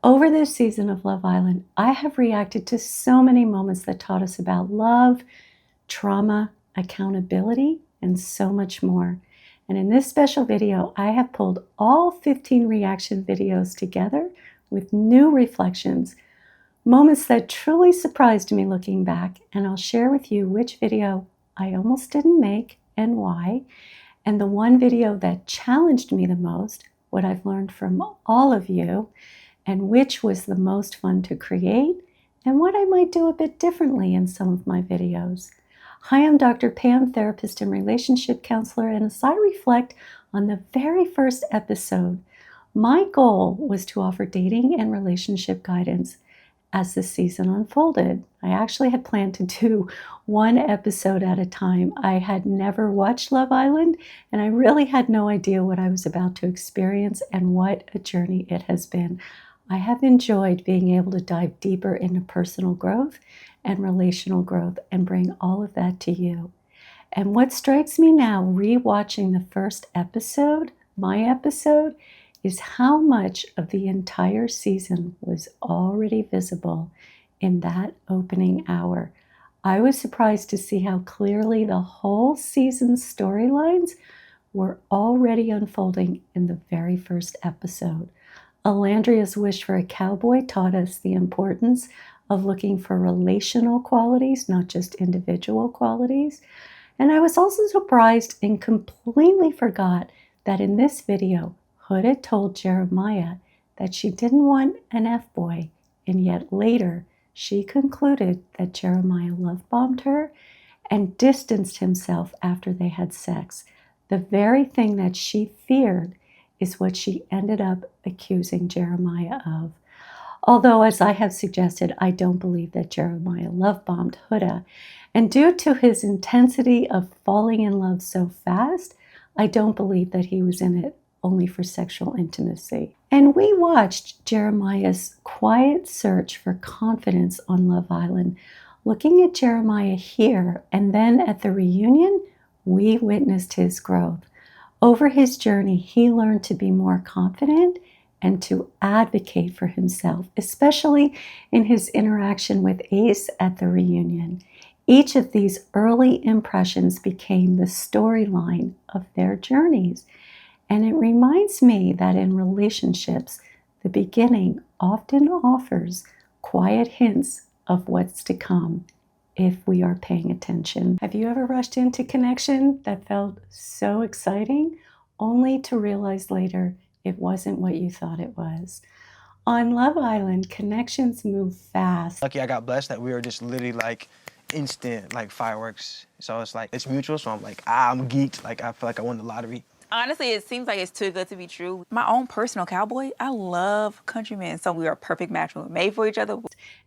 Over this season of Love Island, I have reacted to so many moments that taught us about love, trauma, accountability, and so much more. And in this special video, I have pulled all 15 reaction videos together with new reflections, moments that truly surprised me looking back, and I'll share with you which video I almost didn't make and why, and the one video that challenged me the most, what I've learned from all of you, and which was the most fun to create, and what I might do a bit differently in some of my videos. Hi, I'm Dr. Pam, therapist and relationship counselor, and as I reflect on the very first episode, my goal was to offer dating and relationship guidance as the season unfolded. I actually had planned to do one episode at a time. I had never watched Love Island, and I really had no idea what I was about to experience and what a journey it has been. I have enjoyed being able to dive deeper into personal growth and relational growth and bring all of that to you. And what strikes me now, rewatching the first episode, my episode, is how much of the entire season was already visible in that opening hour. I was surprised to see how clearly the whole season's storylines were already unfolding in the very first episode. Olandria's wish for a cowboy taught us the importance of looking for relational qualities, not just individual qualities. And I was also surprised and completely forgot that in this video, Huda told Jeremiah that she didn't want an F-boy, and yet later she concluded that Jeremiah love-bombed her and distanced himself after they had sex. The very thing that she feared is what she ended up accusing Jeremiah of. Although, as I have suggested, I don't believe that Jeremiah love-bombed Huda, and due to his intensity of falling in love so fast, I don't believe that he was in it only for sexual intimacy. And we watched Jeremiah's quiet search for confidence on Love Island. Looking at Jeremiah here and then at the reunion, we witnessed his growth. Over his journey, he learned to be more confident and to advocate for himself, especially in his interaction with Ace at the reunion. Each of these early impressions became the storyline of their journeys. And it reminds me that in relationships, the beginning often offers quiet hints of what's to come if we are paying attention. Have you ever rushed into connection that felt so exciting, only to realize later it wasn't what you thought it was? On Love Island, connections move fast. Lucky I got blessed that we were just literally like instant, like fireworks. So it's like, it's mutual, so I'm like, I'm geeked. Like, I feel like I won the lottery. Honestly, it seems like it's too good to be true. My own personal cowboy, I love countrymen, so we are a perfect match. We were made for each other.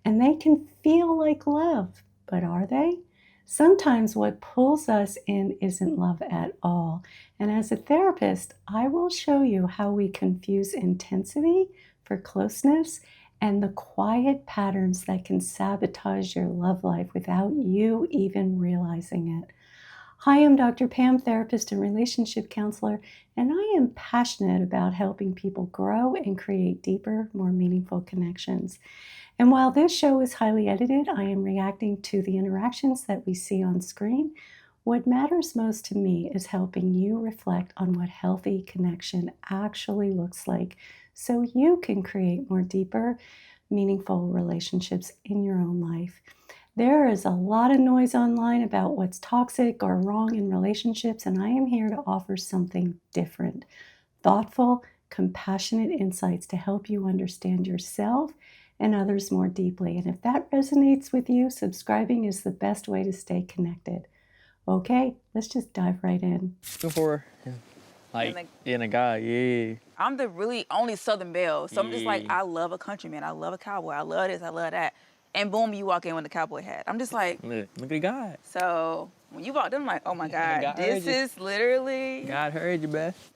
And they can feel like love, but are they? Sometimes what pulls us in isn't love at all. And as a therapist, I will show you how we confuse intensity for closeness and the quiet patterns that can sabotage your love life without you even realizing it. Hi, I'm Dr. Pam, therapist and relationship counselor, and I am passionate about helping people grow and create deeper, more meaningful connections. And while this show is highly edited, I am reacting to the interactions that we see on screen. What matters most to me is helping you reflect on what healthy connection actually looks like so you can create more deeper, meaningful relationships in your own life. There is a lot of noise online about what's toxic or wrong in relationships, and I am here to offer something different. Thoughtful, compassionate insights to help you understand yourself and others more deeply. And if that resonates with you, subscribing is the best way to stay connected. Okay, let's just dive right in. Looking for like in a guy, yeah. I'm the really only Southern belle, so I'm just like, I love a countryman, I love a cowboy, I love this, I love that. And boom, you walk in with the cowboy hat. I'm just like, Look at God. So when you walked in, I'm like, oh my God, God this is literally. God heard you, Beth.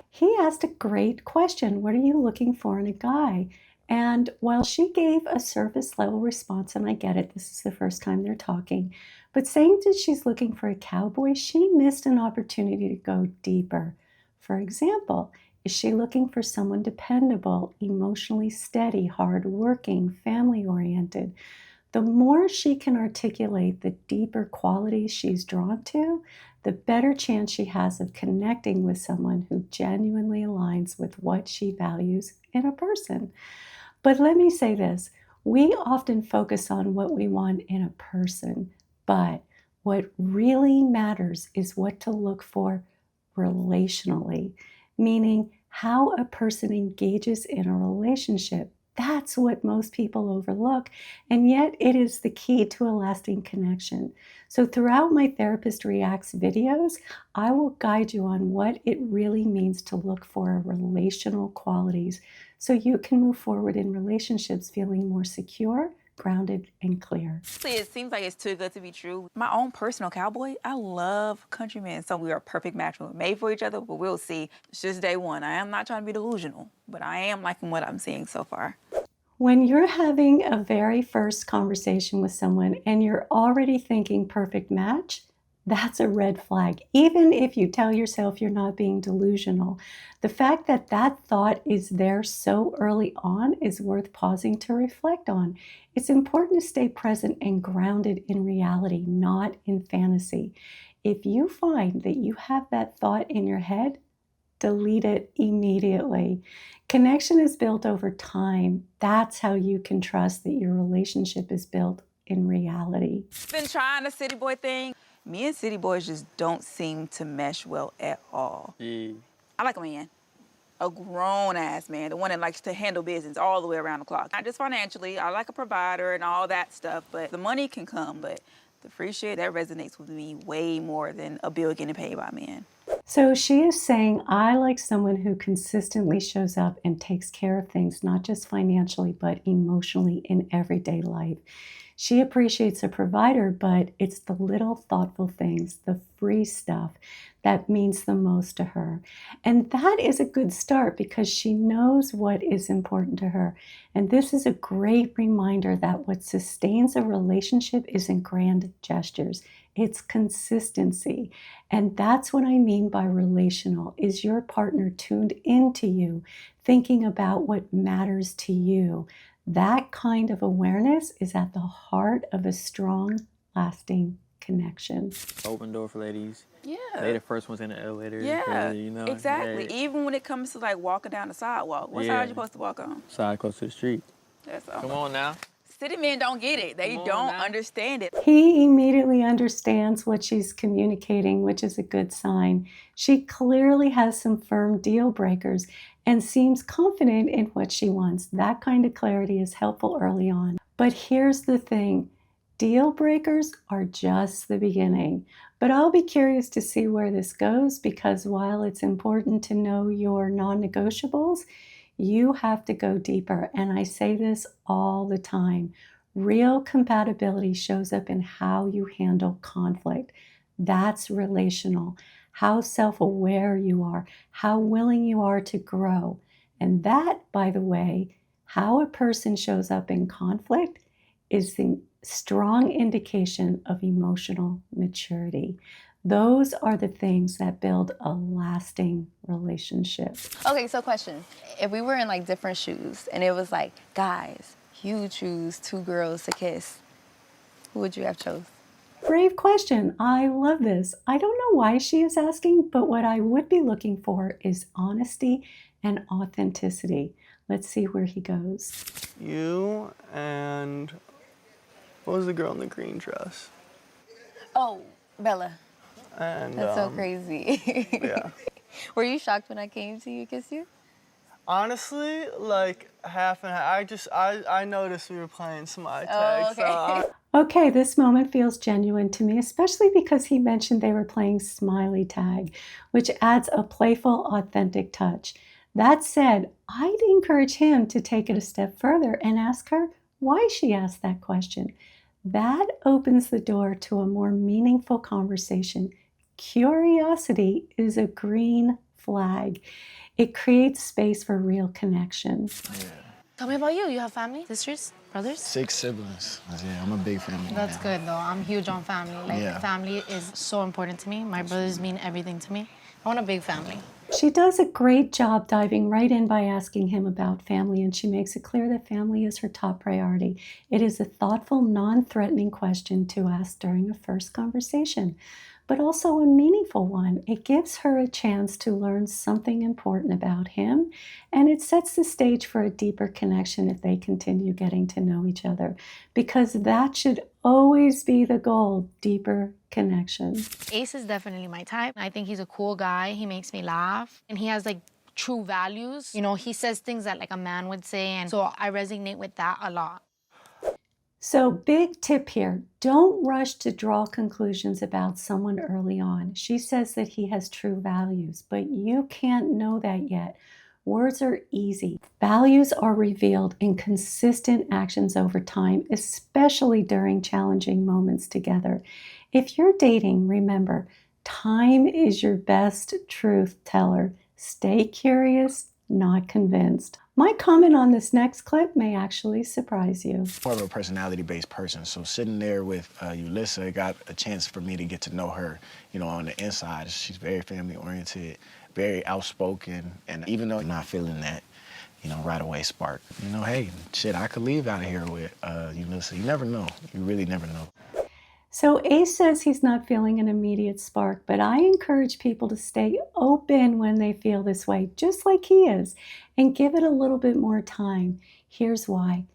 He asked a great question. What are you looking for in a guy? And while she gave a surface level response, and I get it, this is the first time they're talking, but saying that she's looking for a cowboy, she missed an opportunity to go deeper. For example, Is she looking for someone dependable, emotionally steady, hardworking, family-oriented? The more she can articulate the deeper qualities she's drawn to, the better chance she has of connecting with someone who genuinely aligns with what she values in a person. But let me say this, we often focus on what we want in a person, but what really matters is what to look for relationally, meaning how a person engages in a relationship. That's what most people overlook, and yet it is the key to a lasting connection. So throughout my Therapist Reacts videos, I will guide you on what it really means to look for relational qualities so you can move forward in relationships feeling more secure, grounded, and clear. It seems like it's too good to be true. My own personal cowboy, I love countrymen, so we are a perfect match. We're made for each other, but we'll see. It's just day one. I am not trying to be delusional, but I am liking what I'm seeing so far. When you're having a very first conversation with someone and you're already thinking perfect match, that's a red flag. Even if you tell yourself you're not being delusional, the fact that that thought is there so early on is worth pausing to reflect on. It's important to stay present and grounded in reality, not in fantasy. If you find that you have that thought in your head, delete it immediately. Connection is built over time. That's how you can trust that your relationship is built in reality. Been trying the city boy thing. Me and city boys just don't seem to mesh well at all. Yeah. I like a man, a grown-ass man, the one that likes to handle business all the way around the clock. Not just financially, I like a provider and all that stuff, but the money can come, but the free shit, that resonates with me way more than a bill getting paid by a man. So she is saying, I like someone who consistently shows up and takes care of things, not just financially, but emotionally in everyday life. She appreciates a provider, but it's the little thoughtful things, the free stuff, that means the most to her. And that is a good start because she knows what is important to her. And this is a great reminder that what sustains a relationship isn't grand gestures. It's consistency. And that's what I mean by relational. Is your partner tuned into you, thinking about what matters to you? That kind of awareness is at the heart of a strong, lasting connection. Open door for ladies. Yeah. They the first ones in the elevator. Yeah, You know? exactly. Yeah. Even when it comes to like walking down the sidewalk. What side are you supposed to walk on? Side close to the street. That's all. Come on now. City men don't get it. They don't understand it. He immediately understands what she's communicating, which is a good sign. She clearly has some firm deal breakers and seems confident in what she wants. That kind of clarity is helpful early on. But here's the thing. Deal breakers are just the beginning. But I'll be curious to see where this goes because while it's important to know your non-negotiables, you have to go deeper. And I say this all the time. Real compatibility shows up in how you handle conflict. That's relational. How self-aware you are, how willing you are to grow. And that, by the way, how a person shows up in conflict is the strong indication of emotional maturity. Those are the things that build a lasting relationship. Okay, so question. If we were in like different shoes and it was like, guys, you choose two girls to kiss, who would you have chose? Brave question. I love this. I don't know why she is asking, but what I would be looking for is honesty and authenticity. Let's see where he goes. You and what was the girl in the green dress? Oh, Bella. And That's so crazy. yeah. Were you shocked when I came to you, kiss you? Honestly, like half and half. I noticed we were playing some eye tag. Oh, okay. Okay, this moment feels genuine to me, especially because he mentioned they were playing smiley tag, which adds a playful, authentic touch. That said, I'd encourage him to take it a step further and ask her why she asked that question. That opens the door to a more meaningful conversation. Curiosity is a green flag. It creates space for real connection. Yeah. Tell me about you. You have family, sisters, brothers? 6 siblings. Yeah, I'm a big family. That's good, though. I'm huge on family. Like, Yeah. family is so important to me. My brothers mean everything to me. I want a big family. She does a great job diving right in by asking him about family, and she makes it clear that family is her top priority. It is a thoughtful, non-threatening question to ask during a first conversation, but also a meaningful one. It gives her a chance to learn something important about him, and it sets the stage for a deeper connection if they continue getting to know each other, because that should always be the goal, deeper connection. Ace is definitely my type. I think he's a cool guy. He makes me laugh. And he has like true values. You know, he says things that like a man would say. And so I resonate with that a lot. So, big tip here, don't rush to draw conclusions about someone early on. She says that he has true values, but you can't know that yet. Words are easy. Values are revealed in consistent actions over time, especially during challenging moments together. If you're dating, remember, time is your best truth teller. Stay curious, not convinced. My comment on this next clip may actually surprise you. More of a personality-based person, so sitting there with Ulissa got a chance for me to get to know her, you know, on the inside. She's very family-oriented, very outspoken, and even though I'm not feeling that, you know, right away spark, you know, hey, shit, I could leave out of here with Ulissa. You never know. You really never know. So Ace says he's not feeling an immediate spark, but I encourage people to stay open when they feel this way, just like he is, and give it a little bit more time. Here's why.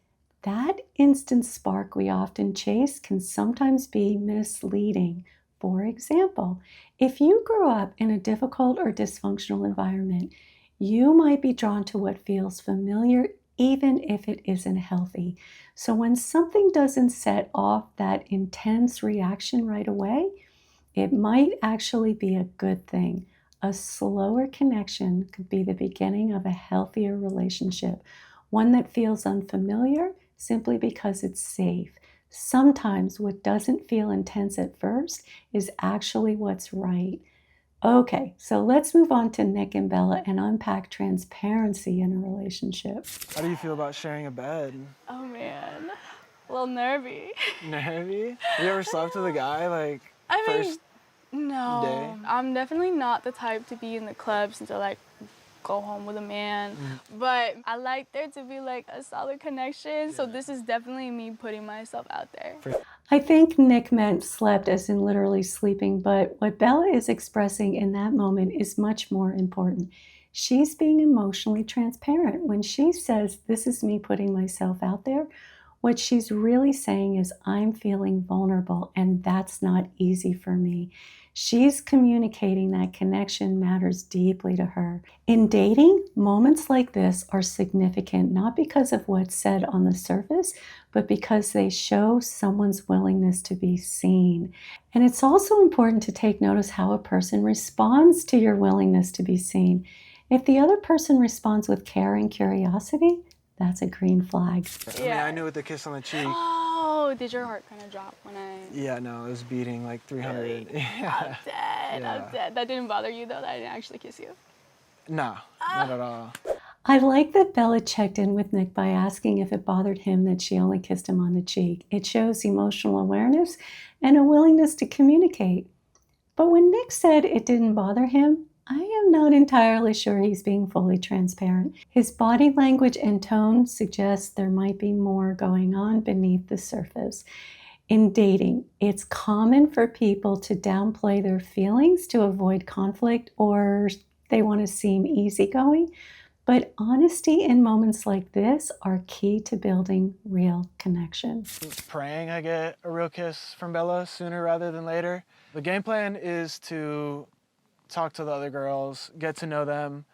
That instant spark we often chase can sometimes be misleading. For example, if you grew up in a difficult or dysfunctional environment, you might be drawn to what feels familiar even if it isn't healthy. So when something doesn't set off that intense reaction right away, it might actually be a good thing. A slower connection could be the beginning of a healthier relationship, one that feels unfamiliar simply because it's safe. Sometimes what doesn't feel intense at first is actually what's right. Okay, so let's move on to Nick and Bella and unpack transparency in a relationship. How do you feel about sharing a bed? Oh man, a little nervy. Nervy? You ever slept with a guy like I mean, first no. day? I'm definitely not the type to be in the clubs and to like go home with a man. But I like there to be like a solid connection. So this is definitely me putting myself out there. I think Nick meant slept as in literally sleeping, but what Bella is expressing in that moment is much more important. She's being emotionally transparent. When she says, "This is me putting myself out there," what she's really saying is, "I'm feeling vulnerable and that's not easy for me." She's communicating that connection matters deeply to her. In dating, moments like this are significant not because of what's said on the surface, but because they show someone's willingness to be seen. And it's also important to take notice how a person responds to your willingness to be seen. If the other person responds with care and curiosity, that's a green flag. I mean, I knew with the kiss on the cheek. Oh, did your heart kind of drop when I... Yeah, no, it was beating like 300. Really? Yeah. I'm dead, Yeah. I'm dead. That didn't bother you though, that I didn't actually kiss you? No, not at all. I like that Bella checked in with Nick by asking if it bothered him that she only kissed him on the cheek. It shows emotional awareness and a willingness to communicate. But when Nick said it didn't bother him, I am not entirely sure he's being fully transparent. His body language and tone suggest there might be more going on beneath the surface. In dating, it's common for people to downplay their feelings to avoid conflict, or they want to seem easygoing. But honesty in moments like this are key to building real connection. Praying I get a real kiss from Bella sooner rather than later. The game plan is to talk to the other girls, get to know them,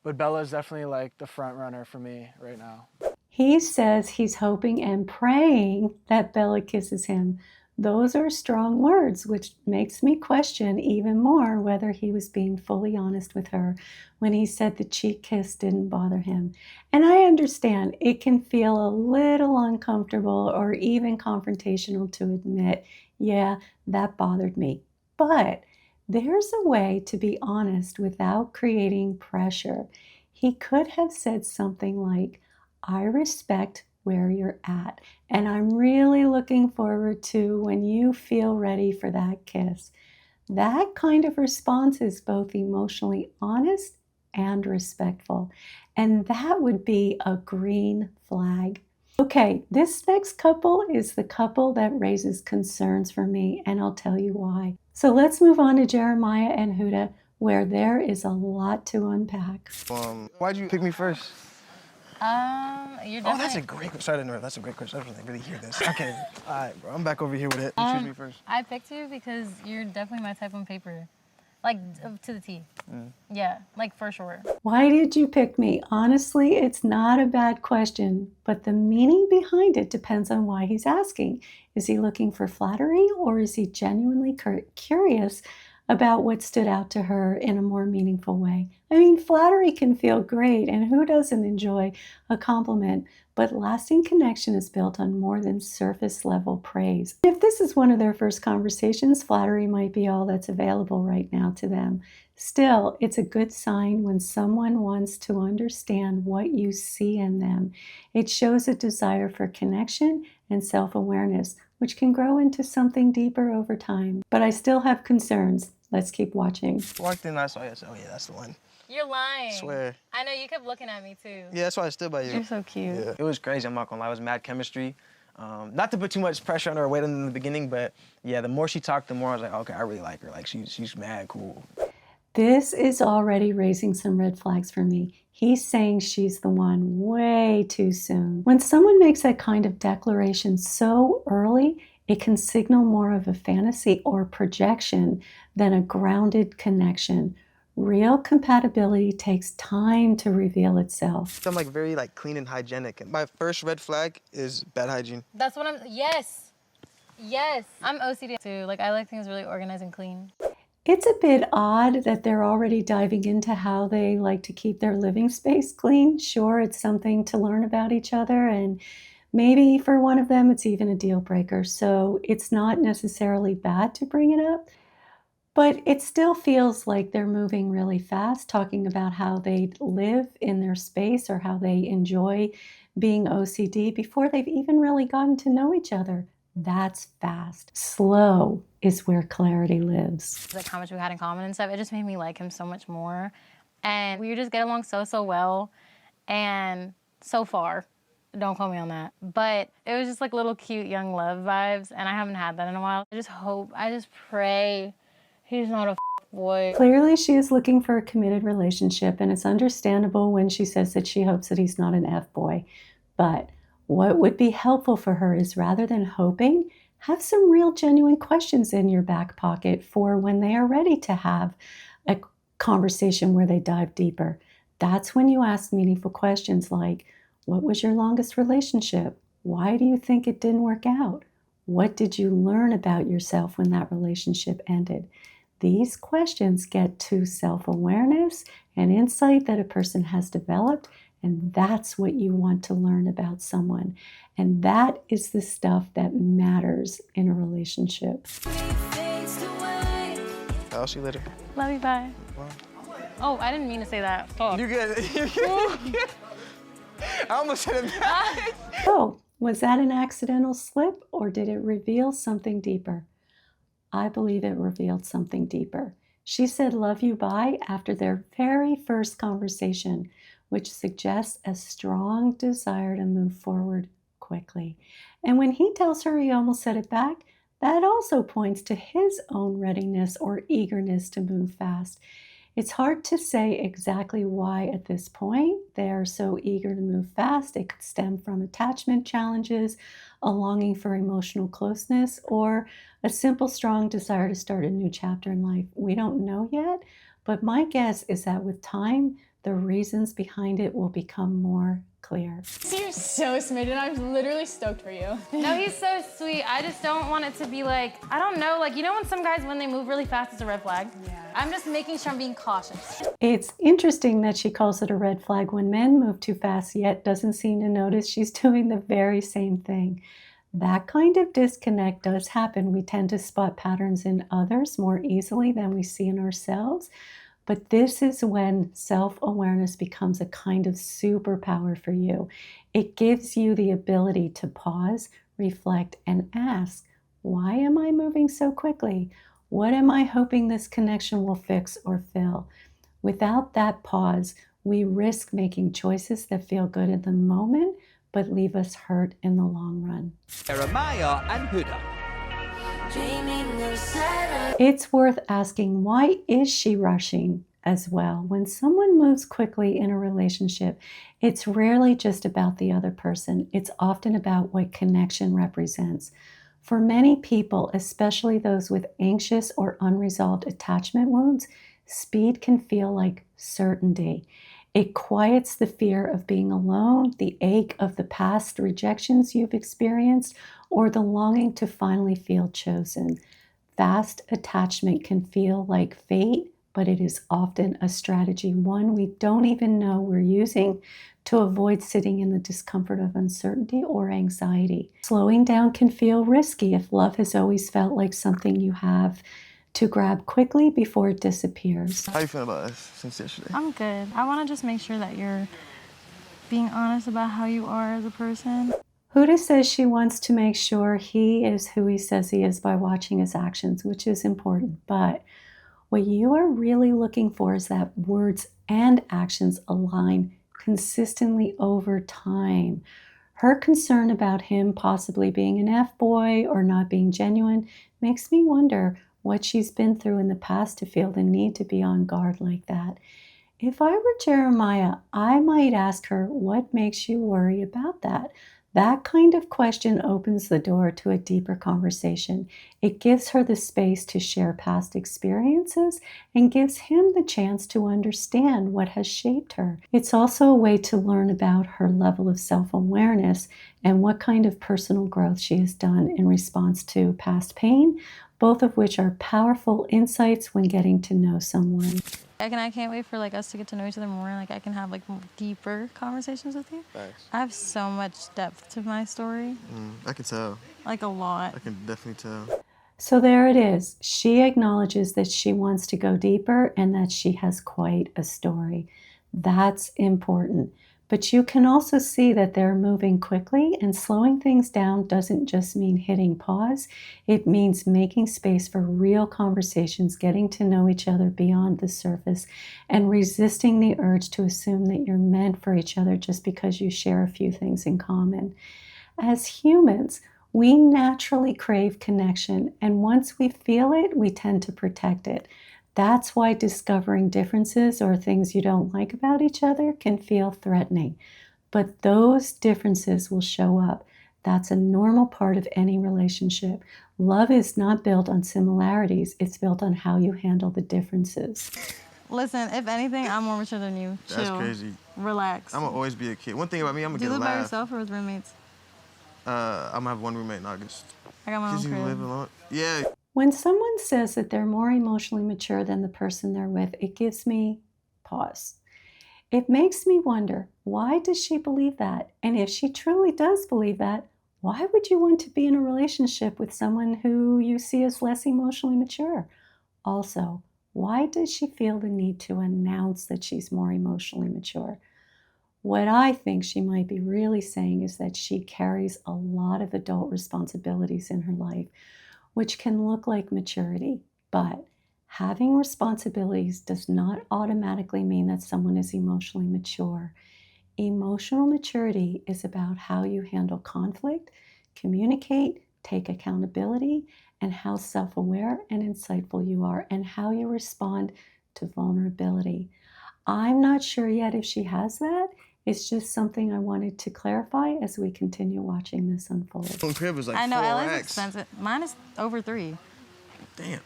but Bella's definitely like the front runner for me right now. He says he's hoping and praying that Bella kisses him. Those are strong words, which makes me question even more whether he was being fully honest with her when he said the cheek kiss didn't bother him. And I understand it can feel a little uncomfortable or even confrontational to admit, yeah, that bothered me. But there's a way to be honest without creating pressure. He could have said something like, "I respect where you're at, and I'm really looking forward to when you feel ready for that kiss." That kind of response is both emotionally honest and respectful. And that would be a green flag. Okay, this next couple is the couple that raises concerns for me, and I'll tell you why. So let's move on to Jeremiah and Huda, where there is a lot to unpack. Why'd you pick me first? You're definitely... Oh, that's a great question. Sorry to interrupt. That's a great question. I don't really hear this. Okay, all right, bro. I'm back over here with it. You choose me first. I picked you because you're definitely my type on paper. Like, to the T. Yeah, like for sure. Why did you pick me? Honestly, it's not a bad question, but the meaning behind it depends on why he's asking. Is he looking for flattery, or is he genuinely curious about what stood out to her in a more meaningful way? I mean, flattery can feel great, and who doesn't enjoy a compliment? But lasting connection is built on more than surface level praise. If this is one of their first conversations, flattery might be all that's available right now to them. Still, it's a good sign when someone wants to understand what you see in them. It shows a desire for connection and self-awareness, which can grow into something deeper over time. But I still have concerns. Let's keep watching. Walked in, I saw you. I said, oh yeah, that's the one. You're lying. I swear. I know, you kept looking at me too. Yeah, that's why I stood by you. You're so cute. Yeah. It was crazy, I'm not gonna lie. It was mad chemistry. Not to put too much pressure on her or weight in the beginning, but yeah, the more she talked, the more I was like, okay, I really like her. Like, she's mad cool. This is already raising some red flags for me. He's saying she's the one way too soon. When someone makes that kind of declaration so early, it can signal more of a fantasy or projection than a grounded connection. Real compatibility takes time to reveal itself. I'm like very like clean and hygienic. And my first red flag is bad hygiene. That's what I'm, yes. Yes. I'm OCD too. Like, I like things really organized and clean. It's a bit odd that they're already diving into how they like to keep their living space clean. Sure, it's something to learn about each other, and maybe for one of them it's even a deal breaker. So it's not necessarily bad to bring it up. But it still feels like they're moving really fast, talking about how they live in their space or how they enjoy being OCD before they've even really gotten to know each other. That's fast. Slow is where clarity lives. Like how much we had in common and stuff, it just made me like him so much more. And we just get along so well. And so far, don't quote me on that. But it was just like little cute young love vibes, and I haven't had that in a while. I just pray he's not a boy. Clearly, she is looking for a committed relationship, and it's understandable when she says that she hopes that he's not an F-boy. But what would be helpful for her is, rather than hoping, have some real genuine questions in your back pocket for when they are ready to have a conversation where they dive deeper. That's when you ask meaningful questions like, what was your longest relationship? Why do you think it didn't work out? What did you learn about yourself when that relationship ended? These questions get to self-awareness and insight that a person has developed, and that's what you want to learn about someone. And that is the stuff that matters in a relationship. I'll see you later. Love you, bye. Wow. Oh, I didn't mean to say that. Talk. You good. I almost said it back. So, was that an accidental slip, or did it reveal something deeper? I believe it revealed something deeper. She said, love you, bye, after their very first conversation, which suggests a strong desire to move forward quickly. And when he tells her he almost said it back, that also points to his own readiness or eagerness to move fast. It's hard to say exactly why at this point they are so eager to move fast. It could stem from attachment challenges, a longing for emotional closeness, or a simple, strong desire to start a new chapter in life. We don't know yet, but my guess is that with time, the reasons behind it will become more clear. You're so smitten. I'm literally stoked for you. No, he's so sweet. I just don't want it to be like, I don't know, like, you know when some guys, when they move really fast, it's a red flag? Yeah. I'm just making sure I'm being cautious. It's interesting that she calls it a red flag when men move too fast, yet doesn't seem to notice she's doing the very same thing. That kind of disconnect does happen. We tend to spot patterns in others more easily than we see in ourselves. But this is when self-awareness becomes a kind of superpower for you. It gives you the ability to pause, reflect, and ask, why am I moving so quickly? What am I hoping this connection will fix or fill? Without that pause, we risk making choices that feel good in the moment, but leave us hurt in the long run. Amaya and Huda. It's worth asking, why is she rushing as well? When someone moves quickly in a relationship, it's rarely just about the other person. It's often about what connection represents. For many people, especially those with anxious or unresolved attachment wounds, speed can feel like certainty. It quiets the fear of being alone, the ache of the past rejections you've experienced, or the longing to finally feel chosen. Fast attachment can feel like fate, but it is often a strategy, one we don't even know we're using to avoid sitting in the discomfort of uncertainty or anxiety. Slowing down can feel risky if love has always felt like something you have to grab quickly before it disappears. How you feel about us since yesterday? I'm good. I want to just make sure that you're being honest about how you are as a person. Huda says she wants to make sure he is who he says he is by watching his actions, which is important. But what you are really looking for is that words and actions align consistently over time. Her concern about him possibly being an F-boy or not being genuine makes me wonder what she's been through in the past to feel the need to be on guard like that. If I were Jeremiah, I might ask her, what makes you worry about that? That kind of question opens the door to a deeper conversation. It gives her the space to share past experiences and gives him the chance to understand what has shaped her. It's also a way to learn about her level of self-awareness and what kind of personal growth she has done in response to past pain, both of which are powerful insights when getting to know someone. I can't wait for us to get to know each other more. I can have deeper conversations with you. Thanks. I have so much depth to my story. I can tell. A lot. I can definitely tell. So there it is. She acknowledges that she wants to go deeper and that she has quite a story. That's important. But you can also see that they're moving quickly, and slowing things down doesn't just mean hitting pause. It means making space for real conversations, getting to know each other beyond the surface, and resisting the urge to assume that you're meant for each other just because you share a few things in common. As humans, we naturally crave connection, and once we feel it, we tend to protect it. That's why discovering differences or things you don't like about each other can feel threatening. But those differences will show up. That's a normal part of any relationship. Love is not built on similarities. It's built on how you handle the differences. Listen, if anything, I'm more mature than you. Chill. That's crazy. Relax. I'm gonna always be a kid. One thing about me, I'm gonna Do you get a live by laugh. yourself or with roommates? I'm gonna have one roommate in August. I got my own You crib. live alone? Yeah. When someone says that they're more emotionally mature than the person they're with, it gives me pause. It makes me wonder, why does she believe that? And if she truly does believe that, why would you want to be in a relationship with someone who you see as less emotionally mature? Also, why does she feel the need to announce that she's more emotionally mature? What I think she might be really saying is that she carries a lot of adult responsibilities in her life, which can look like maturity, but having responsibilities does not automatically mean that someone is emotionally mature. Emotional maturity is about how you handle conflict, communicate, take accountability, and how self-aware and insightful you are, and how you respond to vulnerability. I'm not sure yet if she has that. It's just something I wanted to clarify as we continue watching this unfold. One crib is like I know, 4 LA's racks. expensive. Mine is over 3. Damn.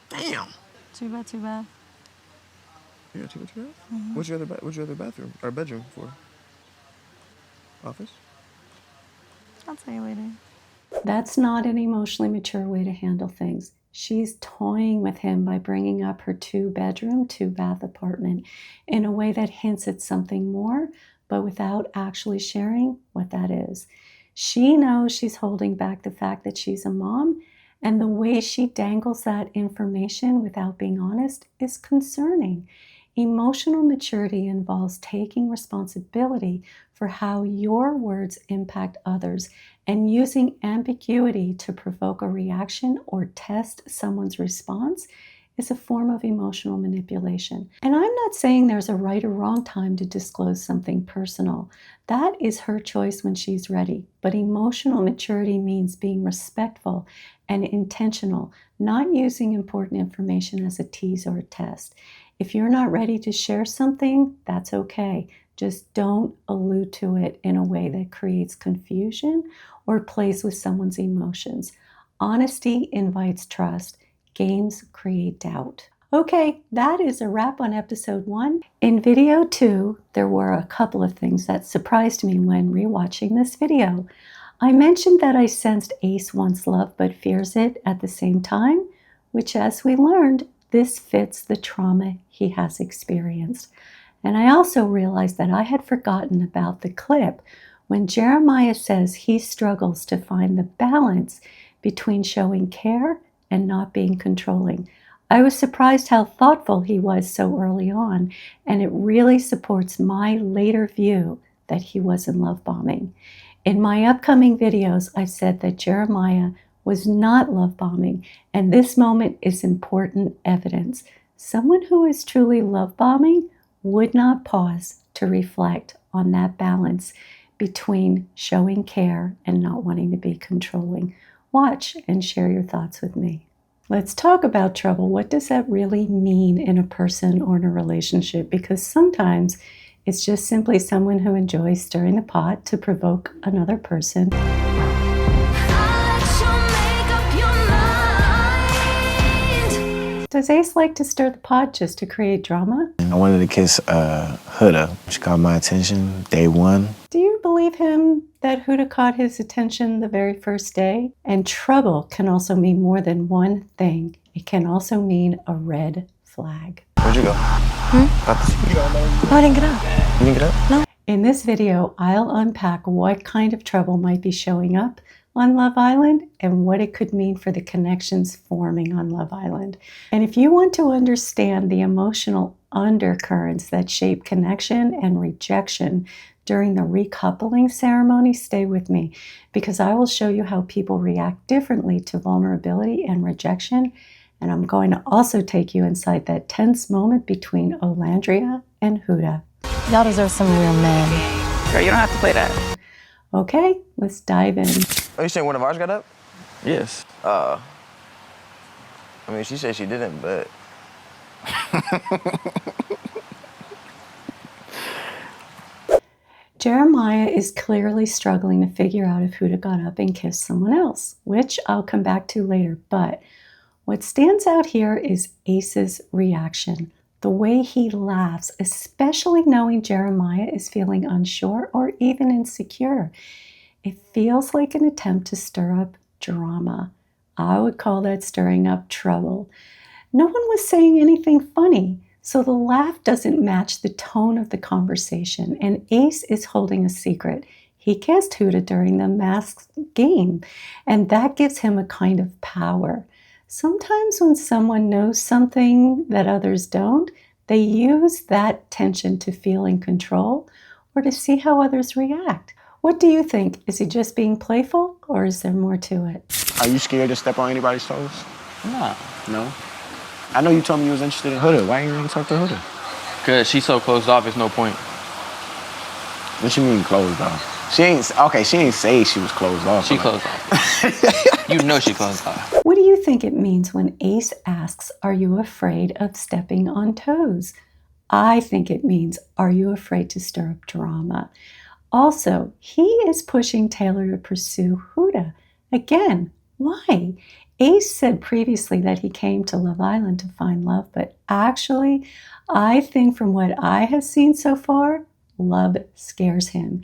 Damn. Too bad, too bad. You got 2 bedrooms? What's your other bathroom or bedroom for? Office? I'll tell you later. That's not an emotionally mature way to handle things. She's toying with him by bringing up her 2-bedroom, 2-bath apartment in a way that hints at something more, but without actually sharing what that is. She knows she's holding back the fact that she's a mom, and the way she dangles that information without being honest is concerning. Emotional maturity involves taking responsibility for how your words impact others and using ambiguity to provoke a reaction or test someone's response is a form of emotional manipulation. And I'm not saying there's a right or wrong time to disclose something personal. That is her choice when she's ready. But emotional maturity means being respectful and intentional, not using important information as a tease or a test. If you're not ready to share something, that's okay. Just don't allude to it in a way that creates confusion or plays with someone's emotions. Honesty invites trust. Games create doubt. Okay, that is a wrap on episode 1. In video 2, there were a couple of things that surprised me when rewatching this video. I mentioned that I sensed Ace wants love but fears it at the same time, which, as we learned, this fits the trauma he has experienced. And I also realized that I had forgotten about the clip when Jeremiah says he struggles to find the balance between showing care and not being controlling. I was surprised how thoughtful he was so early on, and it really supports my later view that he wasn't love bombing. In my upcoming videos, I've said that Jeremiah was not love bombing, and this moment is important evidence. Someone who is truly love bombing would not pause to reflect on that balance between showing care and not wanting to be controlling. Watch and share your thoughts with me. Let's talk about trouble. What does that really mean in a person or in a relationship? Because sometimes it's just simply someone who enjoys stirring the pot to provoke another person. Does Ace like to stir the pot just to create drama? I wanted to kiss Huda. She caught my attention day 1. Do you believe him that Huda caught his attention the very first day? And trouble can also mean more than one thing. It can also mean a red flag. Where'd you go? Oh, I didn't get up. You didn't get up? No. In this video, I'll unpack what kind of trouble might be showing up on Love Island and what it could mean for the connections forming on Love Island. And if you want to understand the emotional undercurrents that shape connection and rejection during the recoupling ceremony, stay with me, because I will show you how people react differently to vulnerability and rejection. And I'm going to also take you inside that tense moment between Olandria and Huda. Y'all deserve some real men. Girl, you don't have to play that. Okay, let's dive in. Are you saying one of ours got up? Yes. I mean, she said she didn't, but... Jeremiah is clearly struggling to figure out if Huda got up and kissed someone else, which I'll come back to later. But what stands out here is Ace's reaction. The way he laughs, especially knowing Jeremiah is feeling unsure or even insecure. It feels like an attempt to stir up drama. I would call that stirring up trouble. No one was saying anything funny, so the laugh doesn't match the tone of the conversation, and Ace is holding a secret. He kissed Huda during the masked game, and that gives him a kind of power. Sometimes when someone knows something that others don't, they use that tension to feel in control or to see how others react. What do you think? Is he just being playful, or is there more to it? Are you scared to step on anybody's toes? Nah. No? I know you told me you was interested in Huda. Why ain't you talk to Huda? Cause she's so closed off, it's no point. What you mean closed off? She ain't say she was closed off. She closed off. You know she closed off. What do you think it means when Ace asks, are you afraid of stepping on toes? I think it means, are you afraid to stir up drama? Also, he is pushing Taylor to pursue Huda. Again, why? Ace said previously that he came to Love Island to find love, but actually, I think from what I have seen so far, love scares him,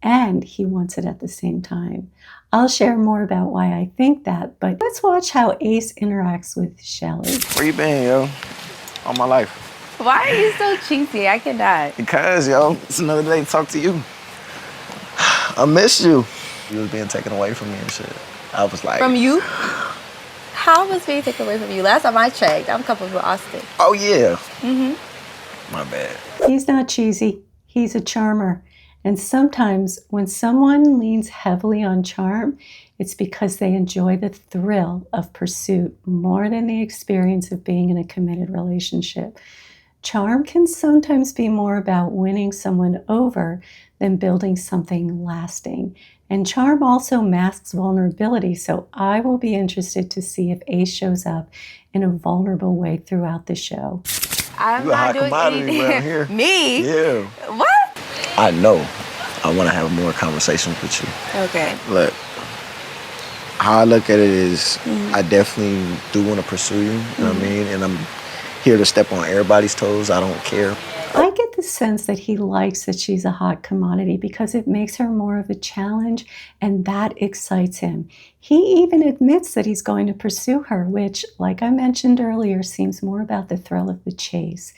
and he wants it at the same time. I'll share more about why I think that, but let's watch how Ace interacts with Shelly. Where you been, yo? All my life. Why are you so cheesy? I cannot. Because, yo, it's another day to talk to you. I missed you. You was being taken away from me and shit. I was like... From you? How was being taken away from you? Last time I checked, I'm coupled with Austin. Oh, yeah. Mm-hmm. My bad. He's not cheesy. He's a charmer. And sometimes when someone leans heavily on charm, it's because they enjoy the thrill of pursuit more than the experience of being in a committed relationship. Charm can sometimes be more about winning someone over than building something lasting. And charm also masks vulnerability, so I will be interested to see if Ace shows up in a vulnerable way throughout the show. I'm You a hot not doing commodity around here. Me? Yeah. What? I know. I want to have more conversations with you. Okay. Look, how I look at it is I definitely do want to pursue you, you know what I mean? And I'm here to step on everybody's toes. I don't care. I get the sense that he likes that she's a hot commodity because it makes her more of a challenge, and that excites him. He even admits that he's going to pursue her, which, like I mentioned earlier, seems more about the thrill of the chase.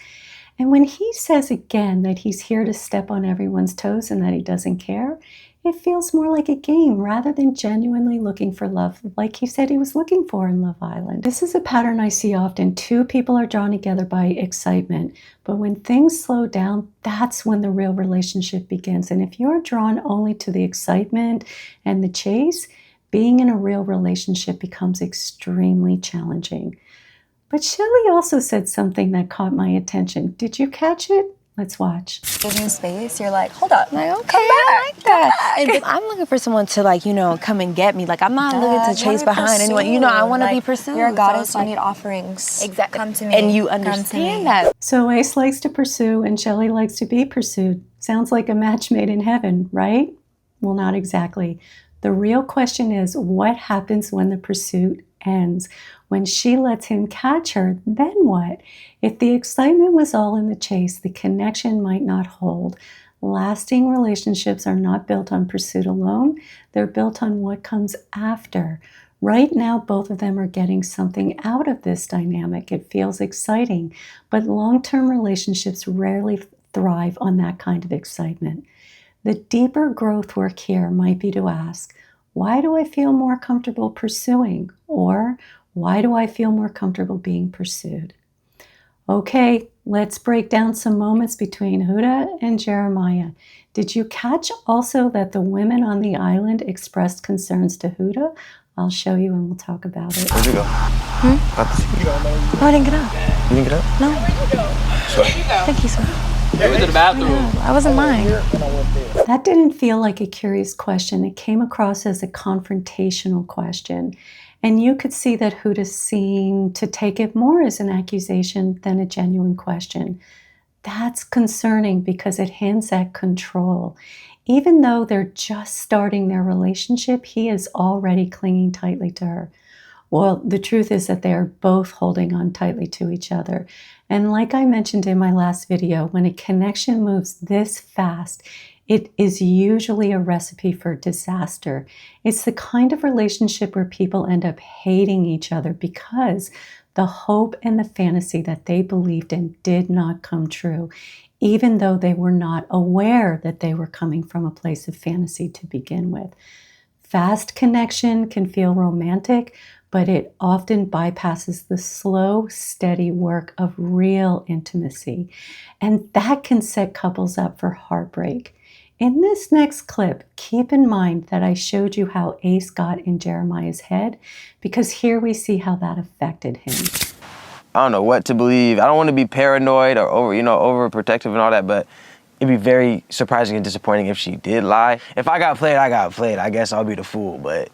And when he says again that he's here to step on everyone's toes and that he doesn't care, it feels more like a game rather than genuinely looking for love, like he said he was looking for in Love Island. This is a pattern I see often. Two people are drawn together by excitement, but when things slow down, that's when the real relationship begins. And if you're drawn only to the excitement and the chase, being in a real relationship becomes extremely challenging. But Shelley also said something that caught my attention. Did you catch it? Let's watch. Give you space. You're like, hold up. Like, okay, I like that. And I'm looking for someone to, like, you know, come and get me. Like, I'm not looking to chase behind anyone. You know, I want to be pursued. You're a goddess. So You need offerings. Exactly. Come to me. And you understand that. So Ace likes to pursue and Shelley likes to be pursued. Sounds like a match made in heaven, right? Well, not exactly. The real question is, what happens when the pursuit ends? When she lets him catch her, then what? If the excitement was all in the chase, the connection might not hold. Lasting relationships are not built on pursuit alone. They're built on what comes after. Right now, both of them are getting something out of this dynamic. It feels exciting, but long-term relationships rarely thrive on that kind of excitement. The deeper growth work here might be to ask, why do I feel more comfortable pursuing? Or why do I feel more comfortable being pursued? Okay, let's break down some moments between Huda and Jeremiah. Did you catch also that the women on the island expressed concerns to Huda? I'll show you and we'll talk about it. Where'd you go? Oh, I didn't get up. You didn't get up? No. Thank you, sir. I went to the bathroom. I wasn't lying. That didn't feel like a curious question. It came across as a confrontational question. And you could see that Huda seemed to take it more as an accusation than a genuine question. That's concerning because it hints at control. Even though they're just starting their relationship, he is already clinging tightly to her. Well, the truth is that they are both holding on tightly to each other. And like I mentioned in my last video, when a connection moves this fast, it is usually a recipe for disaster. It's the kind of relationship where people end up hating each other because the hope and the fantasy that they believed in did not come true, even though they were not aware that they were coming from a place of fantasy to begin with. Fast connection can feel romantic, but it often bypasses the slow, steady work of real intimacy. And that can set couples up for heartbreak. In this next clip, keep in mind that I showed you how Ace got in Jeremiah's head, because here we see how that affected him. I don't know what to believe. I don't want to be paranoid or overprotective and all that, but it'd be very surprising and disappointing if she did lie. If I got played, I got played. I guess I'll be the fool, but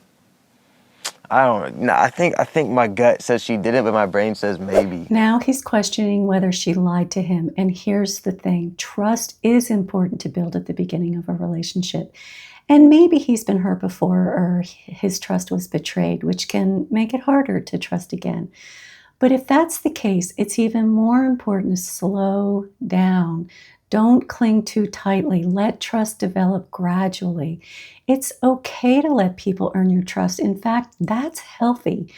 I don't know. I think my gut says she didn't, but my brain says maybe. Now he's questioning whether she lied to him. And here's the thing. Trust is important to build at the beginning of a relationship. And maybe he's been hurt before or his trust was betrayed, which can make it harder to trust again. But if that's the case, it's even more important to slow down. Don't cling too tightly. Let trust develop gradually. It's okay to let people earn your trust. In fact, that's healthy.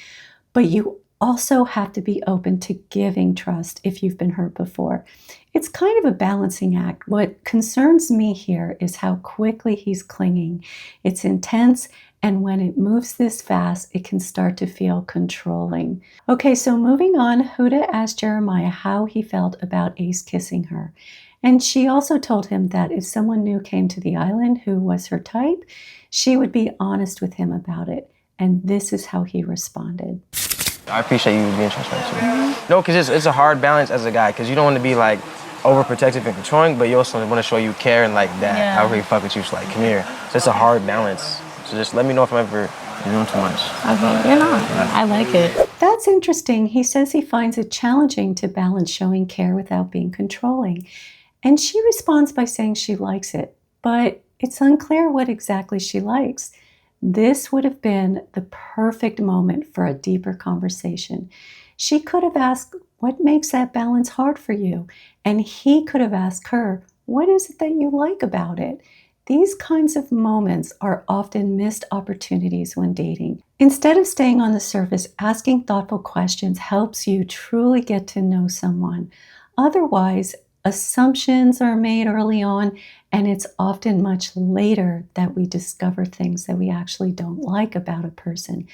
But you also have to be open to giving trust if you've been hurt before. It's kind of a balancing act. What concerns me here is how quickly he's clinging. It's intense, and when it moves this fast, it can start to feel controlling. Okay, so moving on, Huda asked Jeremiah how he felt about Ace kissing her. And she also told him that if someone new came to the island who was her type, she would be honest with him about it. And this is how he responded. I appreciate you being transparent too. No, because it's a hard balance as a guy, because you don't want to be like overprotective and controlling, but you also want to show you care and like that. I really fuck with you, so like, come here. So it's a hard balance. So just let me know if I'm ever doing too much. Okay, you're not. I like it. That's interesting. He says he finds it challenging to balance showing care without being controlling. And she responds by saying she likes it, but it's unclear what exactly she likes. This would have been the perfect moment for a deeper conversation. She could have asked, what makes that balance hard for you? And he could have asked her, what is it that you like about it? These kinds of moments are often missed opportunities when dating. Instead of staying on the surface, asking thoughtful questions helps you truly get to know someone. Otherwise, assumptions are made early on, and it's often much later that we discover things that we actually don't like about a person.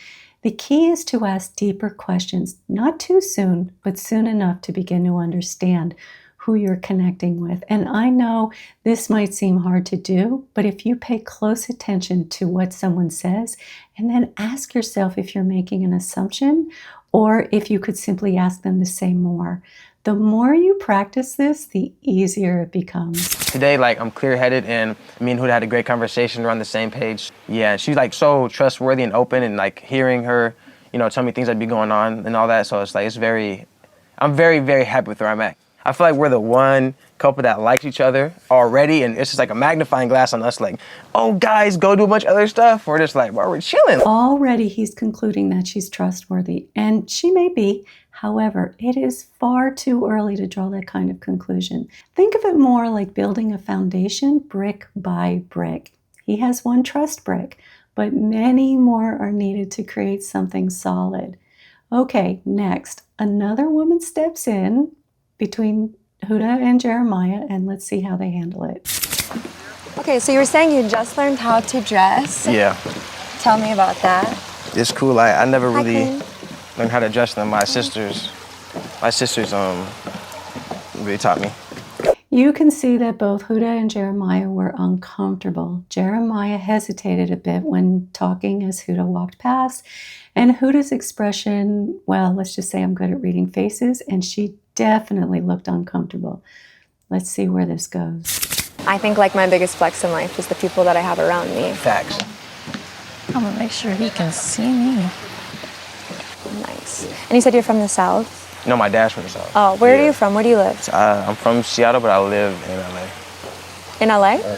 The key is to ask deeper questions, not too soon, but soon enough to begin to understand who you're connecting with. And I know this might seem hard to do, but if you pay close attention to what someone says, and then ask yourself if you're making an assumption, or if you could simply ask them to say more. The more you practice this, the easier it becomes. Today, like, I'm clear-headed, and me and Huda had a great conversation. We're on the same page. Yeah, she's like so trustworthy and open, and like hearing her, you know, tell me things that be going on and all that. So it's like, I'm very, very happy with where I'm at. I feel like we're the one couple that likes each other already, and it's just like a magnifying glass on us, like, oh, guys, go do a bunch of other stuff. We're just like, well, we're chilling. Already he's concluding that she's trustworthy, and she may be. However, it is far too early to draw that kind of conclusion. Think of it more like building a foundation brick by brick. He has one trust brick, but many more are needed to create something solid. Okay, next, another woman steps in between Huda and Jeremiah, and let's see how they handle it. Okay, so you were saying you just learned how to dress. Yeah. Tell me about that. It's cool. I never really learned how to dress them. My sisters really taught me. You can see that both Huda and Jeremiah were uncomfortable. Jeremiah hesitated a bit when talking as Huda walked past, and Huda's expression, well, let's just say I'm good at reading faces, and she definitely looked uncomfortable. Let's see where this goes. I think like my biggest flex in life is the people that I have around me. Facts. I'm gonna make sure he can see me. Nice. And you said you're from the South? No, my dad's from the South. Oh, where are you from? Where do you live? I'm from Seattle, but I live in LA. In LA?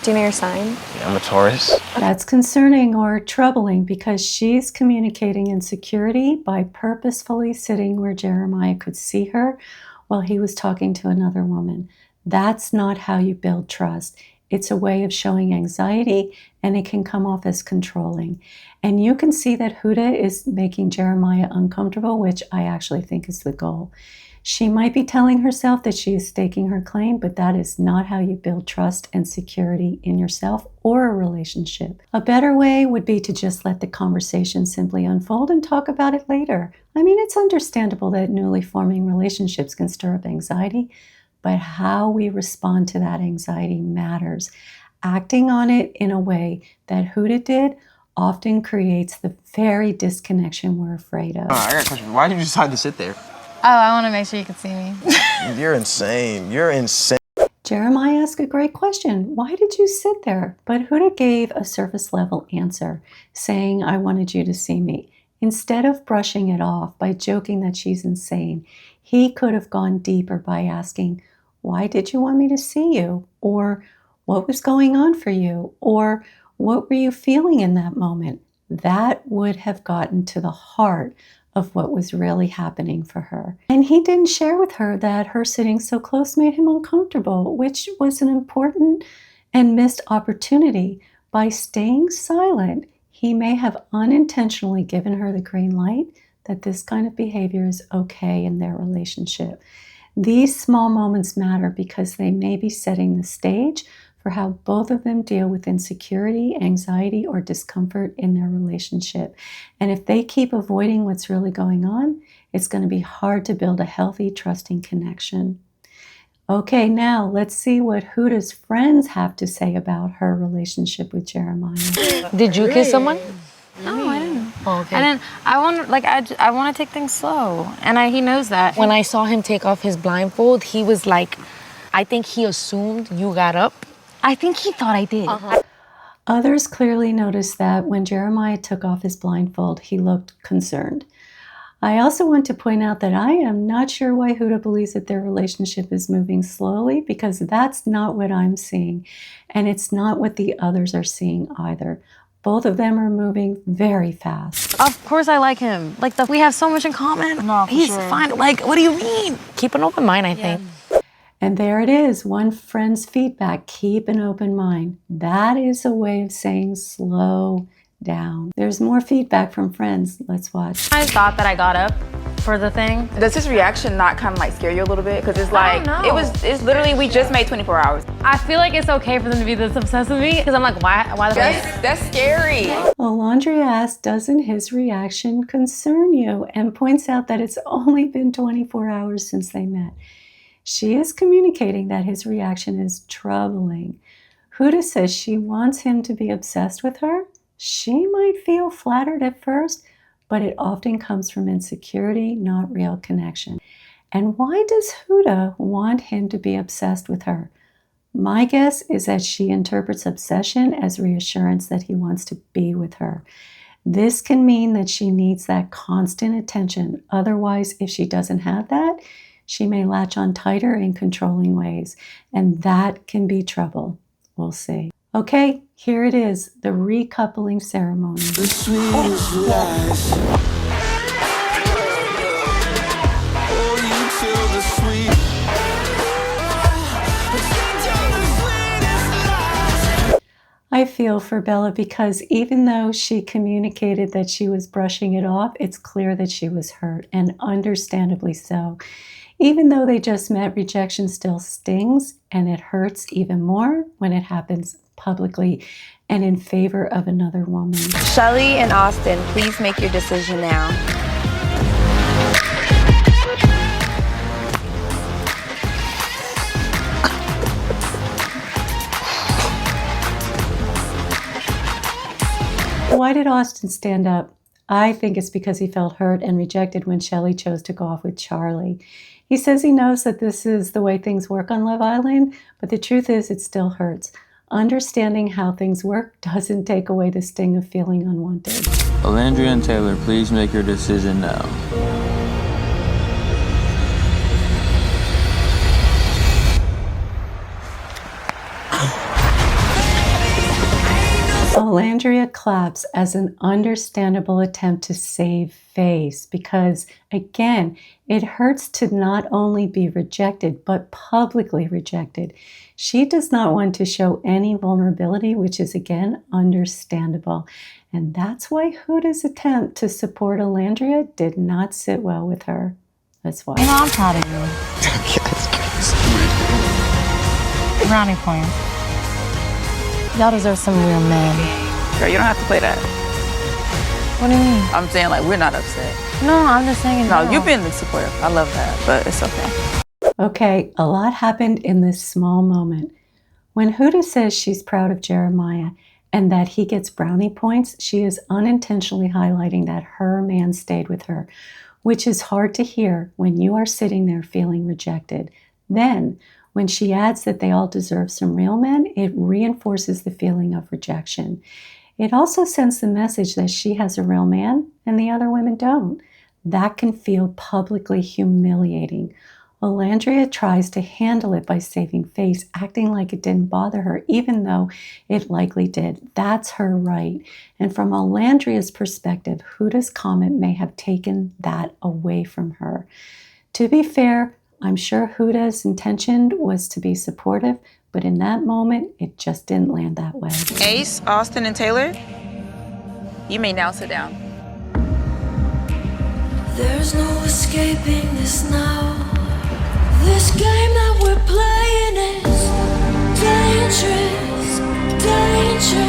Do you know your sign? Yeah, I'm a Taurus. That's concerning or troubling because she's communicating insecurity by purposefully sitting where Jeremiah could see her while he was talking to another woman. That's not how you build trust. It's a way of showing anxiety, and it can come off as controlling. And you can see that Huda is making Jeremiah uncomfortable, which I actually think is the goal. She might be telling herself that she is staking her claim, but that is not how you build trust and security in yourself or a relationship. A better way would be to just let the conversation simply unfold and talk about it later. I mean, it's understandable that newly forming relationships can stir up anxiety, but how we respond to that anxiety matters. Acting on it in a way that Huda did often creates the very disconnection we're afraid of. I got a question. Why did you decide to sit there? Oh, I want to make sure you can see me. You're insane. You're insane. Jeremiah asked a great question. Why did you sit there? But Huda gave a surface level answer, saying, I wanted you to see me. Instead of brushing it off by joking that she's insane, he could have gone deeper by asking, why did you want me to see you? Or what was going on for you? Or what were you feeling in that moment? That would have gotten to the heart of what was really happening for her. And he didn't share with her that her sitting so close made him uncomfortable, which was an important and missed opportunity. By staying silent, he may have unintentionally given her the green light that this kind of behavior is okay in their relationship. These small moments matter because they may be setting the stage for how both of them deal with insecurity, anxiety, or discomfort in their relationship. And if they keep avoiding what's really going on, it's going to be hard to build a healthy, trusting connection. Okay, now let's see what Huda's friends have to say about her relationship with Jeremiah. Did you kiss someone? No, I didn't. Oh, okay. I didn't. I want to take things slow, and he knows that. When I saw him take off his blindfold, he was like, I think he assumed you got up. I think he thought I did. Others clearly noticed that when Jeremiah took off his blindfold, he looked concerned. I also want to point out that I am not sure why Huda believes that their relationship is moving slowly, because that's not what I'm seeing, and it's not what the others are seeing either. Both of them are moving very fast. Of course I like him. Like, we have so much in common. No, for He's sure. fine. Like, what do you mean? Keep an open mind, I think. And there it is, one friend's feedback, keep an open mind. That is a way of saying slow down. There's more feedback from friends. Let's watch. I thought that I got up for the thing. Does his reaction not kind of like scare you a little bit? Because it's like, it's literally, we just made 24 hours. I feel like it's okay for them to be this obsessed with me, because I'm like, why the That's scary. Olandria asks, doesn't his reaction concern you? And points out that it's only been 24 hours since they met. She is communicating that his reaction is troubling. Huda says she wants him to be obsessed with her. She might feel flattered at first, but it often comes from insecurity, not real connection. And why does Huda want him to be obsessed with her? My guess is that she interprets obsession as reassurance that he wants to be with her. This can mean that she needs that constant attention. Otherwise, if she doesn't have that, she may latch on tighter in controlling ways, and that can be trouble. We'll see. Okay, here it is, the recoupling ceremony. The sweetest lies. Oh, you tell the sweet. I feel for Bella because even though she communicated that she was brushing it off, it's clear that she was hurt, and understandably so. Even though they just met, rejection still stings, and it hurts even more when it happens publicly and in favor of another woman. Shelly and Austin, please make your decision now. Why did Austin stand up? I think it's because he felt hurt and rejected when Shelly chose to go off with Charlie. He says he knows that this is the way things work on Love Island, but the truth is it still hurts. Understanding how things work doesn't take away the sting of feeling unwanted. Olandria and Taylor, please make your decision now. Olandria claps as an understandable attempt to save face because, again, it hurts to not only be rejected, but publicly rejected. She does not want to show any vulnerability, which is, again, understandable. And that's why Huda's attempt to support Olandria did not sit well with her. Let's watch. You know, I'm proud of you. Brownie point. Y'all deserve some real men. Girl, you don't have to play that. What do you mean? I'm saying, like, we're not upset. No, I'm just saying. No, you've been supportive. I love that, but it's okay. Okay, a lot happened in this small moment. When Huda says she's proud of Jeremiah and that he gets brownie points, she is unintentionally highlighting that her man stayed with her, which is hard to hear when you are sitting there feeling rejected. Then, when she adds that they all deserve some real men, it reinforces the feeling of rejection. It also sends the message that she has a real man and the other women don't. That can feel publicly humiliating. Olandria tries to handle it by saving face, acting like it didn't bother her, even though it likely did. That's her right. And from Olandria's perspective, Huda's comment may have taken that away from her. To be fair, I'm sure Huda's intention was to be supportive, but in that moment, it just didn't land that way. Ace, Austin, and Taylor, you may now sit down. There's no escaping this now. This game that we're playing is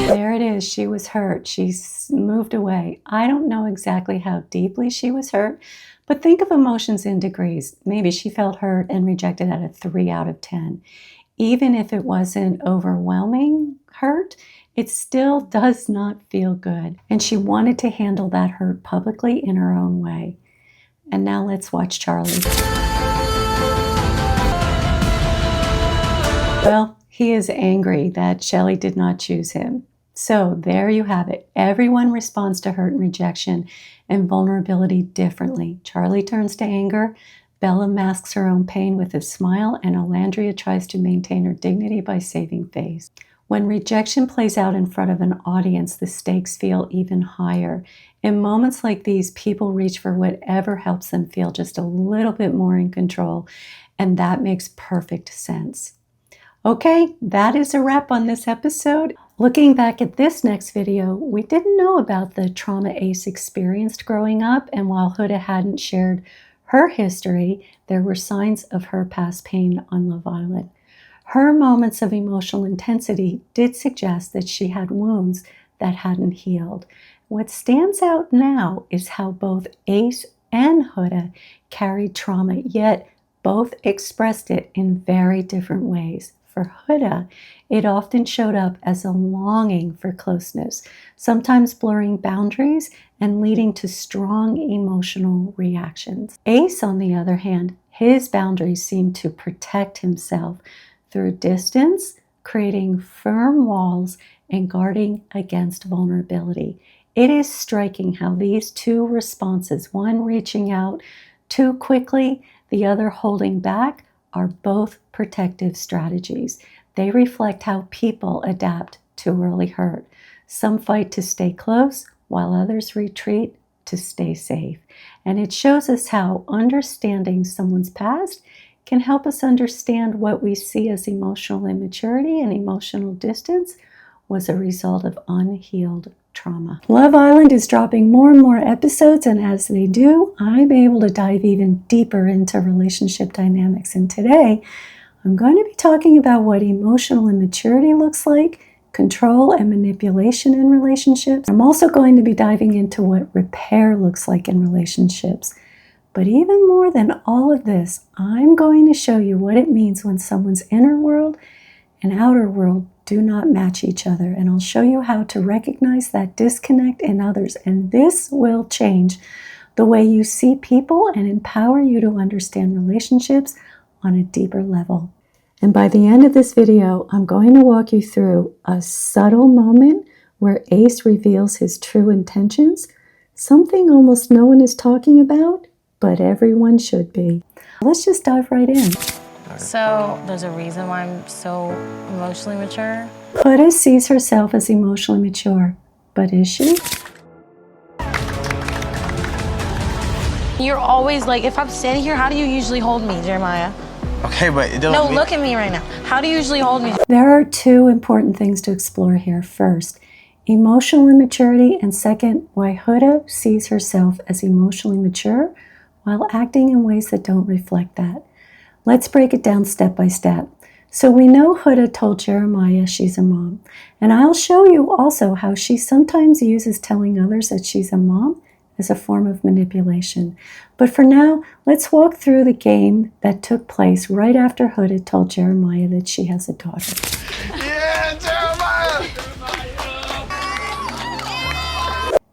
There it is. She was hurt. She moved away. I don't know exactly how deeply she was hurt, but think of emotions in degrees. Maybe she felt hurt and rejected at a 3 out of 10. Even if it wasn't overwhelming hurt, it still does not feel good. And she wanted to handle that hurt publicly in her own way. And now let's watch Charlie. Well, he is angry that Shelley did not choose him. So there you have it. Everyone responds to hurt and rejection and vulnerability differently. Charlie turns to anger. Bella masks her own pain with a smile, and Olandria tries to maintain her dignity by saving face. When rejection plays out in front of an audience, the stakes feel even higher. In moments like these, people reach for whatever helps them feel just a little bit more in control, and that makes perfect sense. Okay, that is a wrap on this episode. Looking back at this next video, we didn't know about the trauma Ace experienced growing up, and while Huda hadn't shared her history, there were signs of her past pain on Love Island. Her moments of emotional intensity did suggest that she had wounds that hadn't healed. What stands out now is how both Ace and Huda carried trauma, yet both expressed it in very different ways. For Huda, it often showed up as a longing for closeness, sometimes blurring boundaries and leading to strong emotional reactions. Ace, on the other hand, his boundaries seemed to protect himself through distance, creating firm walls and guarding against vulnerability. It is striking how these two responses, one reaching out too quickly, the other holding back, are both protective strategies. They reflect how people adapt to early hurt. Some fight to stay close, while others retreat to stay safe. And it shows us how understanding someone's past can help us understand what we see as emotional immaturity and emotional distance was a result of unhealed trauma. Love Island is dropping more and more episodes, and as they do, I'm able to dive even deeper into relationship dynamics. And today, I'm going to be talking about what emotional immaturity looks like, control and manipulation in relationships. I'm also going to be diving into what repair looks like in relationships. But even more than all of this, I'm going to show you what it means when someone's inner world and outer world do not match each other. And I'll show you how to recognize that disconnect in others. And this will change the way you see people and empower you to understand relationships on a deeper level. And by the end of this video, I'm going to walk you through a subtle moment where Ace reveals his true intentions, something almost no one is talking about, but everyone should be. Let's just dive right in. So there's a reason why I'm so emotionally mature. Huda sees herself as emotionally mature, but is she? You're always like, if I'm standing here, how do you usually hold me, Jeremiah? Okay, but it don't No, look at me right now. How do you usually hold me? There are two important things to explore here. First, emotional immaturity, and second, why Huda sees herself as emotionally mature while acting in ways that don't reflect that. Let's break it down step by step. So we know Huda told Jeremiah she's a mom, and I'll show you also how she sometimes uses telling others that she's a mom as a form of manipulation. But for now, let's walk through the game that took place right after Huda told Jeremiah that she has a daughter. Yeah, Jeremiah!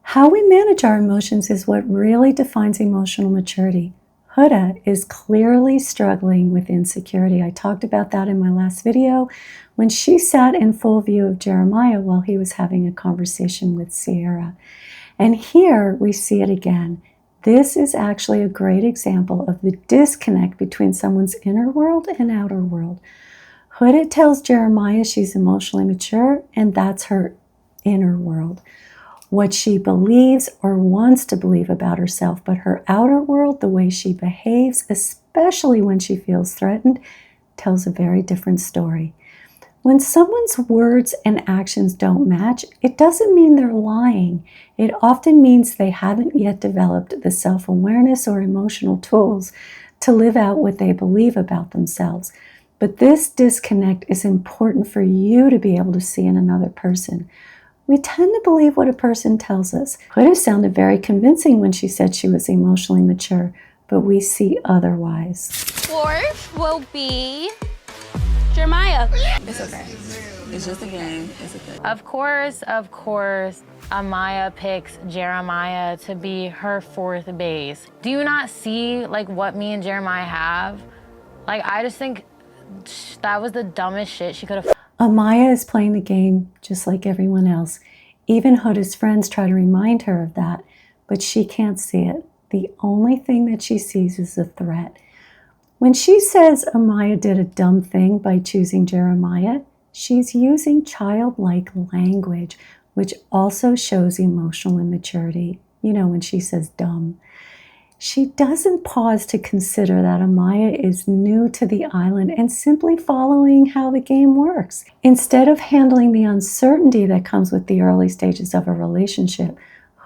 How we manage our emotions is what really defines emotional maturity. Huda is clearly struggling with insecurity. I talked about that in my last video when she sat in full view of Jeremiah while he was having a conversation with Sierra. And here we see it again. This is actually a great example of the disconnect between someone's inner world and outer world. Huda tells Jeremiah she's emotionally mature, and that's her inner world. What she believes or wants to believe about herself, but her outer world, the way she behaves, especially when she feels threatened, tells a very different story. When someone's words and actions don't match, it doesn't mean they're lying. It often means they haven't yet developed the self-awareness or emotional tools to live out what they believe about themselves. But this disconnect is important for you to be able to see in another person. We tend to believe what a person tells us. Huda sounded very convincing when she said she was emotionally mature, but we see otherwise. Fourth will be Jeremiah. It's okay. It's just a game. It's okay. Of course, Amaya picks Jeremiah to be her fourth base. Do you not see like what me and Jeremiah have? Like, I just think that was the dumbest shit she could have. Amaya is playing the game just like everyone else. Even Huda's friends try to remind her of that, but she can't see it. The only thing that she sees is a threat. When she says Amaya did a dumb thing by choosing Jeremiah, she's using childlike language, which also shows emotional immaturity. You know, when she says dumb. She doesn't pause to consider that Amaya is new to the island and simply following how the game works. Instead of handling the uncertainty that comes with the early stages of a relationship,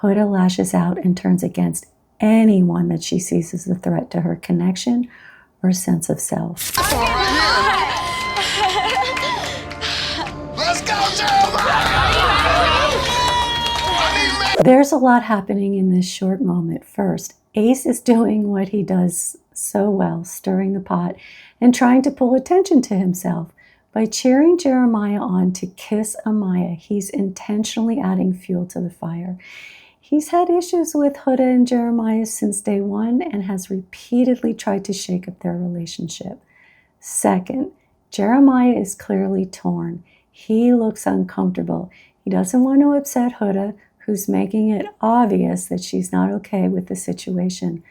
Huda lashes out and turns against anyone that she sees as a threat to her connection or sense of self. Let's go, Jeremiah! There's a lot happening in this short moment. First, Ace is doing what he does so well, stirring the pot and trying to pull attention to himself. By cheering Jeremiah on to kiss Amaya, he's intentionally adding fuel to the fire. He's had issues with Huda and Jeremiah since day one and has repeatedly tried to shake up their relationship. Second, Jeremiah is clearly torn. He looks uncomfortable. He doesn't want to upset Huda, who's making it obvious that she's not okay with the situation.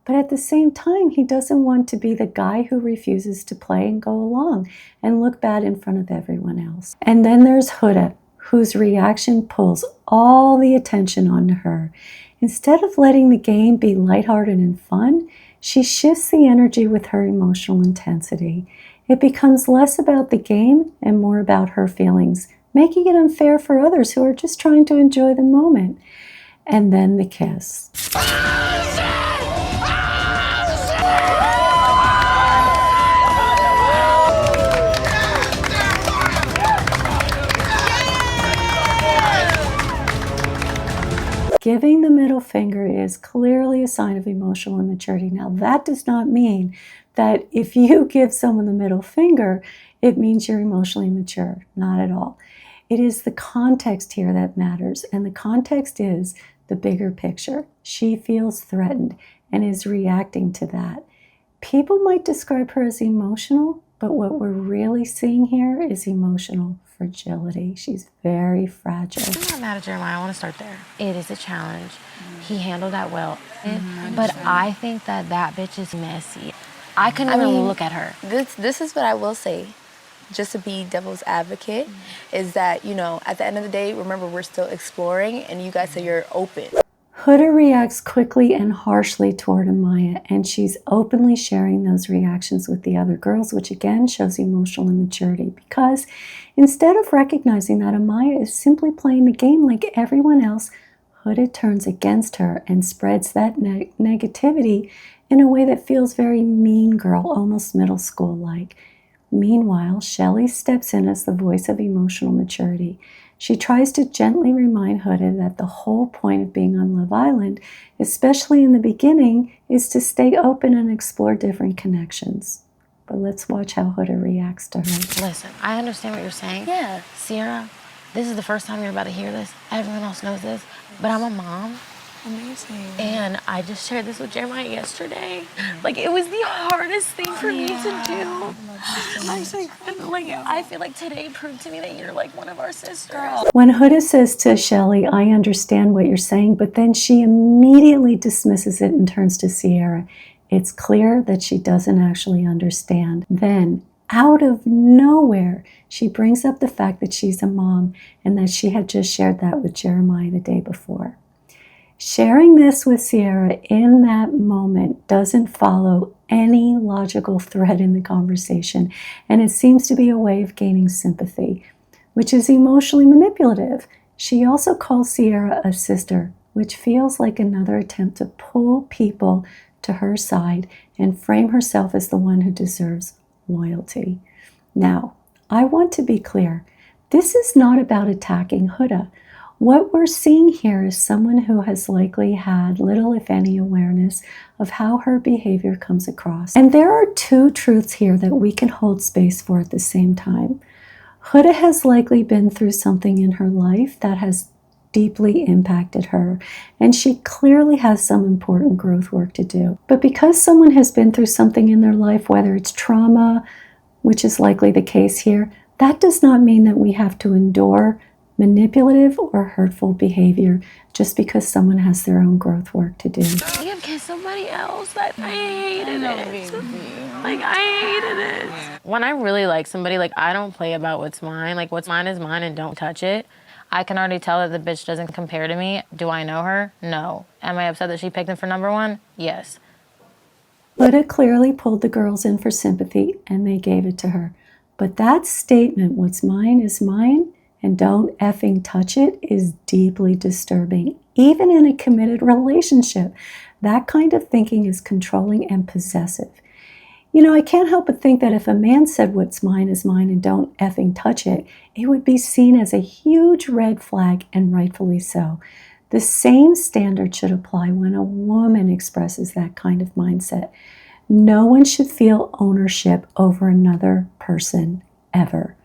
But at the same time, he doesn't want to be the guy who refuses to play and go along and look bad in front of everyone else. And then there's Huda, whose reaction pulls all the attention onto her. Instead of letting the game be lighthearted and fun, she shifts the energy with her emotional intensity. It becomes less about the game and more about her feelings, making it unfair for others who are just trying to enjoy the moment. And then the kiss. Giving the middle finger is clearly a sign of emotional immaturity. Now, that does not mean that if you give someone the middle finger, it means you're emotionally mature. Not at all. It is the context here that matters, and the context is the bigger picture. She feels threatened and is reacting to that. People might describe her as emotional, but what we're really seeing here is emotional fragility. She's very fragile. I'm not mad at Jeremiah. I want to start there. It is a challenge. He handled that well. But I think that bitch is messy. I couldn't even look at her. This is what I will say, just to be devil's advocate, is that, you know, at the end of the day, remember, we're still exploring, and you guys say you're open. Huda reacts quickly and harshly toward Amaya, and she's openly sharing those reactions with the other girls, which again shows emotional immaturity, because instead of recognizing that Amaya is simply playing the game like everyone else, Huda turns against her and spreads that negativity in a way that feels very mean girl, almost middle school-like. Meanwhile, Shelley steps in as the voice of emotional maturity. She tries to gently remind Huda that the whole point of being on Love Island, especially in the beginning, is to stay open and explore different connections. But let's watch how Huda reacts to her. Listen, I understand what you're saying. Yeah. Sierra, this is the first time you're about to hear this. Everyone else knows this. But I'm a mom. Amazing. And I just shared this with Jeremiah yesterday. Like, it was the hardest thing for me to do. I feel like today proved to me that you're like one of our sisters. When Huda says to Shelley, I understand what you're saying, but then she immediately dismisses it and turns to Sierra. It's clear that she doesn't actually understand. Then, out of nowhere, she brings up the fact that she's a mom and that she had just shared that with Jeremiah the day before. Sharing this with Sierra in that moment doesn't follow any logical thread in the conversation, and it seems to be a way of gaining sympathy, which is emotionally manipulative. She also calls Sierra a sister, which feels like another attempt to pull people to her side and frame herself as the one who deserves loyalty. Now, I want to be clear. This is not about attacking Huda. What we're seeing here is someone who has likely had little, if any, awareness of how her behavior comes across. And there are two truths here that we can hold space for at the same time. Huda has likely been through something in her life that has deeply impacted her, and she clearly has some important growth work to do. But because someone has been through something in their life, whether it's trauma, which is likely the case here, that does not mean that we have to endure manipulative or hurtful behavior just because someone has their own growth work to do. Yeah, because somebody else, I hated it. Like, I hated it. When I really like somebody, like, I don't play about what's mine. Like, what's mine is mine and don't touch it. I can already tell that the bitch doesn't compare to me. Do I know her? No. Am I upset that she picked him for number one? Yes. Huda clearly pulled the girls in for sympathy, and they gave it to her. But that statement, what's mine is mine, and don't effing touch it, is deeply disturbing. Even in a committed relationship, that kind of thinking is controlling and possessive. You know, I can't help but think that if a man said what's mine is mine and don't effing touch it, it would be seen as a huge red flag, and rightfully so. The same standard should apply when a woman expresses that kind of mindset. No one should feel ownership over another person, ever.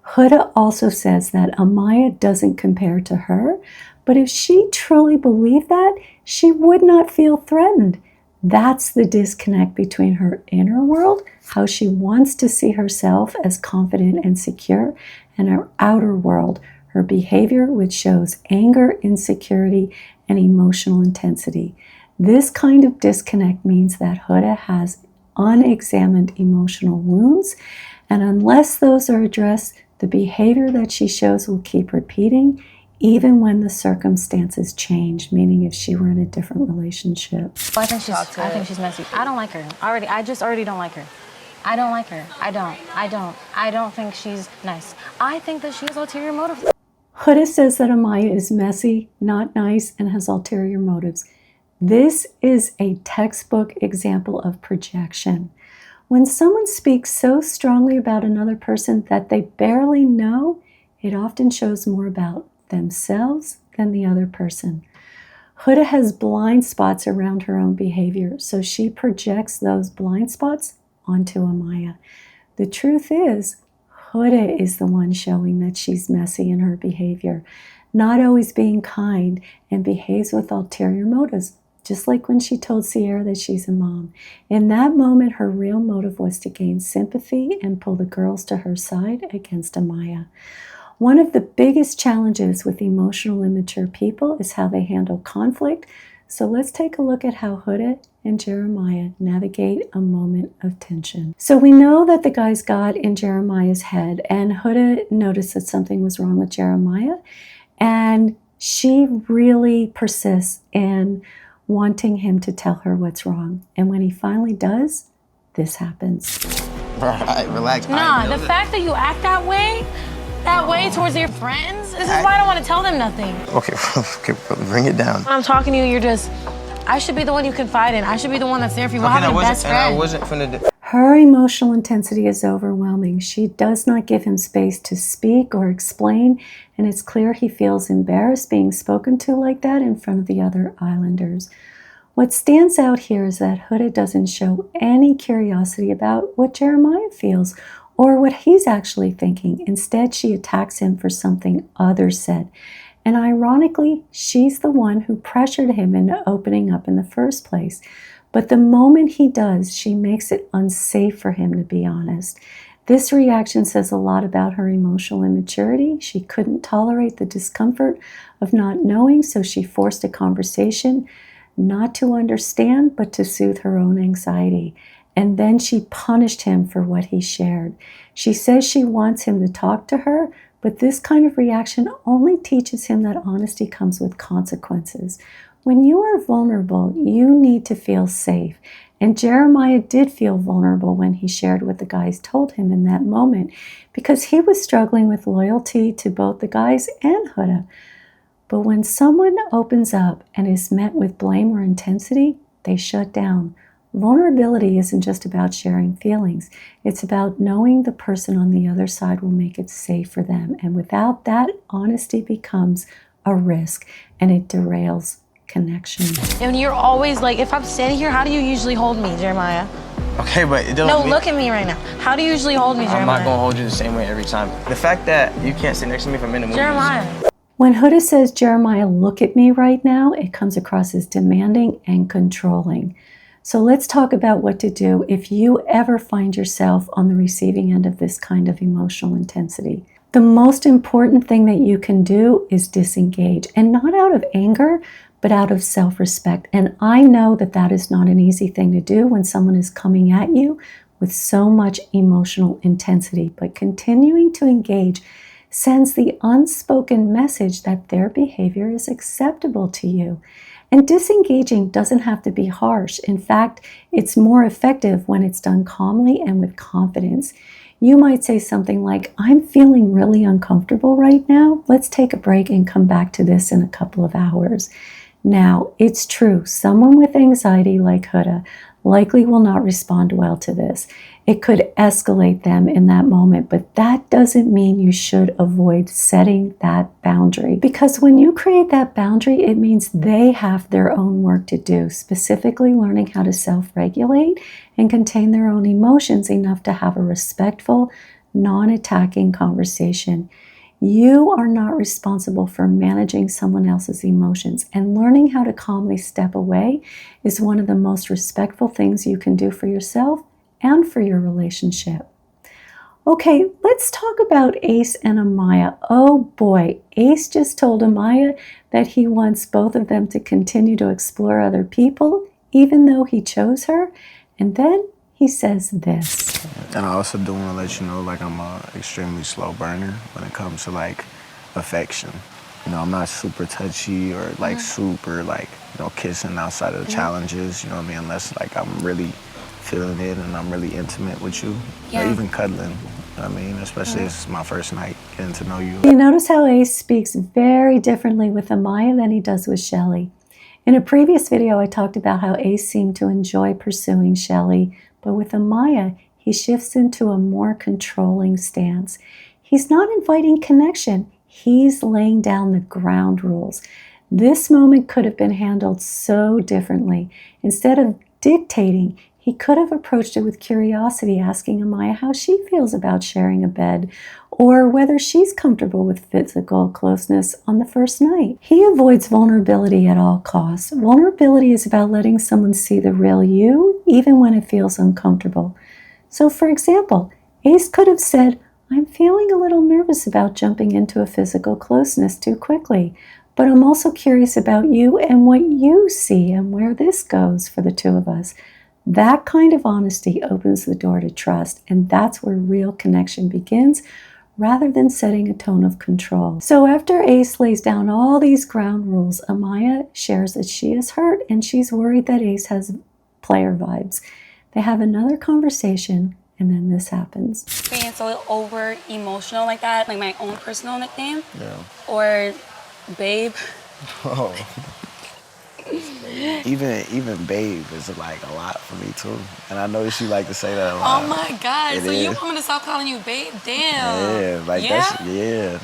Huda also says that Amaya doesn't compare to her, but if she truly believed that, she would not feel threatened. That's the disconnect between her inner world, how she wants to see herself as confident and secure, and her outer world, her behavior, which shows anger, insecurity, and emotional intensity. This kind of disconnect means that Huda has unexamined emotional wounds, and unless those are addressed, the behavior that she shows will keep repeating, even when the circumstances change, meaning if she were in a different relationship. I think she's messy. I don't like her. I just already don't like her. I don't like her. I don't think she's nice. I think that she has ulterior motives. Huda says that Amaya is messy, not nice, and has ulterior motives. This is a textbook example of projection. When someone speaks so strongly about another person that they barely know, it often shows more about themselves than the other person. Huda has blind spots around her own behavior, so she projects those blind spots onto Amaya. The truth is, Huda is the one showing that she's messy in her behavior, not always being kind, and behaves with ulterior motives, just like when she told Sierra that she's a mom. In that moment, her real motive was to gain sympathy and pull the girls to her side against Amaya. One of the biggest challenges with emotional immature people is how they handle conflict. So let's take a look at how Huda and Jeremiah navigate a moment of tension. So we know that the guys got in Jeremiah's head, and Huda noticed that something was wrong with Jeremiah, and she really persists in wanting him to tell her what's wrong. And when he finally does, this happens. All right, relax. Nah, the fact that you act that way towards your friends, this is why I don't want to tell them nothing. Okay, bring it down. When I'm talking to you, you're just, I should be the one you confide in. I should be the one that's there for you. We're having a best friend. I wasn't finna. Her emotional intensity is overwhelming. She does not give him space to speak or explain, and it's clear he feels embarrassed being spoken to like that in front of the other islanders. What stands out here is that Huda doesn't show any curiosity about what Jeremiah feels or what he's actually thinking. Instead, she attacks him for something others said. And ironically, she's the one who pressured him into opening up in the first place. But the moment he does, she makes it unsafe for him to be honest. This reaction says a lot about her emotional immaturity. She couldn't tolerate the discomfort of not knowing, so she forced a conversation, not to understand, but to soothe her own anxiety. And then she punished him for what he shared. She says she wants him to talk to her, but this kind of reaction only teaches him that honesty comes with consequences. When you are vulnerable, you need to feel safe. And Jeremiah did feel vulnerable when he shared what the guys told him in that moment, because he was struggling with loyalty to both the guys and Huda. But when someone opens up and is met with blame or intensity, they shut down. Vulnerability isn't just about sharing feelings. It's about knowing the person on the other side will make it safe for them. And without that, honesty becomes a risk and it derails connection. And you're always like, if I'm standing here, how do you usually hold me, Jeremiah? Okay, but it don't No, mean, look at me right now. How do you usually hold me, Jeremiah? I'm not gonna hold you the same way every time. The fact that you can't sit next to me if I'm in the movie. Jeremiah. When Huda says, Jeremiah, look at me right now, it comes across as demanding and controlling. So let's talk about what to do if you ever find yourself on the receiving end of this kind of emotional intensity. The most important thing that you can do is disengage, and not out of anger, but out of self-respect. And I know that that is not an easy thing to do when someone is coming at you with so much emotional intensity, but continuing to engage sends the unspoken message that their behavior is acceptable to you. And disengaging doesn't have to be harsh. In fact, it's more effective when it's done calmly and with confidence. You might say something like, I'm feeling really uncomfortable right now. Let's take a break and come back to this in a couple of hours. Now, it's true, someone with anxiety like Huda likely will not respond well to this. It could escalate them in that moment, but that doesn't mean you should avoid setting that boundary. Because when you create that boundary, it means they have their own work to do, specifically learning how to self-regulate and contain their own emotions enough to have a respectful, non-attacking conversation. You are not responsible for managing someone else's emotions, and learning how to calmly step away is one of the most respectful things you can do for yourself and for your relationship. Okay, let's talk about Ace and Amaya. Oh boy, Ace just told Amaya that he wants both of them to continue to explore other people, even though he chose her, and then he says this. And I also do want to let you know, like, I'm a extremely slow burner when it comes to, like, affection. You know, I'm not super touchy or, like, super, like, you know, kissing outside of the challenges, you know what I mean? Unless, like, I'm really feeling it and I'm really intimate with you. Or even cuddling, you know what I mean? Especially if it's my first night getting to know you. You notice how Ace speaks very differently with Amaya than he does with Shelly. In a previous video, I talked about how Ace seemed to enjoy pursuing Shelly, but with Amaya, he shifts into a more controlling stance. He's not inviting connection. He's laying down the ground rules. This moment could have been handled so differently. Instead of dictating, he could have approached it with curiosity, asking Amaya how she feels about sharing a bed, or whether she's comfortable with physical closeness on the first night. He avoids vulnerability at all costs. Vulnerability is about letting someone see the real you, even when it feels uncomfortable. So, for example, Ace could have said, I'm feeling a little nervous about jumping into a physical closeness too quickly, but I'm also curious about you and what you see and where this goes for the two of us. That kind of honesty opens the door to trust, and that's where real connection begins, rather than setting a tone of control. So after Ace lays down all these ground rules, Amaya shares that she is hurt and she's worried that Ace has player vibes. They have another conversation, and then this happens. Being so over emotional like that, like my own personal nickname. Yeah. Or babe. Oh. Even babe is like a lot for me too. And I know you like to say that a lot. Oh my God. So you want me to stop calling you babe? Damn. Yeah, like that's, yeah.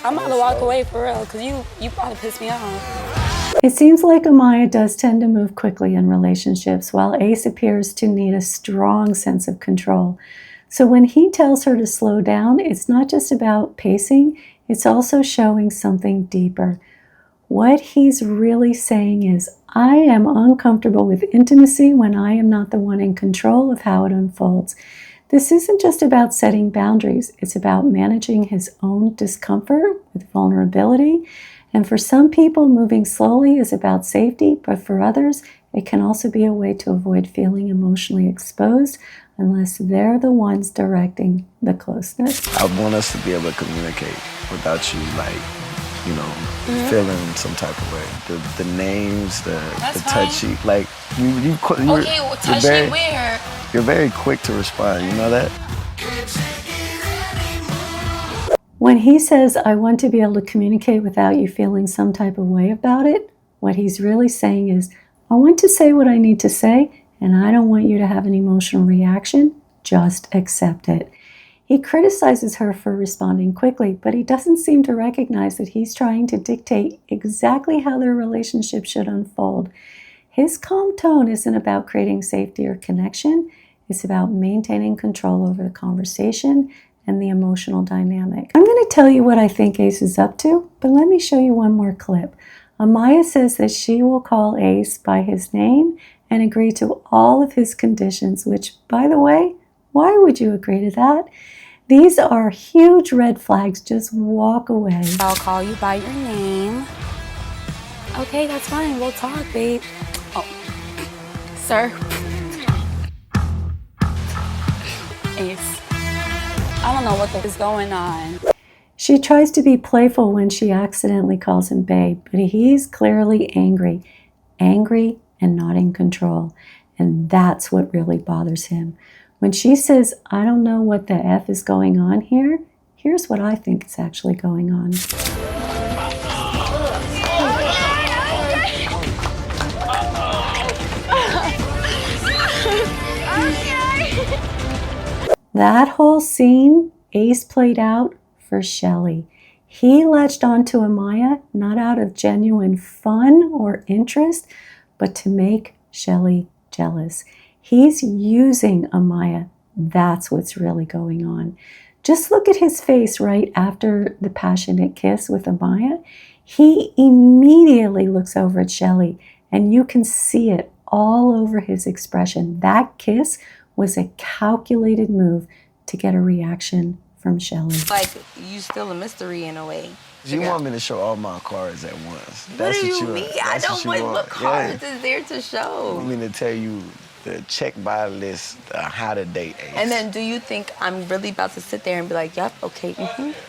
I'm about to walk away for real, because you probably pissed me off. It seems like Amaya does tend to move quickly in relationships, while Ace appears to need a strong sense of control. So when he tells her to slow down, it's not just about pacing, it's also showing something deeper. What he's really saying is, I am uncomfortable with intimacy when I am not the one in control of how it unfolds. This isn't just about setting boundaries, it's about managing his own discomfort with vulnerability. And for some people, moving slowly is about safety, but for others, it can also be a way to avoid feeling emotionally exposed unless they're the ones directing the closeness. I want us to be able to communicate without you, like, you know, feeling some type of way. The names, the touchy, like, you Okay, well, touch me where? You're very quick to respond, you know that? When he says, I want to be able to communicate without you feeling some type of way about it, what he's really saying is, I want to say what I need to say, and I don't want you to have an emotional reaction. Just accept it. He criticizes her for responding quickly, but he doesn't seem to recognize that he's trying to dictate exactly how their relationship should unfold. His calm tone isn't about creating safety or connection. It's about maintaining control over the conversation and the emotional dynamic. I'm going to tell you what I think Ace is up to, but let me show you one more clip. Amaya says that she will call Ace by his name and agree to all of his conditions, which, by the way, why would you agree to that? These are huge red flags. Just walk away. I'll call you by your name. Okay, that's fine. We'll talk, babe. Oh, sir. Ace, I don't know what is going on. She tries to be playful when she accidentally calls him babe, but he's clearly angry. Angry and not in control. And that's what really bothers him. When she says, I don't know what the F is going on here, here's what I think is actually going on. That whole scene, Ace played out for Shelly. He latched onto Amaya not out of genuine fun or interest, but to make Shelly jealous. He's using Amaya. That's what's really going on. Just look at his face right after the passionate kiss with Amaya. He immediately looks over at Shelly, and you can see it all over his expression. That kiss was a calculated move to get a reaction from Shelly. Like, you still a mystery in a way. You want me to show all my cards at once. What do you mean? I don't want what cards is there to show. You want me to tell you the check by list, how to date Ace. And then do you think I'm really about to sit there and be like, yep, okay,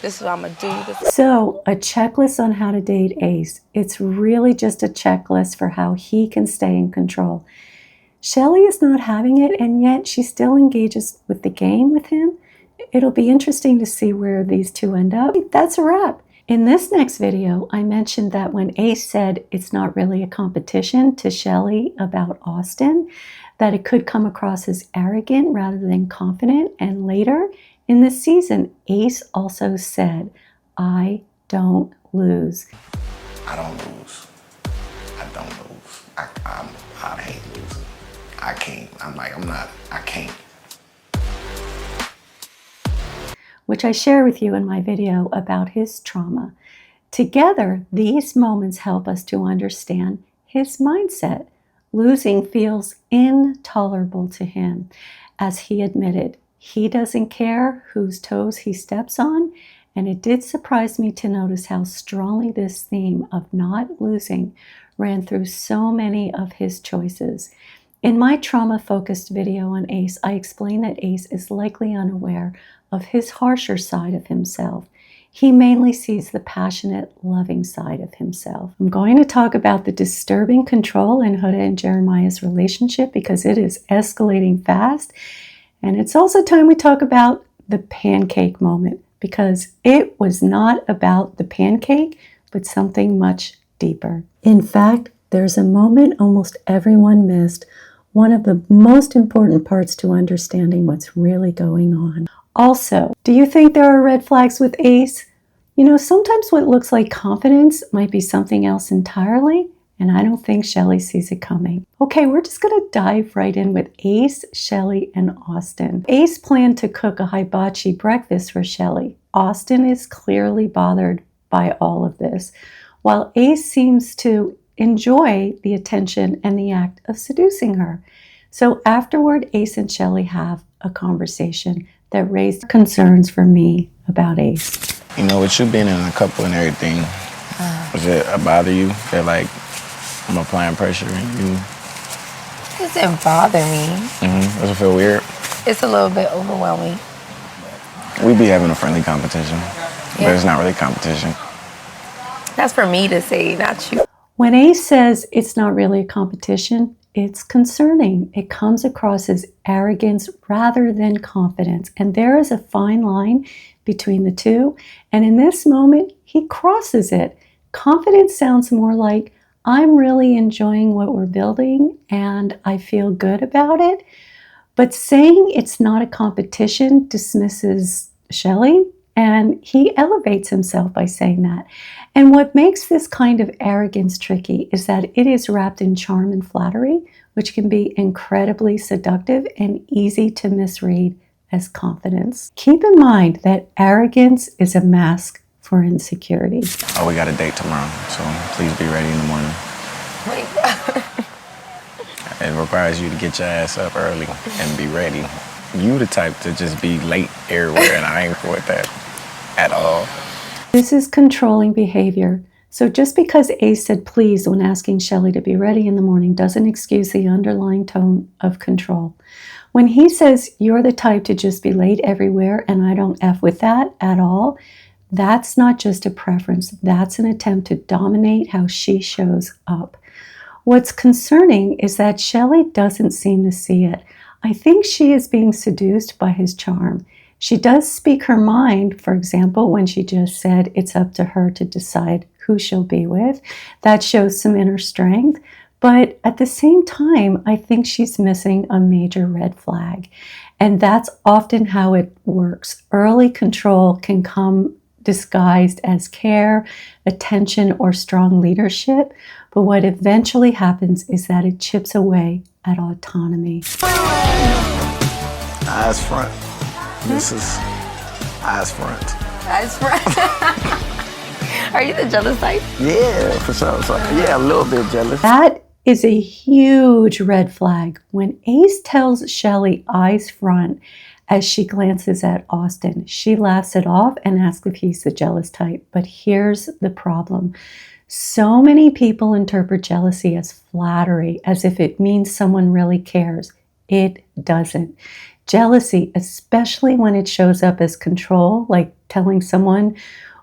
this is what I'm gonna do. So, a checklist on how to date Ace. It's really just a checklist for how he can stay in control. Shelly is not having it, and yet she still engages with the game with him. It'll be interesting to see where these two end up. That's a wrap. In this next video, I mentioned that when Ace said it's not really a competition to Shelly about Austin, that it could come across as arrogant rather than confident. And later in the season, Ace also said, I don't lose. I don't lose. I don't lose. I hate losing. I can't. I can't. Which I share with you in my video about his trauma. Together, these moments help us to understand his mindset. Losing feels intolerable to him. As he admitted, he doesn't care whose toes he steps on, and it did surprise me to notice how strongly this theme of not losing ran through so many of his choices. In my trauma-focused video on Ace, I explain that Ace is likely unaware of his harsher side of himself. He mainly sees the passionate, loving side of himself. I'm going to talk about the disturbing control in Huda and Jeremiah's relationship because it is escalating fast. And it's also time we talk about the pancake moment because it was not about the pancake, but something much deeper. In fact, there's a moment almost everyone missed, one of the most important parts to understanding what's really going on. Also, do you think there are red flags with Ace? You know, sometimes what looks like confidence might be something else entirely, and I don't think Shelly sees it coming. Okay, we're just gonna dive right in with Ace, Shelly, and Austin. Ace planned to cook a hibachi breakfast for Shelly. Austin is clearly bothered by all of this, while Ace seems to enjoy the attention and the act of seducing her. So afterward, Ace and Shelly have a conversation that raised concerns for me about Ace. You know, with you being in a couple and everything, does it bother you that, like, I'm applying pressure and you? It doesn't bother me. Does it feel weird? It's a little bit overwhelming. We be having a friendly competition, but it's not really competition. That's for me to say, not you. When Ace says it's not really a competition, it's concerning. It comes across as arrogance rather than confidence. And there is a fine line between the two. And in this moment, he crosses it. Confidence sounds more like, I'm really enjoying what we're building and I feel good about it. But saying it's not a competition dismisses Shelley, and he elevates himself by saying that. And what makes this kind of arrogance tricky is that it is wrapped in charm and flattery, which can be incredibly seductive and easy to misread as confidence. Keep in mind that arrogance is a mask for insecurity. Oh, we got a date tomorrow, so please be ready in the morning. Wait. It requires you to get your ass up early and be ready. You the type to just be late everywhere, and I ain't with that at all. This is controlling behavior. So just because Ace said please when asking Shelley to be ready in the morning doesn't excuse the underlying tone of control. When he says you're the type to just be late everywhere and I don't F with that at all, that's not just a preference. That's an attempt to dominate how she shows up. What's concerning is that Shelley doesn't seem to see it. I think she is being seduced by his charm. She does speak her mind, for example, when she just said it's up to her to decide who she'll be with. That shows some inner strength. But at the same time, I think she's missing a major red flag. And that's often how it works. Early control can come disguised as care, attention, or strong leadership. But what eventually happens is that it chips away at autonomy. Eyes front. This is eyes front. Eyes front. Are you the jealous type? Yeah, for sure. So, yeah, a little bit jealous. That is a huge red flag. When Ace tells Shelley eyes front as she glances at Austin, she laughs it off and asks if he's the jealous type. But here's the problem. So many people interpret jealousy as flattery, as if it means someone really cares. It doesn't. Jealousy, especially when it shows up as control, like telling someone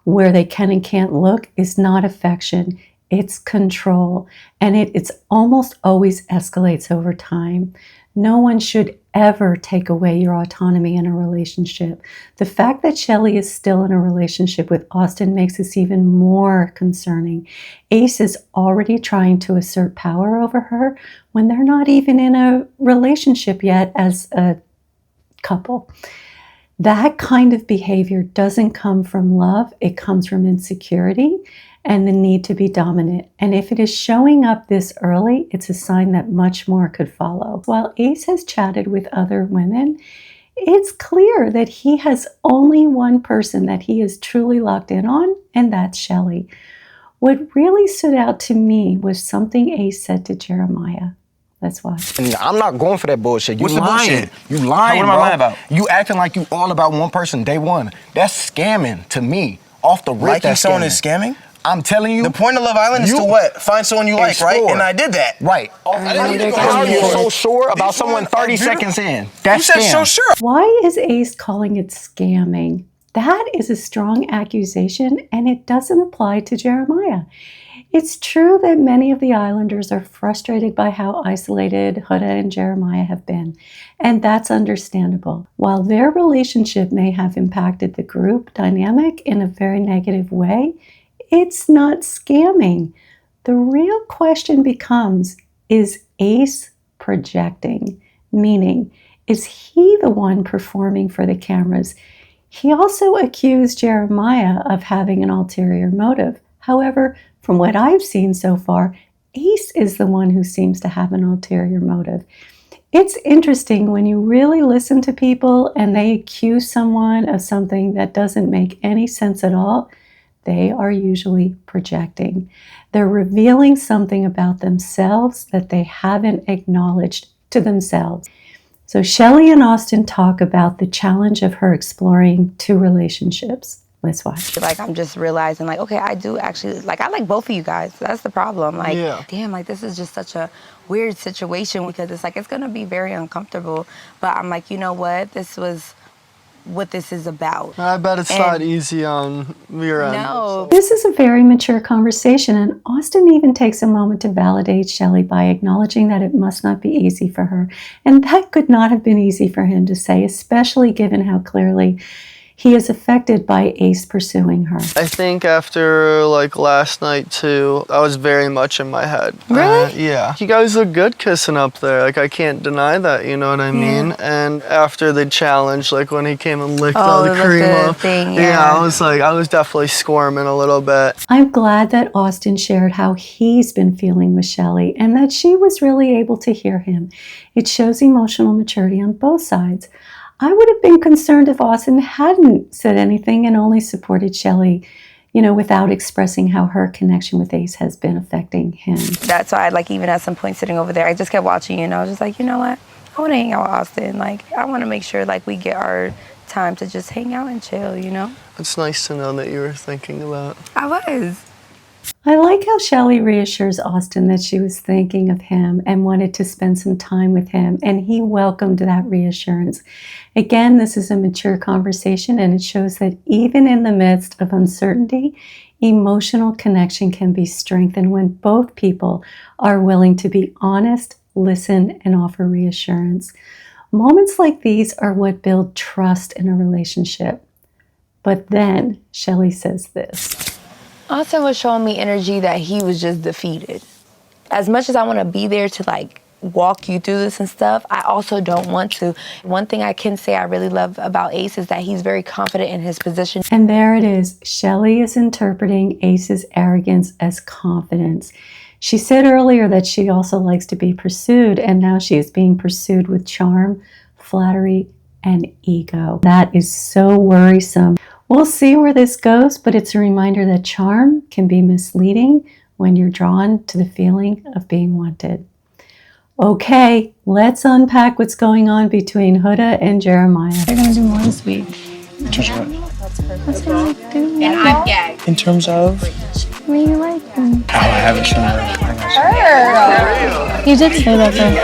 where they can and can't look, is not affection. It's control. And it's almost always escalates over time. No one should ever take away your autonomy in a relationship. The fact that Shelley is still in a relationship with Austin makes this even more concerning. Ace is already trying to assert power over her when they're not even in a relationship yet as a couple. That kind of behavior doesn't come from love. It comes from insecurity and the need to be dominant. And if it is showing up this early, it's a sign that much more could follow. While Ace has chatted with other women, it's clear that he has only one person that he is truly locked in on, and that's Shelley. What really stood out to me was something Ace said to Jeremiah. Let's watch. And I'm not going for that bullshit. You What's the lying. bullshit? You lying, What am I bro. lying about? You acting like you all about one person day one. That's scamming to me. Off the rip, Liking that's someone scamming. is scamming? I'm telling you. The point of Love Island is to what? Find someone you like, right? And I did that. Right. How are you so sure about someone 30 seconds in? That's You said so scam. sure. Why is Ace calling it scamming? That is a strong accusation, and it doesn't apply to Jeremiah. It's true that many of the Islanders are frustrated by how isolated Huda and Jeremiah have been, and that's understandable. While their relationship may have impacted the group dynamic in a very negative way, it's not scamming. The real question becomes, is Ace projecting? Meaning, is he the one performing for the cameras? He also accused Jeremiah of having an ulterior motive. However, from what I've seen so far, Ace is the one who seems to have an ulterior motive. It's interesting when you really listen to people and they accuse someone of something that doesn't make any sense at all. They are usually projecting. They're revealing something about themselves that they haven't acknowledged to themselves. So Shelley and Austin talk about the challenge of her exploring two relationships. Let's watch. Like, I'm just realizing, like, okay, I do actually, like, I like both of you guys. That's the problem. Like, damn, like, this is just such a weird situation because it's like, it's going to be very uncomfortable. But I'm like, you know what? This was what this is about. I bet it's not easy on your end. No. This is a very mature conversation, and Austin even takes a moment to validate Shelley by acknowledging that it must not be easy for her. And that could not have been easy for him to say, especially given how clearly he is affected by Ace pursuing her. I think after like last night too, I was very much in my head. Really? Yeah. You guys look good kissing up there. Like I can't deny that, you know what I mean? And after the challenge, like when he came and licked all the cream off, I was definitely squirming a little bit. I'm glad that Austin shared how he's been feeling with Shelley and that she was really able to hear him. It shows emotional maturity on both sides. I would have been concerned if Austin hadn't said anything and only supported Shelley, you know, without expressing how her connection with Ace has been affecting him. That's why, like, even at some point sitting over there, I just kept watching, you know, I was just like, you know what? I want to hang out with Austin. Like, I want to make sure, like, we get our time to just hang out and chill, you know? It's nice to know that you were thinking about. I was. I like how Shelley reassures Austin that she was thinking of him and wanted to spend some time with him, and he welcomed that reassurance. Again, this is a mature conversation, and it shows that even in the midst of uncertainty, emotional connection can be strengthened when both people are willing to be honest, listen, and offer reassurance. Moments like these are what build trust in a relationship. But then Shelley says this. Austin was showing me energy that he was just defeated. As much as I want to be there to like walk you through this and stuff, I also don't want to. One thing I can say I really love about Ace is that he's very confident in his position. And there it is. Shelley is interpreting Ace's arrogance as confidence. She said earlier that she also likes to be pursued, and now she is being pursued with charm, flattery, and ego. That is so worrisome. We'll see where this goes, but it's a reminder that charm can be misleading when you're drawn to the feeling of being wanted. Okay, let's unpack what's going on between Huda and Jeremiah. They're gonna do more this week. Just what? That's what I do. And I'm gagged. In terms of? I mean, you like them. Oh, I haven't shown her. You did say that though.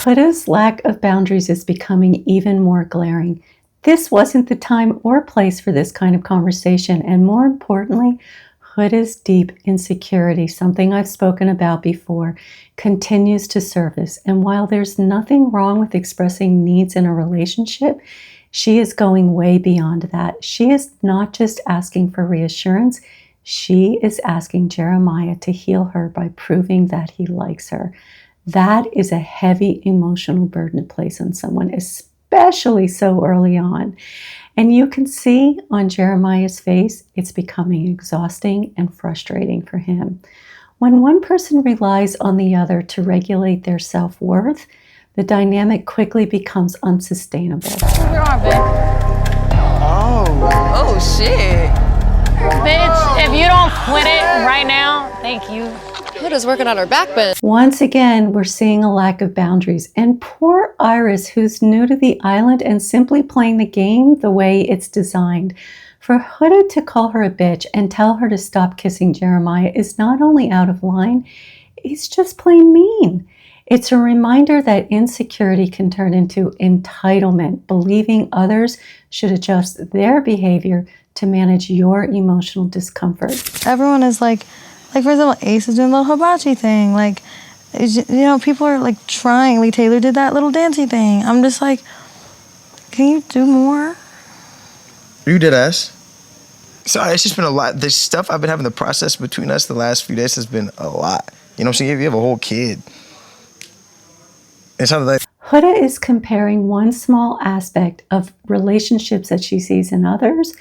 Huda's lack of boundaries is becoming even more glaring. This wasn't the time or place for this kind of conversation, and more importantly, Huda's deep insecurity, something I've spoken about before, continues to surface. And while there's nothing wrong with expressing needs in a relationship, she is going way beyond that. She is not just asking for reassurance, she is asking Jeremiah to heal her by proving that he likes her. That is a heavy emotional burden to place on someone, especially so early on. And you can see on Jeremiah's face, it's becoming exhausting and frustrating for him. When one person relies on the other to regulate their self-worth, the dynamic quickly becomes unsustainable. Oh shit. Bitch, if you don't quit it right now, thank you. Huda's working on her backbend. Once again, we're seeing a lack of boundaries. And poor Iris, who's new to the island and simply playing the game the way it's designed. For Huda to call her a bitch and tell her to stop kissing Jeremiah is not only out of line, it's just plain mean. It's a reminder that insecurity can turn into entitlement, believing others should adjust their behavior to manage your emotional discomfort. Everyone is like for example, Ace is doing the little hibachi thing. Like, you know, people are like trying. Lee Taylor did that little dancey thing. I'm just like, can you do more? You did ass. Sorry, it's just been a lot. The stuff I've been having to process between us the last few days has been a lot. You know what I'm saying? You have a whole kid. It's something like Huda is comparing one small aspect of relationships that she sees in others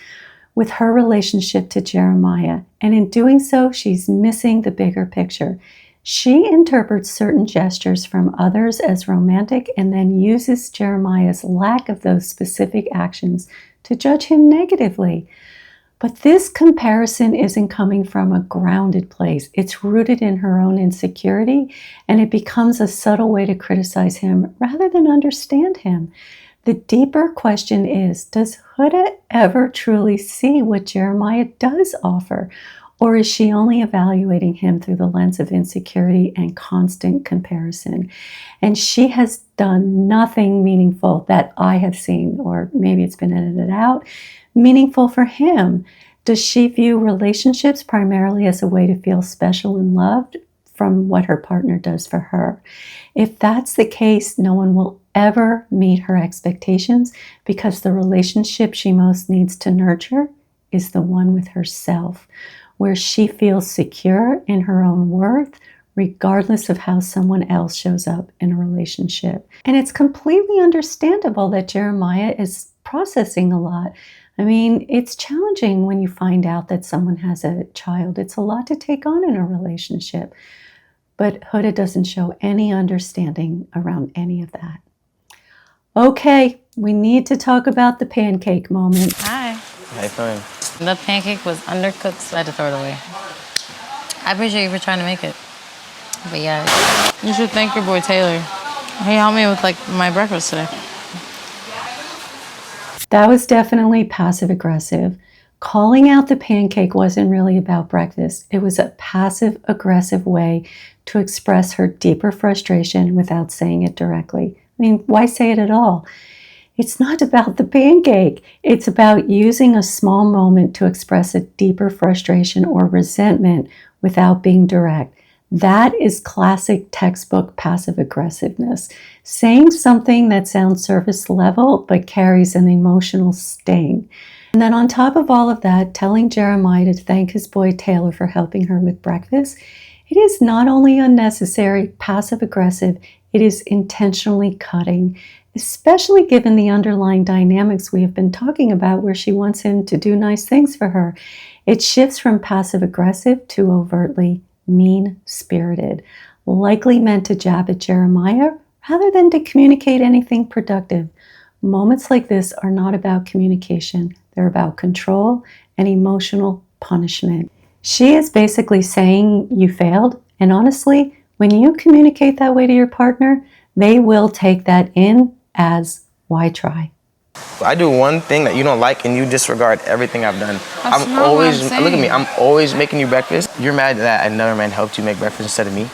with her relationship to Jeremiah. And in doing so, she's missing the bigger picture. She interprets certain gestures from others as romantic and then uses Jeremiah's lack of those specific actions to judge him negatively. But this comparison isn't coming from a grounded place. It's rooted in her own insecurity, and it becomes a subtle way to criticize him rather than understand him. The deeper question is, does Huda ever truly see what Jeremiah does offer? Or is she only evaluating him through the lens of insecurity and constant comparison? And she has done nothing meaningful that I have seen, or maybe it's been edited out, meaningful for him. Does she view relationships primarily as a way to feel special and loved from what her partner does for her? If that's the case, no one will ever meet her expectations because the relationship she most needs to nurture is the one with herself, where she feels secure in her own worth, regardless of how someone else shows up in a relationship. And it's completely understandable that Jeremiah is processing a lot. I mean, it's challenging when you find out that someone has a child. It's a lot to take on in a relationship. But Huda doesn't show any understanding around any of that. Okay, we need to talk about the pancake moment. Hi. Hey, fine. The pancake was undercooked, so I had to throw it away. I appreciate you for trying to make it. But yeah, you should thank your boy Taylor. He helped me with like my breakfast today. That was definitely passive aggressive. Calling out the pancake wasn't really about breakfast. It was a passive aggressive way to express her deeper frustration without saying it directly. I mean, why say it at all? It's not about the pancake. It's about using a small moment to express a deeper frustration or resentment without being direct. That is classic textbook passive aggressiveness. Saying something that sounds surface level but carries an emotional sting. And then on top of all of that, telling Jeremiah to thank his boy Taylor for helping her with breakfast, it is not only unnecessary, passive aggressive, it is intentionally cutting, especially given the underlying dynamics we have been talking about where she wants him to do nice things for her. It shifts from passive aggressive to overtly mean-spirited, likely meant to jab at Jeremiah rather than to communicate anything productive. Moments like this are not about communication. They're about control and emotional punishment. She is basically saying you failed, and honestly, when you communicate that way to your partner, they will take that in as why try. I do one thing that you don't like and you disregard everything I've done. That's not what I'm saying. Look at me, I'm always making you breakfast. You're mad that another man helped you make breakfast instead of me.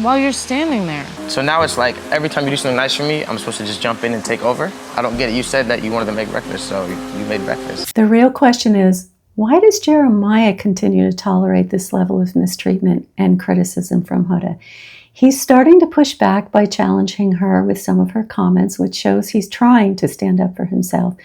While you're standing there. So now it's like every time you do something nice for me, I'm supposed to just jump in and take over. I don't get it. You said that you wanted to make breakfast, so you made breakfast. The real question is, why does Jeremiah continue to tolerate this level of mistreatment and criticism from Huda? He's starting to push back by challenging her with some of her comments, which shows he's trying to stand up for himself.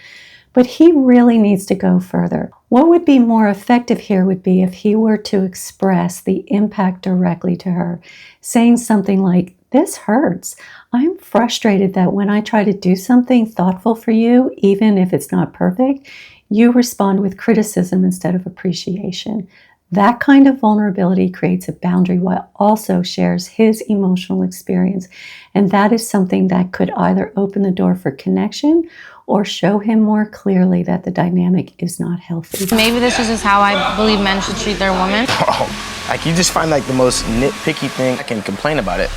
But he really needs to go further. What would be more effective here would be if he were to express the impact directly to her, saying something like, "This hurts. I'm frustrated that when I try to do something thoughtful for you, even if it's not perfect, you respond with criticism instead of appreciation." That kind of vulnerability creates a boundary while also shares his emotional experience. And that is something that could either open the door for connection or show him more clearly that the dynamic is not healthy. Maybe this is just how I believe men should treat their women. Oh, like you just find like the most nitpicky thing. I can complain about it.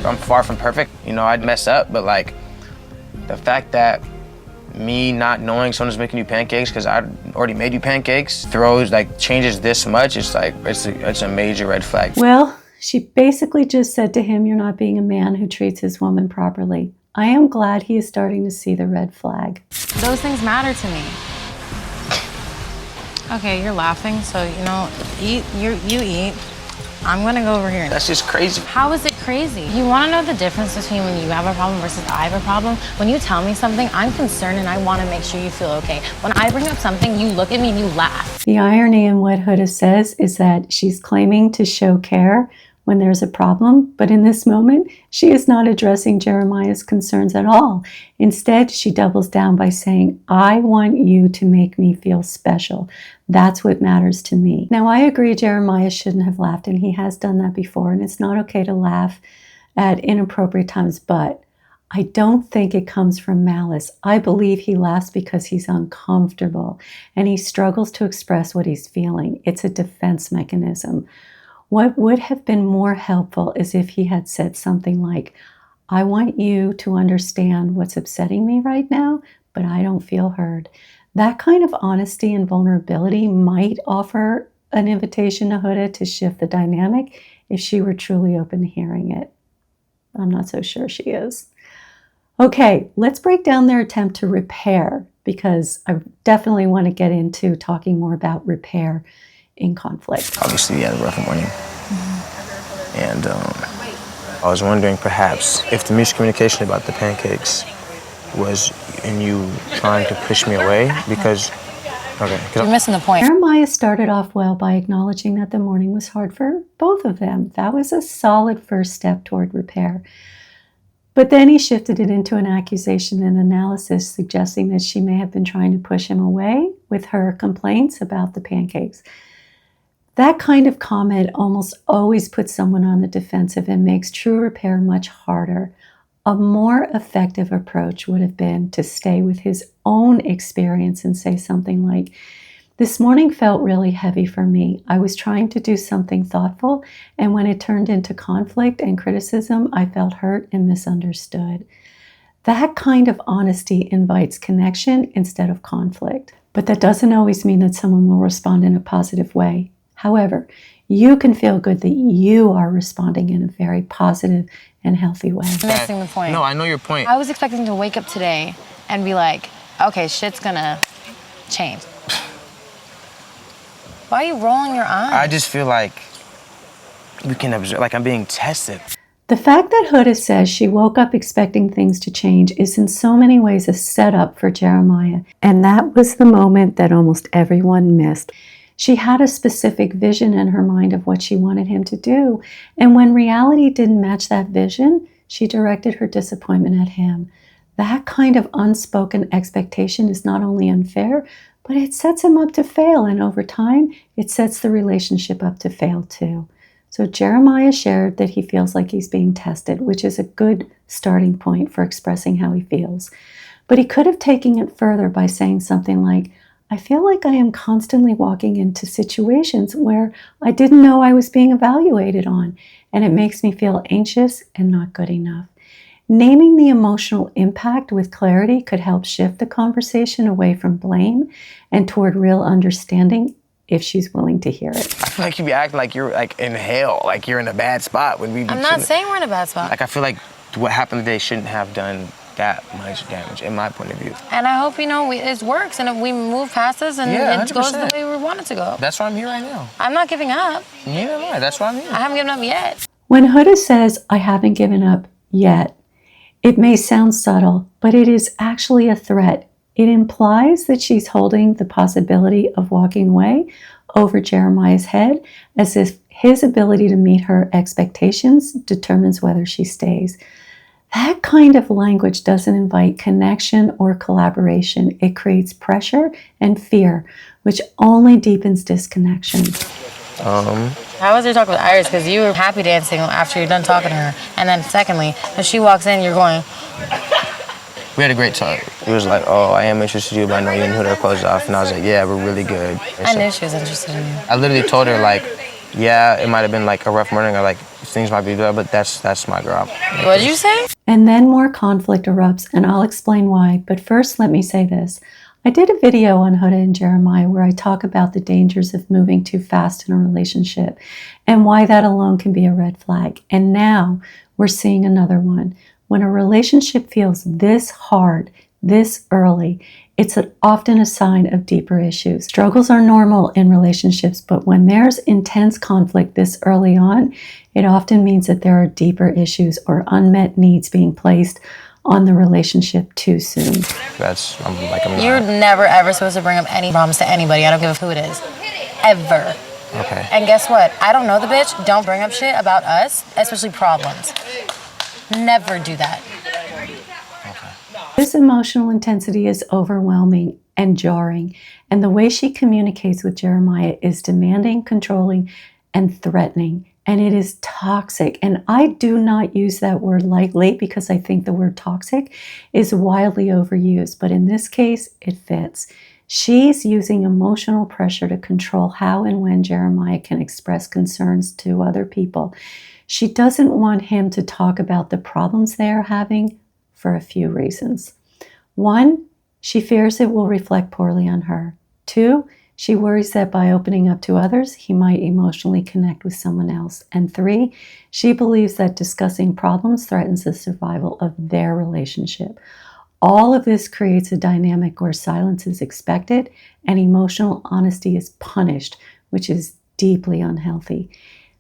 I'm far from perfect. You know, I'd mess up, but like the fact that me not knowing someone's making you pancakes because I already made you pancakes changes this much, it's like it's a major red flag. Well, she basically just said to him, "You're not being a man who treats his woman properly." I am glad he is starting to see the red flag. Those things matter to me. Okay, you're laughing, so you know, eat. You eat. I'm gonna go over here. That's just crazy. How is it crazy? You wanna know the difference between when you have a problem versus I have a problem? When you tell me something, I'm concerned and I wanna make sure you feel okay. When I bring up something, you look at me and you laugh. The irony in what Huda says is that she's claiming to show care when there's a problem, but in this moment, she is not addressing Jeremiah's concerns at all. Instead, she doubles down by saying, "I want you to make me feel special. That's what matters to me." Now, I agree Jeremiah shouldn't have laughed, and he has done that before, and it's not okay to laugh at inappropriate times, but I don't think it comes from malice. I believe he laughs because he's uncomfortable, and he struggles to express what he's feeling. It's a defense mechanism. What would have been more helpful is if he had said something like, "I want you to understand what's upsetting me right now, but I don't feel heard." That kind of honesty and vulnerability might offer an invitation to Huda to shift the dynamic if she were truly open to hearing it. I'm not so sure she is. Okay, let's break down their attempt to repair, because I definitely want to get into talking more about repair in conflict. Obviously, we had a rough morning. And I was wondering perhaps if the miscommunication about the pancakes was in you trying to push me away because, okay. You're missing the point. Jeremiah started off well by acknowledging that the morning was hard for both of them. That was a solid first step toward repair. But then he shifted it into an accusation and analysis, suggesting that she may have been trying to push him away with her complaints about the pancakes. That kind of comment almost always puts someone on the defensive and makes true repair much harder. A more effective approach would have been to stay with his own experience and say something like, "This morning felt really heavy for me. I was trying to do something thoughtful, and when it turned into conflict and criticism, I felt hurt and misunderstood." That kind of honesty invites connection instead of conflict. But that doesn't always mean that someone will respond in a positive way. However, you can feel good that you are responding in a very positive and healthy way. Missing the point. No, I know your point. I was expecting to wake up today and be like, okay, shit's gonna change. Why are you rolling your eyes? I just feel like we can observe, like I'm being tested. The fact that Huda says she woke up expecting things to change is in so many ways a setup for Jeremiah, and that was the moment that almost everyone missed. She had a specific vision in her mind of what she wanted him to do, and when reality didn't match that vision, she directed her disappointment at him. That kind of unspoken expectation is not only unfair, but it sets him up to fail, and over time, it sets the relationship up to fail too. So Jeremiah shared that he feels like he's being tested, which is a good starting point for expressing how he feels. But he could have taken it further by saying something like, "I feel like I am constantly walking into situations where I didn't know I was being evaluated on, and it makes me feel anxious and not good enough." Naming the emotional impact with clarity could help shift the conversation away from blame and toward real understanding if she's willing to hear it. I feel like you be acting like you're like in hell, like you're in a bad spot when we. I'm not saying we're in a bad spot. Like I feel like what happened today shouldn't have done that much damage, in my point of view. And I hope, it works and if we move past this and it goes the way we want it to go. That's why I'm here right now. I'm not giving up. Neither am I. That's why I'm here. I haven't given up yet. When Huda says, "I haven't given up yet," it may sound subtle, but it is actually a threat. It implies that she's holding the possibility of walking away over Jeremiah's head, as if his ability to meet her expectations determines whether she stays. That kind of language doesn't invite connection or collaboration. It creates pressure and fear, which only deepens disconnection. How was your talk with Iris? Because you were happy dancing after you're done talking to her. And then secondly, when she walks in, you're going... We had a great talk. He was like, "Oh, I am interested in you, but I know you and Huda are closed off." And I was like, "Yeah, we're really good." I knew she was interested in you. I literally told her, like, yeah, it might have been like a rough morning, or like things might be good, but that's my girl. What did you say? And then more conflict erupts, and I'll explain why. But first, let me say this. I did a video on Huda and Jeremiah where I talk about the dangers of moving too fast in a relationship and why that alone can be a red flag. And now we're seeing another one. When a relationship feels this hard, this early, it's often a sign of deeper issues. Struggles are normal in relationships, but when there's intense conflict this early on, it often means that there are deeper issues or unmet needs being placed on the relationship too soon. You're never ever supposed to bring up any problems to anybody. I don't give a who it is. Ever. Okay. And guess what? I don't know the bitch. Don't bring up shit about us, especially problems. Never do that. This emotional intensity is overwhelming and jarring, and the way she communicates with Jeremiah is demanding, controlling, and threatening, and it is toxic. And I do not use that word lightly because I think the word toxic is wildly overused, but in this case, it fits. She's using emotional pressure to control how and when Jeremiah can express concerns to other people. She doesn't want him to talk about the problems they are having for a few reasons. 1, she fears it will reflect poorly on her. 2, she worries that by opening up to others, he might emotionally connect with someone else. And 3, she believes that discussing problems threatens the survival of their relationship. All of this creates a dynamic where silence is expected and emotional honesty is punished, which is deeply unhealthy.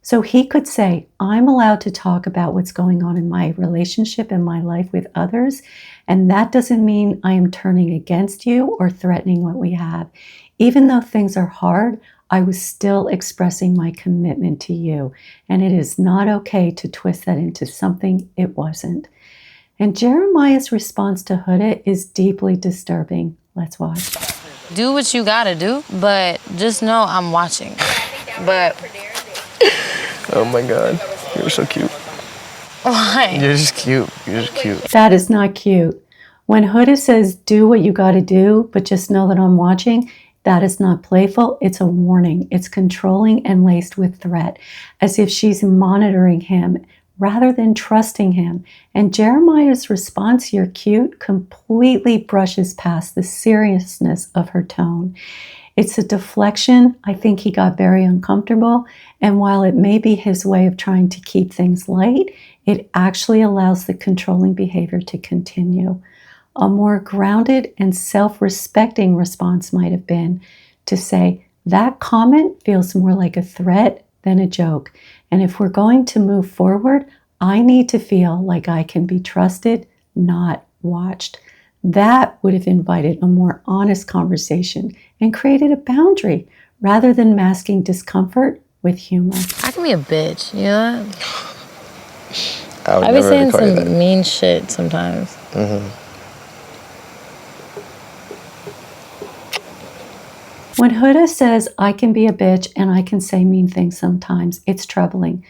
So he could say, I'm allowed to talk about what's going on in my relationship and my life with others, and that doesn't mean I am turning against you or threatening what we have. Even though things are hard, I was still expressing my commitment to you, and it is not okay to twist that into something it wasn't. And Jeremiah's response to Huda is deeply disturbing. Let's watch. Do what you gotta do, but just know I'm watching. But Oh my God, you're so cute. why? You're just cute. You're just cute. That is not cute. When Huda says, do what you gotta do, but just know that I'm watching, that is not playful. It's a warning. It's controlling and laced with threat, as if she's monitoring him rather than trusting him. And Jeremiah's response, you're cute, completely brushes past the seriousness of her tone. It's a deflection. I think he got very uncomfortable. And while it may be his way of trying to keep things light, it actually allows the controlling behavior to continue. A more grounded and self-respecting response might have been to say, that comment feels more like a threat than a joke. And if we're going to move forward, I need to feel like I can be trusted, not watched. That would have invited a more honest conversation and created a boundary rather than masking discomfort with humor. I can be a bitch, you know that? I be saying some mean shit sometimes. When Huda says, I can be a bitch and I can say mean things sometimes, it's troubling.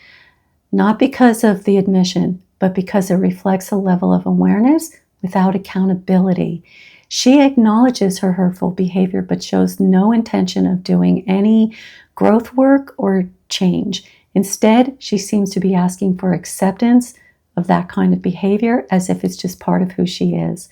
Not because of the admission, but because it reflects a level of awareness without accountability. She acknowledges her hurtful behavior, but shows no intention of doing any growth work or change. Instead, she seems to be asking for acceptance of that kind of behavior as if it's just part of who she is.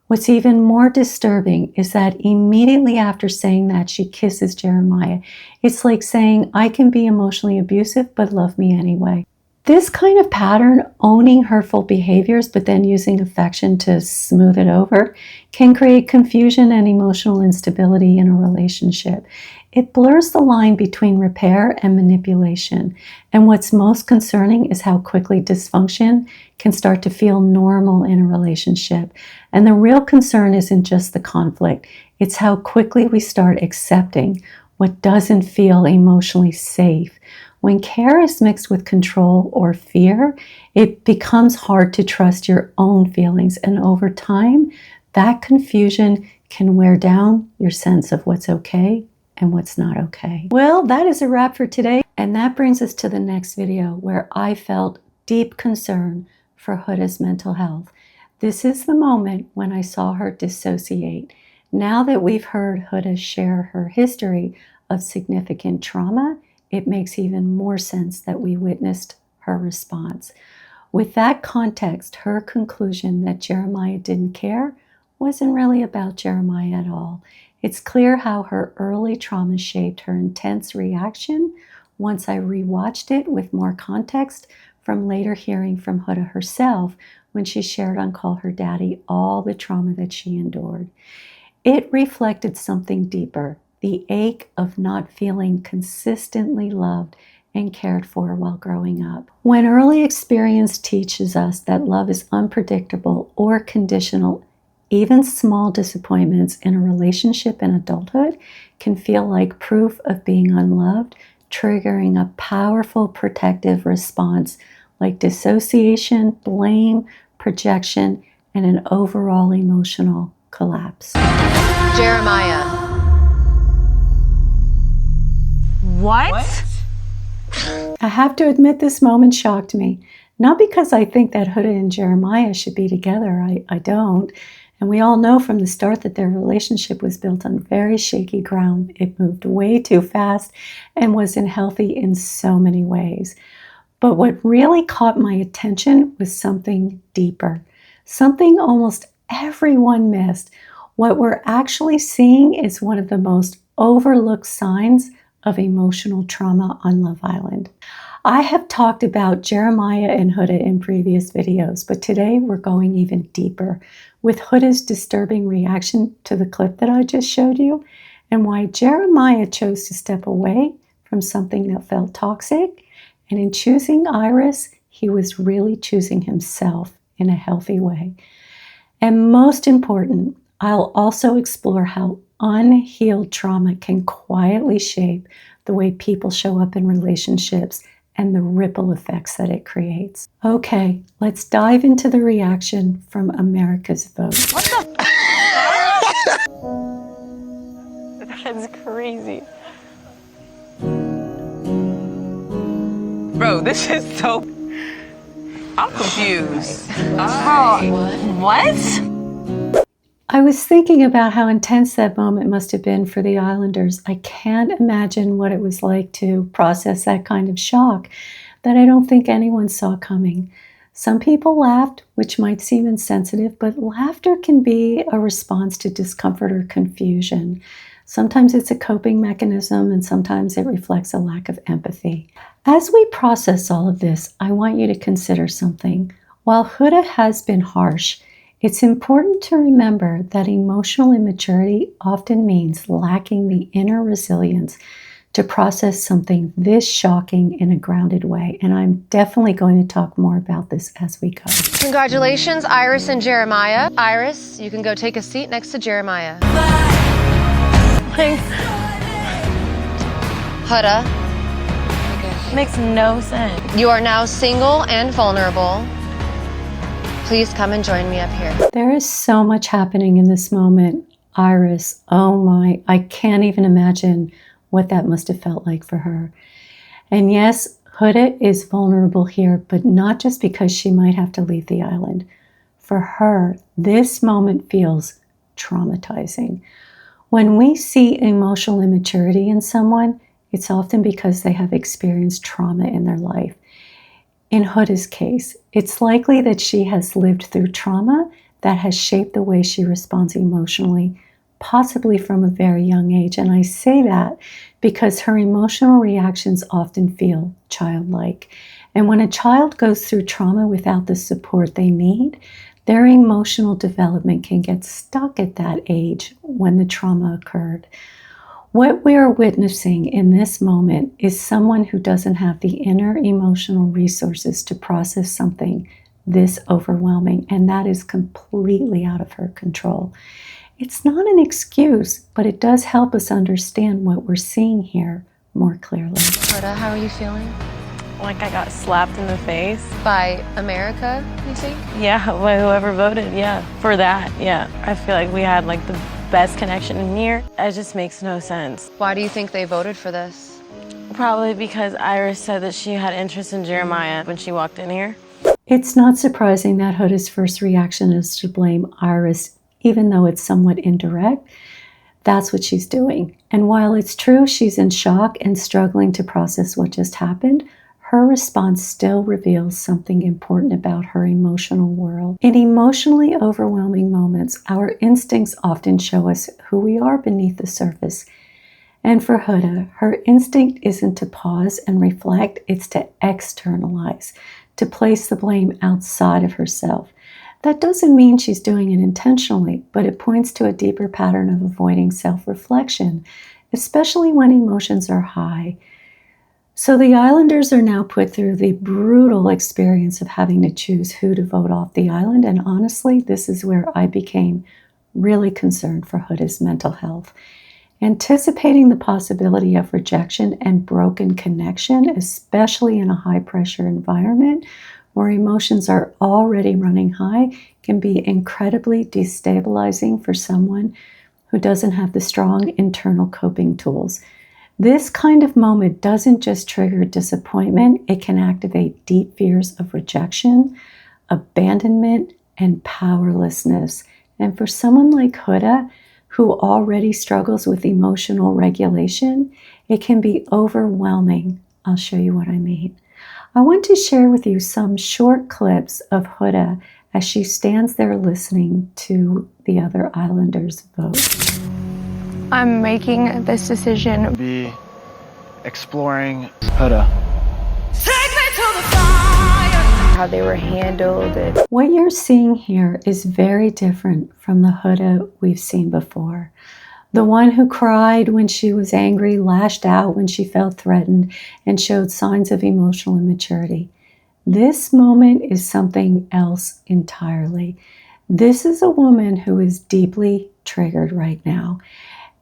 What's even more disturbing is that immediately after saying that, she kisses Jeremiah. It's like saying, I can be emotionally abusive, but love me anyway. This kind of pattern, owning hurtful behaviors, but then using affection to smooth it over, can create confusion and emotional instability in a relationship. It blurs the line between repair and manipulation. And what's most concerning is how quickly dysfunction can start to feel normal in a relationship. And the real concern isn't just the conflict, it's how quickly we start accepting what doesn't feel emotionally safe. When care is mixed with control or fear, it becomes hard to trust your own feelings. And over time, that confusion can wear down your sense of what's okay and what's not okay. Well, that is a wrap for today. And that brings us to the next video where I felt deep concern for Huda's mental health. This is the moment when I saw her dissociate. Now that we've heard Huda share her history of significant trauma, it makes even more sense that we witnessed her response. With that context, her conclusion that Jeremiah didn't care wasn't really about Jeremiah at all. It's clear how her early trauma shaped her intense reaction once I rewatched it with more context from later hearing from Huda herself when she shared on Call Her Daddy all the trauma that she endured. It reflected something deeper, the ache of not feeling consistently loved and cared for while growing up. When early experience teaches us that love is unpredictable or conditional, even small disappointments in a relationship in adulthood can feel like proof of being unloved, triggering a powerful protective response like dissociation, blame, projection, and an overall emotional collapse. Jeremiah. What? I have to admit this moment shocked me. Not because I think that Huda and Jeremiah should be together, I don't. And we all know from the start that their relationship was built on very shaky ground. It moved way too fast and wasn't healthy in so many ways. But what really caught my attention was something deeper, something almost everyone missed. What we're actually seeing is one of the most overlooked signs of emotional trauma on Love Island. I have talked about Jeremiah and Huda in previous videos, but today we're going even deeper with Huda's disturbing reaction to the clip that I just showed you and why Jeremiah chose to step away from something that felt toxic And in choosing Iris, he was really choosing himself in a healthy way. And most important, I'll also explore how unhealed trauma can quietly shape the way people show up in relationships and the ripple effects that it creates. Okay, let's dive into the reaction from America's vote. What the? That's crazy. Bro, this is so... I'm confused. What? I was thinking about how intense that moment must have been for the Islanders. I can't imagine what it was like to process that kind of shock that I don't think anyone saw coming. Some people laughed, which might seem insensitive, but laughter can be a response to discomfort or confusion. Sometimes it's a coping mechanism, and sometimes it reflects a lack of empathy. As we process all of this, I want you to consider something. While Huda has been harsh, it's important to remember that emotional immaturity often means lacking the inner resilience to process something this shocking in a grounded way. And I'm definitely going to talk more about this as we go. Congratulations, Iris and Jeremiah. Iris, you can go take a seat next to Jeremiah. Huda. Makes no sense. You are now single and vulnerable. Please come and join me up here. There is so much happening in this moment. Iris, oh my, I can't even imagine what that must have felt like for her. And yes, Huda is vulnerable here, but not just because she might have to leave the island. For her, this moment feels traumatizing. When we see emotional immaturity in someone, it's often because they have experienced trauma in their life. In Huda's case, it's likely that she has lived through trauma that has shaped the way she responds emotionally, possibly from a very young age. And I say that because her emotional reactions often feel childlike. And when a child goes through trauma without the support they need, their emotional development can get stuck at that age when the trauma occurred. What we are witnessing in this moment is someone who doesn't have the inner emotional resources to process something this overwhelming, and that is completely out of her control. It's not an excuse, but it does help us understand what we're seeing here more clearly. Huda, how are you feeling? Like I got slapped in the face. By America, you think? Yeah, by whoever voted, yeah. For that, yeah. I feel like we had like the best connection in here. It just makes no sense. Why do you think they voted for this? Probably because Iris said that she had interest in Jeremiah when she walked in here. It's not surprising that Huda's first reaction is to blame Iris, even though it's somewhat indirect. That's what she's doing. And while it's true she's in shock and struggling to process what just happened, her response still reveals something important about her emotional world. In emotionally overwhelming moments, our instincts often show us who we are beneath the surface. And for Huda, her instinct isn't to pause and reflect, it's to externalize, to place the blame outside of herself. That doesn't mean she's doing it intentionally, but it points to a deeper pattern of avoiding self-reflection, especially when emotions are high. So the Islanders are now put through the brutal experience of having to choose who to vote off the island, and honestly, this is where I became really concerned for Huda's mental health. Anticipating the possibility of rejection and broken connection, especially in a high-pressure environment where emotions are already running high, can be incredibly destabilizing for someone who doesn't have the strong internal coping tools. This kind of moment doesn't just trigger disappointment, it can activate deep fears of rejection, abandonment, and powerlessness. And for someone like Huda, who already struggles with emotional regulation, it can be overwhelming. I'll show you what I mean. I want to share with you some short clips of Huda as she stands there listening to the other Islanders vote. I'm making this decision. Be exploring Huda. How they were handled. What you're seeing here is very different from the Huda we've seen before. The one who cried when she was angry, lashed out when she felt threatened, and showed signs of emotional immaturity. This moment is something else entirely. This is a woman who is deeply triggered right now.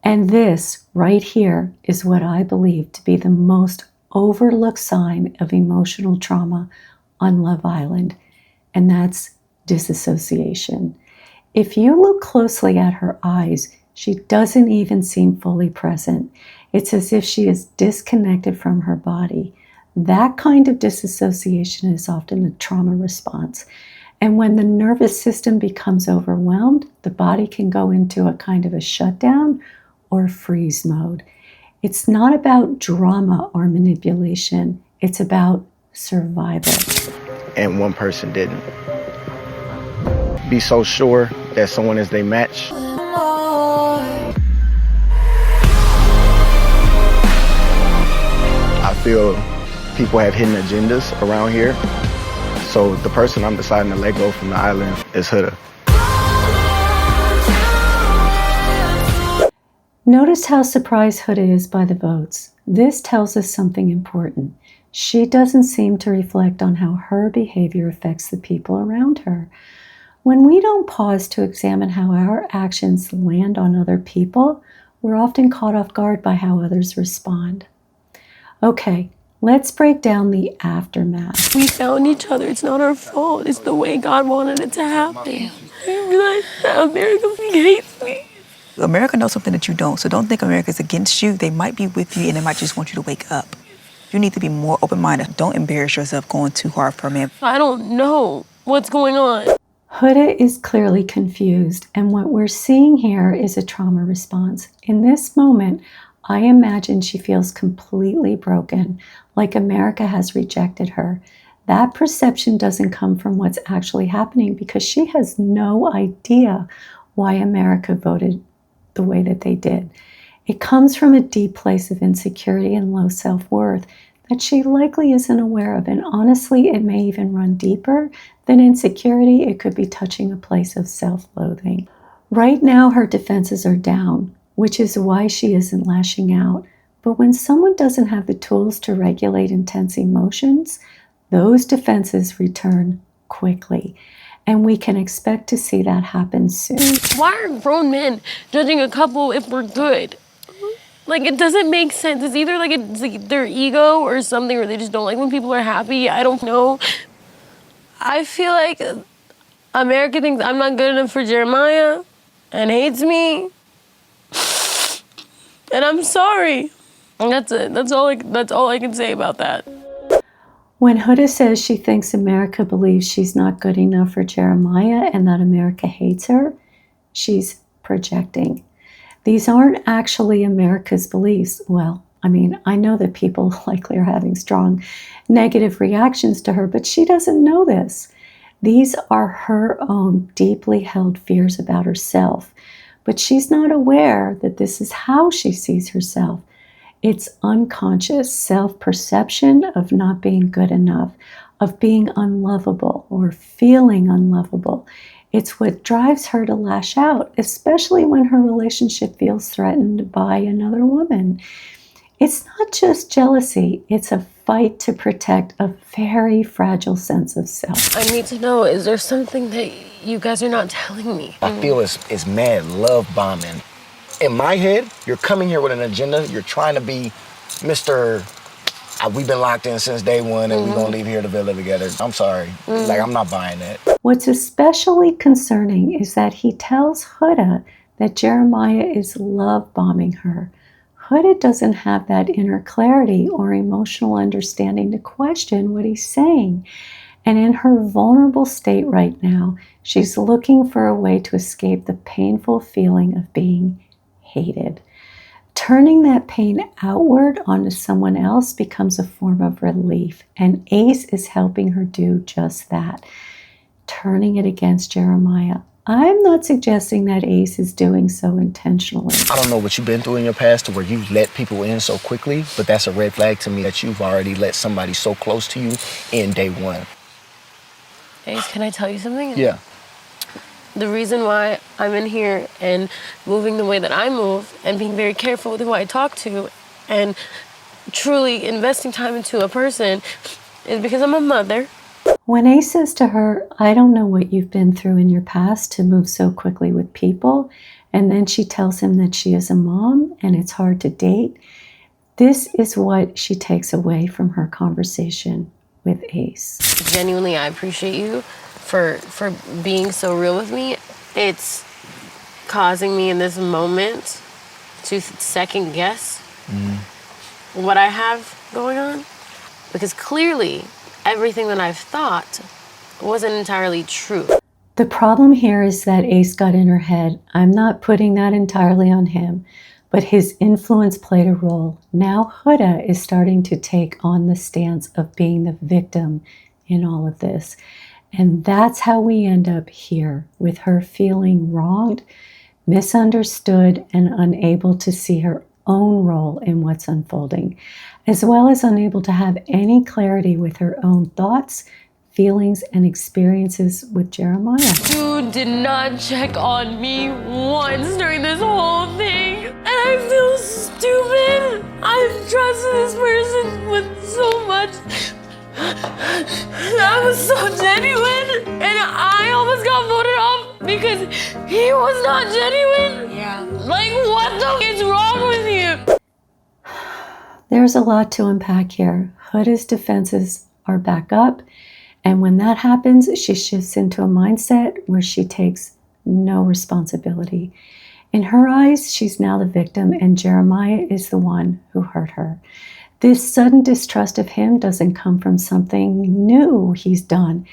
And this right here is what I believe to be the most overlooked sign of emotional trauma on Love Island, and that's disassociation. If you look closely at her eyes, she doesn't even seem fully present. It's as if she is disconnected from her body. That kind of disassociation is often a trauma response. And when the nervous system becomes overwhelmed, the body can go into a kind of a shutdown or freeze mode. It's not about drama or manipulation. It's about survival. And one person didn't. Be so sure that someone is their match. I feel people have hidden agendas around here. So the person I'm deciding to let go from the island is Huda. Notice how surprised Huda is by the votes. This tells us something important. She doesn't seem to reflect on how her behavior affects the people around her. When we don't pause to examine how our actions land on other people, we're often caught off guard by how others respond. Okay, let's break down the aftermath. We found each other. It's not our fault. It's the way God wanted it to happen. I realize that America hates me. America knows something that you don't, so don't think America's against you. They might be with you and they might just want you to wake up. You need to be more open-minded. Don't embarrass yourself going too hard for a man. I don't know what's going on. Huda is clearly confused, and what we're seeing here is a trauma response. In this moment, I imagine she feels completely broken, like America has rejected her. That perception doesn't come from what's actually happening because she has no idea why America voted the way that they did. It comes from a deep place of insecurity and low self-worth that she likely isn't aware of. And honestly, it may even run deeper than insecurity. It could be touching a place of self-loathing. Right now, her defenses are down, which is why she isn't lashing out. But when someone doesn't have the tools to regulate intense emotions, those defenses return quickly. And we can expect to see that happen soon. Why are grown men judging a couple if we're good? Like, it doesn't make sense. It's either like it's like their ego or something, or they just don't like when people are happy. I don't know. I feel like America thinks I'm not good enough for Jeremiah and hates me. And I'm sorry. And that's it. That's all I can say about that. When Huda says she thinks America believes she's not good enough for Jeremiah and that America hates her, she's projecting. These aren't actually America's beliefs. Well, I mean, I know that people likely are having strong negative reactions to her, but she doesn't know this. These are her own deeply held fears about herself, but she's not aware that this is how she sees herself. It's unconscious self-perception of not being good enough, of being unlovable or feeling unlovable. It's what drives her to lash out, especially when her relationship feels threatened by another woman. It's not just jealousy, it's a fight to protect a very fragile sense of self. I need to know, is there something that you guys are not telling me? I feel it's mad love bombing. In my head, you're coming here with an agenda. You're trying to be Mr. We've been locked in since day one and we're gonna leave here to villa together. I'm sorry. Like, I'm not buying that. What's especially concerning is that he tells Huda that Jeremiah is love bombing her. Huda doesn't have that inner clarity or emotional understanding to question what he's saying. And in her vulnerable state right now, she's looking for a way to escape the painful feeling of being hated. Turning that pain outward onto someone else becomes a form of relief, and Ace is helping her do just that, turning it against Jeremiah. I'm not suggesting that Ace is doing so intentionally. I don't know what you've been through in your past to where you let people in so quickly, but that's a red flag to me that you've already let somebody so close to you in day one. Ace, can I tell you something? Yeah. The reason why I'm in here and moving the way that I move and being very careful with who I talk to and truly investing time into a person is because I'm a mother. When Ace says to her, I don't know what you've been through in your past to move so quickly with people, and then she tells him that she is a mom and it's hard to date, this is what she takes away from her conversation with Ace. Genuinely, I appreciate you for being so real with me. It's causing me in this moment to second guess what I have going on, because clearly everything that I've thought wasn't entirely true. The problem here is that Ace got in her head. I'm not putting that entirely on him, but his influence played a role. Now Huda is starting to take on the stance of being the victim in all of this. And that's how we end up here, with her feeling wronged, misunderstood, and unable to see her own role in what's unfolding, as well as unable to have any clarity with her own thoughts, feelings, and experiences with Jeremiah. You did not check on me once during this whole thing, and I feel stupid. I've trusted this person with so much. That was so genuine, and I almost got voted off because he was not genuine. Yeah. Like, what the f is wrong with you? There's a lot to unpack here. Huda's defenses are back up, and when that happens, she shifts into a mindset where she takes no responsibility. In her eyes, she's now the victim, and Jeremiah is the one who hurt her. This sudden distrust of him doesn't come from something new he's done.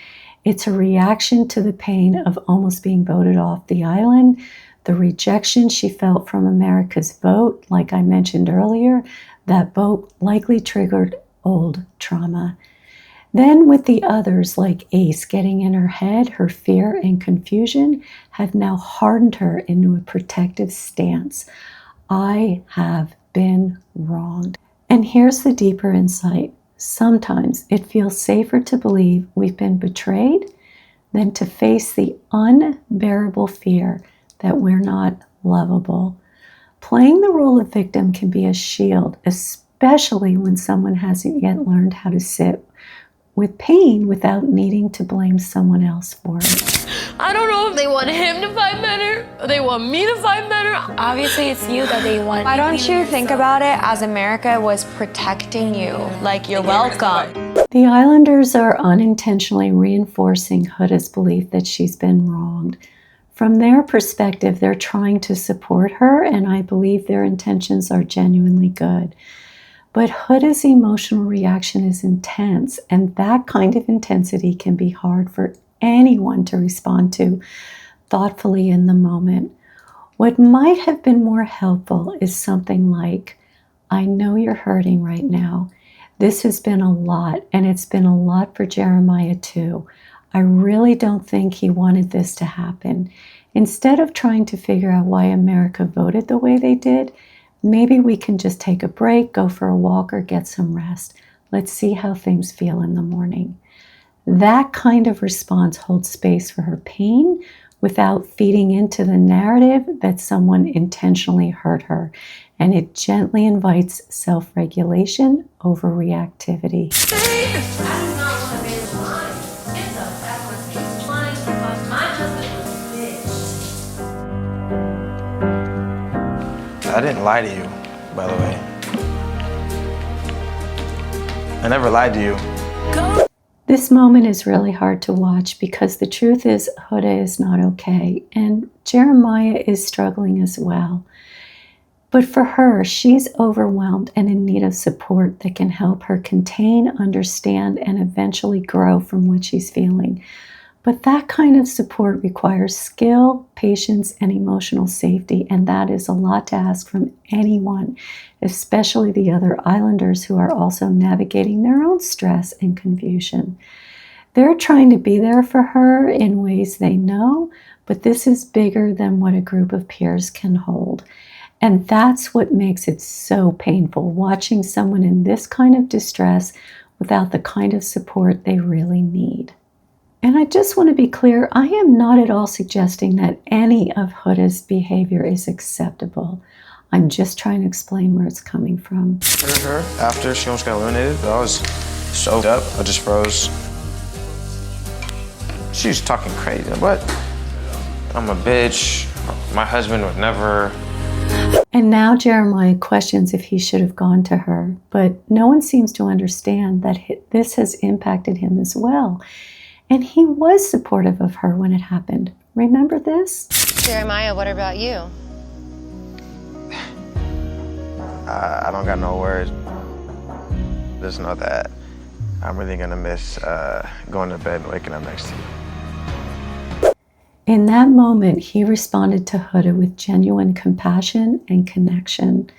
It's a reaction to the pain of almost being voted off the island, the rejection she felt from America's vote, like I mentioned earlier. That vote likely triggered old trauma. Then with the others, like Ace, getting in her head, her fear and confusion have now hardened her into a protective stance. I have been wronged. And here's the deeper insight. Sometimes it feels safer to believe we've been betrayed than to face the unbearable fear that we're not lovable. Playing the role of victim can be a shield, especially when someone hasn't yet learned how to sit with pain without needing to blame someone else for it. I don't know if they want him to fight better or they want me to fight better. Obviously, it's you that they want. Why don't you think about it as America was protecting you? Like, you're welcome. The Islanders are unintentionally reinforcing Huda's belief that she's been wronged. From their perspective, they're trying to support her, and I believe their intentions are genuinely good. But Huda's emotional reaction is intense, and that kind of intensity can be hard for anyone to respond to thoughtfully in the moment. What might have been more helpful is something like, I know you're hurting right now. This has been a lot, and it's been a lot for Jeremiah too. I really don't think he wanted this to happen. Instead of trying to figure out why America voted the way they did, maybe we can just take a break, go for a walk, or get some rest. Let's see how things feel in the morning. That kind of response holds space for her pain without feeding into the narrative that someone intentionally hurt her, and it gently invites self-regulation over reactivity. I didn't lie to you, by the way. I never lied to you. This moment is really hard to watch because the truth is Huda is not okay, and Jeremiah is struggling as well. But for her, she's overwhelmed and in need of support that can help her contain, understand, and eventually grow from what she's feeling. But that kind of support requires skill, patience, and emotional safety, and that is a lot to ask from anyone, especially the other Islanders who are also navigating their own stress and confusion. They're trying to be there for her in ways they know, but this is bigger than what a group of peers can hold. And that's what makes it so painful, watching someone in this kind of distress without the kind of support they really need. And I just want to be clear, I am not at all suggesting that any of Huda's behavior is acceptable. I'm just trying to explain where it's coming from. Her after she almost got eliminated, I was soaked up. I just froze. She was talking crazy. What? I'm a bitch. My husband would never. And now Jeremiah questions if he should have gone to her, but no one seems to understand that this has impacted him as well. And he was supportive of her when it happened. Remember this? Jeremiah, what about you? I don't got no words. Just know that I'm really gonna miss going to bed and waking up next to you. In that moment, he responded to Huda with genuine compassion and connection.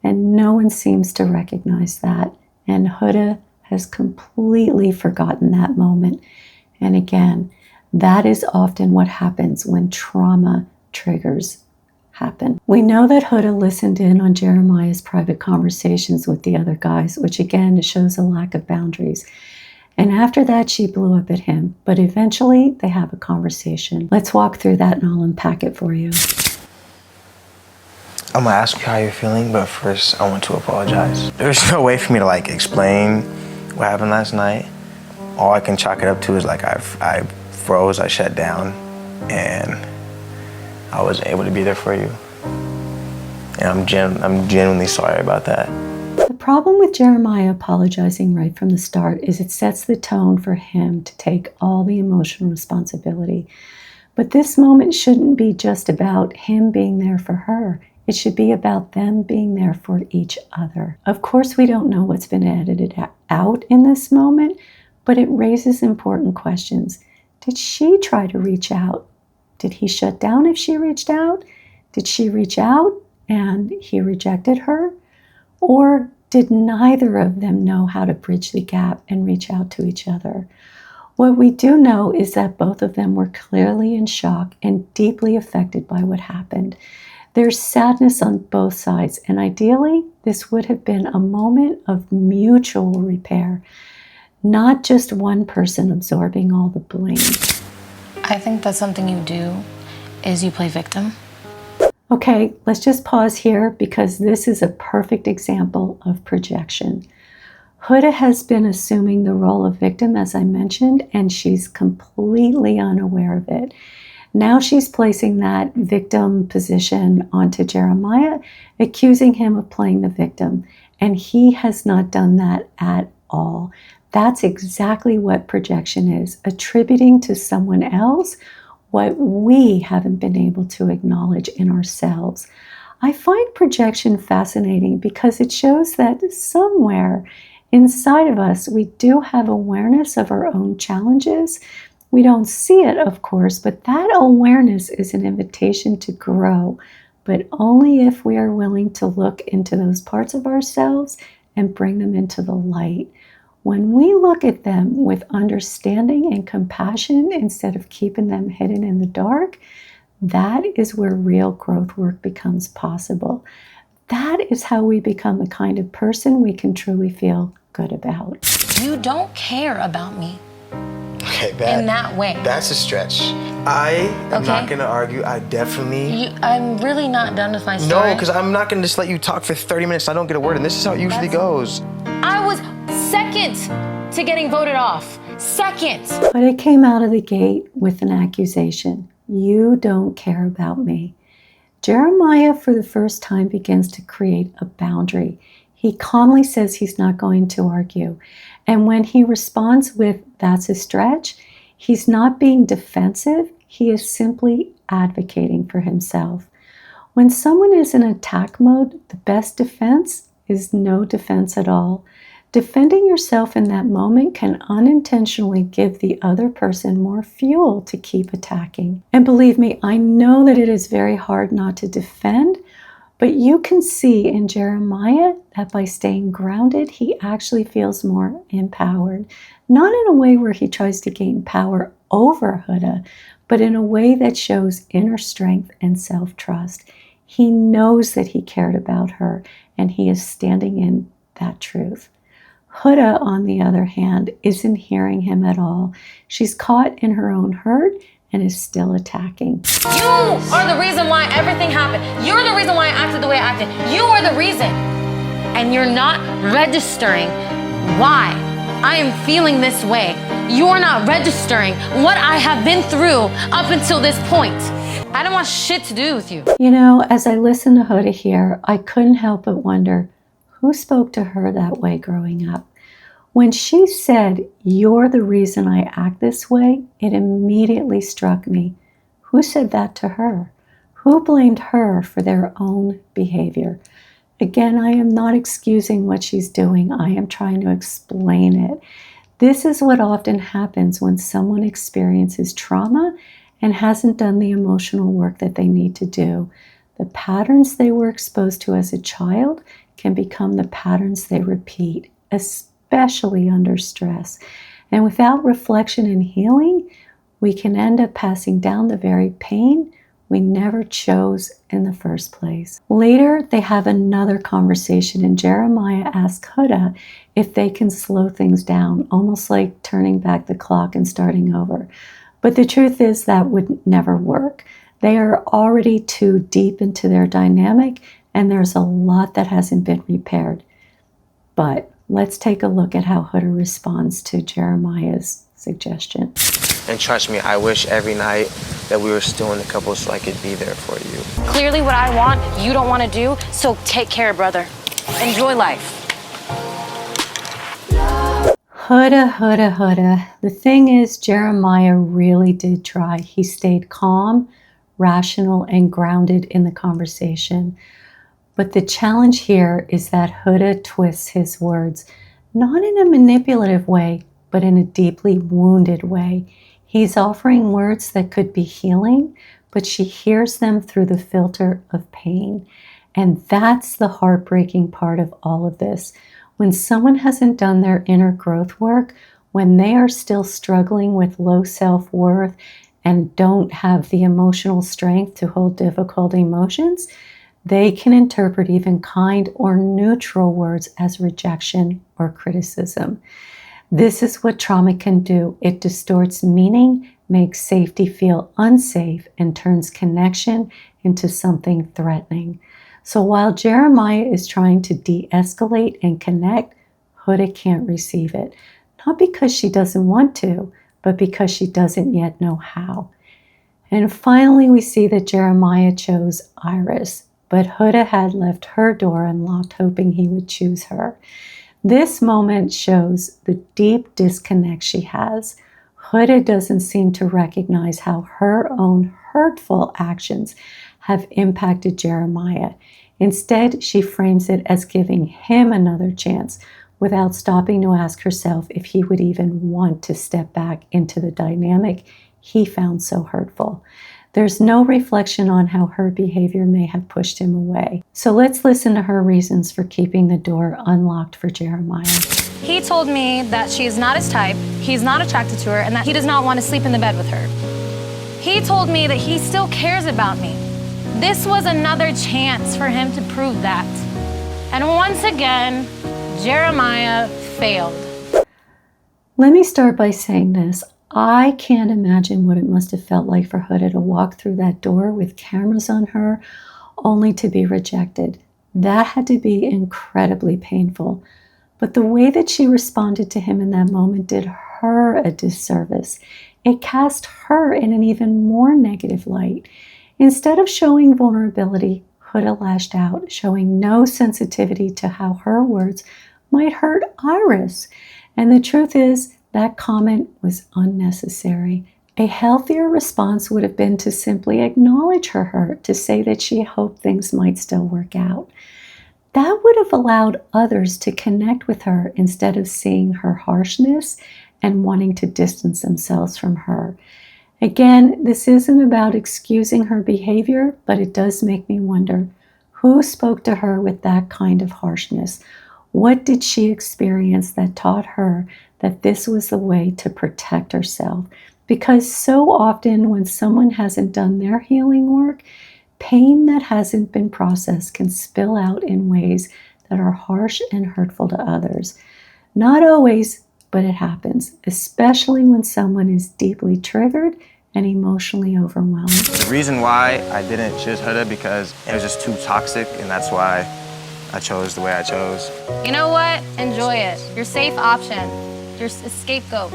And no one seems to recognize that. And Huda has completely forgotten that moment. And again, that is often what happens when trauma triggers happen. We know that Huda listened in on Jeremiah's private conversations with the other guys, which again shows a lack of boundaries. And after that, she blew up at him. But eventually, they have a conversation. Let's walk through that and I'll unpack it for you. I'm gonna ask you how you're feeling, but first I want to apologize. There's no way for me to like explain what happened last night. All I can chalk it up to is like I froze, I shut down, and I wasn't able to be there for you. And I'm genuinely sorry about that. The problem with Jeremiah apologizing right from the start is it sets the tone for him to take all the emotional responsibility. But this moment shouldn't be just about him being there for her. It should be about them being there for each other. Of course, we don't know what's been edited out in this moment, but it raises important questions. Did she try to reach out? Did he shut down if she reached out? Did she reach out and he rejected her? Or did neither of them know how to bridge the gap and reach out to each other? What we do know is that both of them were clearly in shock and deeply affected by what happened. There's sadness on both sides, and ideally, this would have been a moment of mutual repair, not just one person absorbing all the blame. I think that's something you do, is you play victim. Okay, let's just pause here because this is a perfect example of projection. Huda has been assuming the role of victim, as I mentioned, and she's completely unaware of it. Now she's placing that victim position onto Jeremiah, accusing him of playing the victim, and he has not done that at all. That's exactly what projection is, attributing to someone else what we haven't been able to acknowledge in ourselves. I find projection fascinating because it shows that somewhere inside of us, we do have awareness of our own challenges. We don't see it, of course, but that awareness is an invitation to grow, but only if we are willing to look into those parts of ourselves and bring them into the light. When we look at them with understanding and compassion instead of keeping them hidden in the dark, that is where real growth work becomes possible. That is how we become the kind of person we can truly feel good about. You don't care about me. Okay, in that way. That's a stretch. I am not gonna argue. I definitely. I'm really not done with my story. No, because I'm not gonna just let you talk for 30 minutes. I don't get a word, and this is how it usually goes. I was second to getting voted off. Second. But it came out of the gate with an accusation. You don't care about me. Jeremiah, for the first time, begins to create a boundary. He calmly says he's not going to argue. And when he responds with, that's a stretch, he's not being defensive. He is simply advocating for himself. When someone is in attack mode, the best defense is no defense at all. Defending yourself in that moment can unintentionally give the other person more fuel to keep attacking. And believe me, I know that it is very hard not to defend, but you can see in Jeremiah that by staying grounded, he actually feels more empowered. Not in a way where he tries to gain power over Huda, but in a way that shows inner strength and self-trust. He knows that he cared about her, and he is standing in that truth. Huda, on the other hand, isn't hearing him at all. She's caught in her own hurt and is still attacking. You are the reason why everything happened. You're the reason why I acted the way I acted. You are the reason. And you're not registering why I am feeling this way. You're not registering what I have been through up until this point. I don't want shit to do with you. You know, as I listened to Huda here, I couldn't help but wonder, who spoke to her that way growing up? When she said, "You're the reason I act this way," it immediately struck me. Who said that to her? Who blamed her for their own behavior? Again, I am not excusing what she's doing. I am trying to explain it. This is what often happens when someone experiences trauma and hasn't done the emotional work that they need to do. The patterns they were exposed to as a child can become the patterns they repeat, especially under stress. And without reflection and healing, we can end up passing down the very pain we never chose in the first place. Later, they have another conversation, and Jeremiah asks Huda if they can slow things down, almost like turning back the clock and starting over. But the truth is that would never work. They are already too deep into their dynamic, and there's a lot that hasn't been repaired. But let's take a look at how Huda responds to Jeremiah's suggestion. And trust me, I wish every night that we were still in the couple so I could be there for you. Clearly what I want, you don't want to do, so take care, brother. Enjoy life. Huda. The thing is, Jeremiah really did try. He stayed calm, rational, and grounded in the conversation. But the challenge here is that Huda twists his words, not in a manipulative way, but in a deeply wounded way. He's offering words that could be healing, but she hears them through the filter of pain. And that's the heartbreaking part of all of this. When someone hasn't done their inner growth work, when they are still struggling with low self-worth and don't have the emotional strength to hold difficult emotions, they can interpret even kind or neutral words as rejection or criticism. This is what trauma can do. It distorts meaning, makes safety feel unsafe, and turns connection into something threatening. So while Jeremiah is trying to de-escalate and connect, Huda can't receive it. Not because she doesn't want to, but because she doesn't yet know how. And finally, we see that Jeremiah chose Iris, but Huda had left her door unlocked, hoping he would choose her. This moment shows the deep disconnect she has. Huda doesn't seem to recognize how her own hurtful actions have impacted Jeremiah. Instead, she frames it as giving him another chance without stopping to ask herself if he would even want to step back into the dynamic he found so hurtful. There's no reflection on how her behavior may have pushed him away. So let's listen to her reasons for keeping the door unlocked for Jeremiah. He told me that she is not his type, he's not attracted to her, and that he does not want to sleep in the bed with her. He told me that he still cares about me. This was another chance for him to prove that. And once again, Jeremiah failed. Let me start by saying this. I can't imagine what it must have felt like for Huda to walk through that door with cameras on her, only to be rejected. That had to be incredibly painful. But the way that she responded to him in that moment did her a disservice. It cast her in an even more negative light. Instead of showing vulnerability, Huda lashed out, showing no sensitivity to how her words might hurt Iris. And the truth is, that comment was unnecessary. A healthier response would have been to simply acknowledge her hurt, to say that she hoped things might still work out. That would have allowed others to connect with her instead of seeing her harshness and wanting to distance themselves from her. Again, this isn't about excusing her behavior, but it does make me wonder, who spoke to her with that kind of harshness? What did she experience that taught her that this was the way to protect herself? Because so often when someone hasn't done their healing work, pain that hasn't been processed can spill out in ways that are harsh and hurtful to others. Not always, but it happens, especially when someone is deeply triggered and emotionally overwhelmed. The reason why I didn't choose Huda because it was just too toxic, and that's why I chose the way I chose. You know what? Enjoy it. Your safe option. Your scapegoat.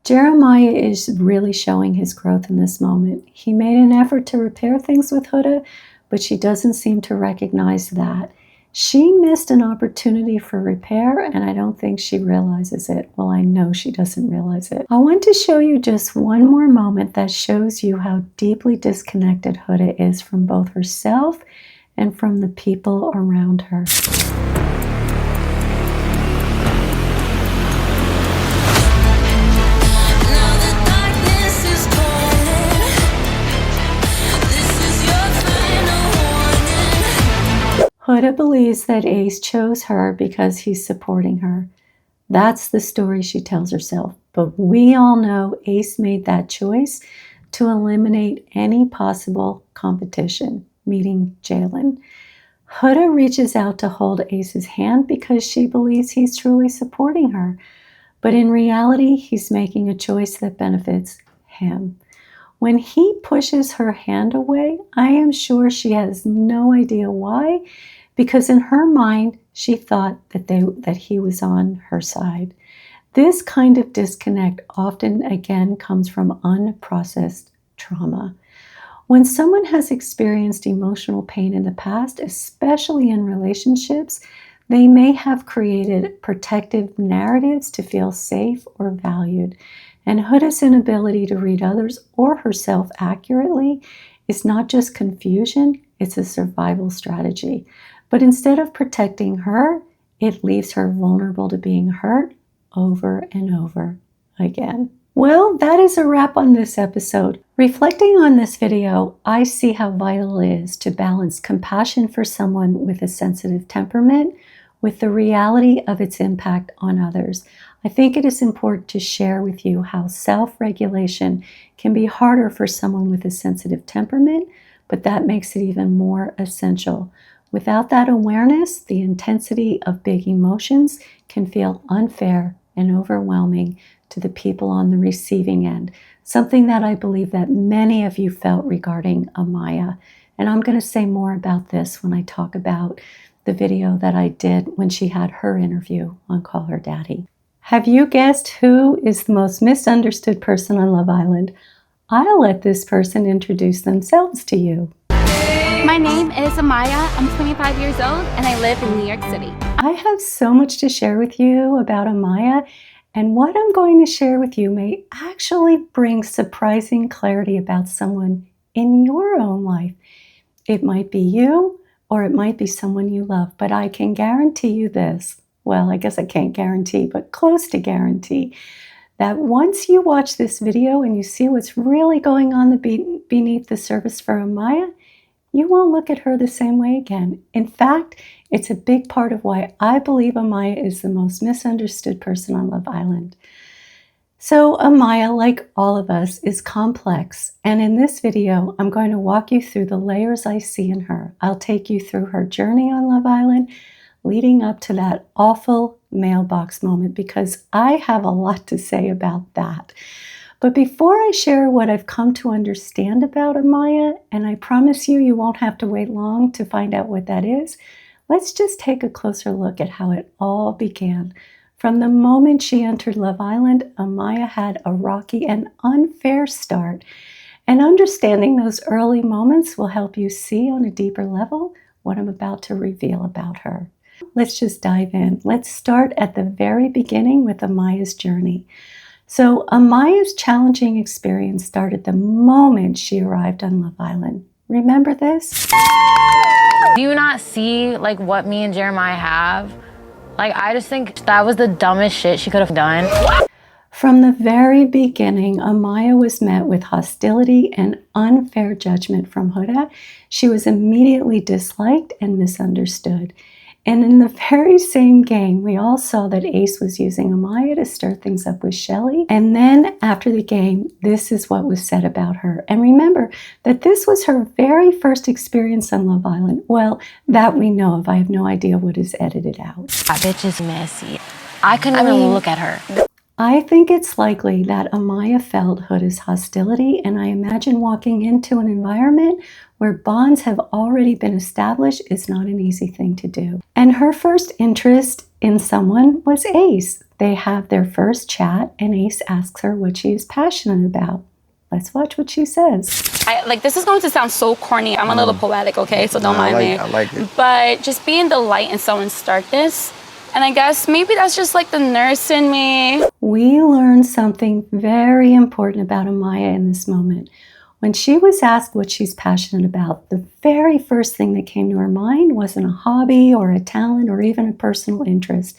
Jeremiah is really showing his growth in this moment. He made an effort to repair things with Huda, but she doesn't seem to recognize that. She missed an opportunity for repair, and I don't think she realizes it. Well, I know she doesn't realize it. I want to show you just one more moment that shows you how deeply disconnected Huda is from both herself and from the people around her. Huda believes that Ace chose her because he's supporting her. That's the story she tells herself. But we all know Ace made that choice to eliminate any possible competition, meaning Jalen. Huda reaches out to hold Ace's hand because she believes he's truly supporting her. But in reality, he's making a choice that benefits him. When he pushes her hand away, I am sure she has no idea why, because in her mind, she thought that he was on her side. This kind of disconnect often, again, comes from unprocessed trauma. When someone has experienced emotional pain in the past, especially in relationships, they may have created protective narratives to feel safe or valued. And Huda's inability to read others or herself accurately is not just confusion, it's a survival strategy. But instead of protecting her, it leaves her vulnerable to being hurt over and over again. Well, that is a wrap on this episode. Reflecting on this video, I see how vital it is to balance compassion for someone with a sensitive temperament with the reality of its impact on others. I think it is important to share with you how self-regulation can be harder for someone with a sensitive temperament, but that makes it even more essential. Without that awareness, the intensity of big emotions can feel unfair and overwhelming to the people on the receiving end, something that I believe that many of you felt regarding Amaya. And I'm going to say more about this when I talk about the video that I did when she had her interview on Call Her Daddy. Have you guessed who is the most misunderstood person on Love Island? I'll let this person introduce themselves to you. My name is Amaya. I'm 25 years old and I live in New York City. I have so much to share with you about Amaya, and what I'm going to share with you may actually bring surprising clarity about someone in your own life. It might be you, or it might be someone you love, but I can guarantee you this. Well, I guess I can't guarantee, but close to guarantee, that once you watch this video and you see what's really going on beneath the surface for Amaya, you won't look at her the same way again. In fact, it's a big part of why I believe Amaya is the most misunderstood person on Love Island. So Amaya, like all of us, is complex. And in this video, I'm going to walk you through the layers I see in her. I'll take you through her journey on Love Island, leading up to that awful mailbox moment, because I have a lot to say about that. But before I share what I've come to understand about Amaya, and I promise you, you won't have to wait long to find out what that is, let's just take a closer look at how it all began. From the moment she entered Love Island, Amaya had a rocky and unfair start. And understanding those early moments will help you see on a deeper level what I'm about to reveal about her. Let's just dive in. Let's start at the very beginning with Amaya's journey. So Amaya's challenging experience started the moment she arrived on Love Island. Remember this? Do you not see like what me and Jeremiah have? Like, I just think that was the dumbest shit she could have done. From the very beginning, Amaya was met with hostility and unfair judgment from Huda. She was immediately disliked and misunderstood. And in the very same game, we all saw that Ace was using Amaya to stir things up with Shelly. And then after the game, this is what was said about her. And remember that this was her very first experience on Love Island. Well, that we know of. I have no idea what is edited out. That bitch is messy. I couldn't even look at her. I think it's likely that Amaya felt Huda's hostility, and I imagine walking into an environment where bonds have already been established is not an easy thing to do. And her first interest in someone was Ace. They have their first chat, and Ace asks her what she is passionate about. Let's watch what she says. This is going to sound so corny. I'm a little poetic, okay? So don't mind me. I like it. But just being the light in someone's darkness, and I guess maybe that's just like the nurse in me. We learned something very important about Amaya in this moment. When she was asked what she's passionate about, the very first thing that came to her mind wasn't a hobby or a talent or even a personal interest.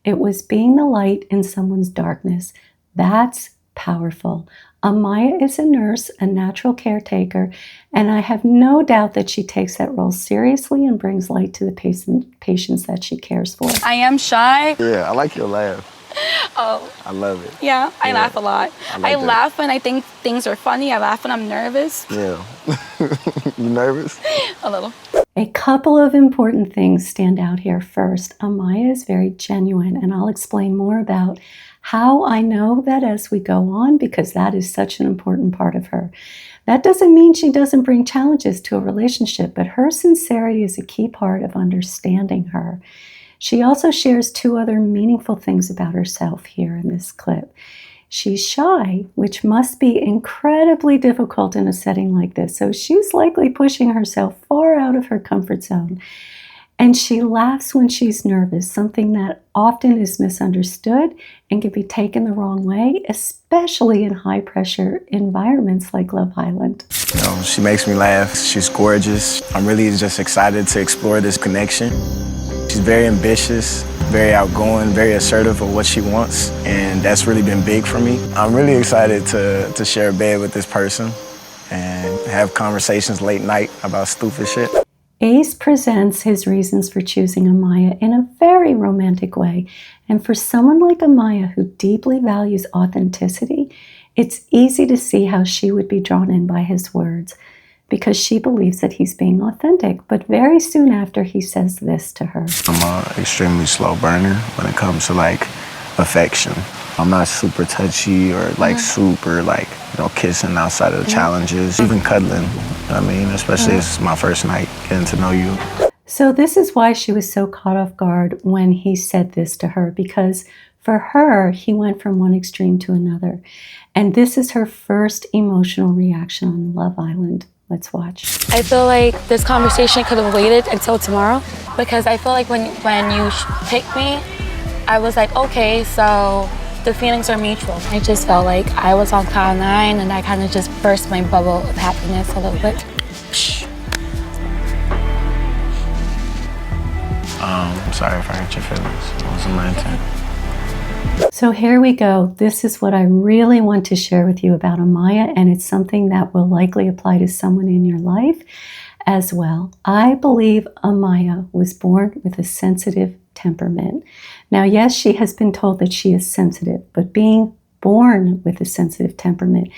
It was being the light in someone's darkness. That's powerful. Amaya is a nurse, a natural caretaker, and I have no doubt that she takes that role seriously and brings light to the patients that she cares for. I am shy. Yeah, I like your laugh. Oh. I love it. Yeah, I laugh a lot. I that. laugh when I think things are funny. I laugh when I'm nervous. Yeah. You nervous? A little. A couple of important things stand out here. First, Amaya is very genuine, and I'll explain more about how I know that as we go on, because that is such an important part of her. That doesn't mean she doesn't bring challenges to a relationship, but her sincerity is a key part of understanding her. She also shares two other meaningful things about herself here in this clip. She's shy, which must be incredibly difficult in a setting like this, so she's likely pushing herself far out of her comfort zone. And she laughs when she's nervous, something that often is misunderstood and can be taken the wrong way, especially in high-pressure environments like Love Island. You know, she makes me laugh. She's gorgeous. I'm really just excited to explore this connection. She's very ambitious, very outgoing, very assertive of what she wants, and that's really been big for me. I'm really excited to share a bed with this person and have conversations late night about stupid shit. Ace presents his reasons for choosing Amaya in a very romantic way. And for someone like Amaya who deeply values authenticity, it's easy to see how she would be drawn in by his words because she believes that he's being authentic. But very soon after, he says this to her. I'm an extremely slow burner when it comes to like affection. I'm not super touchy or like super like, kissing outside of the challenges, even cuddling. I mean, especially it's my first night getting to know you. So this is why she was so caught off guard when he said this to her, because for her, he went from one extreme to another. And this is her first emotional reaction on Love Island. Let's watch. I feel like this conversation could have waited until tomorrow because I feel like when you picked me, I was like, okay, so the feelings are mutual. I just felt like I was on cloud nine and I kind of just burst my bubble of happiness a little bit. I'm sorry if I hurt your feelings. It wasn't my intent. So here we go. This is what I really want to share with you about Amaya, and it's something that will likely apply to someone in your life as well. I believe Amaya was born with a sensitive temperament. Now, yes, she has been told that she is sensitive, but being born with a sensitive temperament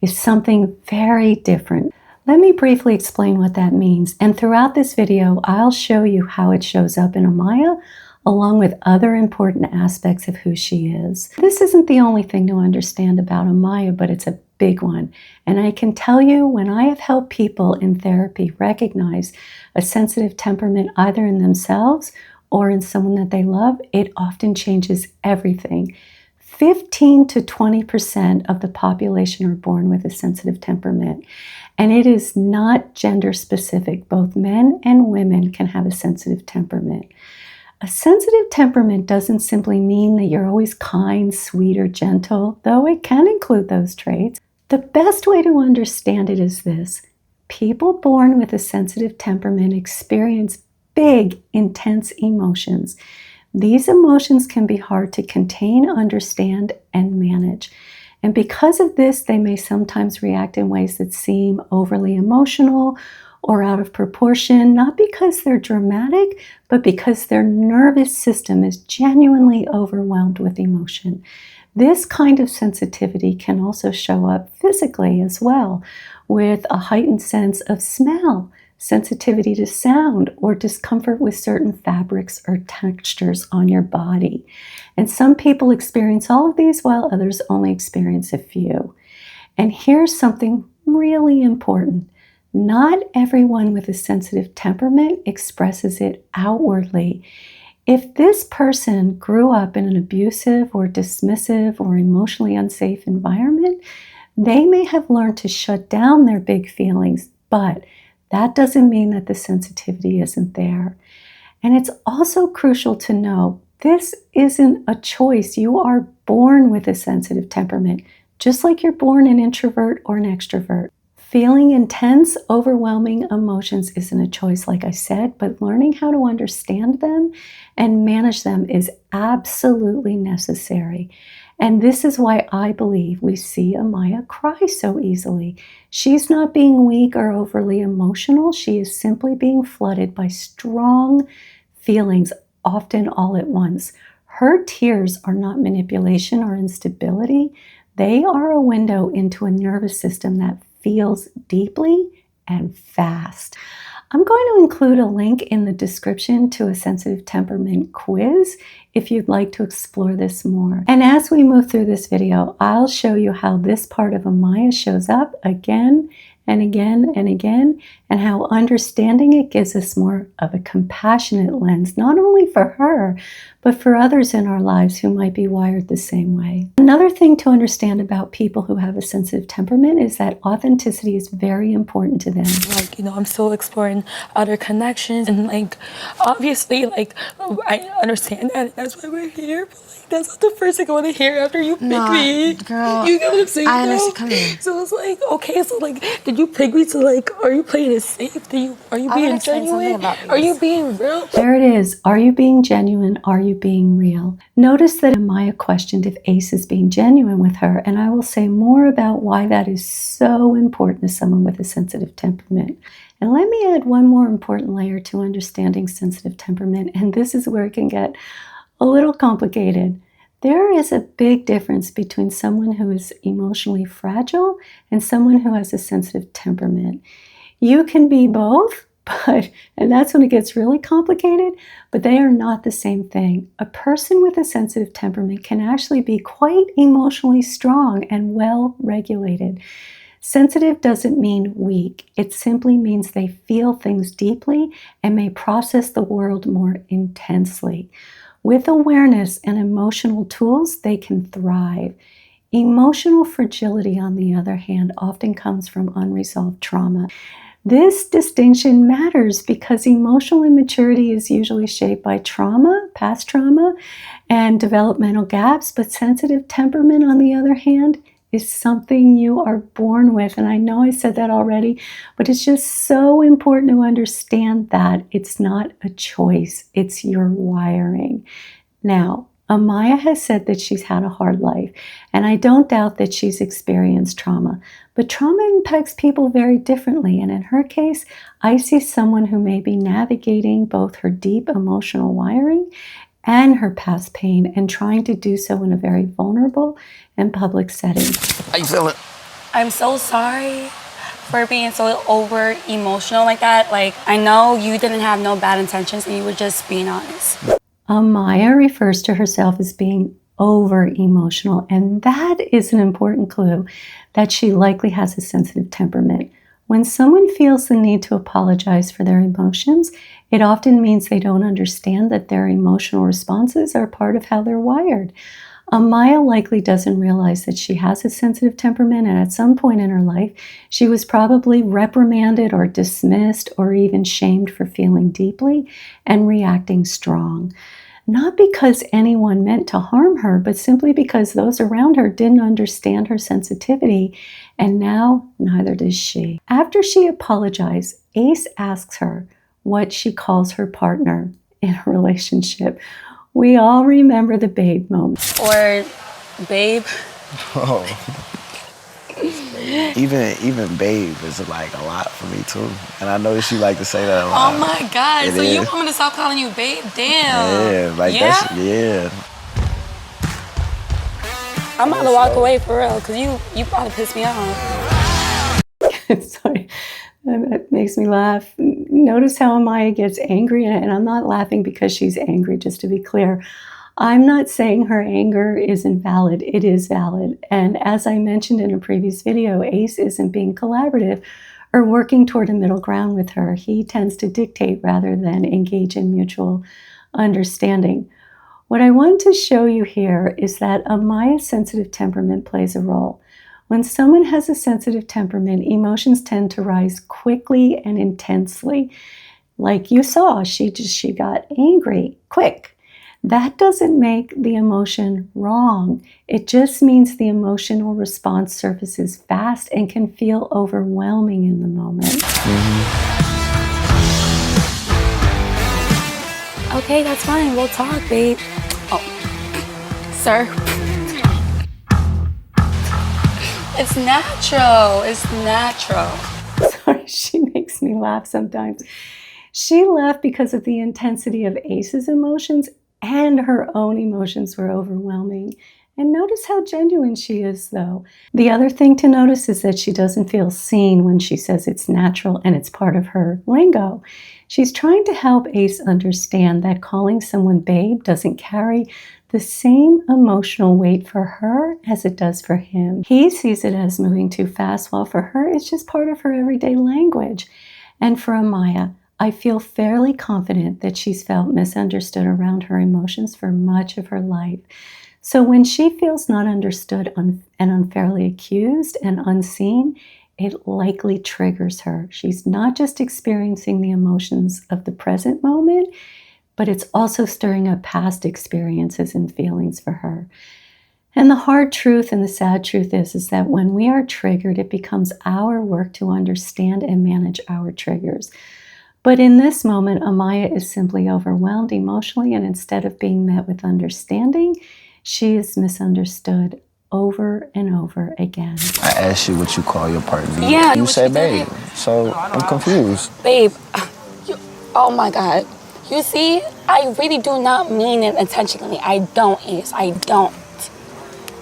is something very different. Let me briefly explain what that means, and throughout this video, I'll show you how it shows up in Amaya, along with other important aspects of who she is. This isn't the only thing to understand about Amaya, but it's a big one. And I can tell you, when I have helped people in therapy recognize a sensitive temperament either in themselves or in someone that they love, it often changes everything. 15 to 20% of the population are born with a sensitive temperament. And it is not gender specific. Both men and women can have a sensitive temperament. A sensitive temperament doesn't simply mean that you're always kind, sweet, or gentle, though it can include those traits. The best way to understand it is this. People born with a sensitive temperament experience big, intense emotions. These emotions can be hard to contain, understand, and manage. And because of this, they may sometimes react in ways that seem overly emotional or out of proportion, not because they're dramatic, but because their nervous system is genuinely overwhelmed with emotion. This kind of sensitivity can also show up physically as well, with a heightened sense of smell, sensitivity to sound, or discomfort with certain fabrics or textures on your body. And some people experience all of these while others only experience a few. And here's something really important. Not everyone with a sensitive temperament expresses it outwardly. If this person grew up in an abusive or dismissive or emotionally unsafe environment, they may have learned to shut down their big feelings, but that doesn't mean that the sensitivity isn't there. And it's also crucial to know this isn't a choice. You are born with a sensitive temperament, just like you're born an introvert or an extrovert. Feeling intense, overwhelming emotions isn't a choice, like I said, but learning how to understand them and manage them is absolutely necessary. And this is why I believe we see Amaya cry so easily. She's not being weak or overly emotional. She is simply being flooded by strong feelings, often all at once. Her tears are not manipulation or instability. They are a window into a nervous system that feels deeply and fast. I'm going to include a link in the description to a sensitive temperament quiz if you'd like to explore this more. And as we move through this video, I'll show you how this part of Amaya shows up again and again and again, and how understanding it gives us more of a compassionate lens, not only for her, but for others in our lives who might be wired the same way. Another thing to understand about people who have a sensitive temperament is that authenticity is very important to them. Like, you know, I'm still exploring other connections, and like, obviously, like, I understand that, that's why we're here, but like, that's not the first thing I want to hear after you pick me. Girl, you get what I'm saying? I understand. Come here. So it's like, okay, so like, did you pick me to like, are you playing it safe? Are you being genuine? Are you being real? There it is. Are you being genuine? Are you being real? Notice that Amaya questioned if Ace is being genuine with her, and I will say more about why that is so important to someone with a sensitive temperament. And let me add one more important layer to understanding sensitive temperament, and this is where it can get a little complicated. There is a big difference between someone who is emotionally fragile and someone who has a sensitive temperament. You can be both, and that's when it gets really complicated, but they are not the same thing. A person with a sensitive temperament can actually be quite emotionally strong and well regulated. Sensitive doesn't mean weak. It simply means they feel things deeply and may process the world more intensely. With awareness and emotional tools, they can thrive. Emotional fragility, on the other hand, often comes from unresolved trauma. This distinction matters because emotional immaturity is usually shaped by trauma, past trauma, and developmental gaps, but sensitive temperament, on the other hand, is something you are born with. And I know I said that already, but it's just so important to understand that it's not a choice, it's your wiring. Now, Amaya has said that she's had a hard life, and I don't doubt that she's experienced trauma, but trauma impacts people very differently. And in her case, I see someone who may be navigating both her deep emotional wiring and her past pain, and trying to do so in a very vulnerable and public setting. How you feeling? I'm so sorry for being so over emotional like that. Like, I know you didn't have no bad intentions and you were just being honest. Amaya refers to herself as being over emotional, and that is an important clue that she likely has a sensitive temperament. When someone feels the need to apologize for their emotions, it often means they don't understand that their emotional responses are part of how they're wired. Amaya likely doesn't realize that she has a sensitive temperament, and at some point in her life, she was probably reprimanded or dismissed or even shamed for feeling deeply and reacting strong. Not because anyone meant to harm her, but simply because those around her didn't understand her sensitivity, and now neither does she. After she apologized, Ace asks her what she calls her partner in a relationship. We all remember the babe moment. Or babe. Oh. Even babe is like a lot for me too. And I know she like to say that a lot. Oh my God, so you want me to stop calling you babe? Damn. Yeah, like that's, yeah. I'm about to walk away for real, because you about to piss me off. Sorry. It makes me laugh. Notice how Amaya gets angry, and I'm not laughing because she's angry, just to be clear. I'm not saying her anger is invalid. It is valid. And as I mentioned in a previous video, Ace isn't being collaborative or working toward a middle ground with her. He tends to dictate rather than engage in mutual understanding. What I want to show you here is that Amaya's sensitive temperament plays a role. When someone has a sensitive temperament, emotions tend to rise quickly and intensely. Like you saw, she got angry quick. That doesn't make the emotion wrong. It just means the emotional response surfaces fast and can feel overwhelming in the moment. Okay, that's fine. We'll talk, babe. Oh, sir. It's natural. It's natural. Sorry, she makes me laugh sometimes. She laughed because of the intensity of Ace's emotions, and her own emotions were overwhelming. And notice how genuine she is, though. The other thing to notice is that she doesn't feel seen when she says it's natural and it's part of her lingo. She's trying to help Ace understand that calling someone babe doesn't carry the same emotional weight for her as it does for him. He sees it as moving too fast, while for her, it's just part of her everyday language. And for Amaya, I feel fairly confident that she's felt misunderstood around her emotions for much of her life. So when she feels not understood and unfairly accused and unseen, it likely triggers her. She's not just experiencing the emotions of the present moment, but it's also stirring up past experiences and feelings for her. And the hard truth and the sad truth is that when we are triggered, it becomes our work to understand and manage our triggers. But in this moment, Amaya is simply overwhelmed emotionally, and instead of being met with understanding, she is misunderstood over and over again. I asked you what you call your partner. Yeah. You said babe, so I'm confused. Babe, oh my God. You see, I really do not mean it intentionally. I don't, Ace. I don't.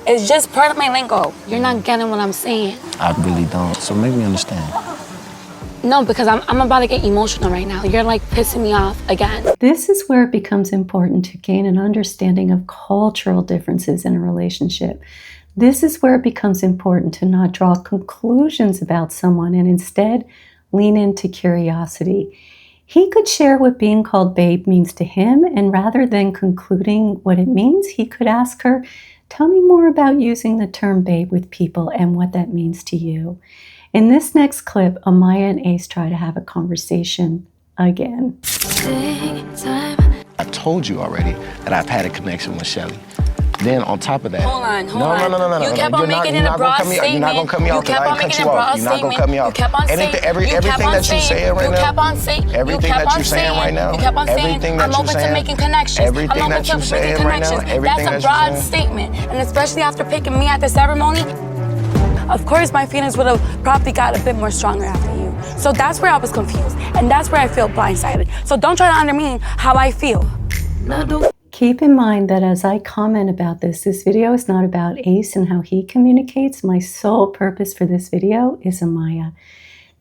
It's just part of my lingo. You're not getting what I'm saying. I really don't, so make me understand. No, because I'm about to get emotional right now. You're like pissing me off again. This is where it becomes important to gain an understanding of cultural differences in a relationship. This is where it becomes important to not draw conclusions about someone and instead lean into curiosity. He could share what being called babe means to him, and rather than concluding what it means, he could ask her, tell me more about using the term babe with people and what that means to you. In this next clip, Amaya and Ace try to have a conversation again. I told you already that I've had a connection with Shelly. Then on top of that, hold on. No. You kept on making it a broad statement. You're not gonna cut me off because I didn't cut you off. You're not gonna cut me off. You kept on saying everything that you're saying right now. You kept on saying. Everything that you're saying right now. You kept on saying. I'm open to making connections. Everything that you're saying right now. That's a broad statement, and especially after picking me at the ceremony. Of course, my feelings would have probably got a bit more stronger after you. So that's where I was confused, and that's where I feel blindsided. So don't try to undermine how I feel. Keep in mind that as I comment about this video is not about Ace and how he communicates. My sole purpose for this video is Amaya.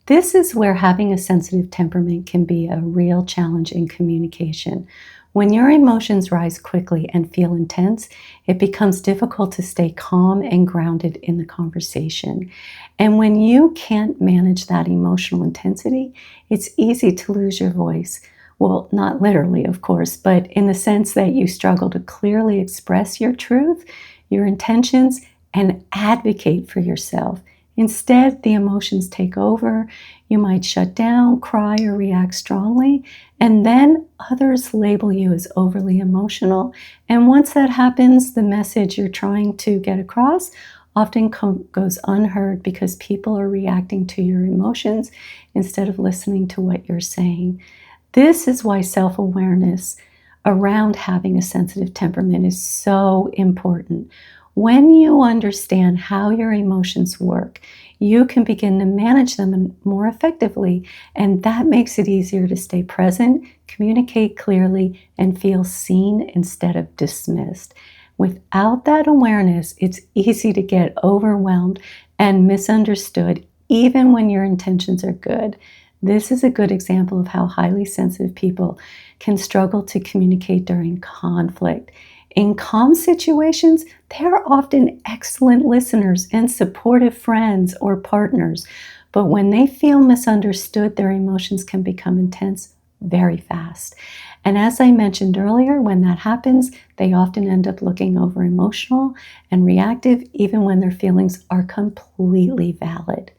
This is where having a sensitive temperament can be a real challenge in communication. When your emotions rise quickly and feel intense, it becomes difficult to stay calm and grounded in the conversation. And when you can't manage that emotional intensity, it's easy to lose your voice. Well, not literally, of course, but in the sense that you struggle to clearly express your truth, your intentions, and advocate for yourself. Instead, the emotions take over. You might shut down, cry, or react strongly, and then others label you as overly emotional. And once that happens, the message you're trying to get across often goes unheard because people are reacting to your emotions instead of listening to what you're saying. This is why self-awareness around having a sensitive temperament is so important. When you understand how your emotions work, you can begin to manage them more effectively, and that makes it easier to stay present, communicate clearly, and feel seen instead of dismissed. Without that awareness, it's easy to get overwhelmed and misunderstood even when your intentions are good. This is a good example of how highly sensitive people can struggle to communicate during conflict. In calm situations, they're often excellent listeners and supportive friends or partners. But when they feel misunderstood, their emotions can become intense very fast. And as I mentioned earlier, when that happens, they often end up looking over emotional and reactive, even when their feelings are completely valid.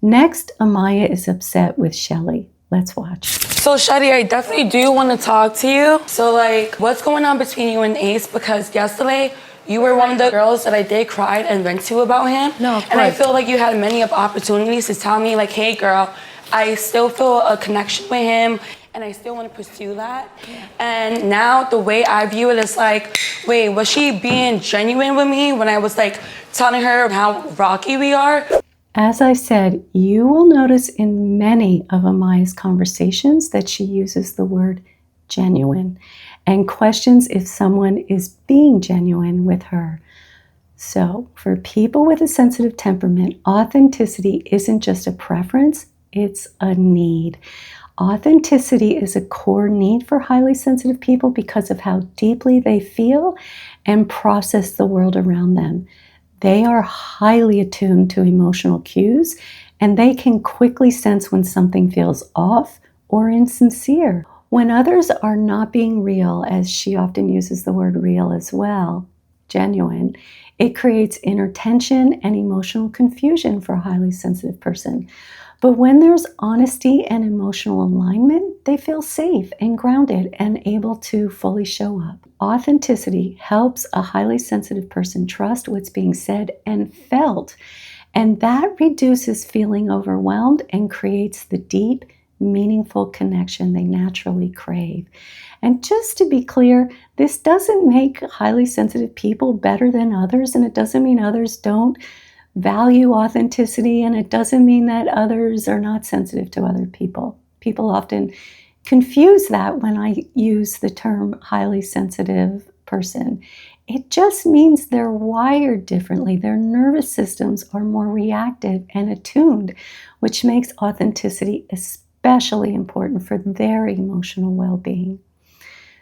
Next, Amaya is upset with Shelly. Let's watch. So Shadi, I definitely do want to talk to you. So like, what's going on between you and Ace? Because yesterday, you were one of the girls that I did cry and vent to about him. No, of course. And I feel like you had many opportunities to tell me like, hey girl, I still feel a connection with him and I still want to pursue that. And now the way I view it is like, wait, was she being genuine with me when I was like telling her how rocky we are? As I said, you will notice in many of Amaya's conversations that she uses the word genuine and questions if someone is being genuine with her. So, for people with a sensitive temperament, authenticity isn't just a preference, it's a need. Authenticity is a core need for highly sensitive people because of how deeply they feel and process the world around them. They are highly attuned to emotional cues, and they can quickly sense when something feels off or insincere. When others are not being real, as she often uses the word real as well, genuine, it creates inner tension and emotional confusion for a highly sensitive person. But when there's honesty and emotional alignment, they feel safe and grounded and able to fully show up. Authenticity helps a highly sensitive person trust what's being said and felt, and that reduces feeling overwhelmed and creates the deep, meaningful connection they naturally crave. And just to be clear, this doesn't make highly sensitive people better than others, and it doesn't mean others don't value authenticity, and it doesn't mean that others are not sensitive to other people. People often confuse that when I use the term highly sensitive person. It just means they're wired differently. Their nervous systems are more reactive and attuned, which makes authenticity especially important for their emotional well-being.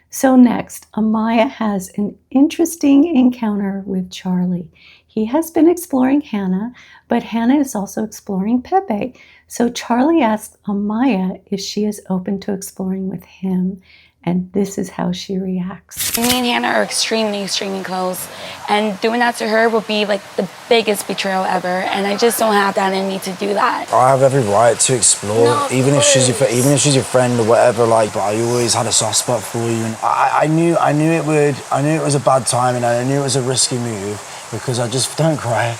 So next, Amaya has an interesting encounter with Charlie. He has been exploring Hannah, but Hannah is also exploring Pepe. So Charlie asks Amaya if she is open to exploring with him, and this is how she reacts. Me and Hannah are extremely, extremely close, and doing that to her would be like the biggest betrayal ever, and I just don't have that in me to do that. I have every right to explore, No, even if she's your friend or whatever. Like, but I always had a soft spot for you, and I knew it was a bad time, and I knew it was a risky move because I just don't cry.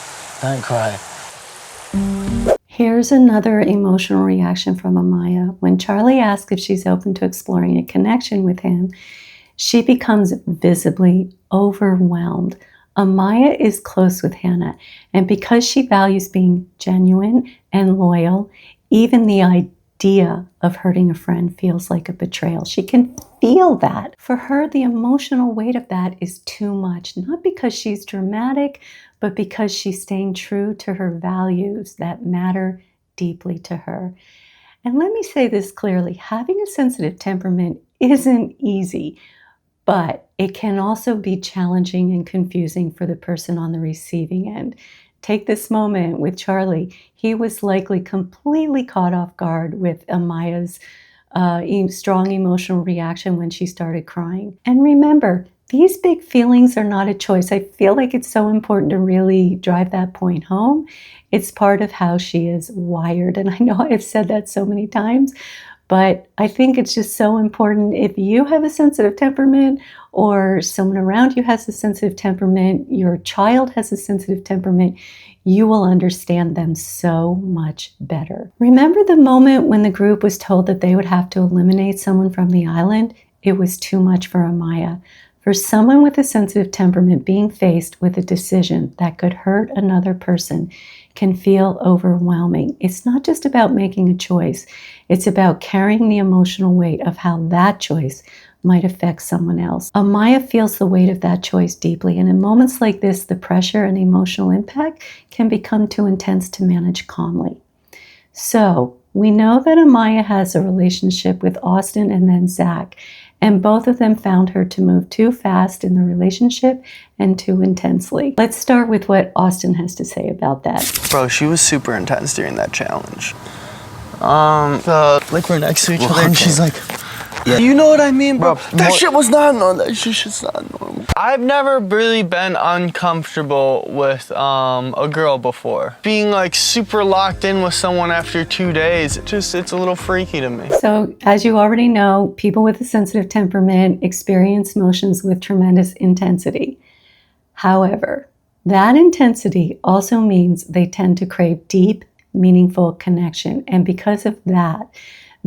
Here's another emotional reaction from Amaya. When Charlie asks if she's open to exploring a connection with him, she becomes visibly overwhelmed. Amaya is close with Hannah, and because she values being genuine and loyal, even the idea of hurting a friend feels like a betrayal. She can feel that. For her, the emotional weight of that is too much, not because she's dramatic, but because she's staying true to her values that matter deeply to her. And let me say this clearly, having a sensitive temperament isn't easy, but it can also be challenging and confusing for the person on the receiving end. Take this moment with Charlie. He was likely completely caught off guard with Amaya's strong emotional reaction when she started crying. And remember, these big feelings are not a choice. I feel like it's so important to really drive that point home. It's part of how she is wired. And I know I've said that so many times, but I think it's just so important. If you have a sensitive temperament or someone around you has a sensitive temperament, your child has a sensitive temperament, you will understand them so much better. Remember the moment when the group was told that they would have to eliminate someone from the island? It was too much for Amaya. For someone with a sensitive temperament, being faced with a decision that could hurt another person can feel overwhelming. It's not just about making a choice. It's about carrying the emotional weight of how that choice might affect someone else. Amaya feels the weight of that choice deeply, and in moments like this, the pressure and emotional impact can become too intense to manage calmly. So, we know that Amaya has a relationship with Austin and then Zach, and both of them found her to move too fast in the relationship and too intensely. Let's start with what Austin has to say about that. Bro, she was super intense during that challenge. Like we're next to each other and she's like, yeah. You know what I mean, bro? That shit was not normal. That shit's not normal. I've never really been uncomfortable with a girl before. Being like super locked in with someone after 2 days, it's a little freaky to me. So, as you already know, people with a sensitive temperament experience emotions with tremendous intensity. However, that intensity also means they tend to crave deep, meaningful connection. And because of that,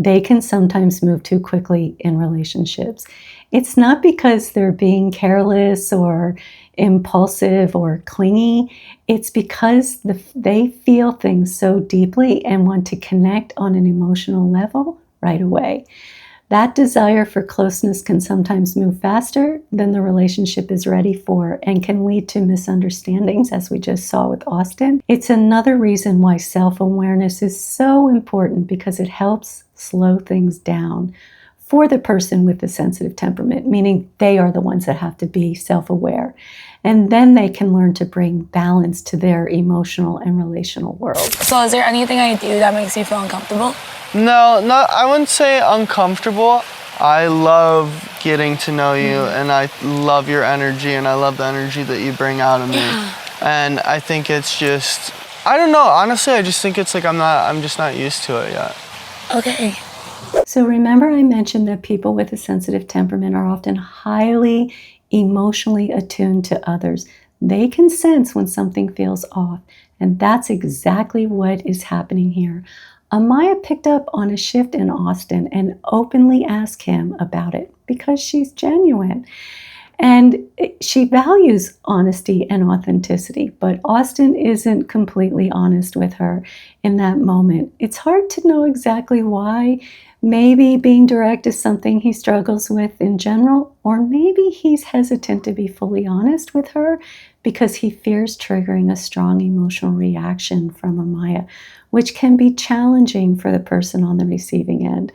they can sometimes move too quickly in relationships. It's not because they're being careless or impulsive or clingy. It's because they feel things so deeply and want to connect on an emotional level right away. That desire for closeness can sometimes move faster than the relationship is ready for and can lead to misunderstandings, as we just saw with Austin. It's another reason why self-awareness is so important, because it helps slow things down for the person with the sensitive temperament, meaning they are the ones that have to be self-aware. And then they can learn to bring balance to their emotional and relational world. So is there anything I do that makes you feel uncomfortable? No, I wouldn't say uncomfortable. I love getting to know you and I love your energy and I love the energy that you bring out of me. And I think it's just, I don't know, honestly, I just think it's like I'm just not used to it yet. Okay. So remember I mentioned that people with a sensitive temperament are often highly emotionally attuned to others. They can sense when something feels off, and that's exactly what is happening here. Amaya picked up on a shift in Austin and openly asked him about it because she's genuine. And she values honesty and authenticity, but Austin isn't completely honest with her in that moment. It's hard to know exactly why. Maybe being direct is something he struggles with in general, or maybe he's hesitant to be fully honest with her because he fears triggering a strong emotional reaction from Amaya, which can be challenging for the person on the receiving end.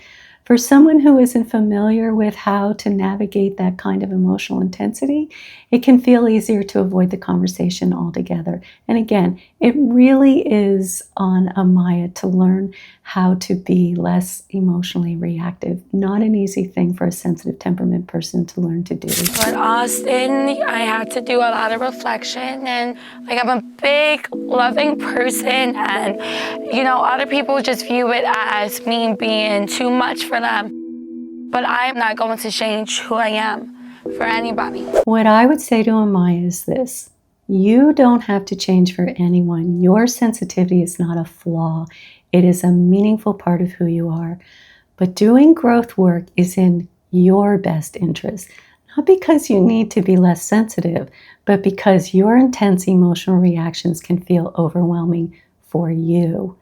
For someone who isn't familiar with how to navigate that kind of emotional intensity, it can feel easier to avoid the conversation altogether. And again, it really is on Amaya to learn how to be less emotionally reactive. Not an easy thing for a sensitive temperament person to learn to do. But Austin, I had to do a lot of reflection, and like I'm a big, loving person, and you know, other people just view it as me being too much for them. But I'm not going to change who I am for anybody. What I would say to Amaya is this: you don't have to change for anyone. Your sensitivity is not a flaw. It is a meaningful part of who you are. But doing growth work is in your best interest. Not because you need to be less sensitive, but because your intense emotional reactions can feel overwhelming for you.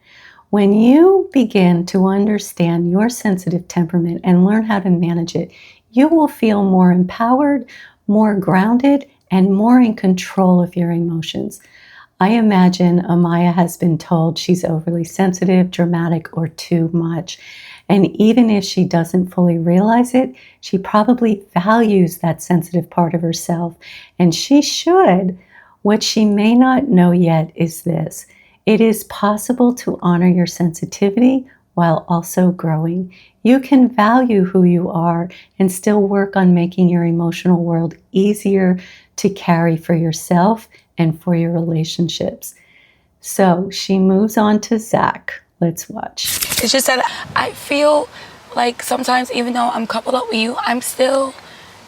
When you begin to understand your sensitive temperament and learn how to manage it, you will feel more empowered, more grounded, and more in control of your emotions. I imagine Amaya has been told she's overly sensitive, dramatic, or too much. And even if she doesn't fully realize it, she probably values that sensitive part of herself. And she should. What she may not know yet is this: it is possible to honor your sensitivity while also growing. You can value who you are and still work on making your emotional world easier to carry for yourself and for your relationships. So she moves on to Zach. Let's watch. It's just that I feel like sometimes, even though I'm coupled up with you, I'm still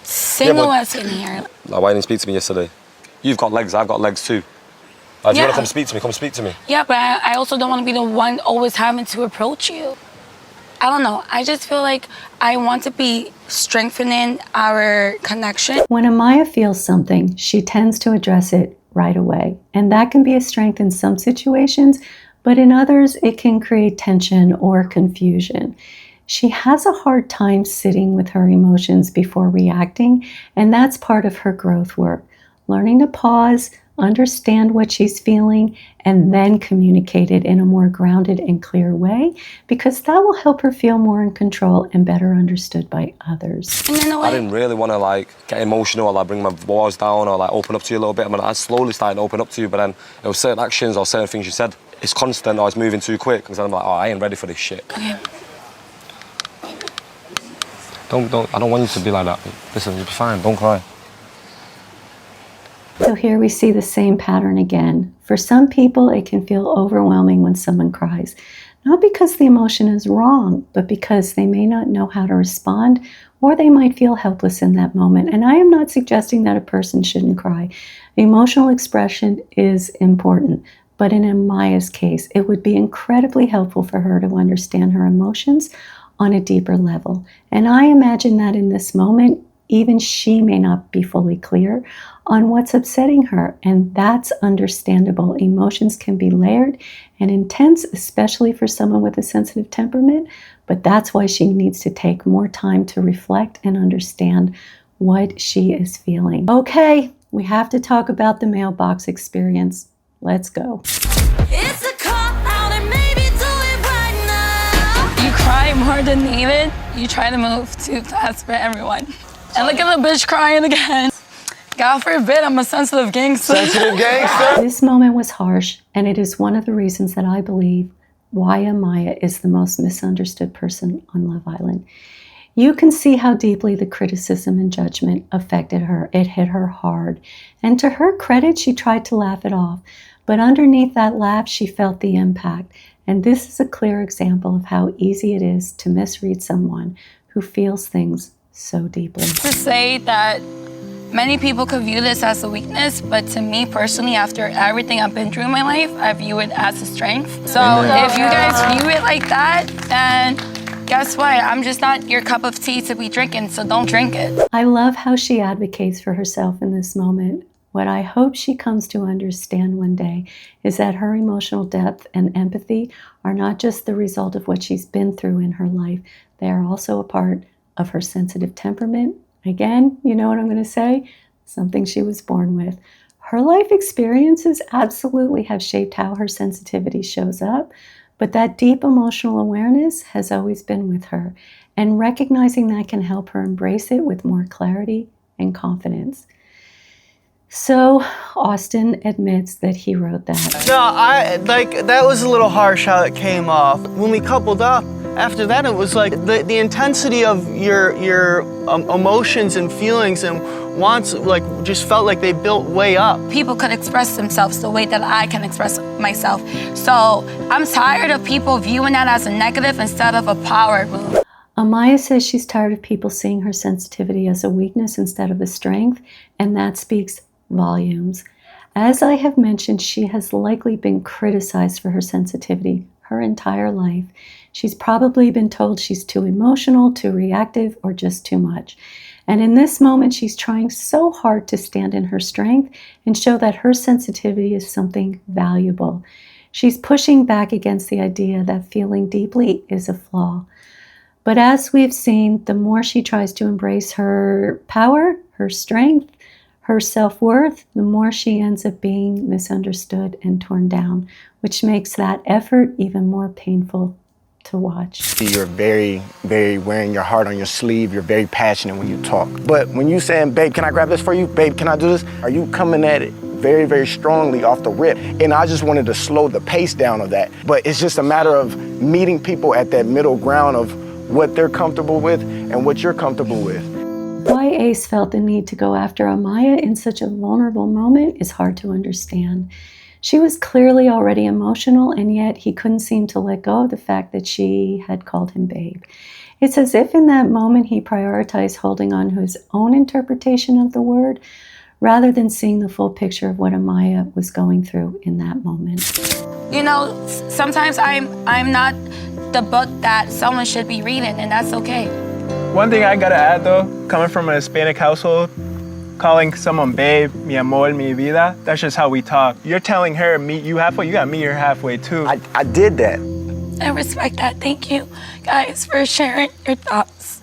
single as in here. Like, why didn't you speak to me yesterday? You've got legs, I've got legs too. Like, do you want to come speak to me? Come speak to me. Yeah, but I also don't want to be the one always having to approach you. I don't know. I just feel like I want to be strengthening our connection. When Amaya feels something, she tends to address it right away. And that can be a strength in some situations, but in others, it can create tension or confusion. She has a hard time sitting with her emotions before reacting, and that's part of her growth work. Learning to pause, understand what she's feeling, and then communicate it in a more grounded and clear way, because that will help her feel more in control and better understood by others. I didn't really want to like get emotional or like bring my walls down or like open up to you a little bit. I mean, I slowly started to open up to you, but then there were certain actions or certain things you said, it's constant or it's moving too quick, because I'm like, oh, I ain't ready for this shit. Okay. I don't want you to be like that. Listen, you'll be fine, don't cry. So here we see the same pattern again. For some people, it can feel overwhelming when someone cries. Not because the emotion is wrong, but because they may not know how to respond, or they might feel helpless in that moment. And I am not suggesting that a person shouldn't cry. Emotional expression is important. But in Amaya's case, it would be incredibly helpful for her to understand her emotions on a deeper level. And I imagine that in this moment, even she may not be fully clear on what's upsetting her, and that's understandable. Emotions can be layered and intense, especially for someone with a sensitive temperament, but that's why she needs to take more time to reflect and understand what she is feeling. Okay, we have to talk about the mailbox experience. Let's go. It's a call out and maybe do it right now. You cry more than David. You try to move too fast for everyone. And look at the bitch crying again. God forbid I'm a sensitive gangster. Sensitive gangster? This moment was harsh, and it is one of the reasons that I believe why Amaya is the most misunderstood person on Love Island. You can see how deeply the criticism and judgment affected her. It hit her hard. And to her credit, she tried to laugh it off. But underneath that laugh, she felt the impact. And this is a clear example of how easy it is to misread someone who feels things so deeply. To say that many people could view this as a weakness, but to me personally, after everything I've been through in my life, I view it as a strength. So if you guys view it like that, then guess what? I'm just not your cup of tea to be drinking, so don't drink it. I love how she advocates for herself in this moment. What I hope she comes to understand one day is that her emotional depth and empathy are not just the result of what she's been through in her life. They are also a part of her sensitive temperament. Again, you know what I'm going to say? Something she was born with. Her life experiences absolutely have shaped how her sensitivity shows up, but that deep emotional awareness has always been with her, and recognizing that can help her embrace it with more clarity and confidence. So Austin admits that he wrote that. No, that was a little harsh how it came off. When we coupled up, after that it was like the intensity of your emotions and feelings and wants like just felt like they built way up. People could express themselves the way that I can express myself. So I'm tired of people viewing that as a negative instead of a power move. Amaya says she's tired of people seeing her sensitivity as a weakness instead of a strength, and that speaks volumes. As I have mentioned, she has likely been criticized for her sensitivity her entire life. She's probably been told she's too emotional, too reactive, or just too much. And in this moment, she's trying so hard to stand in her strength and show that her sensitivity is something valuable. She's pushing back against the idea that feeling deeply is a flaw. But as we've seen, the more she tries to embrace her power, her strength, her self-worth, the more she ends up being misunderstood and torn down, which makes that effort even more painful to watch. You're very, very wearing your heart on your sleeve. You're very passionate when you talk. But when you saying, babe, can I grab this for you? Babe, can I do this? Are you coming at it very, very strongly off the rip? And I just wanted to slow the pace down of that. But it's just a matter of meeting people at that middle ground of what they're comfortable with and what you're comfortable with. Why Ace felt the need to go after Amaya in such a vulnerable moment is hard to understand. She was clearly already emotional, and yet he couldn't seem to let go of the fact that she had called him babe. It's as if in that moment he prioritized holding on to his own interpretation of the word rather than seeing the full picture of what Amaya was going through in that moment. You know, sometimes I'm not the book that someone should be reading, and that's okay. One thing I gotta add though, coming from a Hispanic household, calling someone babe, mi amor, mi vida, that's just how we talk. You're telling her, meet you halfway, you gotta meet her halfway too. I did that. I respect that. Thank you, guys, for sharing your thoughts.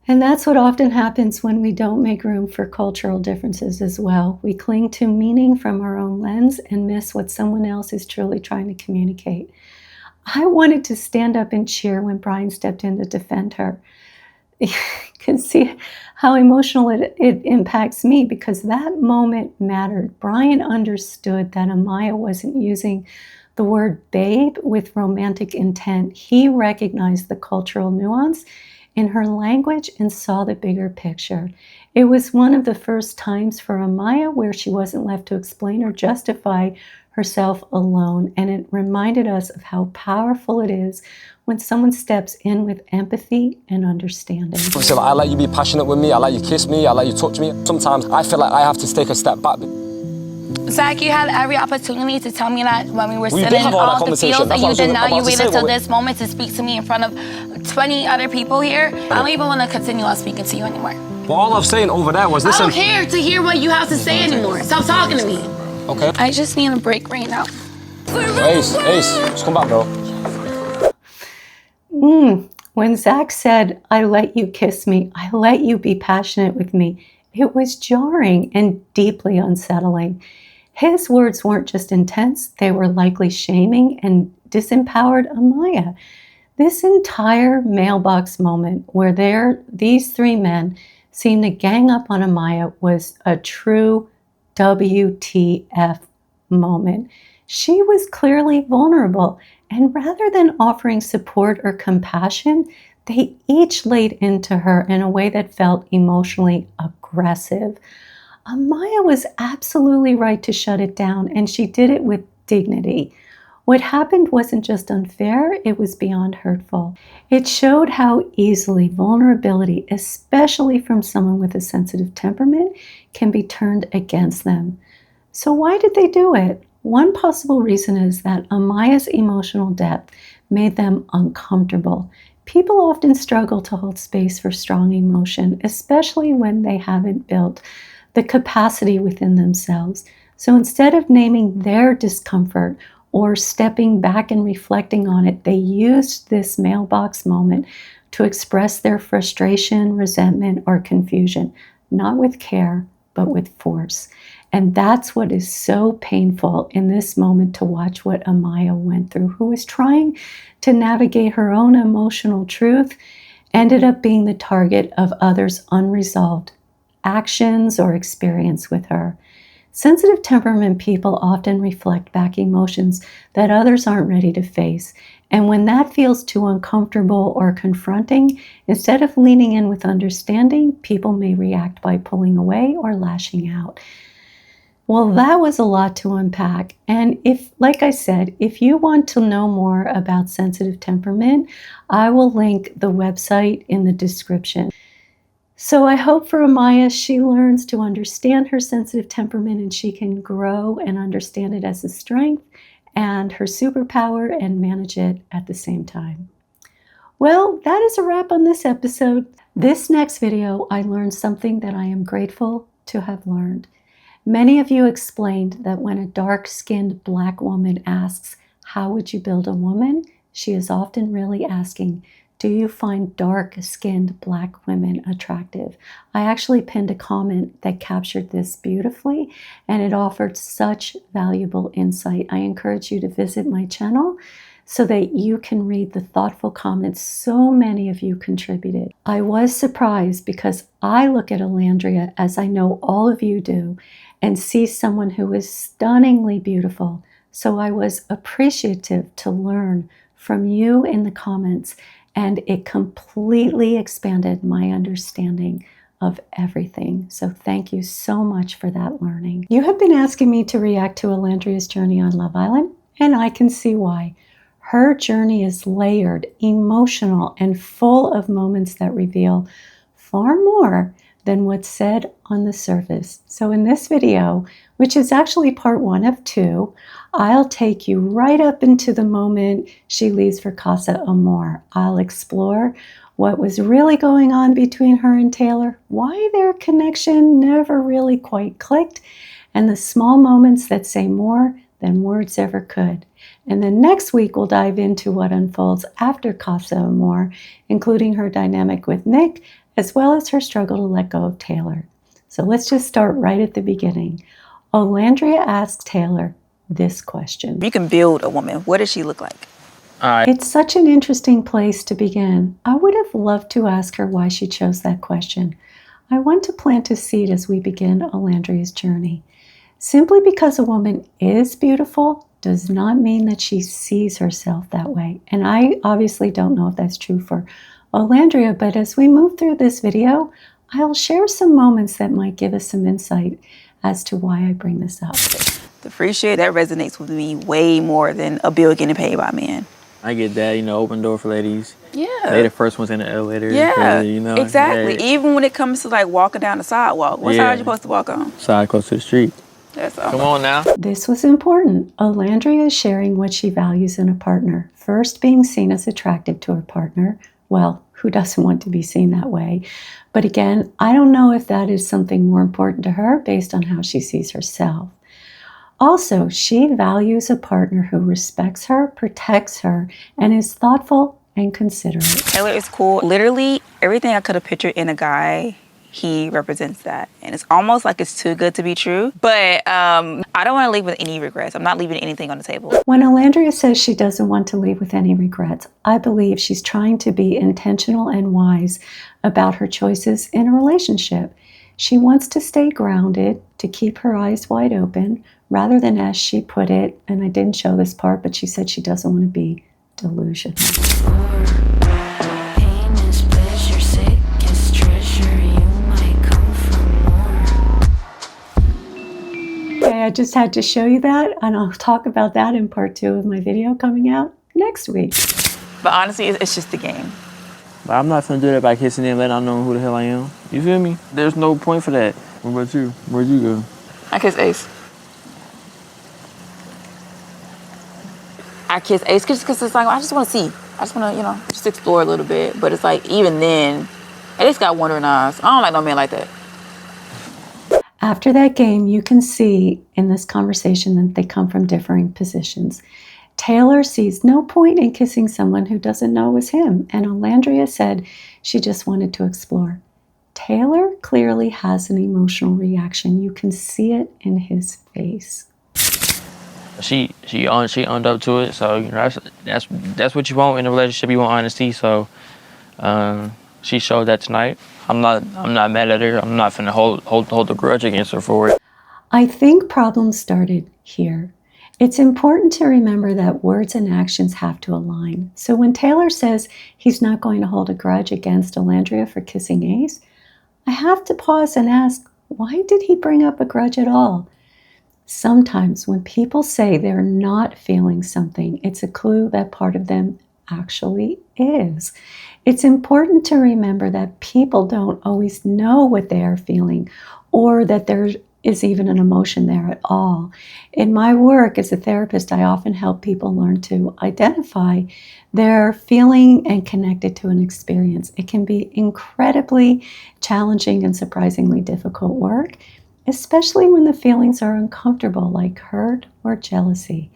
And that's what often happens when we don't make room for cultural differences as well. We cling to meaning from our own lens and miss what someone else is truly trying to communicate. I wanted to stand up and cheer when Brian stepped in to defend her. You can see how emotional it impacts me because that moment mattered. Brian understood that Amaya wasn't using the word babe with romantic intent. He recognized the cultural nuance in her language and saw the bigger picture. It was one of the first times for Amaya where she wasn't left to explain or justify herself alone, and it reminded us of how powerful it is when someone steps in with empathy and understanding. So I let you be passionate with me, I let you kiss me, I let you touch me. Sometimes I feel like I have to take a step back. Zach, you had every opportunity to tell me that when we were We sitting did have all that off the conversation. field, and That's you what did I was not. You about to waited say, till what- this moment to speak to me in front of 20 other people here. I don't even want to continue on speaking to you anymore. Well, all I'm saying over there was I listen. don't care to hear what you have to say anymore. Stop talking to me. Okay. I just need a break right now. Ace, just come back, bro. When Zach said, I let you kiss me, I let you be passionate with me, it was jarring and deeply unsettling. His words weren't just intense, they were likely shaming and disempowered Amaya. This entire mailbox moment where these three men seemed to gang up on Amaya was a true WTF moment. She was clearly vulnerable, and rather than offering support or compassion, they each laid into her in a way that felt emotionally aggressive. Amaya was absolutely right to shut it down, and she did it with dignity. What happened wasn't just unfair, it was beyond hurtful. It showed how easily vulnerability, especially from someone with a sensitive temperament, can be turned against them. So why did they do it? One possible reason is that Amaya's emotional depth made them uncomfortable. People often struggle to hold space for strong emotion, especially when they haven't built the capacity within themselves. So instead of naming their discomfort or stepping back and reflecting on it, they used this mailbox moment to express their frustration, resentment, or confusion, not with care, but with force. And that's what is so painful in this moment to watch what Amaya went through, who was trying to navigate her own emotional truth, ended up being the target of others' unresolved actions or experience with her. Sensitive temperament people often reflect back emotions that others aren't ready to face. And when that feels too uncomfortable or confronting, instead of leaning in with understanding, people may react by pulling away or lashing out. Well, that was a lot to unpack. And like I said, if you want to know more about sensitive temperament, I will link the website in the description. So I hope for Amaya, she learns to understand her sensitive temperament and she can grow and understand it as a strength and her superpower and manage it at the same time. Well, that is a wrap on this episode. This next video, I learned something that I am grateful to have learned. Many of you explained that when a dark-skinned Black woman asks, how would you build a woman? She is often really asking, do you find dark-skinned Black women attractive? I actually pinned a comment that captured this beautifully, and it offered such valuable insight. I encourage you to visit my channel so that you can read the thoughtful comments so many of you contributed. I was surprised because I look at Olandria, as I know all of you do, and see someone who is stunningly beautiful. So I was appreciative to learn from you in the comments, and it completely expanded my understanding of everything. So thank you so much for that learning. You have been asking me to react to Olandria's journey on Love Island, and I can see why. Her journey is layered, emotional, and full of moments that reveal far more than what's said on the surface. So in this video, which is actually part 1 of 2, I'll take you right up into the moment she leaves for Casa Amor. I'll explore what was really going on between her and Taylor, why their connection never really quite clicked, and the small moments that say more than words ever could. And then next week, we'll dive into what unfolds after Casa Amor, including her dynamic with Nick, as well as her struggle to let go of Taylor. So let's just start right at the beginning. Olandria asks Taylor this question. You can build a woman. What does she look like? It's such an interesting place to begin. I would have loved to ask her why she chose that question. I want to plant a seed as we begin Olandria's journey. Simply because a woman is beautiful does not mean that she sees herself that way. And I obviously don't know if that's true for Olandria, but as we move through this video, I'll share some moments that might give us some insight as to why I bring this up. The free shit, that resonates with me way more than a bill getting paid by men. I get that, you know, open door for ladies. Yeah. They the first ones in the elevator. Yeah, you know, exactly. hey. Even when it comes to like walking down the sidewalk, what side are you supposed to walk on? Side close to the street. That's all. Come on now. This was important. Olandria is sharing what she values in a partner. First, being seen as attractive to her partner. Well, who doesn't want to be seen that way? But again, I don't know if that is something more important to her based on how she sees herself. Also, she values a partner who respects her, protects her, and is thoughtful and considerate. Taylor is cool. Literally, everything I could have pictured in a guy, he represents that. And it's almost like it's too good to be true. But I don't want to leave with any regrets. I'm not leaving anything on the table. When Olandria says she doesn't want to leave with any regrets, I believe she's trying to be intentional and wise about her choices in a relationship. She wants to stay grounded, to keep her eyes wide open, rather than, as she put it, and I didn't show this part, but she said she doesn't want to be delusional. Okay, I just had to show you that, and I'll talk about that in part 2 of my video coming out next week. But honestly, it's just a game. But I'm not finna do that by kissing them, letting them know who the hell I am. You feel me? There's no point for that. What about you? Where'd you go? I kiss Ace. I kiss Ace just because it's like, I just want to see. I just want to, you know, just explore a little bit. But it's like, even then, Ace got wandering eyes. I don't like no man like that. After that game, you can see in this conversation that they come from differing positions. Taylor sees no point in kissing someone who doesn't know it was him, and Olandria said she just wanted to explore. Taylor clearly has an emotional reaction. You can see it in his face. She owned up to it, so you know that's what you want in a relationship. You want honesty, so she showed that tonight. I'm not mad at her. I'm not finna hold a grudge against her for it. I think problems started here. It's important to remember that words and actions have to align. So when Taylor says he's not going to hold a grudge against Olandria for kissing Ace, I have to pause and ask, why did he bring up a grudge at all? Sometimes when people say they're not feeling something, it's a clue that part of them actually is. It's important to remember that people don't always know what they are feeling or that there is even an emotion there at all. In my work as a therapist, I often help people learn to identify their feeling and connect it to an experience. It can be incredibly challenging and surprisingly difficult work, especially when the feelings are uncomfortable, like hurt or jealousy.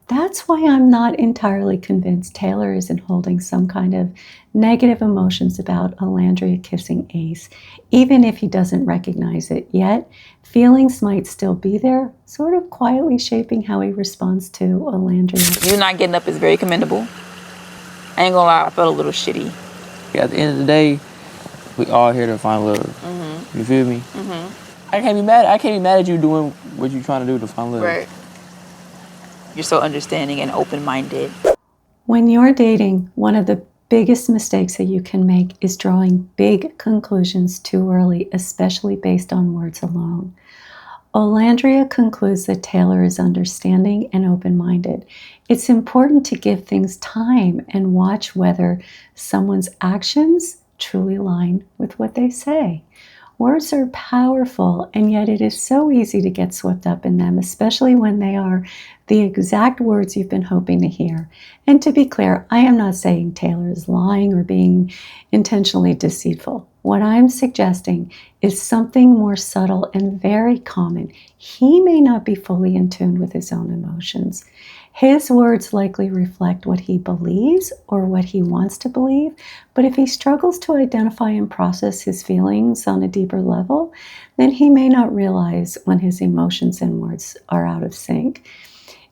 That's why I'm not entirely convinced Taylor isn't holding some kind of negative emotions about Olandria kissing Ace, even if he doesn't recognize it yet. Feelings might still be there, sort of quietly shaping how he responds to Olandria. You not getting up is very commendable. I ain't gonna lie, I felt a little shitty. Yeah, at the end of the day, we all here to find love. You feel me? I can't be mad at you doing what you're trying to do to find love. Right. You're so understanding and open-minded. When you're dating, one of the biggest mistakes that you can make is drawing big conclusions too early, especially based on words alone. Olandria concludes that Taylor is understanding and open-minded. It's important to give things time and watch whether someone's actions truly align with what they say. Words are powerful, and yet it is so easy to get swept up in them, especially when they are the exact words you've been hoping to hear. And to be clear, I am not saying Taylor is lying or being intentionally deceitful. What I'm suggesting is something more subtle and very common. He may not be fully in tune with his own emotions. His words likely reflect what he believes or what he wants to believe, but if he struggles to identify and process his feelings on a deeper level, then he may not realize when his emotions and words are out of sync.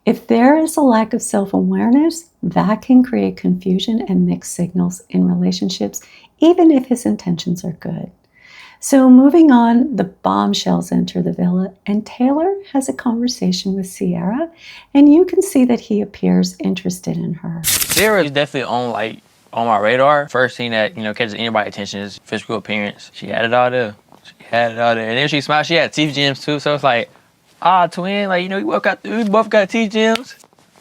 If there is a lack of self-awareness, that can create confusion and mixed signals in relationships, even if his intentions are good. So moving on, the bombshells enter the villa, and Taylor has a conversation with Sierra, and you can see that he appears interested in her. Sierra is definitely on my radar. First thing that, catches anybody's attention is physical appearance. She had it all there. And then she smiled. She had teeth gems too, so it's like, twin, we both got teeth gems.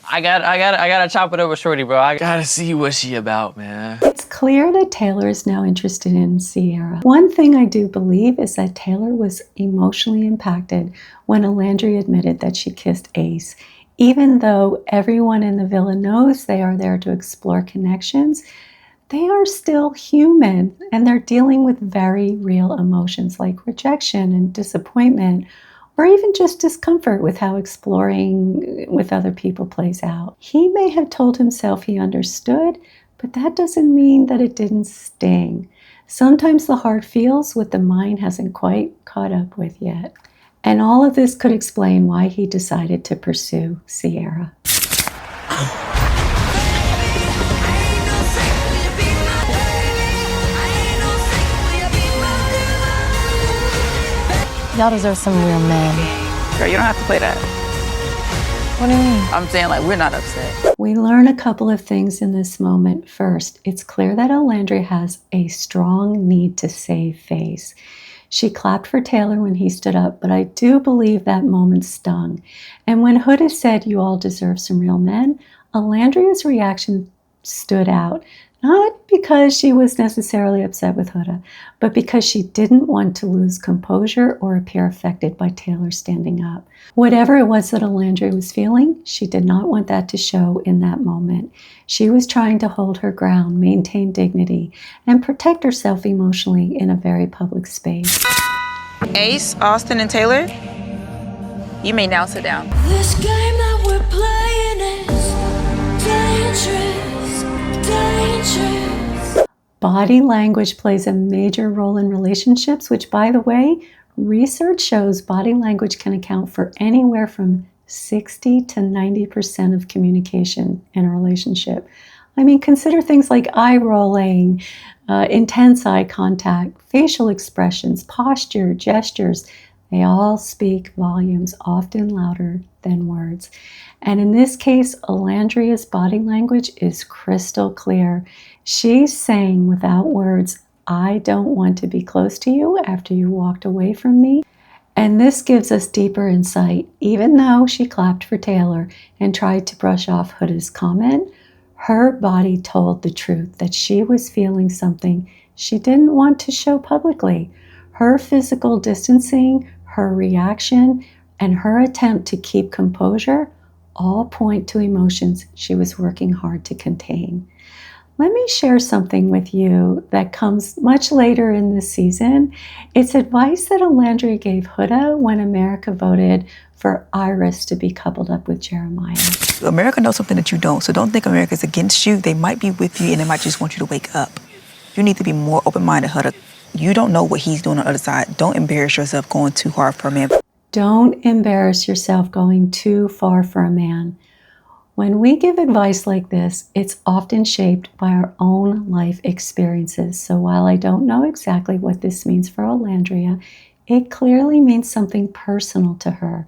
I gotta chop it up with Shorty, bro. I gotta see what she about, man. It's clear that Taylor is now interested in Sierra. One thing I do believe is that Taylor was emotionally impacted when Olandria admitted that she kissed Ace. Even though everyone in the villa knows they are there to explore connections, they are still human, and they're dealing with very real emotions like rejection and disappointment, or even just discomfort with how exploring with other people plays out. He may have told himself he understood, but that doesn't mean that it didn't sting. Sometimes the heart feels what the mind hasn't quite caught up with yet. And all of this could explain why he decided to pursue Sierra. Y'all deserve some real men. Girl, you don't have to play that. What do you mean? I'm saying, we're not upset. We learn a couple of things in this moment. First, it's clear that Olandria has a strong need to save face. She clapped for Taylor when he stood up, but I do believe that moment stung. And when Huda said, "You all deserve some real men," Olandria's reaction stood out. Not because she was necessarily upset with Huda, but because she didn't want to lose composure or appear affected by Taylor standing up. Whatever it was that Olandria was feeling, she did not want that to show in that moment. She was trying to hold her ground, maintain dignity, and protect herself emotionally in a very public space. Ace, Austin, and Taylor, you may now sit down. This game that we're playing is dangerous, dangerous. Body language plays a major role in relationships, which, by the way, research shows body language can account for anywhere from 60 to 90% of communication in a relationship. I mean, consider things like eye rolling, intense eye contact, facial expressions, posture, gestures. They all speak volumes, often louder than words. And in this case, Olandria's body language is crystal clear. She's saying without words, "I don't want to be close to you after you walked away from me." And this gives us deeper insight. Even though she clapped for Taylor and tried to brush off Huda's comment, her body told the truth that she was feeling something she didn't want to show publicly. Her physical distancing, her reaction, and her attempt to keep composure all point to emotions she was working hard to contain. Let me share something with you that comes much later in this season. It's advice that Olandria gave Huda when America voted for Iris to be coupled up with Jeremiah. America knows something that you don't, so don't think America's against you. They might be with you and they might just want you to wake up. You need to be more open-minded, Huda. You don't know what he's doing on the other side. Don't embarrass yourself going too hard for a man. Don't embarrass yourself going too far for a man. When we give advice like this, it's often shaped by our own life experiences. So while I don't know exactly what this means for Olandria, it clearly means something personal to her.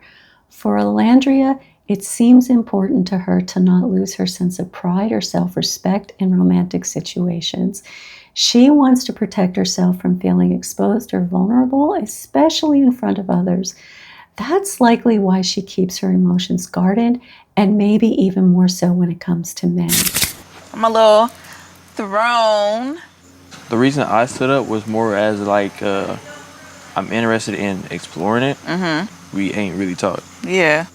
For Olandria, it seems important to her to not lose her sense of pride or self-respect in romantic situations. She wants to protect herself from feeling exposed or vulnerable, especially in front of others. That's likely why she keeps her emotions guarded, and maybe even more so when it comes to men. I'm a little thrown. The reason I stood up was more as I I'm interested in exploring it, we ain't really talked. Yeah.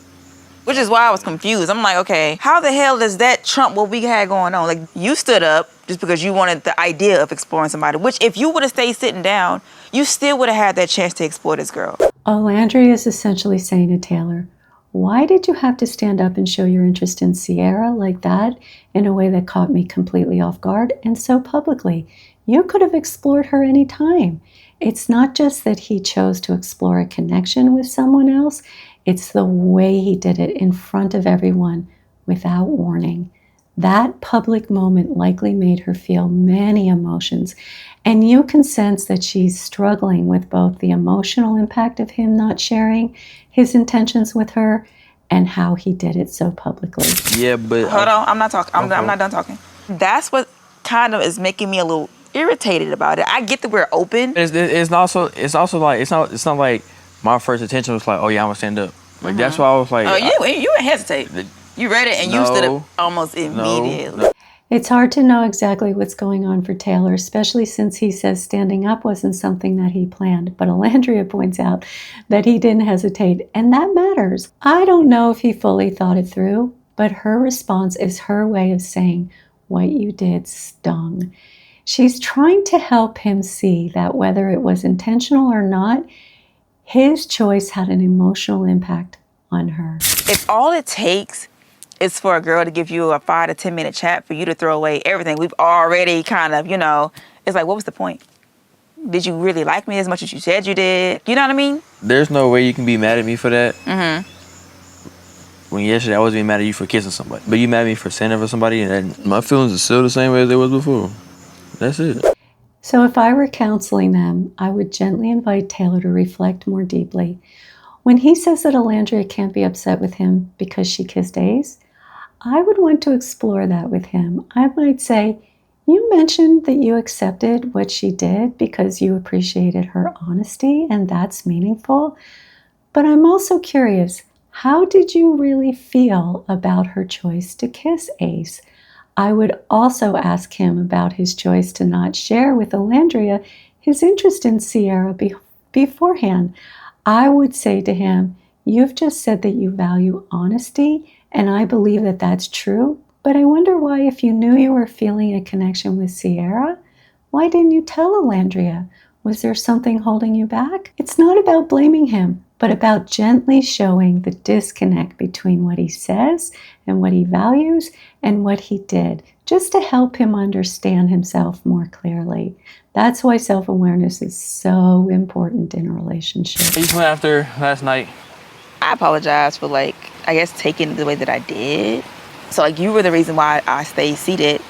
Which is why I was confused. I'm like, okay, how the hell does that trump what we had going on? Like, you stood up just because you wanted the idea of exploring somebody, which if you would have stayed sitting down, you still would have had that chance to explore this girl. Olandria is essentially saying to Taylor, why did you have to stand up and show your interest in Sierra like that in a way that caught me completely off guard and so publicly? You could have explored her any time. It's not just that he chose to explore a connection with someone else, it's the way he did it in front of everyone without warning. That public moment likely made her feel many emotions, and you can sense that she's struggling with both the emotional impact of him not sharing his intentions with her and how he did it so publicly. Yeah, but hold on, I'm not talking. I'm not done talking. That's what kind of is making me a little irritated about it. I get that we're open. It's also like it's not like my first intention was like, oh yeah, I'm gonna stand up. Like that's why I was like, Oh, you didn't hesitate. You read it and you stood up almost immediately. It's hard to know exactly what's going on for Taylor, especially since he says standing up wasn't something that he planned. But Olandria points out that he didn't hesitate, and that matters. I don't know if he fully thought it through, but her response is her way of saying, what you did stung. She's trying to help him see that whether it was intentional or not, his choice had an emotional impact on her. If all it takes is for a girl to give you a 5 to 10 minute chat for you to throw away everything we've already kind of, it's like, what was the point? Did you really like me as much as you said you did? You know what I mean? There's no way you can be mad at me for that. When yesterday I wasn't even mad at you for kissing somebody, but you mad at me for standing for somebody, and my feelings are still the same way as they was before. That's it. So if I were counseling them, I would gently invite Taylor to reflect more deeply. When he says that Olandria can't be upset with him because she kissed Ace, I would want to explore that with him. I might say, you mentioned that you accepted what she did because you appreciated her honesty, and that's meaningful. But I'm also curious, how did you really feel about her choice to kiss Ace? I would also ask him about his choice to not share with Olandria his interest in Sierra beforehand. I would say to him, you've just said that you value honesty, and I believe that that's true, but I wonder why, if you knew you were feeling a connection with Sierra, why didn't you tell Olandria? Was there something holding you back? It's not about blaming him, but about gently showing the disconnect between what he says and what he values and what he did, just to help him understand himself more clearly. That's why self-awareness is so important in a relationship. You went after last night. I apologize for I guess taking it the way that I did. So you were the reason why I stayed seated,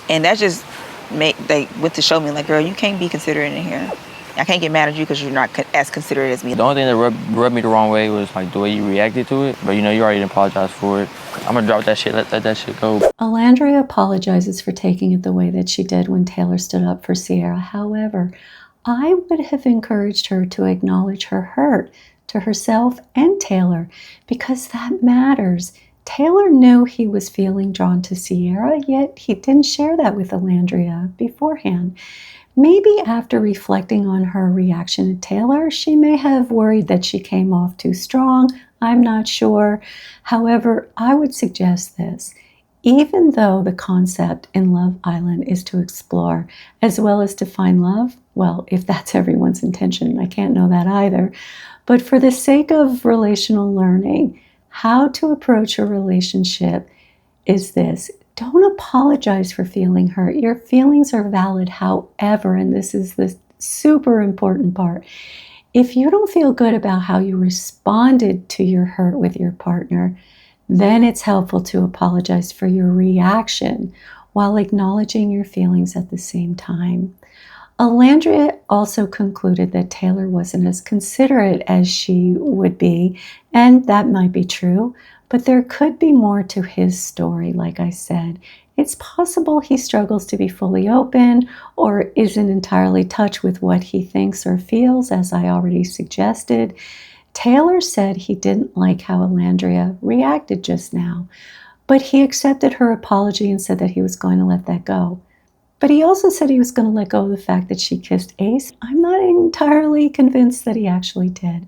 and that just they went to show me girl, you can't be considerate in here. I can't get mad at you because you're not as considerate as me. The only thing that rubbed me the wrong way was the way you reacted to it. But you already apologized for it. I'm gonna drop that shit, let that shit go. Olandria apologizes for taking it the way that she did when Taylor stood up for Sierra. However, I would have encouraged her to acknowledge her hurt to herself and Taylor, because that matters. Taylor knew he was feeling drawn to Sierra, yet he didn't share that with Olandria beforehand. Maybe after reflecting on her reaction to Taylor, she may have worried that she came off too strong. I'm not sure. However, I would suggest this. Even though the concept in Love Island is to explore as well as to find love, well, if that's everyone's intention, I can't know that either. But for the sake of relational learning, how to approach a relationship is this. Don't apologize for feeling hurt. Your feelings are valid, however, and this is the super important part. If you don't feel good about how you responded to your hurt with your partner, then it's helpful to apologize for your reaction while acknowledging your feelings at the same time. Olandria also concluded that Taylor wasn't as considerate as she would be, and that might be true, but there could be more to his story, like I said. It's possible he struggles to be fully open or isn't entirely in touch with what he thinks or feels, as I already suggested. Taylor said he didn't like how Olandria reacted just now, but he accepted her apology and said that he was going to let that go. But he also said he was going to let go of the fact that she kissed Ace. I'm not entirely convinced that he actually did.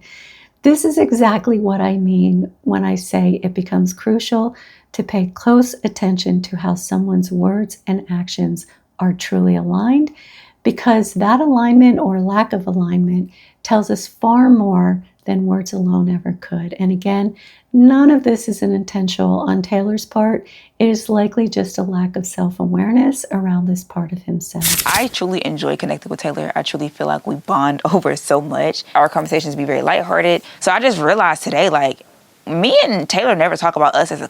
This is exactly what I mean when I say it becomes crucial to pay close attention to how someone's words and actions are truly aligned, because that alignment or lack of alignment tells us far more than words alone ever could. And again, none of this is an intentional on Taylor's part. It is likely just a lack of self-awareness around this part of himself. I truly enjoy connecting with Taylor. I truly feel like we bond over so much. Our conversations be very lighthearted. So I just realized today, like, me and Taylor never talk about us as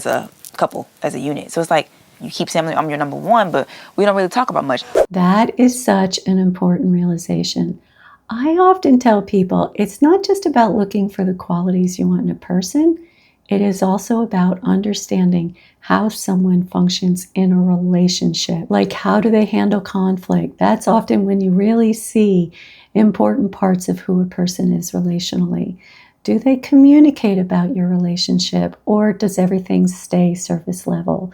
a couple, as a unit. So it's like, you keep saying I'm your number one, but we don't really talk about much. That is such an important realization. I often tell people it's not just about looking for the qualities you want in a person. It is also about understanding how someone functions in a relationship. Like, how do they handle conflict? That's often when you really see important parts of who a person is relationally. Do they communicate about your relationship, or does everything stay surface level?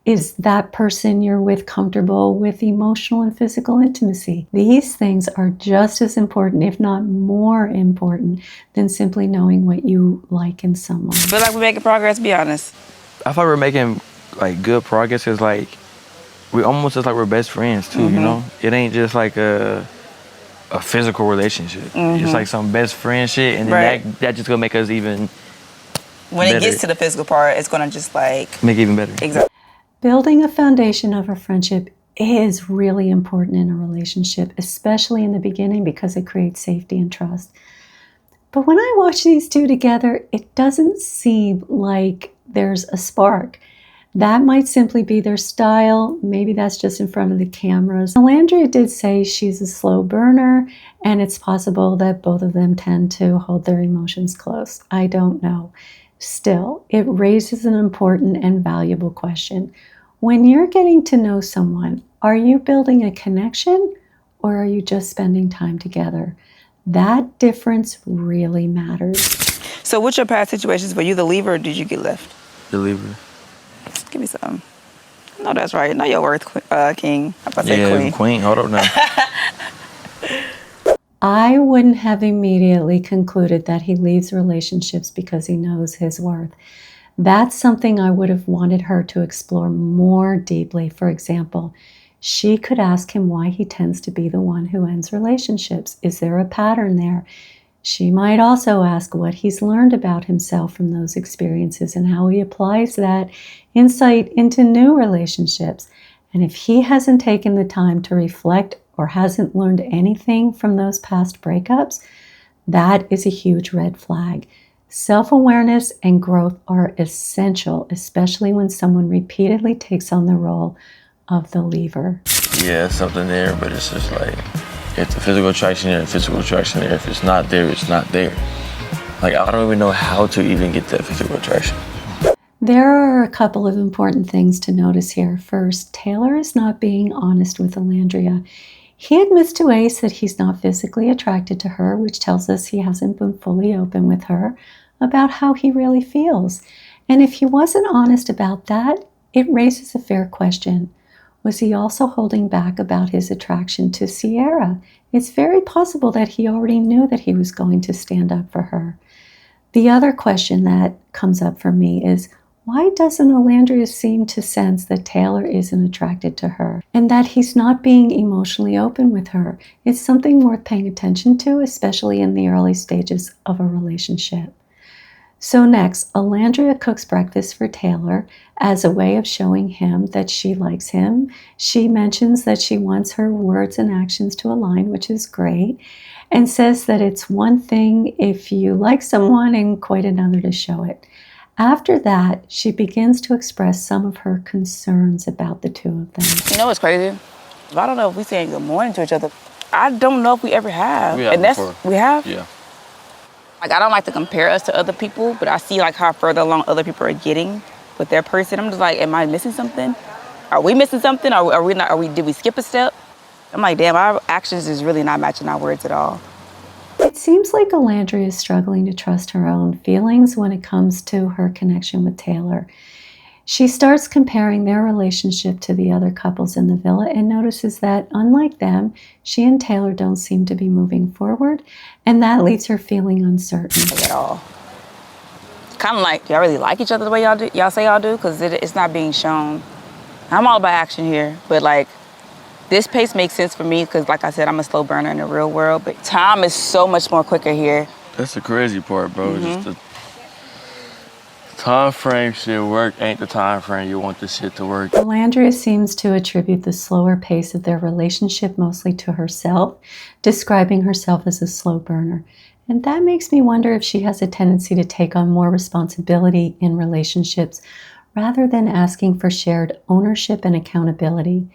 Is that person you're with comfortable with emotional and physical intimacy? These things are just as important, if not more important, than simply knowing what you like in someone. Feel like we're making progress, be honest. I feel like we're making like good progress. It's like we almost just like we're best friends too, you know? It ain't just like a physical relationship. It's like some best friend shit, and then that just gonna make us even When better. it gets to the physical part, it's gonna just like Make it even better. Exactly. Building a foundation of a friendship is really important in a relationship, especially in the beginning, because it creates safety and trust. But when I watch these two together, it doesn't seem like there's a spark. That might simply be their style. Maybe that's just in front of the cameras. Olandria did say she's a slow burner, and it's possible that both of them tend to hold their emotions close. I don't know. Still, it raises an important and valuable question. When you're getting to know someone, are you building a connection, or are you just spending time together? That difference really matters. So what's your past situations? Were you the leaver or did you get left? The leaver. Give me some. No, that's right. Know your worth, King. I'm about to say queen. Queen. Hold up now. I wouldn't have immediately concluded that he leaves relationships because he knows his worth. That's something I would have wanted her to explore more deeply. For example, she could ask him why he tends to be the one who ends relationships. Is there a pattern there? She might also ask what he's learned about himself from those experiences and how he applies that insight into new relationships. And if he hasn't taken the time to reflect or hasn't learned anything from those past breakups, that is a huge red flag. Self-awareness and growth are essential, especially when someone repeatedly takes on the role of the leaver. Yeah, something there, but it's just like, if the physical attraction there, the physical attraction there. If it's not there, it's not there. Like, I don't even know how to even get that physical attraction. There are a couple of important things to notice here. First, Taylor is not being honest with Olandria. He admits to Ace that he's not physically attracted to her, which tells us he hasn't been fully open with her about how he really feels. And if he wasn't honest about that, it raises a fair question. Was he also holding back about his attraction to Sierra? It's very possible that he already knew that he was going to stand up for her. The other question that comes up for me is, why doesn't Olandria seem to sense that Taylor isn't attracted to her and that he's not being emotionally open with her? It's something worth paying attention to, especially in the early stages of a relationship. So next, Olandria cooks breakfast for Taylor as a way of showing him that she likes him. She mentions that she wants her words and actions to align, which is great, and says that it's one thing if you like someone and quite another to show it. After that, she begins to express some of her concerns about the two of them. You know what's crazy? I don't know if we saying good morning to each other. I don't know if we ever have. We have and that's before. we have? Yeah. Like, I don't like to compare us to other people, but I see like how further along other people are getting with their person. I'm just like, am I missing something? Are we missing something? Are we not? Did we skip a step? I'm like, damn, our actions is really not matching our words at all. It seems like Olandria is struggling to trust her own feelings when it comes to her connection with Taylor. She starts comparing their relationship to the other couples in the villa and notices that, unlike them, she and Taylor don't seem to be moving forward, and that leaves her feeling uncertain. At all. Kind of like, y'all really like each other the way y'all do? Y'all say y'all do? Because it's not being shown. I'm all about action here, but like, this pace makes sense for me because, like I said, I'm a slow burner in the real world, but time is so much more quicker here. That's the crazy part, bro. Just the time frame shit work ain't the time frame you want this shit to work. Olandria seems to attribute the slower pace of their relationship mostly to herself, describing herself as a slow burner. And that makes me wonder if she has a tendency to take on more responsibility in relationships rather than asking for shared ownership and accountability.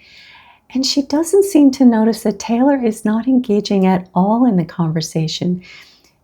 And she doesn't seem to notice that Taylor is not engaging at all in the conversation.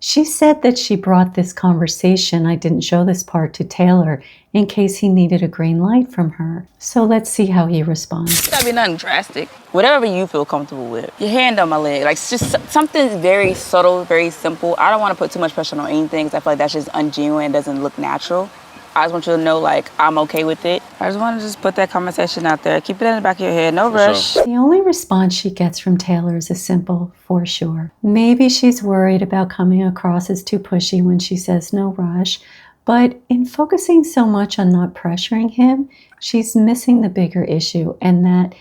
She said that she brought this conversation, I didn't show this part, to Taylor in case he needed a green light from her. So let's see how he responds. It's gotta be nothing drastic. Whatever you feel comfortable with. Your hand on my leg. Like, it's just something very subtle, very simple. I don't want to put too much pressure on anything because I feel like that's just ungenuine, doesn't look natural. I just want you to know, like, I'm okay with it. I just want to just put that conversation out there. Keep it in the back of your head, no rush. The only response she gets from Taylor is a simple, for sure. Maybe she's worried about coming across as too pushy when she says no rush, but in focusing so much on not pressuring him, she's missing the bigger issue, and that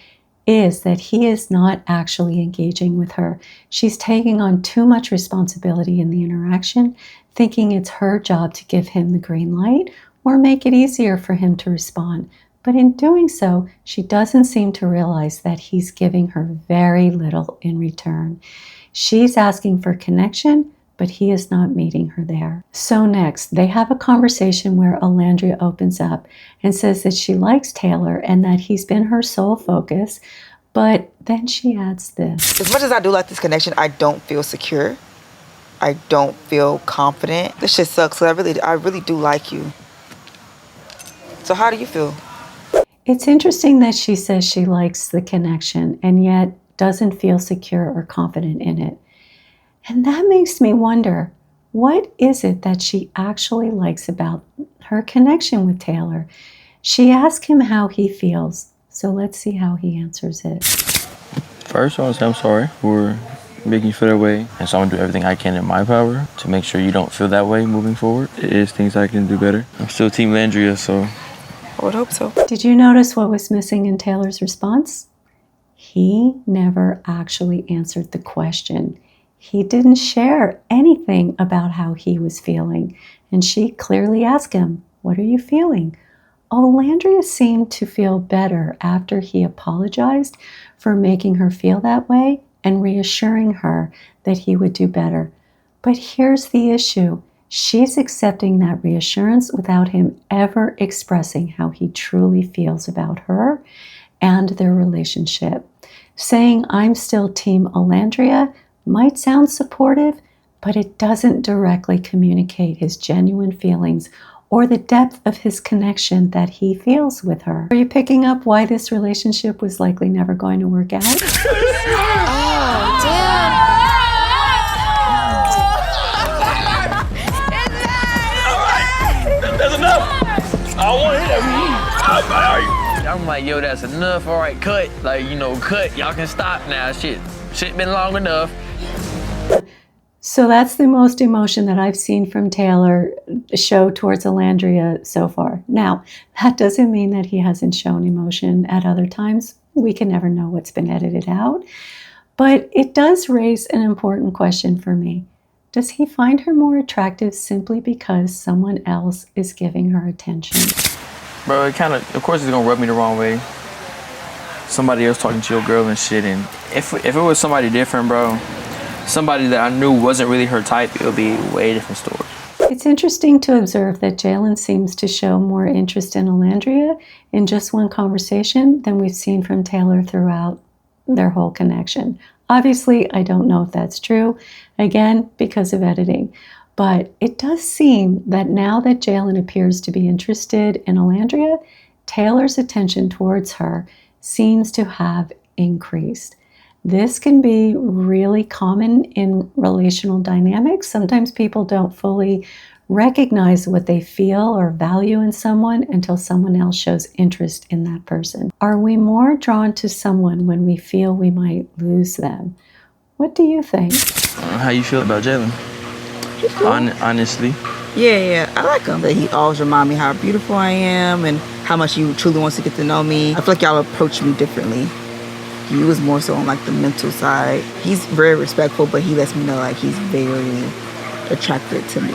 is that he is not actually engaging with her. She's taking on too much responsibility in the interaction, thinking it's her job to give him the green light or make it easier for him to respond. But in doing so, she doesn't seem to realize that he's giving her very little in return. She's asking for connection, but he is not meeting her there. So next, they have a conversation where Olandria opens up and says that she likes Taylor and that he's been her sole focus, but then she adds this. As much as I do like this connection, I don't feel secure. I don't feel confident. This shit sucks, because I really do like you. So how do you feel? It's interesting that she says she likes the connection and yet doesn't feel secure or confident in it. And that makes me wonder, what is it that she actually likes about her connection with Taylor? She asked him how he feels, so let's see how he answers it. First, I want to say I'm sorry for making you feel that way. And so I'm going to do everything I can in my power to make sure you don't feel that way moving forward. It is things I can do better. I'm still Team Olandria, so I would hope so. Did you notice what was missing in Taylor's response? He never actually answered the question. He didn't share anything about how he was feeling. And she clearly asked him, "What are you feeling?" Olandria seemed to feel better after he apologized for making her feel that way and reassuring her that he would do better. But here's the issue. She's accepting that reassurance without him ever expressing how he truly feels about her and their relationship. Saying, "I'm still Team Olandria," might sound supportive, but it doesn't directly communicate his genuine feelings or the depth of his connection that he feels with her. Are you picking up why this relationship was likely never going to work out? Oh, damn. That's enough. I don't want to hear that. I'm like, yo, that's enough. All right, cut. Like, you know, cut. Y'all can stop now. Shit been long enough. So that's the most emotion that I've seen from Taylor show towards Olandria so far. Now, that doesn't mean that he hasn't shown emotion at other times. We can never know what's been edited out. But it does raise an important question for me. Does he find her more attractive simply because someone else is giving her attention? Bro, it kind of course it's going to rub me the wrong way. Somebody else talking to your girl and shit. And if it was somebody different, bro, somebody that I knew wasn't really her type, it would be a way different story. It's interesting to observe that Jalen seems to show more interest in Olandria in just one conversation than we've seen from Taylor throughout their whole connection. Obviously, I don't know if that's true, again, because of editing. But it does seem that now that Jalen appears to be interested in Olandria, Taylor's attention towards her seems to have increased. This can be really common in relational dynamics. Sometimes people don't fully recognize what they feel or value in someone until someone else shows interest in that person. Are we more drawn to someone when we feel we might lose them? What do you think? How you feel about Jalen? Honestly. Yeah, I like him. That he always remind me how beautiful I am and how much he truly wants to get to know me. I feel like y'all approach me differently. He was more so on like the mental side. He's very respectful, but he lets me know like he's very attracted to me.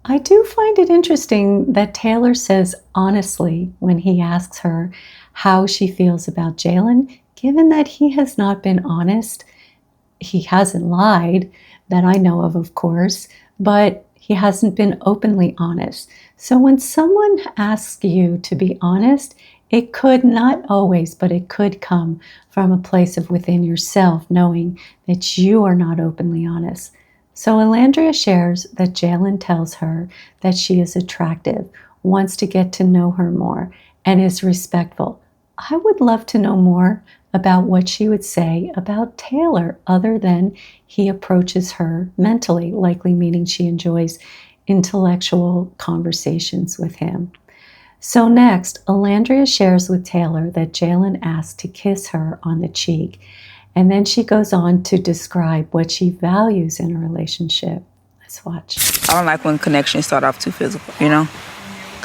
I do find it interesting that Taylor says honestly when he asks her how she feels about Jalen, given that he has not been honest. He hasn't lied, that I know of course, but he hasn't been openly honest. So when someone asks you to be honest, it could, not always, but it could come from a place of within yourself, knowing that you are not openly honest. So Olandria shares that Jalen tells her that she is attractive, wants to get to know her more, and is respectful. I would love to know more about what she would say about Taylor, other than he approaches her mentally, likely meaning she enjoys intellectual conversations with him. So next, Olandria shares with Taylor that Jalen asked to kiss her on the cheek, and then she goes on to describe what she values in a relationship. Let's watch. I don't like when connections start off too physical, you know?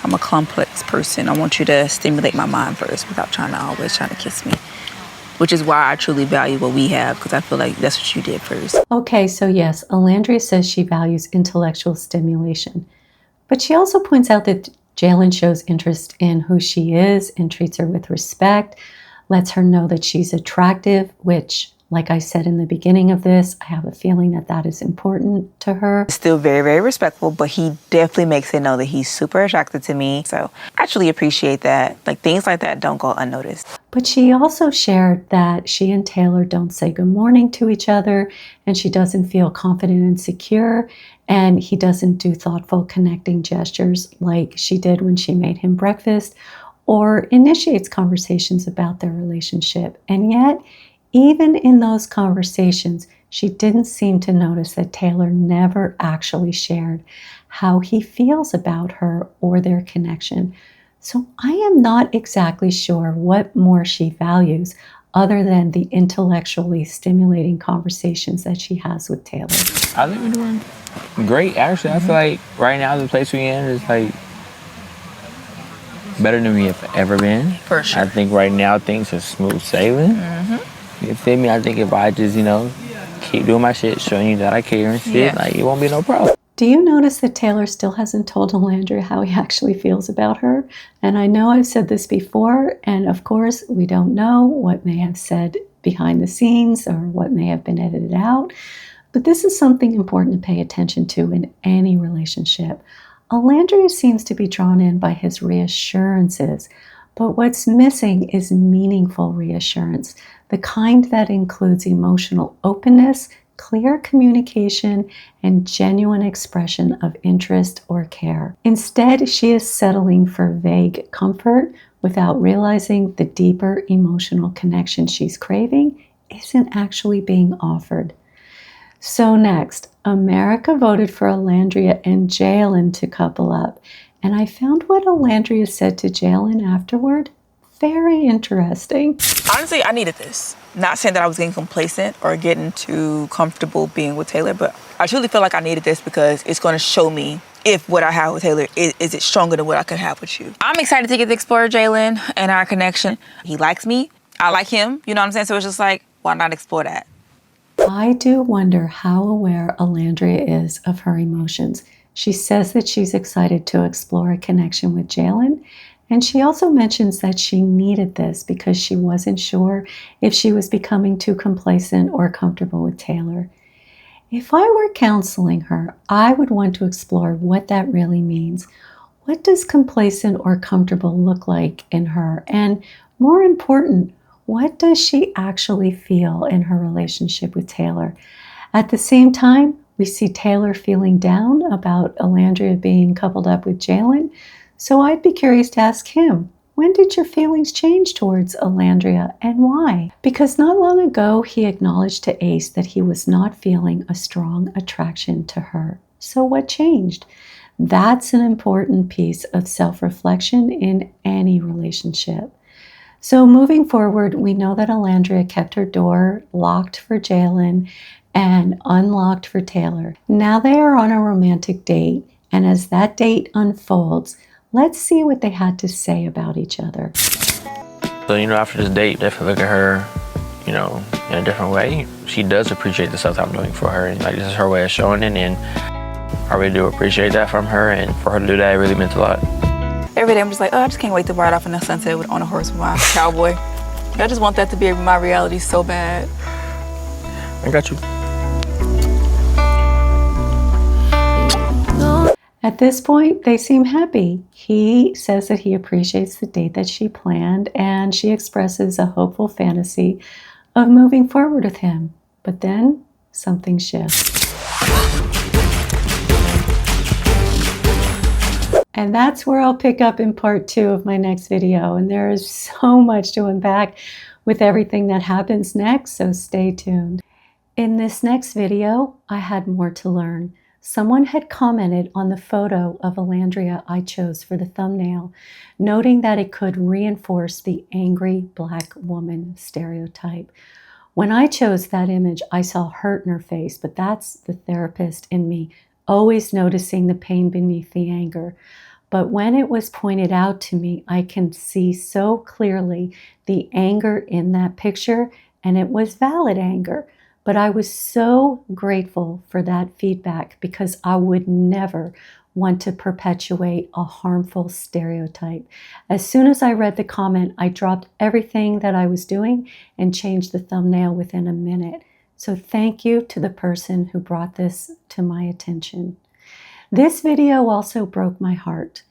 I'm a complex person. I want you to stimulate my mind first without always trying to kiss me. Which is why I truly value what we have, because I feel like that's what you did first. Okay, so yes, Olandria says she values intellectual stimulation. But she also points out that Jalen shows interest in who she is and treats her with respect, lets her know that she's attractive, which, like I said in the beginning of this, I have a feeling that that is important to her. Still very, very respectful, but he definitely makes it know that he's super attracted to me. So I actually appreciate that. Like, things like that don't go unnoticed. But she also shared that she and Taylor don't say good morning to each other, and she doesn't feel confident and secure, and he doesn't do thoughtful connecting gestures like she did when she made him breakfast, or initiates conversations about their relationship. And yet, even in those conversations, she didn't seem to notice that Taylor never actually shared how he feels about her or their connection. So I am not exactly sure what more she values other than the intellectually stimulating conversations that she has with Taylor. I think we're doing great, actually. I feel like right now the place we're in is like better than we have ever been. For sure. I think right now things are smooth sailing. You feel me? I think if I just, keep doing my shit, showing you that I care and shit, like, it won't be no problem. Do you notice that Taylor still hasn't told Olandria how he actually feels about her? And I know I've said this before, and of course, we don't know what may have said behind the scenes or what may have been edited out, but this is something important to pay attention to in any relationship. Olandria seems to be drawn in by his reassurances, but what's missing is meaningful reassurance, the kind that includes emotional openness, clear communication, and genuine expression of interest or care. Instead, she is settling for vague comfort without realizing the deeper emotional connection she's craving isn't actually being offered. So next, America voted for Olandria and Jalen to couple up, and I found what Olandria said to Jalen afterward very interesting. Honestly, I needed this. Not saying that I was getting complacent or getting too comfortable being with Taylor, but I truly feel like I needed this because it's going to show me if what I have with Taylor, is it stronger than what I could have with you. I'm excited to get to explore Jalen and our connection. He likes me. I like him. You know what I'm saying? So it's just like, why not explore that? I do wonder how aware Olandria is of her emotions. She says that she's excited to explore a connection with Jalen, and she also mentions that she needed this because she wasn't sure if she was becoming too complacent or comfortable with Taylor. If I were counseling her, I would want to explore what that really means. What does complacent or comfortable look like in her? And more important, what does she actually feel in her relationship with Taylor? At the same time, we see Taylor feeling down about Olandria being coupled up with Jalen. So I'd be curious to ask him, when did your feelings change towards Olandria and why? Because not long ago, he acknowledged to Ace that he was not feeling a strong attraction to her. So what changed? That's an important piece of self-reflection in any relationship. So moving forward, we know that Olandria kept her door locked for Jalen and unlocked for Taylor. Now they are on a romantic date, and as that date unfolds, let's see what they had to say about each other. So, after this date, definitely look at her, in a different way. She does appreciate the stuff I'm doing for her, and this is her way of showing it, and I really do appreciate that from her, and for her to do that, it really meant a lot. Every day I'm just like, I just can't wait to ride off in the sunset on a horse with my cowboy. I just want that to be my reality so bad. I got you. At this point, they seem happy. He says that he appreciates the date that she planned, and she expresses a hopeful fantasy of moving forward with him. But then something shifts. And that's where I'll pick up in part 2 of my next video. And there is so much to unpack with everything that happens next, so stay tuned. In this next video, I had more to learn. Someone had commented on the photo of Olandria I chose for the thumbnail, noting that it could reinforce the angry Black woman stereotype. When I chose that image, I saw hurt in her face, but that's the therapist in me, always noticing the pain beneath the anger. But when it was pointed out to me, I can see so clearly the anger in that picture, and it was valid anger. But I was so grateful for that feedback because I would never want to perpetuate a harmful stereotype. As soon as I read the comment, I dropped everything that I was doing and changed the thumbnail within a minute. So thank you to the person who brought this to my attention. This video also broke my heart.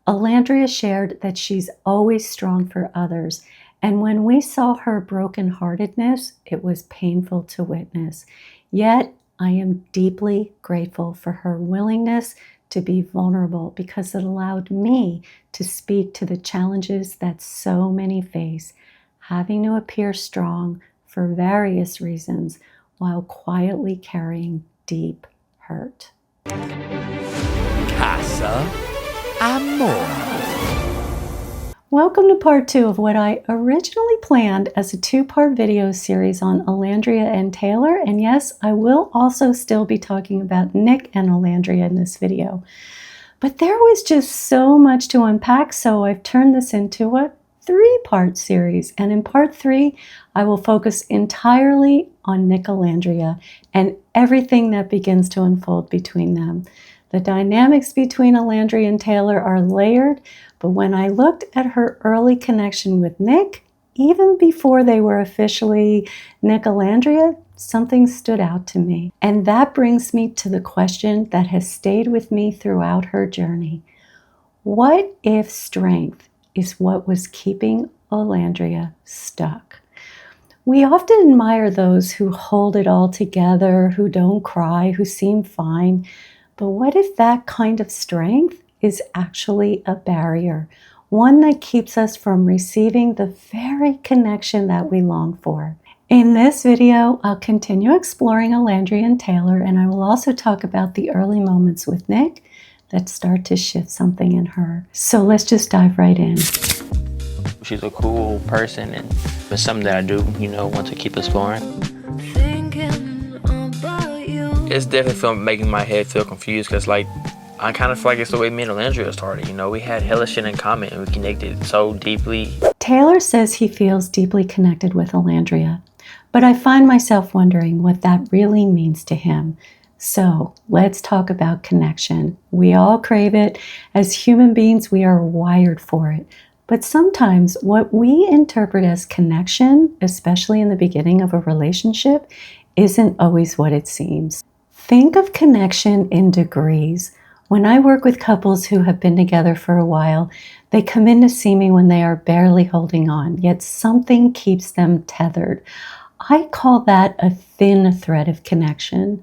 Olandria shared that she's always strong for others, and when we saw her brokenheartedness, it was painful to witness. Yet, I am deeply grateful for her willingness to be vulnerable because it allowed me to speak to the challenges that so many face, having to appear strong for various reasons while quietly carrying deep hurt. Casa Amor. Welcome to part 2 of what I originally planned as a 2-part video series on Olandria and Taylor. And yes, I will also still be talking about Nick and Olandria in this video. But there was just so much to unpack, so I've turned this into a 3-part series. And in part 3, I will focus entirely on Nick Olandria and everything that begins to unfold between them. The dynamics between Olandria and Taylor are layered, but when I looked at her early connection with Nick, even before they were officially Nick Olandria, something stood out to me. And that brings me to the question that has stayed with me throughout her journey. What if strength is what was keeping Olandria stuck? We often admire those who hold it all together, who don't cry, who seem fine. But what if that kind of strength is actually a barrier, one that keeps us from receiving the very connection that we long for? In this video, I'll continue exploring Olandria and Taylor, and I will also talk about the early moments with Nick that start to shift something in her. So let's just dive right in. She's a cool person, and it's something that I do, want to keep exploring. It's definitely making my head feel confused because, I kind of feel like it's the way me and Olandria started. We had hella shit in common and we connected so deeply. Taylor says he feels deeply connected with Olandria, but I find myself wondering what that really means to him. So let's talk about connection. We all crave it. As human beings, we are wired for it. But sometimes what we interpret as connection, especially in the beginning of a relationship, isn't always what it seems. Think of connection in degrees. When I work with couples who have been together for a while, they come in to see me when they are barely holding on, yet something keeps them tethered. I call that a thin thread of connection.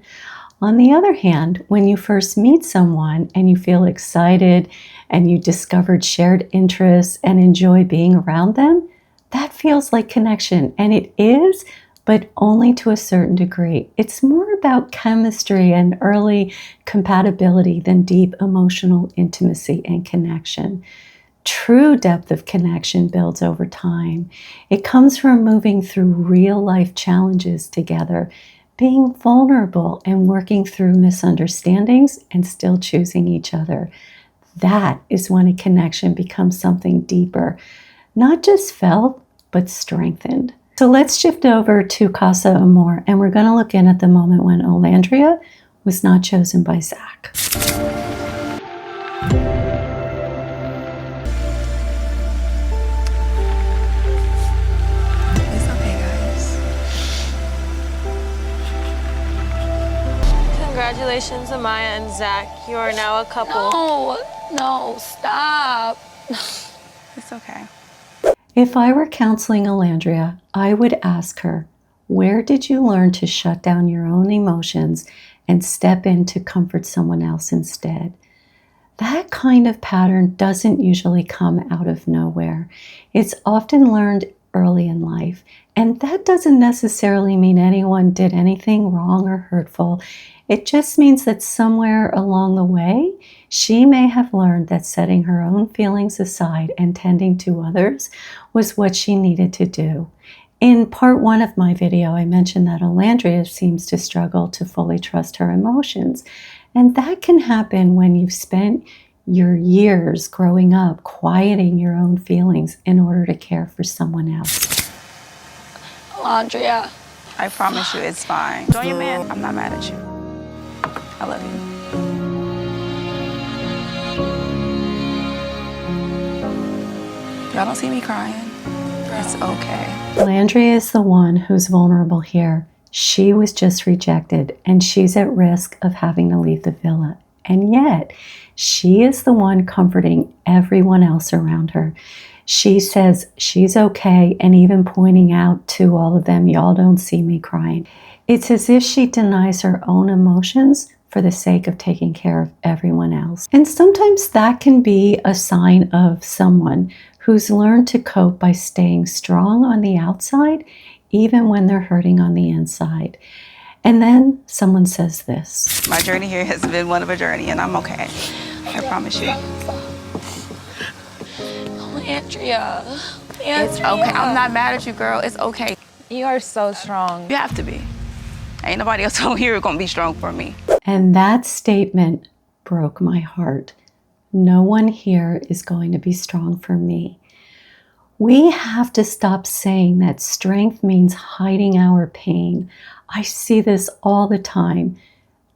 On the other hand, when you first meet someone and you feel excited and you discovered shared interests and enjoy being around them, that feels like connection, and it is, but only to a certain degree. It's more about chemistry and early compatibility than deep emotional intimacy and connection. True depth of connection builds over time. It comes from moving through real-life challenges together, being vulnerable and working through misunderstandings and still choosing each other. That is when a connection becomes something deeper, not just felt, but strengthened. So let's shift over to Casa Amor, and we're going to look in at the moment when Olandria was not chosen by Zach. It's okay, guys. Congratulations, Amaya and Zach. You are now a couple. No, stop. It's okay. If I were counseling Olandria, I would ask her, where did you learn to shut down your own emotions and step in to comfort someone else instead? That kind of pattern doesn't usually come out of nowhere. It's often learned early in life, and that doesn't necessarily mean anyone did anything wrong or hurtful. It just means that somewhere along the way, she may have learned that setting her own feelings aside and tending to others was what she needed to do. In part 1 of my video, I mentioned that Olandria seems to struggle to fully trust her emotions. And that can happen when you've spent your years growing up quieting your own feelings in order to care for someone else. Olandria. I promise you it's fine. Join your man. I'm not mad at you. I love you. Y'all don't see me crying. It's okay. Olandria is the one who's vulnerable here. She was just rejected, and she's at risk of having to leave the villa. And yet, she is the one comforting everyone else around her. She says she's okay, and even pointing out to all of them, y'all don't see me crying. It's as if she denies her own emotions for the sake of taking care of everyone else. And sometimes that can be a sign of someone who's learned to cope by staying strong on the outside, even when they're hurting on the inside. And then someone says this. My journey here has been one of a journey, and I'm okay. I promise you. Andrea. It's okay. I'm not mad at you, girl. It's okay. You are so strong. You have to be. Ain't nobody else over here gonna be strong for me. And that statement broke my heart. No one here is going to be strong for me. We have to stop saying that strength means hiding our pain. I see this all the time.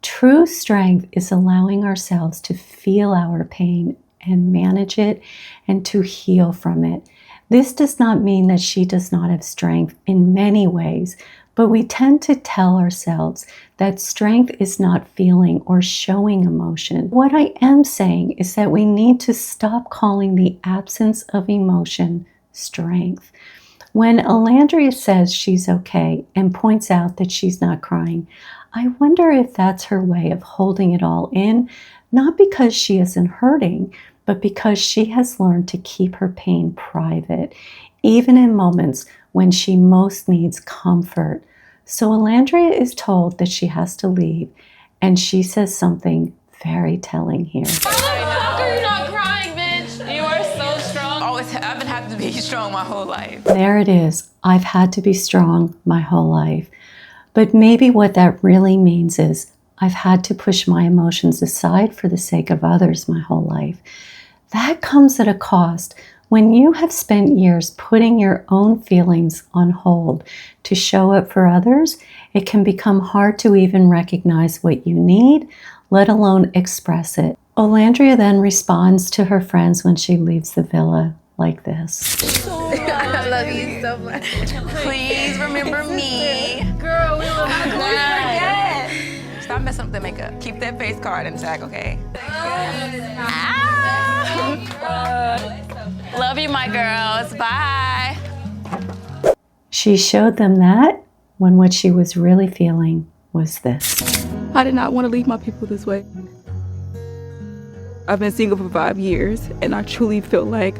True strength is allowing ourselves to feel our pain and manage it and to heal from it. This does not mean that she does not have strength in many ways, but we tend to tell ourselves that strength is not feeling or showing emotion. What I am saying is that we need to stop calling the absence of emotion strength. When Olandria says she's okay and points out that she's not crying, I wonder if that's her way of holding it all in, not because she isn't hurting, but because she has learned to keep her pain private, even in moments when she most needs comfort. So Olandria is told that she has to leave, and she says something very telling here. You're not crying, bitch. You are so strong. I've been having to be strong my whole life. There it is. I've had to be strong my whole life. But maybe what that really means is I've had to push my emotions aside for the sake of others my whole life. That comes at a cost. When you have spent years putting your own feelings on hold to show up for others, it can become hard to even recognize what you need, let alone express it. Olandria then responds to her friends when she leaves the villa like this. I love you so much. Please remember me. Girl, we love you. Forget. Stop messing up the makeup. Keep that face card intact, okay? Love you, my girls. Bye. She showed them that when what she was really feeling was this. I did not want to leave my people this way. I've been single for 5 years, and I truly felt like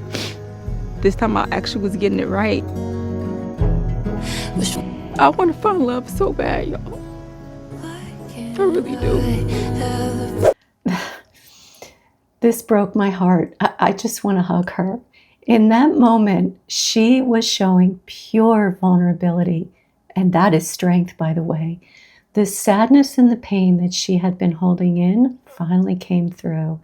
this time I actually was getting it right. I want to find love so bad, y'all. I really do. This broke my heart. I just want to hug her. In that moment, she was showing pure vulnerability, and that is strength, by the way. The sadness and the pain that she had been holding in finally came through.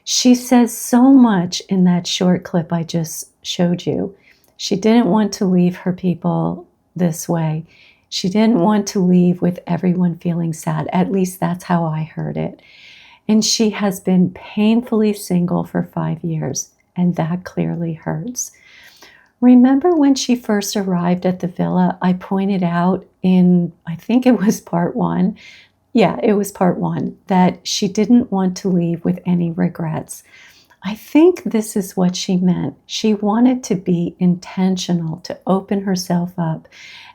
She says so much in that short clip I just showed you. She didn't want to leave her people this way. She didn't want to leave with everyone feeling sad. At least that's how I heard it. And she has been painfully single for 5 years, and that clearly hurts. Remember when she first arrived at the villa, I pointed out in, I think it was part 1, yeah, it was part 1, that she didn't want to leave with any regrets. I think this is what she meant. She wanted to be intentional, to open herself up,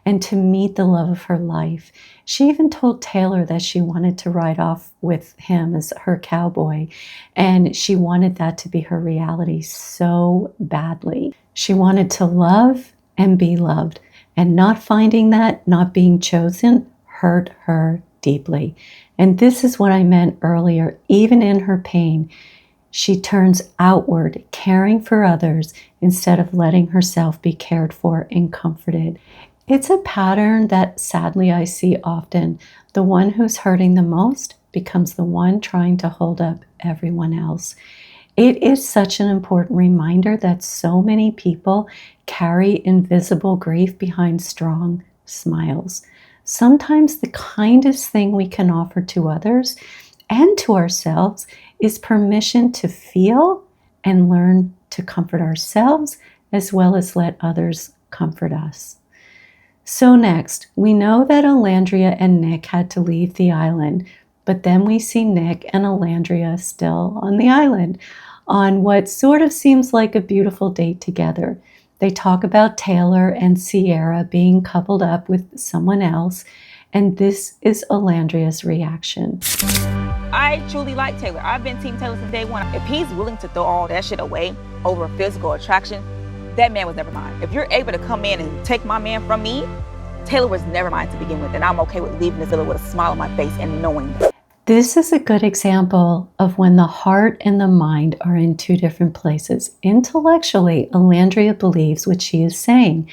and to meet the love of her life. She even told Taylor that she wanted to ride off with him as her cowboy, and she wanted that to be her reality so badly. She wanted to love and be loved, and not finding that, not being chosen, hurt her deeply. And this is what I meant earlier. Even in her pain, she turns outward, caring for others instead of letting herself be cared for and comforted. It's a pattern that sadly I see often. The one who's hurting the most becomes the one trying to hold up everyone else. It is such an important reminder that so many people carry invisible grief behind strong smiles. Sometimes the kindest thing we can offer to others and to ourselves is permission to feel and learn to comfort ourselves as well as let others comfort us. So next, we know that Olandria and Nick had to leave the island, but then we see Nick and Olandria still on the island on what sort of seems like a beautiful date together. They talk about Taylor and Sierra being coupled up with someone else, and this is Olandria's reaction. I truly like Taylor. I've been Team Taylor since day one. If he's willing to throw all that shit away over physical attraction, that man was never mine. If you're able to come in and take my man from me, Taylor was never mine to begin with, and I'm okay with leaving this villa with a smile on my face and knowing that. This is a good example of when the heart and the mind are in two different places. Intellectually, Olandria believes what she is saying,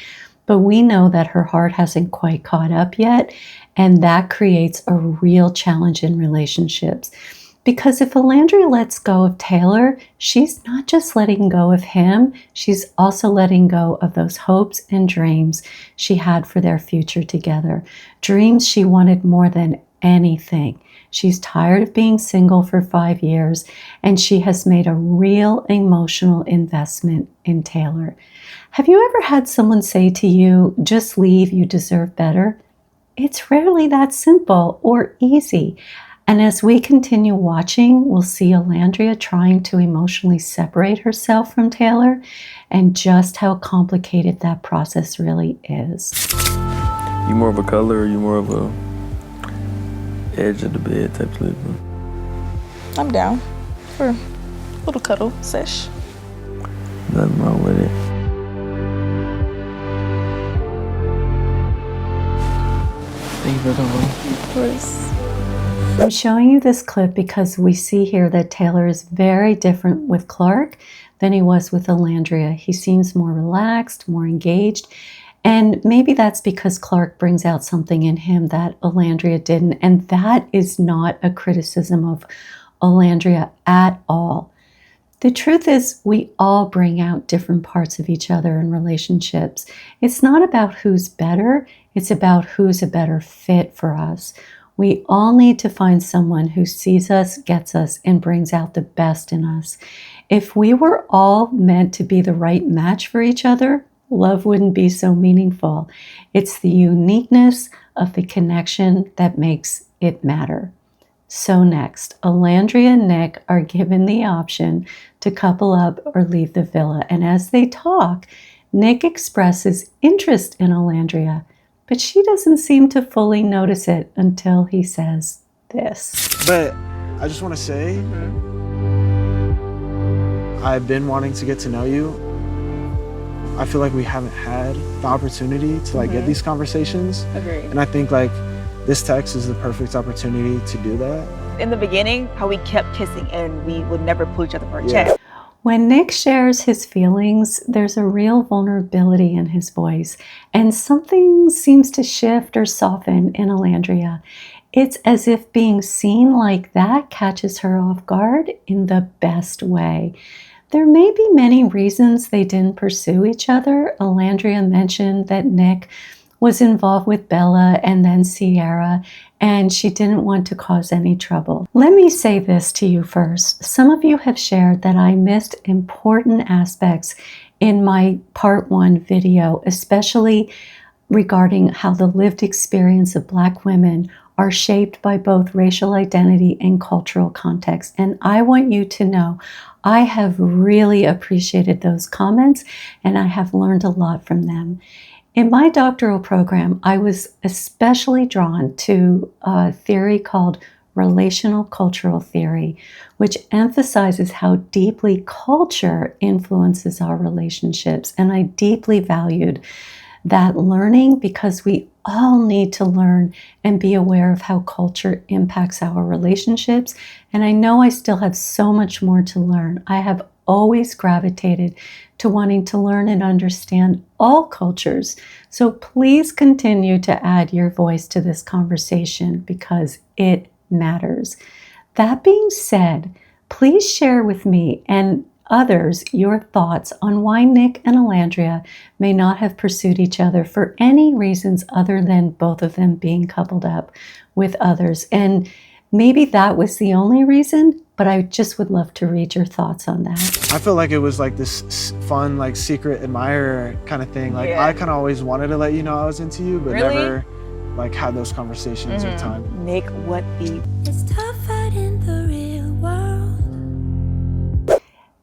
but we know that her heart hasn't quite caught up yet, and that creates a real challenge in relationships. Because if Olandria lets go of Taylor, she's not just letting go of him, she's also letting go of those hopes and dreams she had for their future together. Dreams she wanted more than anything. She's tired of being single for 5 years, and she has made a real emotional investment in Taylor. Have you ever had someone say to you, just leave, you deserve better? It's rarely that simple or easy. And as we continue watching, we'll see Olandria trying to emotionally separate herself from Taylor and just how complicated that process really is. You more of a color or you more of a edge of the bed type sleeper? I'm down for a little cuddle sesh. Nothing wrong with it. Thank you for coming. Of course. I'm showing you this clip because we see here that Taylor is very different with Clark than he was with Olandria. He seems more relaxed, more engaged, and maybe that's because Clark brings out something in him that Olandria didn't, and that is not a criticism of Olandria at all. The truth is, we all bring out different parts of each other in relationships. It's not about who's better, it's about who's a better fit for us. We all need to find someone who sees us, gets us, and brings out the best in us. If we were all meant to be the right match for each other, love wouldn't be so meaningful. It's the uniqueness of the connection that makes it matter. So next, Olandria and Nick are given the option to couple up or leave the villa. And as they talk, Nick expresses interest in Olandria, but she doesn't seem to fully notice it until he says this. But I just want to say, I've been wanting to get to know you. I feel like we haven't had the opportunity to like get these conversations. Agreed. And I think like this text is the perfect opportunity to do that. In the beginning, how we kept kissing and we would never pull each other for a check. When Nick shares his feelings, there's a real vulnerability in his voice, and something seems to shift or soften in Olandria. It's as if being seen like that catches her off guard in the best way. There may be many reasons they didn't pursue each other. Olandria mentioned that Nick was involved with Bella and then Sierra, and she didn't want to cause any trouble. Let me say this to you first. Some of you have shared that I missed important aspects in my part 1 video, especially regarding how the lived experience of Black women are shaped by both racial identity and cultural context. And I want you to know I have really appreciated those comments, and I have learned a lot from them. In my doctoral program, I was especially drawn to a theory called relational cultural theory, which emphasizes how deeply culture influences our relationships. And I deeply valued that learning because we all need to learn and be aware of how culture impacts our relationships. And I know I still have so much more to learn. I have always gravitated to wanting to learn and understand all cultures. So please continue to add your voice to this conversation because it matters. That being said, please share with me and others your thoughts on why Nick and Olandria may not have pursued each other for any reasons other than both of them being coupled up with others. And maybe that was the only reason, but I just would love to read your thoughts on that. I feel like it was like this fun, like secret admirer kind of thing. Like I kind of always wanted to let you know I was into you, but never like had those conversations with time. Nick, what the? It's tough out in the real world.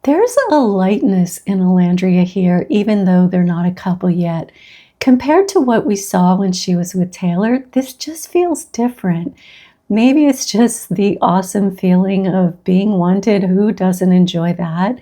There's a lightness in Olandria here, even though they're not a couple yet. Compared to what we saw when she was with Taylor, this just feels different. Maybe it's just the awesome feeling of being wanted. Who doesn't enjoy that?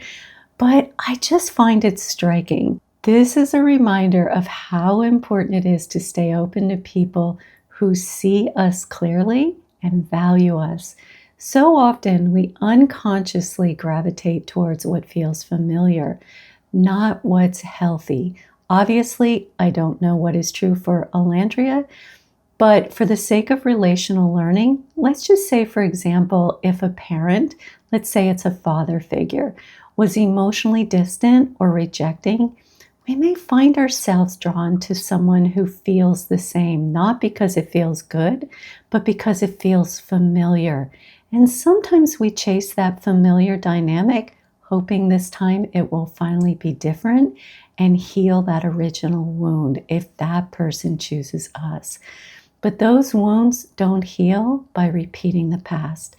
But I just find it striking. This is a reminder of how important it is to stay open to people who see us clearly and value us. So often we unconsciously gravitate towards what feels familiar, not what's healthy. Obviously, I don't know what is true for Olandria, but for the sake of relational learning, let's just say, for example, if a parent, let's say it's a father figure, was emotionally distant or rejecting, we may find ourselves drawn to someone who feels the same, not because it feels good, but because it feels familiar. And sometimes we chase that familiar dynamic, hoping this time it will finally be different and heal that original wound if that person chooses us. But those wounds don't heal by repeating the past.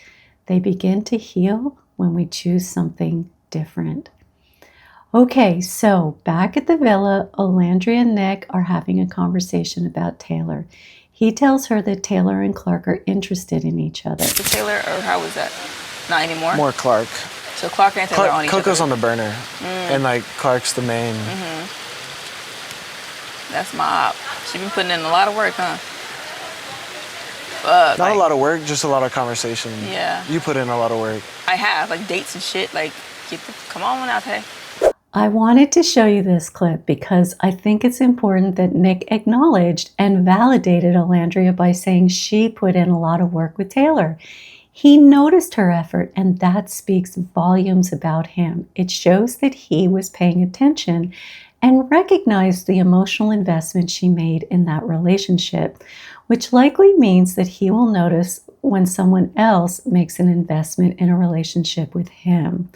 They begin to heal when we choose something different. Okay, so back at the villa, Olandria and Nick are having a conversation about Taylor. He tells her that Taylor and Clark are interested in each other. The Taylor, or how was that? Not anymore? More Clark. So Clark and Taylor on each other. Coco's on the burner, and like Clark's the main. That's my op. She been putting in a lot of work, huh? Not a lot of work, just a lot of conversation. Yeah. You put in a lot of work. I have, like dates and shit. Like, come on out, hey. I wanted to show you this clip because I think it's important that Nick acknowledged and validated Olandria by saying she put in a lot of work with Taylor. He noticed her effort, and that speaks volumes about him. It shows that he was paying attention and recognized the emotional investment she made in that relationship, which likely means that he will notice when someone else makes an investment in a relationship with him.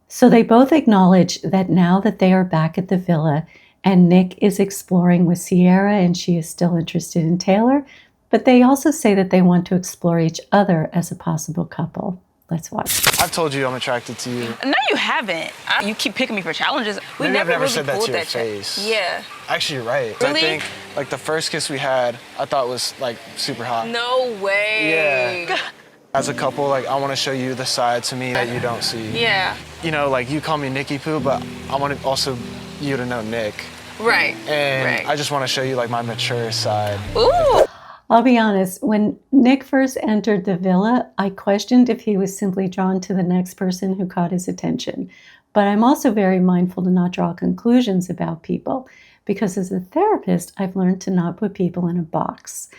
So they both acknowledge that now that they are back at the villa and Nick is exploring with Sierra and she is still interested in Taylor, but they also say that they want to explore each other as a possible couple. Let's watch. I've told you I'm attracted to you. No, you haven't. You keep picking me for challenges. Maybe never I've never really said that pulled to your that face. Yeah. Actually, you're right. Really? I think like the first kiss we had, I thought was like super hot. No way. Yeah. As a couple, like I want to show you the side to me that you don't see. Yeah. You know, like you call me Nicky Poo, but I want to also you to know Nick. Right. And I just want to show you like my mature side. Ooh. I'll be honest, when Nick first entered the villa, I questioned if he was simply drawn to the next person who caught his attention. But I'm also very mindful to not draw conclusions about people, because as a therapist, I've learned to not put people in a box.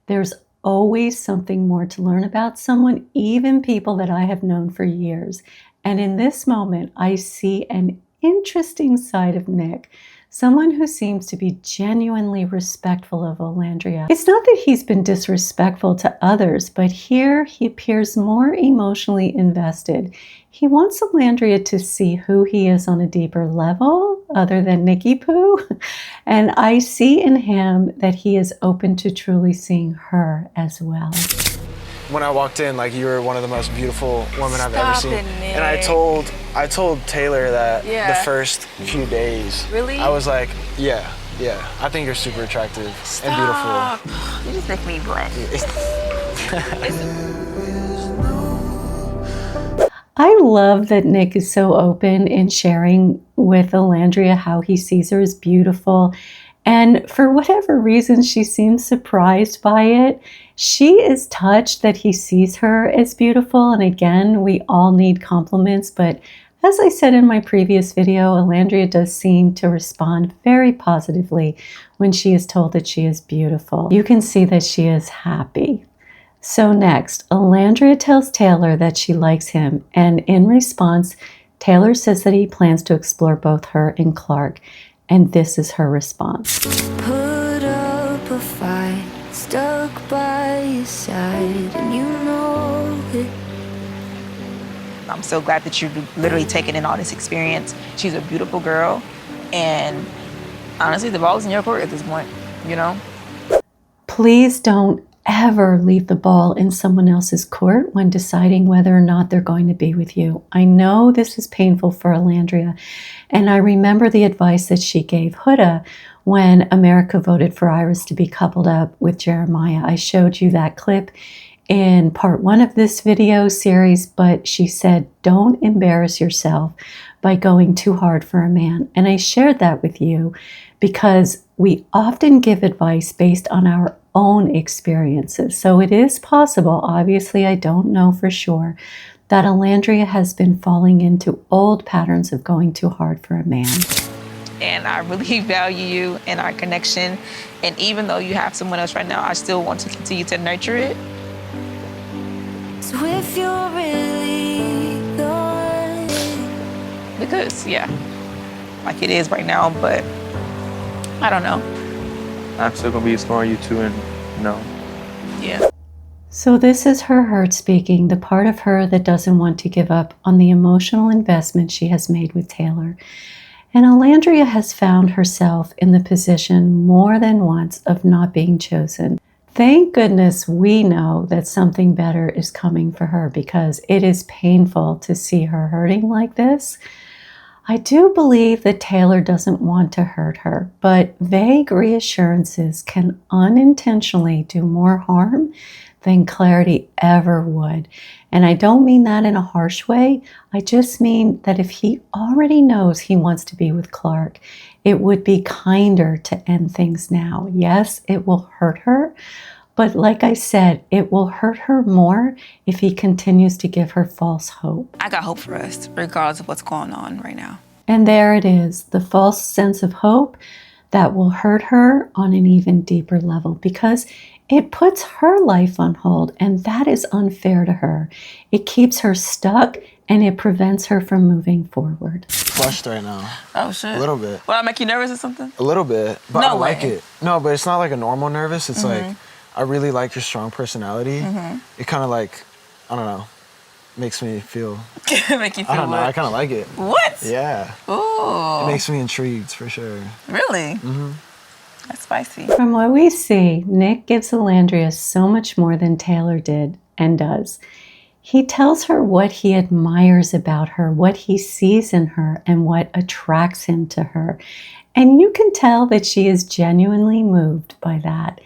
There's always something more to learn about someone, even people that I have known for years. And in this moment, I see an interesting side of Nick, someone who seems to be genuinely respectful of Olandria. It's not that he's been disrespectful to others, but here he appears more emotionally invested. He wants Olandria to see who he is on a deeper level, other than Nicky Poo. And I see in him that he is open to truly seeing her as well. When I walked in, like, you were one of the most beautiful women I've ever seen. And I told Taylor that the first few days. Really? I was like, yeah, I think you're super attractive and beautiful. You just make me blush. I love that Nick is so open in sharing with Olandria how he sees her as beautiful. And for whatever reason, she seems surprised by it. She is touched that he sees her as beautiful. And again, we all need compliments. But as I said in my previous video, Olandria does seem to respond very positively when she is told that she is beautiful. You can see that she is happy. So next, Olandria tells Taylor that she likes him. And in response, Taylor says that he plans to explore both her and Clark. And this is her response. Put up a fight, stuck by your side, and you know it. I'm so glad that you've literally taken in all this experience. She's a beautiful girl, and honestly, the ball's in your court at this point, you know? Please don't ever leave the ball in someone else's court when deciding whether or not they're going to be with you. I know this is painful for Olandria, and I remember the advice that she gave Huda when America voted for Iris to be coupled up with Jeremiah. I showed you that clip in part 1 of this video series, but she said, don't embarrass yourself by going too hard for a man. And I shared that with you because we often give advice based on our own experiences. So it is possible, obviously I don't know for sure, that Olandria has been falling into old patterns of going too hard for a man. And I really value you and our connection. And even though you have someone else right now, I still want to continue to nurture it. So if you're really gone, Because, yeah, like it is right now, but I don't know. I'm still gonna be exploring you too, and no. Yeah. So this is her hurt speaking, the part of her that doesn't want to give up on the emotional investment she has made with Taylor. And Olandria has found herself in the position more than once of not being chosen. Thank goodness we know that something better is coming for her, because it is painful to see her hurting like this. I do believe that Taylor doesn't want to hurt her, but vague reassurances can unintentionally do more harm than clarity ever would. And I don't mean that in a harsh way. I just mean that if he already knows he wants to be with Clark, it would be kinder to end things now. Yes, it will hurt her, but like I said, it will hurt her more if he continues to give her false hope. I got hope for us, regardless of what's going on right now. And there it is, the false sense of hope that will hurt her on an even deeper level, because it puts her life on hold, and that is unfair to her. It keeps her stuck, and it prevents her from moving forward. Flushed right now. Oh, shit. A little bit. Will I make you nervous or something? A little bit, but No I like way. it. No, but it's not like a normal nervous. It's Mhm. like, I really like your strong personality. Mhm. It kind of like, I don't know, makes me feel, Make you feel I don't know, what? I kind of like it. What? Yeah. Ooh. It makes me intrigued, for sure. Really? Mm-hmm. That's spicy. From what we see, Nick gives Olandria so much more than Taylor did and does. He tells her what he admires about her, what he sees in her, and what attracts him to her. And you can tell that she is genuinely moved by that.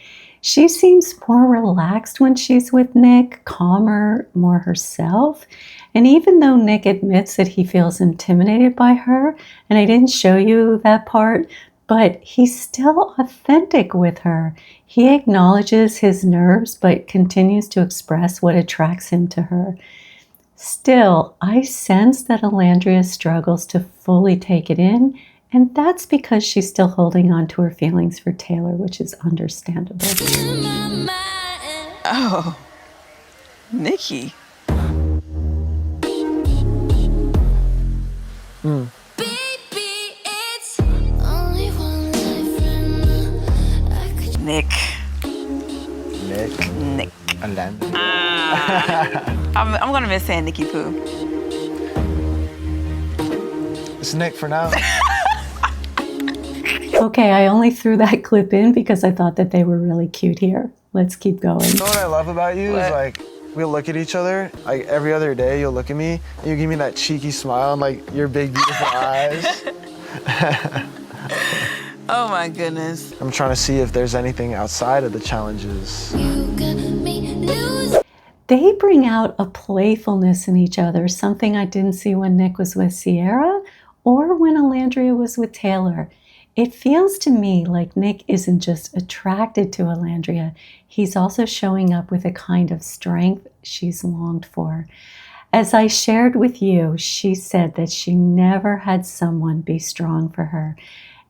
She seems more relaxed when she's with Nick, calmer, more herself. And even though Nick admits that he feels intimidated by her, and I didn't show you that part, but he's still authentic with her. He acknowledges his nerves, but continues to express what attracts him to her. Still, I sense that Olandria struggles to fully take it in, and that's because she's still holding on to her feelings for Taylor, which is understandable. Oh, Nikki. Nick. Nick. Olandria. I'm gonna miss saying Nikki Poo. It's Nick for now. Okay, I only threw that clip in because I thought that they were really cute here. Let's keep going. You know what I love about you is like, we'll look at each other, like every other day you'll look at me and you give me that cheeky smile and like your big beautiful eyes. Oh my goodness. I'm trying to see if there's anything outside of the challenges. They bring out a playfulness in each other, something I didn't see when Nick was with Sierra or when Olandria was with Taylor. It feels to me like Nick isn't just attracted to Olandria, he's also showing up with a kind of strength she's longed for. As I shared with you, she said that she never had someone be strong for her.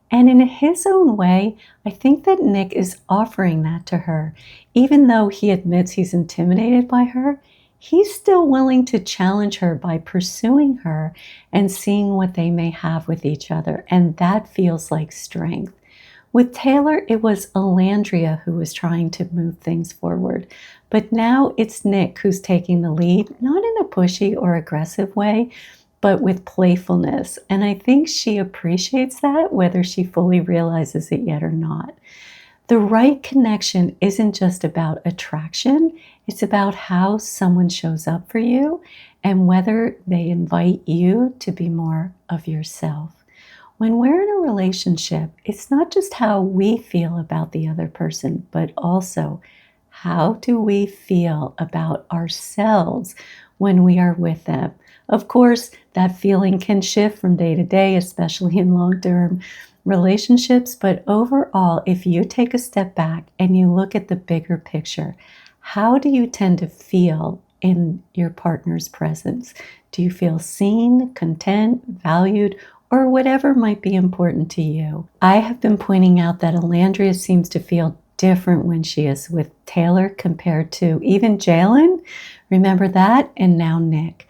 And in his own way, I think that Nick is offering that to her. Even though he admits he's intimidated by her, he's still willing to challenge her by pursuing her and seeing what they may have with each other. And that feels like strength. With Taylor, it was Olandria who was trying to move things forward. But now it's Nick who's taking the lead, not in a pushy or aggressive way, but with playfulness. And I think she appreciates that, whether she fully realizes it yet or not. The right connection isn't just about attraction, it's about how someone shows up for you and whether they invite you to be more of yourself. When we're in a relationship, it's not just how we feel about the other person, but also how do we feel about ourselves when we are with them. Of course, that feeling can shift from day to day, especially in long-term relationships, but overall, if you take a step back and you look at the bigger picture, how do you tend to feel in your partner's presence? Do you feel seen, content, valued, or whatever might be important to you? I have been pointing out that Olandria seems to feel different when she is with Taylor compared to even Jalen. Remember that? And now Nick.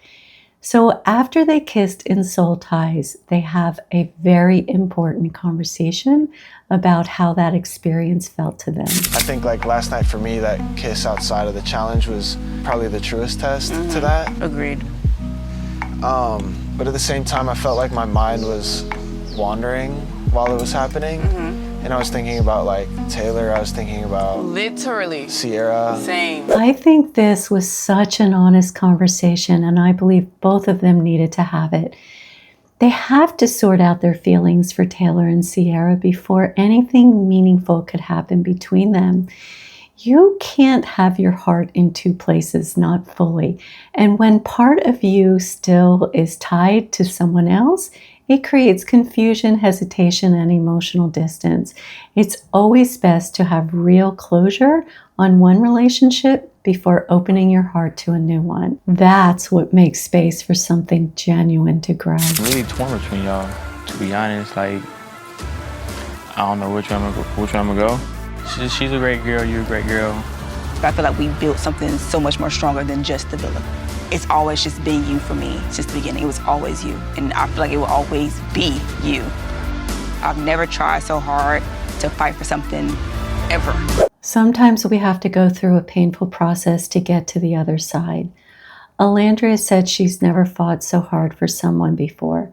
So after they kissed in Soul Ties, they have a very important conversation about how that experience felt to them. I think like last night for me, that kiss outside of the challenge was probably the truest test to that. Agreed. But at the same time, I felt like my mind was wandering while it was happening. And I was thinking about like Taylor, I was thinking about literally Sierra. Same. I think this was such an honest conversation, and I believe both of them needed to have it. They have to sort out their feelings for Taylor and Sierra before anything meaningful could happen between them. You can't have your heart in two places, not fully. And when part of you still is tied to someone else, it creates confusion, hesitation, and emotional distance. It's always best to have real closure on one relationship before opening your heart to a new one. That's what makes space for something genuine to grow. I'm really torn between y'all, to be honest. Like, I don't know which one I'm gonna go. She's a great girl, you're a great girl. I feel like we built something so much more stronger than just the villa. It's always just been you for me since the beginning. It was always you. And I feel like it will always be you. I've never tried so hard to fight for something ever. Sometimes we have to go through a painful process to get to the other side. Olandria said she's never fought so hard for someone before,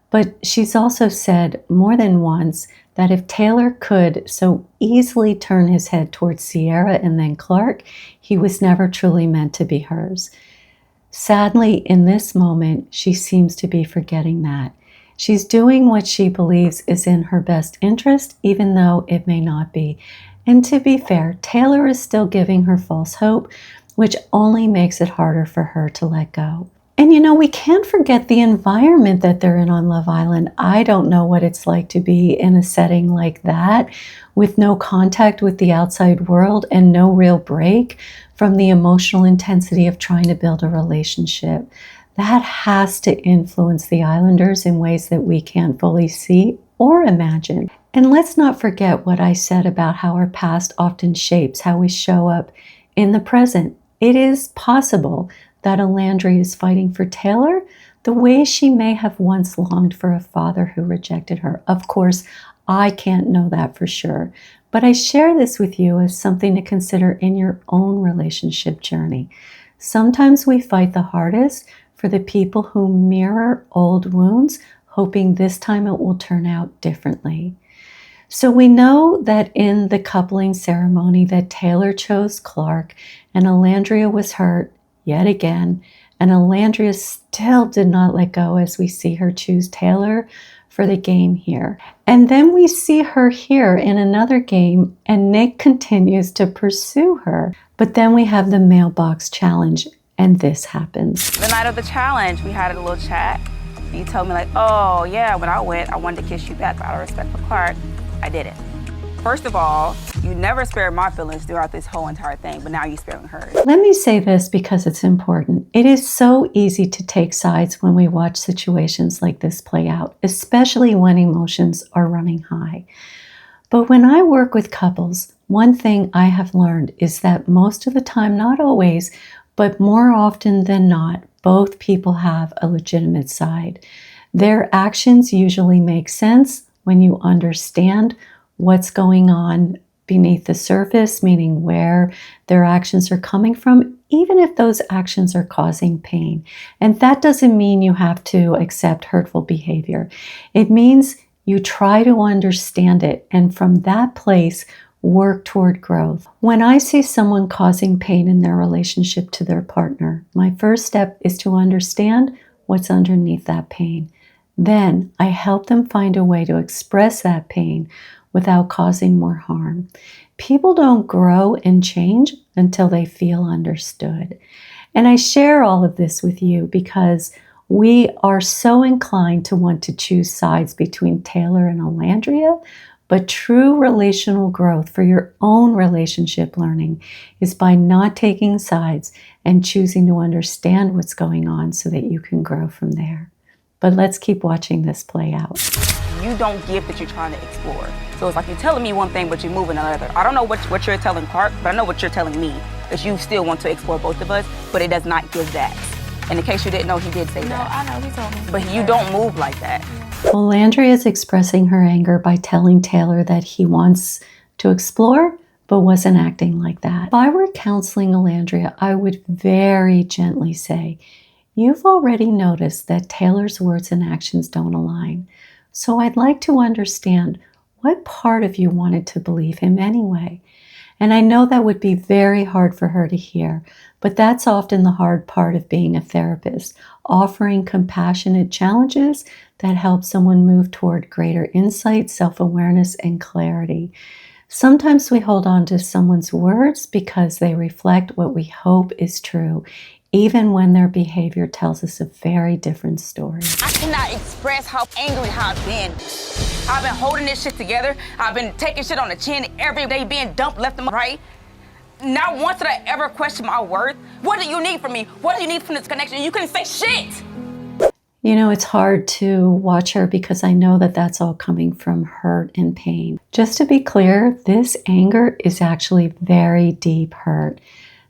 but she's also said more than once that if Taylor could so easily turn his head towards Sierra and then Clark, he was never truly meant to be hers. Sadly, in this moment, she seems to be forgetting that. She's doing what she believes is in her best interest, even though it may not be. And to be fair, Taylor is still giving her false hope, which only makes it harder for her to let go. And you know, we can't forget the environment that they're in on Love Island. I don't know what it's like to be in a setting like that with no contact with the outside world and no real break from the emotional intensity of trying to build a relationship. That has to influence the Islanders in ways that we can't fully see or imagine. And let's not forget what I said about how our past often shapes how we show up in the present. It is possible that Olandria is fighting for Taylor the way she may have once longed for a father who rejected her. Of course, I can't know that for sure, but I share this with you as something to consider in your own relationship journey. Sometimes we fight the hardest for the people who mirror old wounds, hoping this time it will turn out differently. So we know that in the coupling ceremony that Taylor chose Clark and Olandria was hurt yet again, and Olandria still did not let go as we see her choose Taylor for the game here. And then we see her here in another game, and Nick continues to pursue her. But then we have the mailbox challenge, and this happens. The night of the challenge, we had a little chat. You told me like, oh yeah, when I went, I wanted to kiss you back out of respect for Clark. I didn't. First of all, you never spared my feelings throughout this whole entire thing, but now you're sparing hers. Let me say this because it's important. It is so easy to take sides when we watch situations like this play out, especially when emotions are running high. But when I work with couples, one thing I have learned is that most of the time, not always, but more often than not, both people have a legitimate side. Their actions usually make sense when you understand what's going on beneath the surface, meaning where their actions are coming from, even if those actions are causing pain. And that doesn't mean you have to accept hurtful behavior. It means you try to understand it, and from that place, work toward growth. When I see someone causing pain in their relationship to their partner, my first step is to understand what's underneath that pain. Then I help them find a way to express that pain without causing more harm. People don't grow and change until they feel understood. And I share all of this with you because we are so inclined to want to choose sides between Taylor and Olandria, but true relational growth for your own relationship learning is by not taking sides and choosing to understand what's going on so that you can grow from there. But let's keep watching this play out. You don't give that you're trying to explore. So it's like you're telling me one thing, but you're moving another. I don't know what you're telling Clark, but I know what you're telling me, that you still want to explore both of us, but it does not give that. And in case you didn't know, he did say that. No, I know, he told me. But you don't move like that. Olandria is expressing her anger by telling Taylor that he wants to explore, but wasn't acting like that. If I were counseling Olandria, I would very gently say, you've already noticed that Taylor's words and actions don't align. So I'd like to understand what part of you wanted to believe him anyway. And I know that would be very hard for her to hear, but that's often the hard part of being a therapist, offering compassionate challenges that help someone move toward greater insight, self-awareness, and clarity. Sometimes we hold on to someone's words because they reflect what we hope is true, even when their behavior tells us a very different story. I cannot express how angry I've been. I've been holding this shit together. I've been taking shit on the chin every day, being dumped left and right. Not once did I ever question my worth. What do you need from me? What do you need from this connection? You couldn't say shit. You know, it's hard to watch her because I know that that's all coming from hurt and pain. Just to be clear, this anger is actually very deep hurt.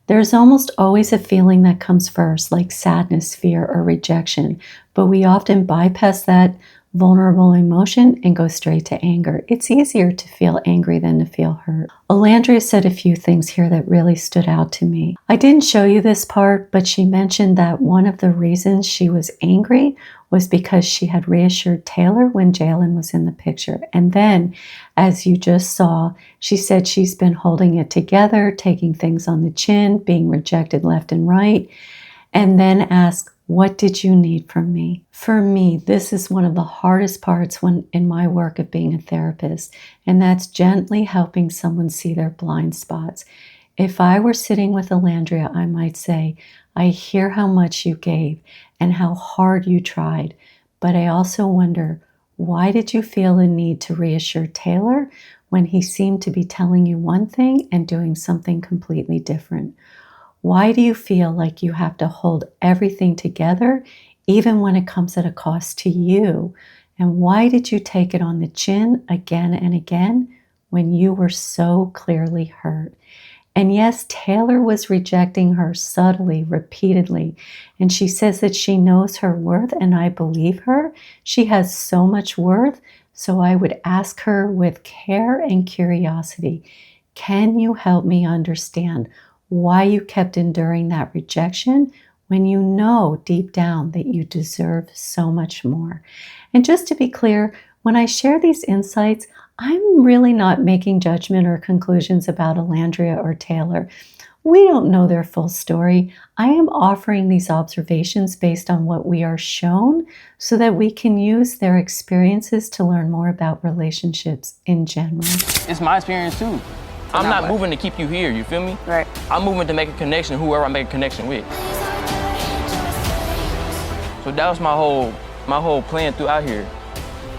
There's almost always a feeling that comes first, like sadness, fear, or rejection, but we often bypass that vulnerable emotion and go straight to anger. It's easier to feel angry than to feel hurt. Olandria said a few things here that really stood out to me. I didn't show you this part, but she mentioned that one of the reasons she was angry was because she had reassured Taylor when Jalen was in the picture. And then, as you just saw, she said she's been holding it together, taking things on the chin, being rejected left and right, and then asked, What did you need from me? For me, this is one of the hardest parts in my work of being a therapist, and that's gently helping someone see their blind spots. If I were sitting with Olandria, I might say, I hear how much you gave and how hard you tried, but I also wonder, why did you feel the need to reassure Taylor when he seemed to be telling you one thing and doing something completely different? Why do you feel like you have to hold everything together, even when it comes at a cost to you? And why did you take it on the chin again and again when you were so clearly hurt? And yes, Taylor was rejecting her subtly, repeatedly. And she says that she knows her worth, and I believe her. She has so much worth. So I would ask her with care and curiosity, can you help me understand why you kept enduring that rejection when you know deep down that you deserve so much more? And just to be clear, when I share these insights, I'm really not making judgment or conclusions about Olandria or Taylor. We don't know their full story. I am offering these observations based on what we are shown so that we can use their experiences to learn more about relationships in general. It's my experience too. I'm not moving to keep you here, you feel me? Right. I'm moving to make a connection, whoever I make a connection with. So that was my whole plan throughout here.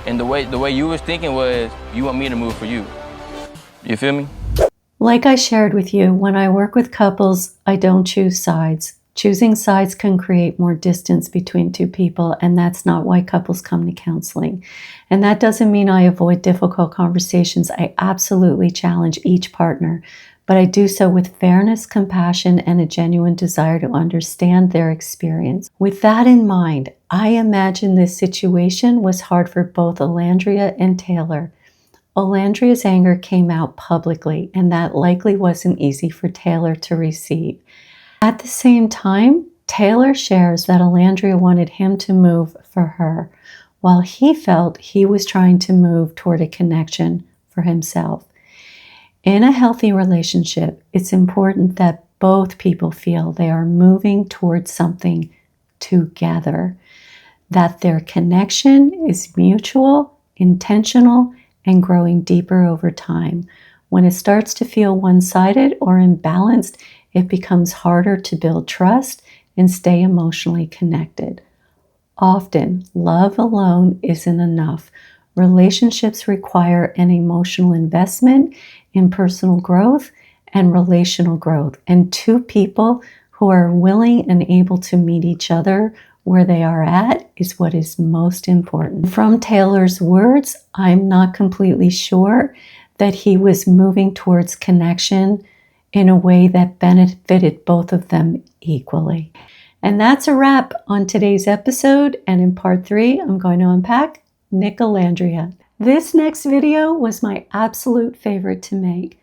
And the way you was thinking was, you want me to move for you. You feel me? Like I shared with you, when I work with couples, I don't choose sides. Choosing sides can create more distance between two people, and that's not why couples come to counseling. And that doesn't mean I avoid difficult conversations. I absolutely challenge each partner, but I do so with fairness, compassion, and a genuine desire to understand their experience. With that in mind, I imagine this situation was hard for both Olandria and Taylor. Olandria's anger came out publicly, and that likely wasn't easy for Taylor to receive. At the same time, Taylor shares that Olandria wanted him to move for her, while he felt he was trying to move toward a connection for himself. In a healthy relationship, it's important that both people feel they are moving towards something together, that their connection is mutual, intentional, and growing deeper over time. When it starts to feel one-sided or imbalanced, it becomes harder to build trust and stay emotionally connected. Often, love alone isn't enough. Relationships require an emotional investment in personal growth and relational growth, and two people who are willing and able to meet each other where they are at is what is most important. From Taylor's words, I'm not completely sure that he was moving towards connection in a way that benefited both of them equally. And that's a wrap on today's episode. And in part 3, I'm going to unpack Nick Olandria. This next video was my absolute favorite to make.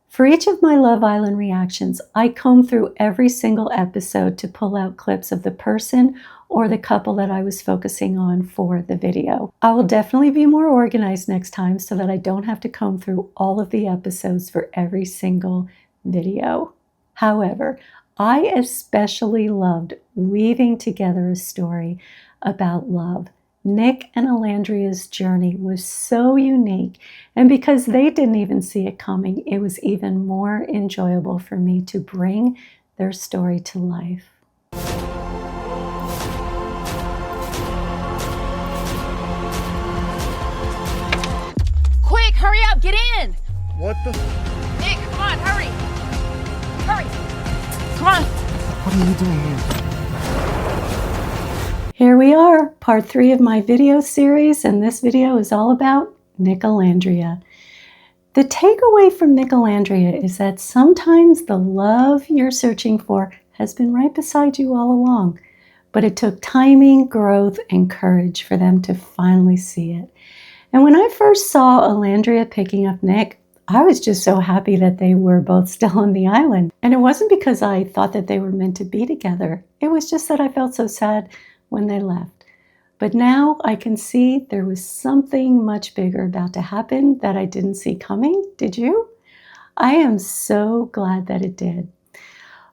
For each of my Love Island reactions, I comb through every single episode to pull out clips of the person or the couple that I was focusing on for the video. I will definitely be more organized next time so that I don't have to comb through all of the episodes for every single video. However, I especially loved weaving together a story about love. Nick and Olandria's journey was so unique, and because they didn't even see it coming, it was even more enjoyable for me to bring their story to life. Quick, hurry up, get in! What the? Nick, come on, hurry! Hurry! Come on! What are you doing here? Here we are, part 3 of my video series, and this video is all about Nick Olandria. The takeaway from Nick Olandria is that sometimes the love you're searching for has been right beside you all along, but it took timing, growth, and courage for them to finally see it. And when I first saw Olandria picking up Nick, I was just so happy that they were both still on the island. And it wasn't because I thought that they were meant to be together. It was just that I felt so sad when they left. But now I can see there was something much bigger about to happen that I didn't see coming. Did you? I am so glad that it did.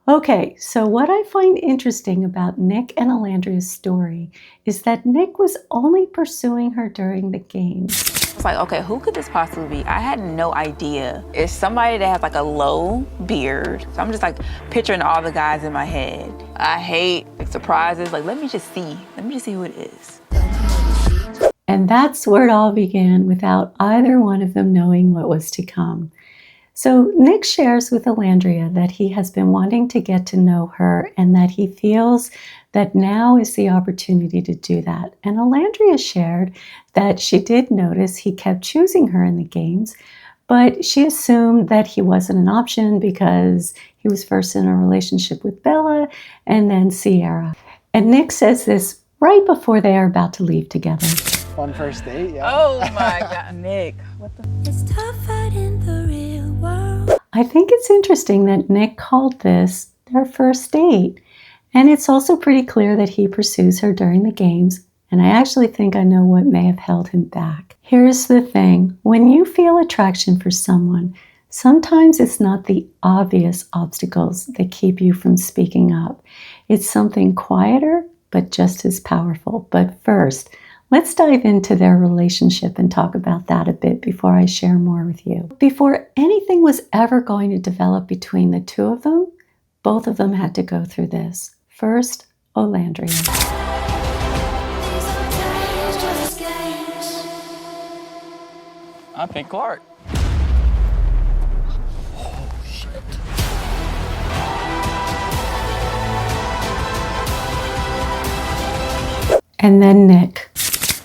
Okay, so what I find interesting about Nick and Olandria's story is that Nick was only pursuing her during the games. It's like, okay, who could this possibly be? I had no idea. It's somebody that has like a low beard. So I'm just like picturing all the guys in my head. I hate like, surprises. Like, let me just see who it is. And that's where it all began without either one of them knowing what was to come. So Nick shares with Olandria that he has been wanting to get to know her and that he feels that now is the opportunity to do that. And Olandria shared that she did notice he kept choosing her in the games, but she assumed that he wasn't an option because he was first in a relationship with Bella and then Sierra. And Nick says this right before they are about to leave together. Fun first date, yeah. Oh my God, Nick. What the? It's tough out in the real world. I think it's interesting that Nick called this their first date. And it's also pretty clear that he pursues her during the games. And I actually think I know what may have held him back. Here's the thing. When you feel attraction for someone, sometimes it's not the obvious obstacles that keep you from speaking up. It's something quieter, but just as powerful. But first, let's dive into their relationship and talk about that a bit before I share more with you. Before anything was ever going to develop between the two of them, both of them had to go through this. First, Olandria. I think Clark. And then Nick.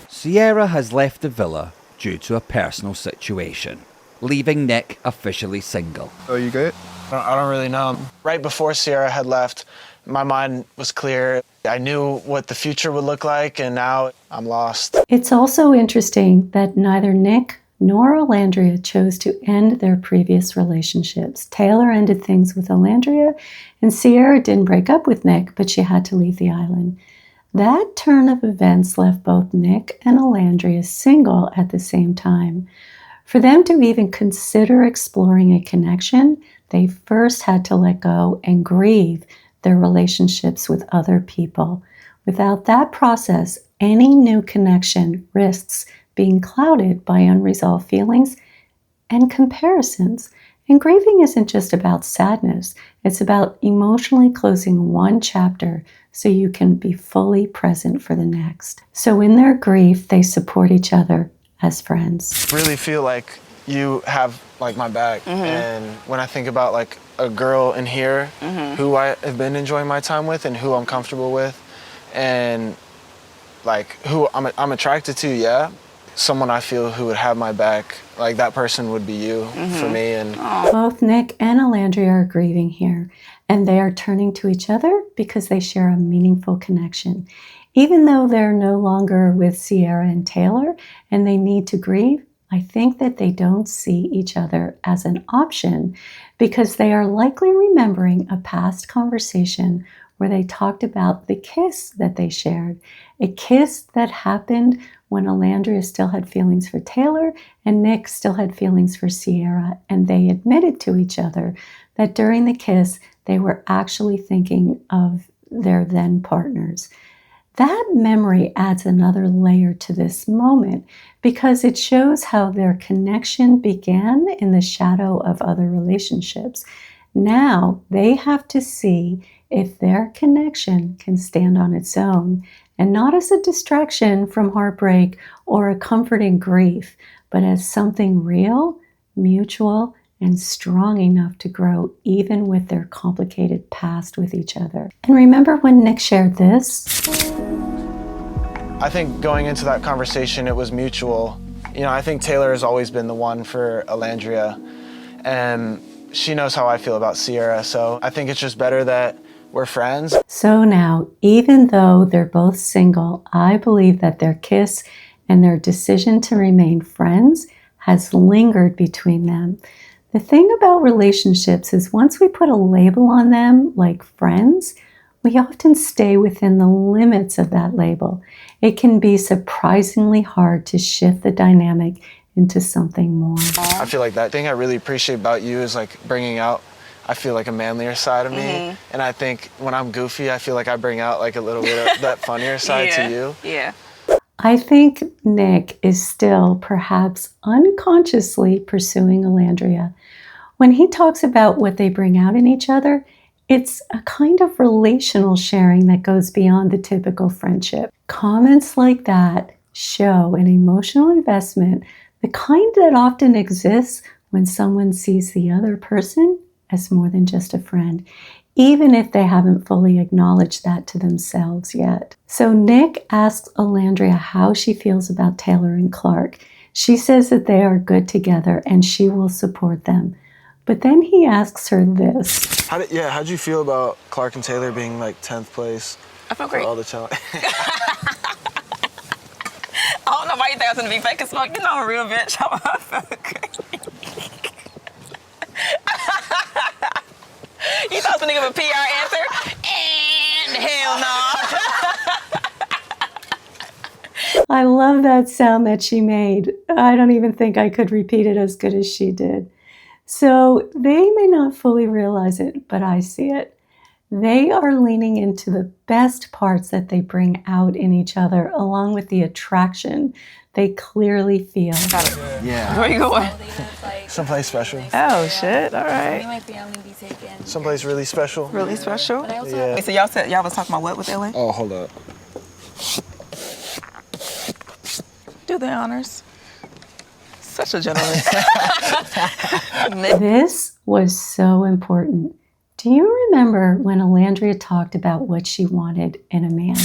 Sierra has left the villa due to a personal situation, leaving Nick officially single. Oh, you good? I don't really know. Right before Sierra had left, my mind was clear. I knew what the future would look like, and now I'm lost. It's also interesting that neither Nick nor Olandria chose to end their previous relationships. Taylor ended things with Olandria, and Sierra didn't break up with Nick, but she had to leave the island. That turn of events left both Nick and Olandria single at the same time. For them to even consider exploring a connection, they first had to let go and grieve their relationships with other people. Without that process, any new connection risks being clouded by unresolved feelings and comparisons. And grieving isn't just about sadness. It's about emotionally closing one chapter so you can be fully present for the next. So in their grief, they support each other as friends. Really feel like you have like my back. And when I think about like a girl in here who I have been enjoying my time with and who I'm comfortable with and like who I'm attracted to, yeah. Someone I feel who would have my back, like that person would be you for me. And both Nick and Olandria are grieving here, and they are turning to each other because they share a meaningful connection. Even though they're no longer with Sierra and Taylor and they need to grieve, I think that they don't see each other as an option because they are likely remembering a past conversation where they talked about the kiss that they shared, a kiss that happened when Olandria still had feelings for Taylor and Nick still had feelings for Sierra, and they admitted to each other that during the kiss, they were actually thinking of their then partners. That memory adds another layer to this moment because it shows how their connection began in the shadow of other relationships. Now they have to see if their connection can stand on its own and not as a distraction from heartbreak or a comforting grief, but as something real, mutual, and strong enough to grow even with their complicated past with each other. And remember when Nick shared this? I think going into that conversation, it was mutual. You know, I think Taylor has always been the one for Olandria, and she knows how I feel about Sierra, so I think it's just better that we're friends. So now, even though they're both single, I believe that their kiss and their decision to remain friends has lingered between them. The thing about relationships is once we put a label on them, like friends, we often stay within the limits of that label. It can be surprisingly hard to shift the dynamic into something more. I feel like that thing I really appreciate about you is like bringing out I feel like a manlier side of me. And I think when I'm goofy, I feel like I bring out like a little bit of that funnier side to you. Yeah. I think Nick is still perhaps unconsciously pursuing Olandria. When he talks about what they bring out in each other, it's a kind of relational sharing that goes beyond the typical friendship. Comments like that show an emotional investment, the kind that often exists when someone sees the other person as more than just a friend, even if they haven't fully acknowledged that to themselves yet. So Nick asks Olandria how she feels about Taylor and Clark. She says that they are good together and she will support them. But then he asks her this. How'd you feel about Clark and Taylor being like 10th place? I felt great. All the challenge. I don't know why you think I was gonna be fake as fuck. You know I'm a real bitch. I felt great. You thought I was gonna give a PR answer? And hell no. I love that sound that she made. I don't even think I could repeat it as good as she did. So they may not fully realize it, but I see it. They are leaning into the best parts that they bring out in each other, along with the attraction they clearly feel. Yeah. Where you going? Someplace special. Oh shit, all right. Someplace really special. Really special? Yeah. Wait, so y'all said y'all was talking about what with LA? Oh, hold up. Do the honors. Such a gentleman. This was so important. Do you remember when Olandria talked about what she wanted in a man?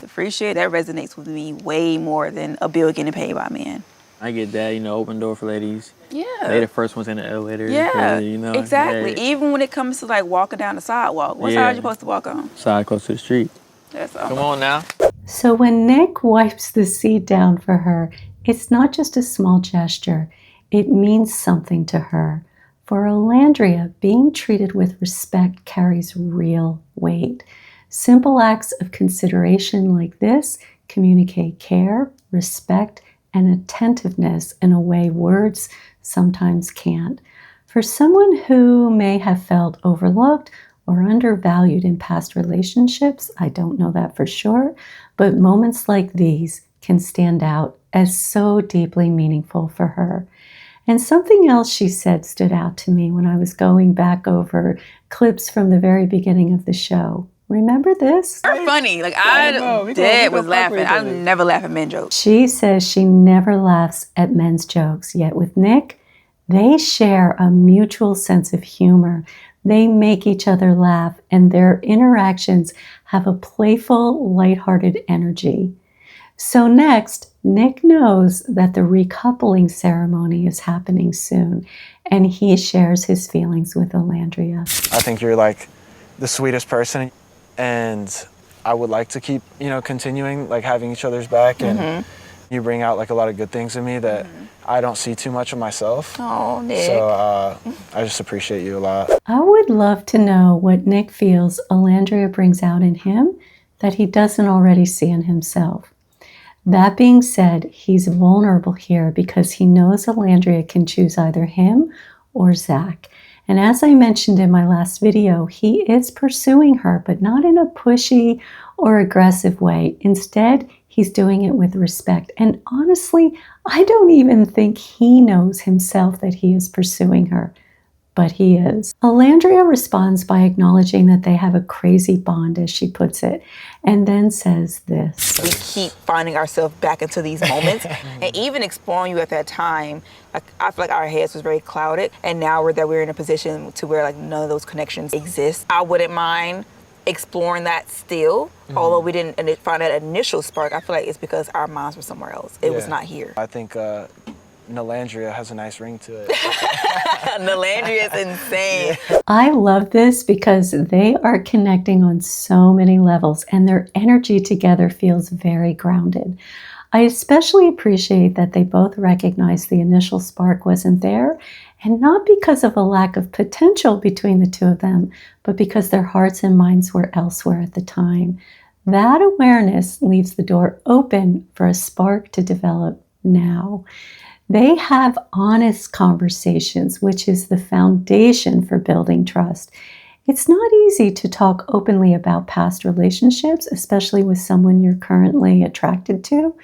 Appreciate that resonates with me way more than a bill getting paid by a man. I get that, open door for ladies. Yeah. They the first ones in the elevator. Yeah, really, exactly. Yeah. Even when it comes to like walking down the sidewalk, what side are you supposed to walk on? Side close to the street. That's all. Come on now. So when Nick wipes the seat down for her, it's not just a small gesture. It means something to her. For Olandria, being treated with respect carries real weight. Simple acts of consideration like this communicate care, respect, and attentiveness in a way words sometimes can't. For someone who may have felt overlooked or undervalued in past relationships, I don't know that for sure, but moments like these can stand out as so deeply meaningful for her. And something else she said stood out to me when I was going back over clips from the very beginning of the show. Remember this? You're funny. Like, I dead was laughing. I never laugh at men jokes. She says she never laughs at men's jokes, yet with Nick, they share a mutual sense of humor. They make each other laugh, and their interactions have a playful, lighthearted energy. So next, Nick knows that the recoupling ceremony is happening soon, and he shares his feelings with Olandria. I think you're like the sweetest person, and I would like to keep, continuing like having each other's back, and you bring out like a lot of good things in me that I don't see too much of myself. Oh, Nick. So I just appreciate you a lot. I would love to know what Nick feels Olandria brings out in him that he doesn't already see in himself. That being said, he's vulnerable here because he knows Olandria can choose either him or Zach. And as I mentioned in my last video, he is pursuing her, but not in a pushy or aggressive way. Instead, he's doing it with respect. And honestly, I don't even think he knows himself that he is pursuing her, but he is. Olandria responds by acknowledging that they have a crazy bond, as she puts it, and then says this. We keep finding ourselves back into these moments, and even exploring you at that time, like, I feel like our heads was very clouded, and now we're in a position to where like none of those connections exist. I wouldn't mind exploring that still, although we didn't find that initial spark. I feel like it's because our minds were somewhere else. It was not here. I think Olandria has a nice ring to it. Olandria is insane. I love this because they are connecting on so many levels and their energy together feels very grounded. I especially appreciate that they both recognize the initial spark wasn't there, and not because of a lack of potential between the two of them, but because their hearts and minds were elsewhere at the time. That awareness leaves the door open for a spark to develop now. They have honest conversations, which is the foundation for building trust. It's not easy to talk openly about past relationships, especially with someone you're currently attracted to,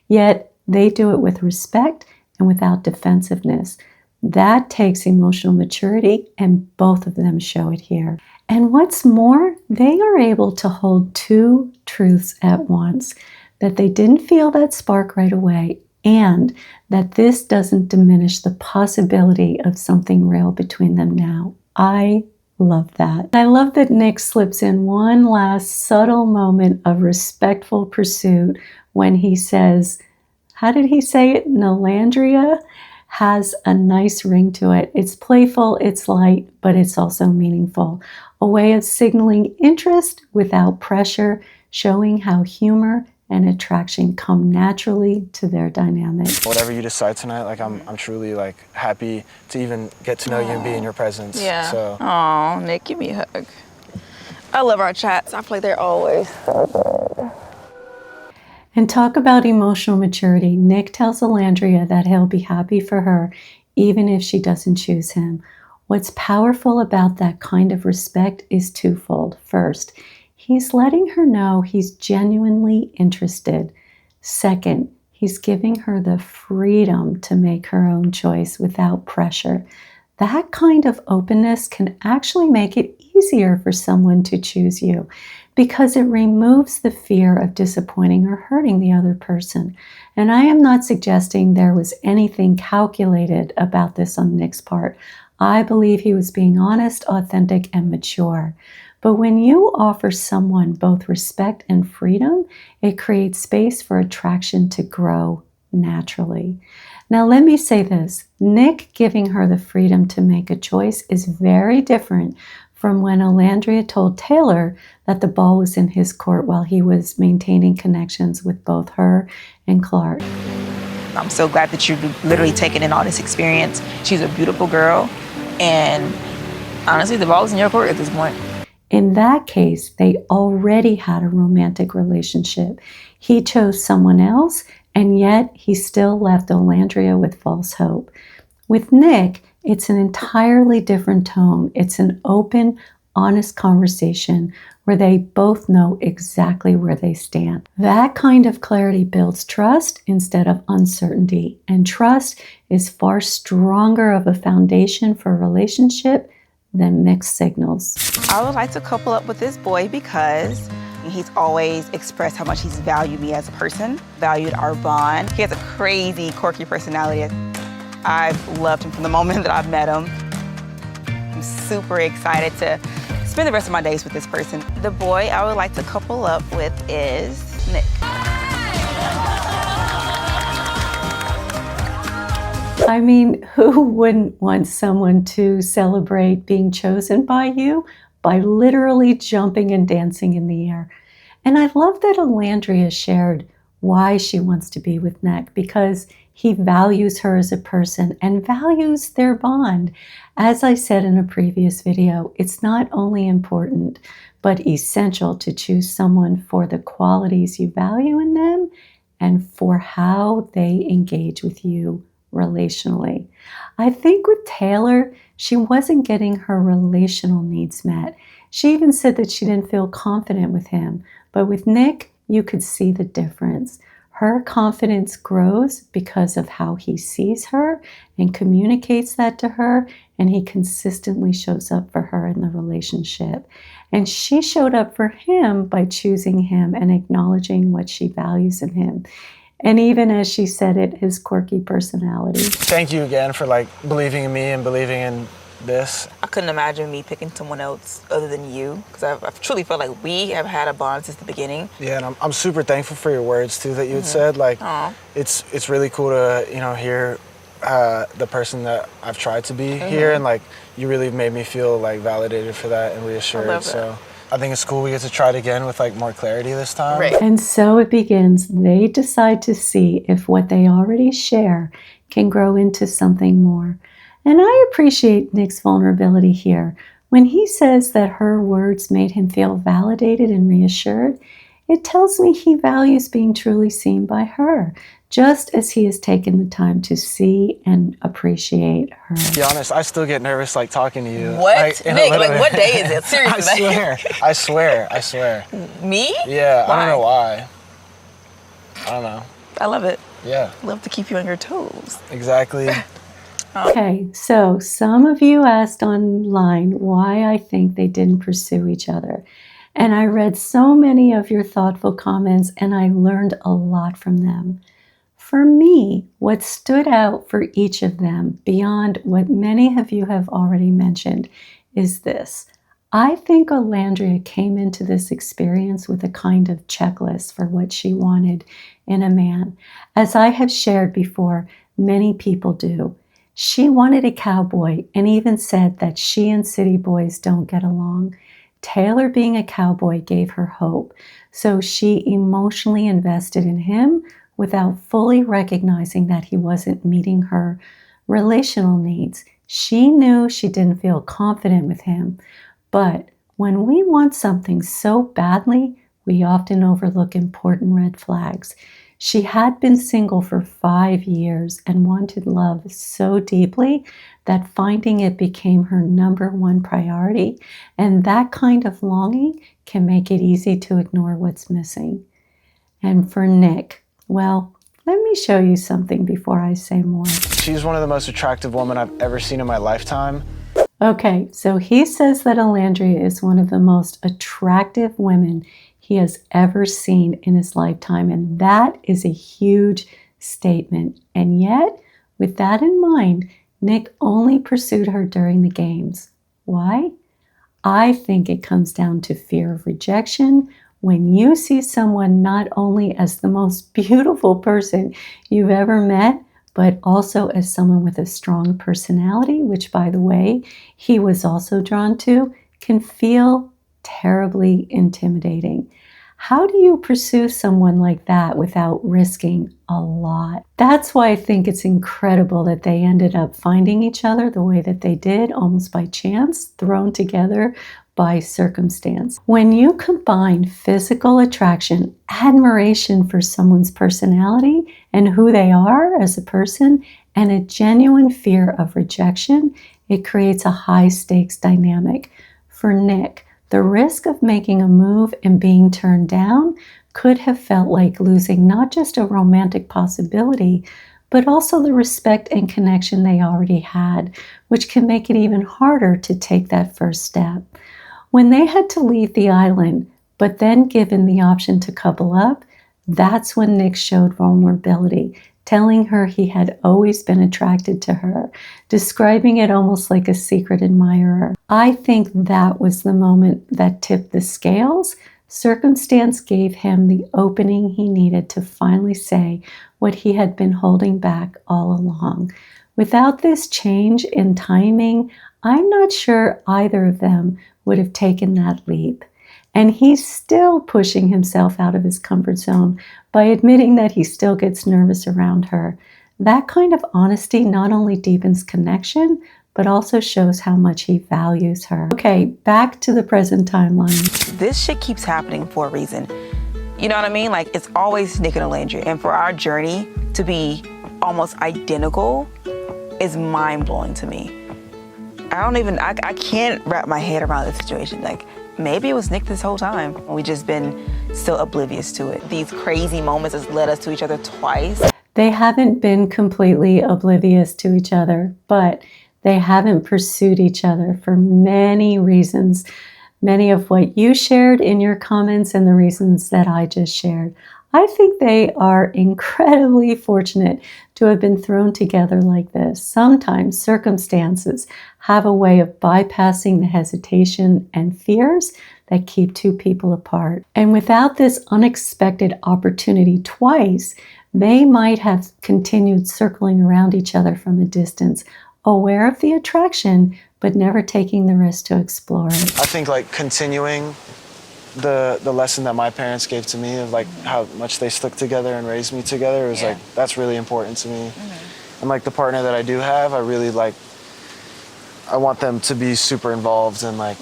yet they do it with respect and without defensiveness. That takes emotional maturity, and both of them show it here. And what's more, they are able to hold two truths at once, that they didn't feel that spark right away, and that this doesn't diminish the possibility of something real between them now. I love that. I love that Nick slips in one last subtle moment of respectful pursuit when he says, how did he say it? Olandria has a nice ring to it. It's playful, it's light, but it's also meaningful. A way of signaling interest without pressure, showing how humor and attraction come naturally to their dynamic. Whatever you decide tonight, like I'm truly like happy to even get to know you and be in your presence. Yeah. So. Aw, Nick, give me a hug. I love our chats. I play there always. And talk about emotional maturity. Nick tells Olandria that he'll be happy for her even if she doesn't choose him. What's powerful about that kind of respect is twofold. First, he's letting her know he's genuinely interested. Second, he's giving her the freedom to make her own choice without pressure. That kind of openness can actually make it easier for someone to choose you because it removes the fear of disappointing or hurting the other person. And I am not suggesting there was anything calculated about this on Nick's part. I believe he was being honest, authentic, and mature. But when you offer someone both respect and freedom, it creates space for attraction to grow naturally. Now, let me say this. Nick giving her the freedom to make a choice is very different from when Olandria told Taylor that the ball was in his court while he was maintaining connections with both her and Clark. I'm so glad that you've literally taken in all this experience. She's a beautiful girl, and honestly, the ball is in your court at this point. In that case, they already had a romantic relationship. He chose someone else, and yet he still left Olandria with false hope. With Nick, it's an entirely different tone. It's an open, honest conversation where they both know exactly where they stand. That kind of clarity builds trust instead of uncertainty, and trust is far stronger of a foundation for a relationship than mixed signals. I would like to couple up with this boy because he's always expressed how much he's valued me as a person, valued our bond. He has a crazy, quirky personality. I've loved him from the moment that I've met him. I'm super excited to spend the rest of my days with this person. The boy I would like to couple up with is Nick. I mean, who wouldn't want someone to celebrate being chosen by you by literally jumping and dancing in the air? And I love that Olandria shared why she wants to be with Nick, because he values her as a person and values their bond. As I said in a previous video, it's not only important, but essential to choose someone for the qualities you value in them and for how they engage with you relationally. I think with Taylor, she wasn't getting her relational needs met. She even said that she didn't feel confident with him. But with Nick, you could see the difference. Her confidence grows because of how he sees her and communicates that to her, and he consistently shows up for her in the relationship. And she showed up for him by choosing him and acknowledging what she values in him. And even as she said it, his quirky personality. Thank you again for like believing in me and believing in this. I couldn't imagine me picking someone else other than you, because I've truly felt like we have had a bond since the beginning. Yeah, and I'm super thankful for your words too that you had said. Like, it's really cool to hear the person that I've tried to be here, and like you really made me feel like validated for that and reassured. I love that. So I think it's cool we get to try it again with like more clarity this time. Right. And so it begins. They decide to see if what they already share can grow into something more. And I appreciate Nick's vulnerability here. When he says that her words made him feel validated and reassured, it tells me he values being truly seen by her. just as he has taken the time to see and appreciate her. To be honest, I still get nervous like talking to you. What? Nick, like what day is it? Seriously. I swear. Me? Yeah, Why? I don't know why. I don't know. I love it. Yeah. Love to keep you on your toes. Exactly. Okay, so some of you asked online why I think they didn't pursue each other. And I read so many of your thoughtful comments and I learned a lot from them. For me, what stood out for each of them, beyond what many of you have already mentioned, is this. I think Olandria came into this experience with a kind of checklist for what she wanted in a man. As I have shared before, many people do. She wanted a cowboy and even said that she and city boys don't get along. Taylor being a cowboy gave her hope, so she emotionally invested in him without fully recognizing that he wasn't meeting her relational needs. She knew she didn't feel confident with him, but when we want something so badly, we often overlook important red flags. She had been single for 5 years and wanted love so deeply that finding it became her #1 priority, and that kind of longing can make it easy to ignore what's missing. And for Nick, well, let me show you something before I say more. She's one of the most attractive women I've ever seen in my lifetime. Okay, so he says that Olandria is one of the most attractive women he has ever seen in his lifetime, and that is a huge statement. And yet, with that in mind, Nick only pursued her during the games. Why? I think it comes down to fear of rejection. When you see someone not only as the most beautiful person you've ever met, but also as someone with a strong personality, which, by the way, he was also drawn to, can feel terribly intimidating. How do you pursue someone like that without risking a lot? That's why I think it's incredible that they ended up finding each other the way that they did, almost by chance, thrown together by circumstance. When you combine physical attraction, admiration for someone's personality and who they are as a person, and a genuine fear of rejection, it creates a high-stakes dynamic. For Nick, the risk of making a move and being turned down could have felt like losing not just a romantic possibility, but also the respect and connection they already had, which can make it even harder to take that first step. When they had to leave the island, but then given the option to couple up, that's when Nick showed vulnerability, telling her he had always been attracted to her, describing it almost like a secret admirer. I think that was the moment that tipped the scales. Circumstance gave him the opening he needed to finally say what he had been holding back all along. Without this change in timing, I'm not sure either of them would have taken that leap. And he's still pushing himself out of his comfort zone by admitting that he still gets nervous around her. That kind of honesty not only deepens connection, but also shows how much he values her. Okay, back to the present timeline. This shit keeps happening for a reason. You know what I mean? Like, it's always Nick and Olandria. And for our journey to be almost identical is mind-blowing to me. I can't wrap my head around this situation. Like, maybe it was Nick this whole time. We just been still oblivious to it. These crazy moments has led us to each other twice. They haven't been completely oblivious to each other, but they haven't pursued each other for many reasons. Many of what you shared in your comments and the reasons that I just shared. I think they are incredibly fortunate to have been thrown together like this. Sometimes circumstances have a way of bypassing the hesitation and fears that keep two people apart. And without this unexpected opportunity twice, they might have continued circling around each other from a distance, aware of the attraction, but never taking the risk to explore it. I think like continuing the lesson that my parents gave to me of like how much they stuck together and raised me together was like, that's really important to me. And like the partner that I do have, I really like, I want them to be super involved and like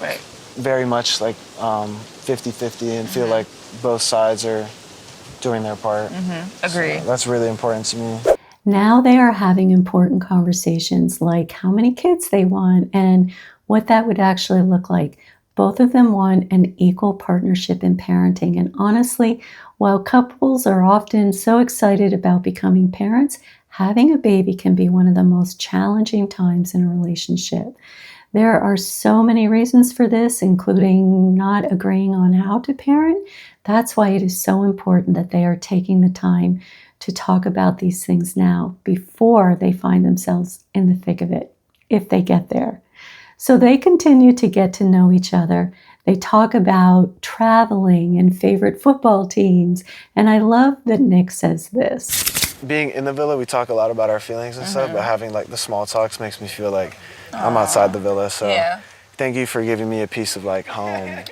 very much like 50-50 and feel like both sides are doing their part. Agree. So that's really important to me. Now they are having important conversations like how many kids they want and what that would actually look like. Both of them want an equal partnership in parenting. And honestly, while couples are often so excited about becoming parents, having a baby can be one of the most challenging times in a relationship. There are so many reasons for this, including not agreeing on how to parent. That's why it is so important that they are taking the time to talk about these things now before they find themselves in the thick of it, if they get there. So they continue to get to know each other. They talk about traveling and favorite football teams. And I love that Nick says this. Being in the villa, we talk a lot about our feelings and stuff, but having like the small talks makes me feel like I'm outside the villa. So thank you for giving me a piece of like home.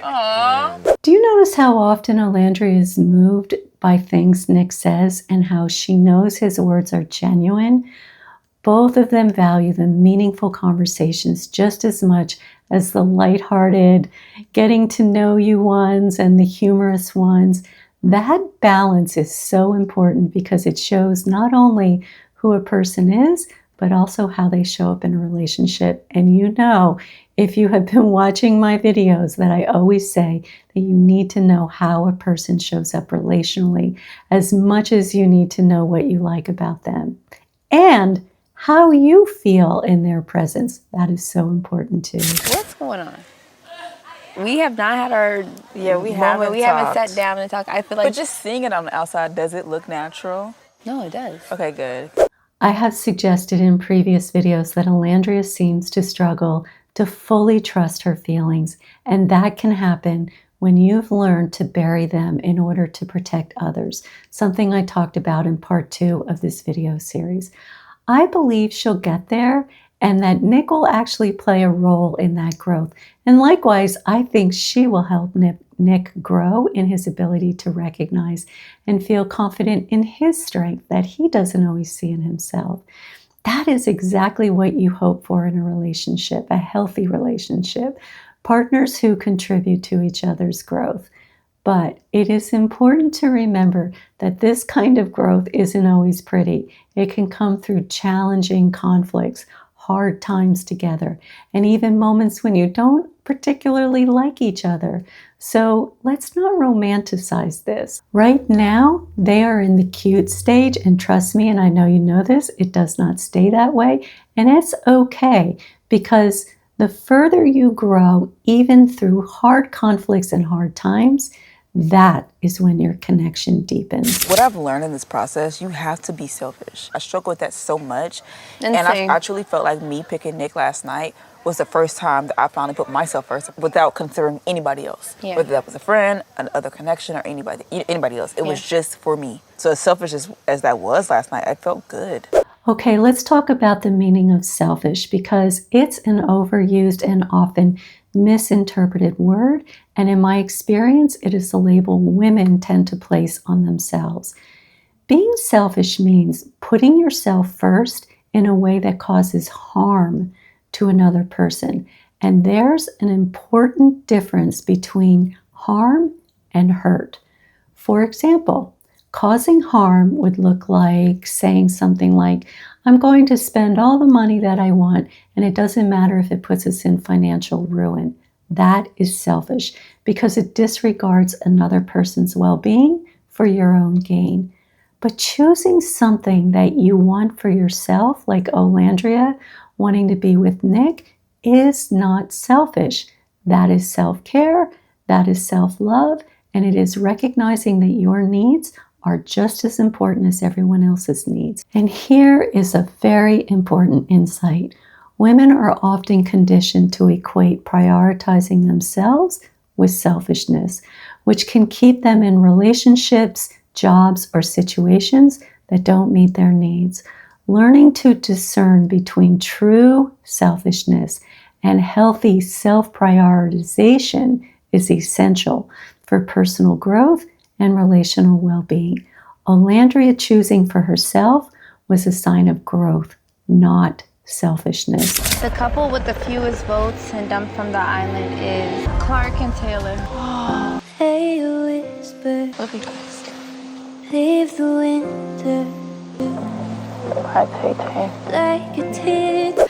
Do you notice how often Olandria is moved by things Nick says and how she knows his words are genuine? Both of them value the meaningful conversations just as much as the lighthearted, getting to know you ones and the humorous ones. That balance is so important because it shows not only who a person is, but also how they show up in a relationship. And you know, if you have been watching my videos, that I always say that you need to know how a person shows up relationally as much as you need to know what you like about them. And how you feel in their presence. That is so important too. What's going on? We have not had our we moment. haven't We haven't talked. sat down and talked. I feel like But just seeing it on the outside, does it look natural? No, it does. Okay, good. I have suggested in previous videos that Olandria seems to struggle to fully trust her feelings, and that can happen when you've learned to bury them in order to protect others, something I talked about in part 2 of this video series. I believe she'll get there and that Nick will actually play a role in that growth. And likewise, I think she will help Nick grow in his ability to recognize and feel confident in his strength that he doesn't always see in himself. That is exactly what you hope for in a relationship, a healthy relationship, partners who contribute to each other's growth. But it is important to remember that this kind of growth isn't always pretty. It can come through challenging conflicts, hard times together, and even moments when you don't particularly like each other. So let's not romanticize this. Right now, they are in the cute stage, and trust me, and I know you know this, it does not stay that way, and it's okay, because the further you grow, even through hard conflicts and hard times, that is when your connection deepens. What I've learned in this process, you have to be selfish. I struggle with that so much. And I truly felt like me picking Nick last night was the first time that I finally put myself first without considering anybody else. Yeah. Whether that was a friend, another connection, or anybody else. It was just for me. So as selfish as that was last night, I felt good. Okay, let's talk about the meaning of selfish, because it's an overused and often misinterpreted word, and in my experience, it is a label women tend to place on themselves. Being selfish means putting yourself first in a way that causes harm to another person, and there's an important difference between harm and hurt. For example, causing harm would look like saying something like, I'm going to spend all the money that I want, and it doesn't matter if it puts us in financial ruin. That is selfish because it disregards another person's well-being for your own gain. But choosing something that you want for yourself, like Olandria wanting to be with Nick, is not selfish. That is self-care, that is self-love, and it is recognizing that your needs are just as important as everyone else's needs. And here is a very important insight. Women are often conditioned to equate prioritizing themselves with selfishness, which can keep them in relationships, jobs, or situations that don't meet their needs. Learning to discern between true selfishness and healthy self-prioritization is essential for personal growth and relational well-being. Olandria choosing for herself was a sign of growth, not selfishness. The couple with the fewest votes and dumped from the island is Clark and Taylor. Hey, whisper. Love you guys. leave the winter like a tear.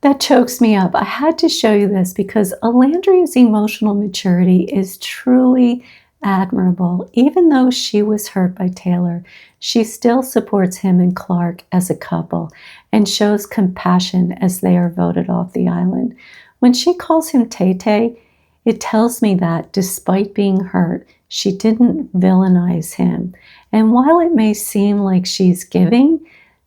That chokes me up. I had to show you this because Olandria's emotional maturity is truly admirable. Even though she was hurt by Taylor, she still supports him and Clark as a couple and shows compassion as they are voted off the island. When she calls him Tay-Tay, it tells me that despite being hurt, she didn't villainize him. And while it may seem like she's giving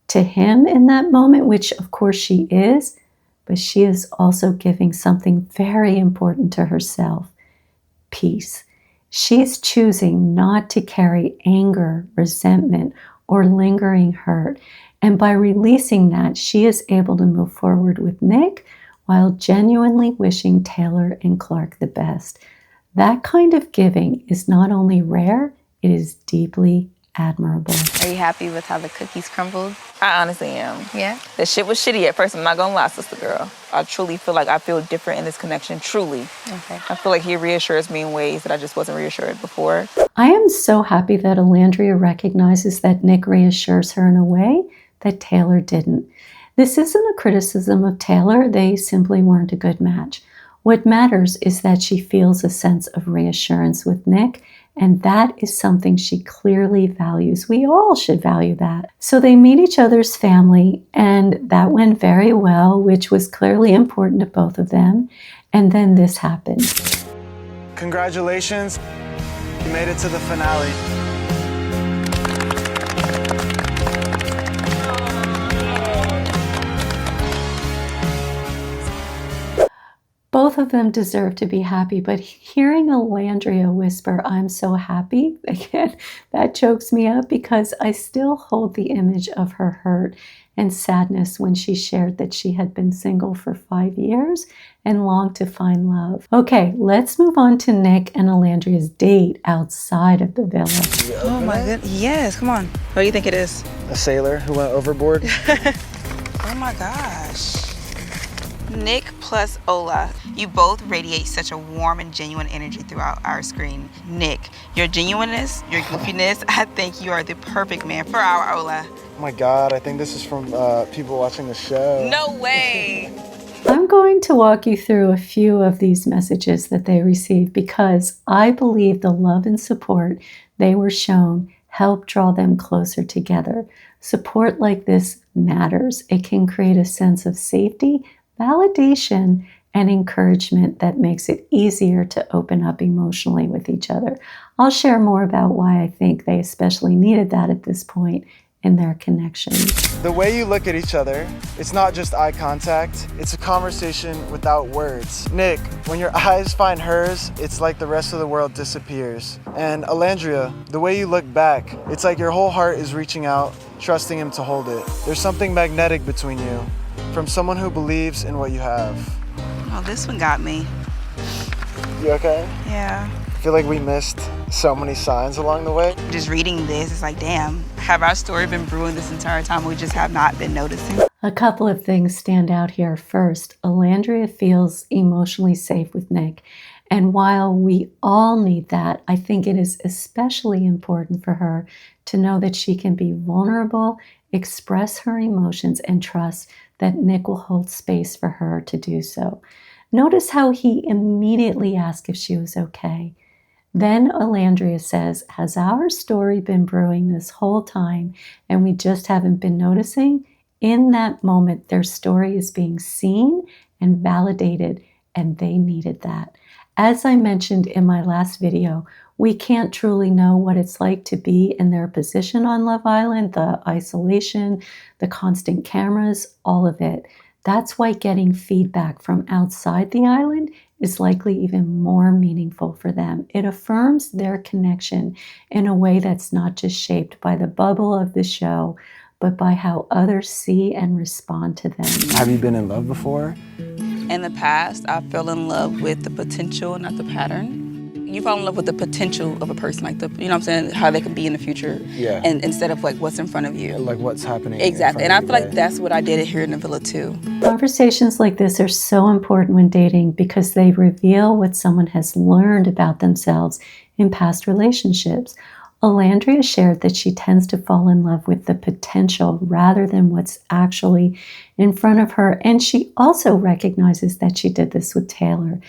to him in that moment, which of course she is, but she is also giving something very important to herself, peace. She's choosing not to carry anger, resentment, or lingering hurt. And by releasing that, she is able to move forward with Nick while genuinely wishing Taylor and Clark the best. That kind of giving is not only rare, it is deeply admirable. Are you happy with how the cookies crumbled? I honestly am. Yeah? The shit was shitty at first, I'm not gonna lie, sister girl. I truly feel like I feel different in this connection, truly. Okay. I feel like he reassures me in ways that I just wasn't reassured before. I am so happy that Olandria recognizes that Nick reassures her in a way that Taylor didn't. This isn't a criticism of Taylor, they simply weren't a good match. What matters is that she feels a sense of reassurance with Nick, and that is something she clearly values. We all should value that. So they meet each other's family, and that went very well, which was clearly important to both of them. And then this happened. Congratulations, you made it to the finale. Both of them deserve to be happy, but hearing Olandria whisper, "I'm so happy," again, that chokes me up because I still hold the image of her hurt and sadness when she shared that she had been single for 5 years and longed to find love. Okay, let's move on to Nick and Olandria's date outside of the villa. Oh my goodness, yes, come on. What do you think it is? A sailor who went overboard. Oh my gosh. Nick plus Ola, you both radiate such a warm and genuine energy throughout our screen. Nick, your genuineness, your goofiness, I think you are the perfect man for our Ola. Oh my God, I think this is from people watching the show. No way. I'm going to walk you through a few of these messages that they received because I believe the love and support they were shown helped draw them closer together. Support like this matters. It can create a sense of safety, validation, and encouragement that makes it easier to open up emotionally with each other. I'll share more about why I think they especially needed that at this point in their connection. The way you look at each other, it's not just eye contact, it's a conversation without words. Nick, when your eyes find hers, it's like the rest of the world disappears. And Olandria, the way you look back, it's like your whole heart is reaching out, trusting him to hold it. There's something magnetic between you, from someone who believes in what you have. Oh, this one got me. You okay? Yeah. I feel like we missed so many signs along the way. Just reading this, it's like, damn, have our story been brewing this entire time? We just have not been noticing. A couple of things stand out here. First, Olandria feels emotionally safe with Nick. And while we all need that, I think it is especially important for her to know that she can be vulnerable, express her emotions, and trust that Nick will hold space for her to do so. Notice how he immediately asked if she was okay. Then Olandria says, "Has our story been brewing this whole time and we just haven't been noticing?" In that moment, their story is being seen and validated, and they needed that. As I mentioned in my last video, we can't truly know what it's like to be in their position on Love Island, the isolation, the constant cameras, all of it. That's why getting feedback from outside the island is likely even more meaningful for them. It affirms their connection in a way that's not just shaped by the bubble of the show, but by how others see and respond to them. Have you been in love before? In the past, I fell in love with the potential, not the pattern. You fall in love with the potential of a person, like you know what I'm saying, how they can be in the future. Yeah. And instead of like what's in front of you. Like what's happening. Exactly. And I feel like that's what I did here in the villa too. Conversations like this are so important when dating because they reveal what someone has learned about themselves in past relationships. Olandria shared that she tends to fall in love with the potential rather than what's actually in front of her, and she also recognizes that she did this with Taylor.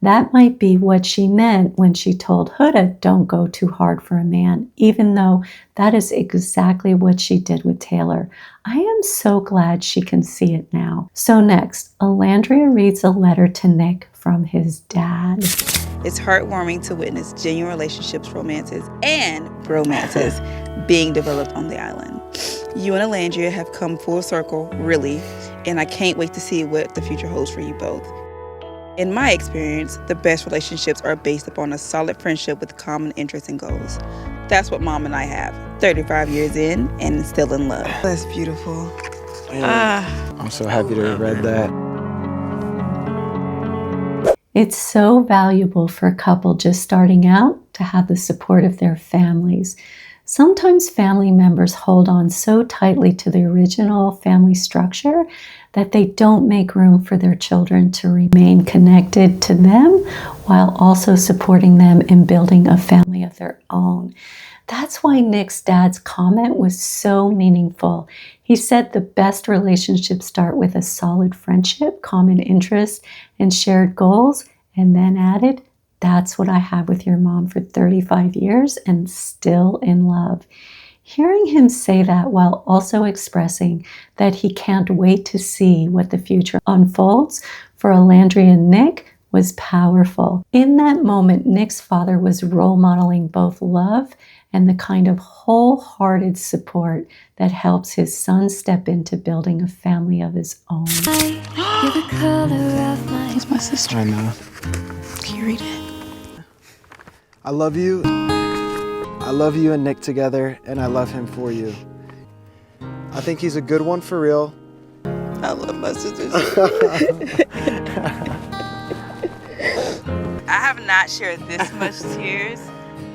That might be what she meant when she told Huda, don't go too hard for a man, even though that is exactly what she did with Taylor. I am so glad she can see it now. So next, Olandria reads a letter to Nick from his dad. It's heartwarming to witness genuine relationships, romances, and bromances being developed on the island. You and Olandria have come full circle, really, and I can't wait to see what the future holds for you both. In my experience, the best relationships are based upon a solid friendship with common interests and goals. That's what Mom and I have, 35 years in and still in love. That's beautiful. I'm so happy to have read that. It's so valuable for a couple just starting out to have the support of their families. Sometimes family members hold on so tightly to the original family structure that they don't make room for their children to remain connected to them while also supporting them in building a family of their own. That's why Nick's dad's comment was so meaningful. He said the best relationships start with a solid friendship, common interests, and shared goals, and then added, that's what I had with your mom for 35 years and still in love. Hearing him say that while also expressing that he can't wait to see what the future unfolds for Olandria and Nick was powerful. In that moment, Nick's father was role modeling both love and the kind of wholehearted support that helps his son step into building a family of his own. You're the color of my That's my sister. I know. Can you read it? I love you. I love you and Nick together, and I love him for you. I think he's a good one for real. I love my sisters. I have not shared this much tears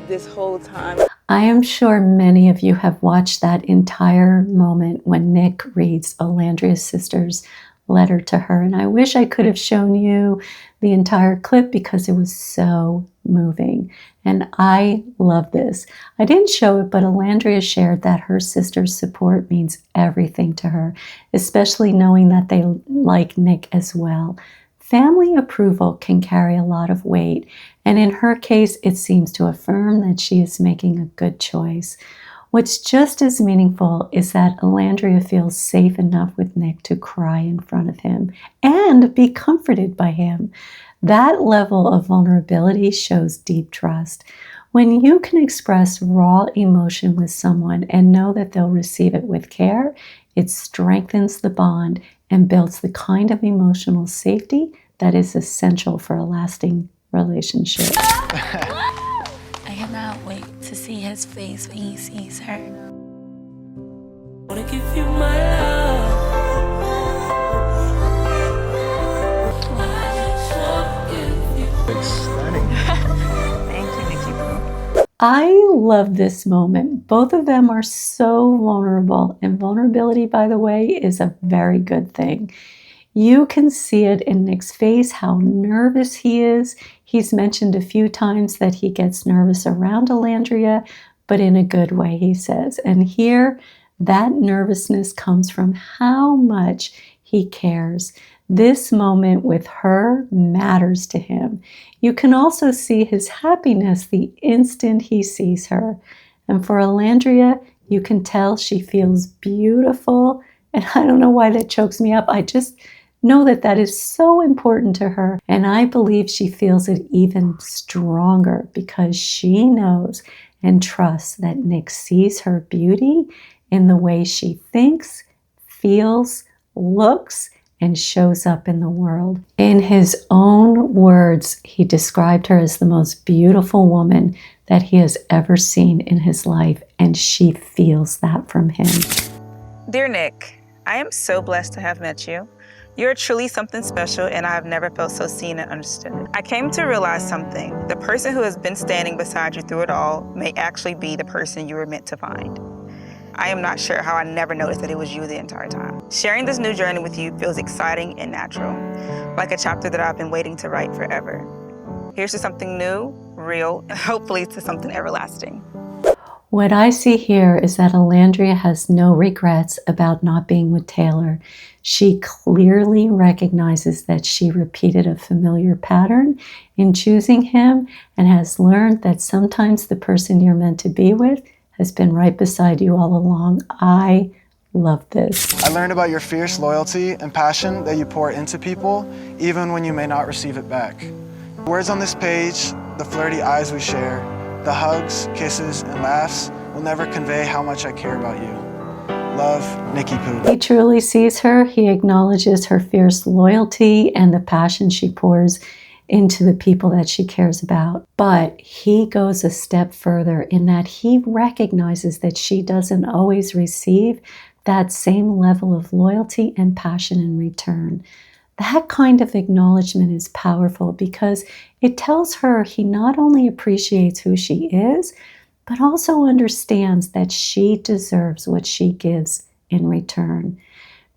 this whole time. I am sure many of you have watched that entire moment when Nick reads Olandria's sister's letter to her, and I wish I could have shown you the entire clip because it was so moving. And I love this. I didn't show it, but Olandria shared that her sister's support means everything to her, especially knowing that they like Nick as well. Family approval can carry a lot of weight, and in her case, it seems to affirm that she is making a good choice. What's just as meaningful is that Olandria feels safe enough with Nick to cry in front of him and be comforted by him. That level of vulnerability shows deep trust. When you can express raw emotion with someone and know that they'll receive it with care, it strengthens the bond and builds the kind of emotional safety that is essential for a lasting relationship. I cannot wait to see his face when he sees her. Wanna give you my love. I love this moment. Both of them are so vulnerable, and vulnerability, by the way, is a very good thing. You can see it in Nick's face, how nervous he is. He's mentioned a few times that he gets nervous around Olandria, but in a good way, he says. And here, that nervousness comes from how much he cares. This moment with her matters to him. You can also see his happiness the instant he sees her. And for Olandria, you can tell she feels beautiful. And I don't know why that chokes me up. I just know that that is so important to her. And I believe she feels it even stronger because she knows and trusts that Nick sees her beauty in the way she thinks, feels, looks, and shows up in the world. In his own words, he described her as the most beautiful woman that he has ever seen in his life, and she feels that from him. Dear Nick, I am so blessed to have met you. You're truly something special, and I have never felt so seen and understood. I came to realize something. The person who has been standing beside you through it all may actually be the person you were meant to find. I am not sure how I never noticed that it was you the entire time. Sharing this new journey with you feels exciting and natural, like a chapter that I've been waiting to write forever. Here's to something new, real, and hopefully to something everlasting. What I see here is that Olandria has no regrets about not being with Taylor. She clearly recognizes that she repeated a familiar pattern in choosing him and has learned that sometimes the person you're meant to be with has been right beside you all along. I love this. I learned about your fierce loyalty and passion that you pour into people, even when you may not receive it back. Words on this page, the flirty eyes we share, the hugs, kisses, and laughs will never convey how much I care about you. Love, Nikki Poo. He truly sees her. He acknowledges her fierce loyalty and the passion she pours into the people that she cares about. But he goes a step further in that he recognizes that she doesn't always receive that same level of loyalty and passion in return. That kind of acknowledgement is powerful because it tells her he not only appreciates who she is, but also understands that she deserves what she gives in return.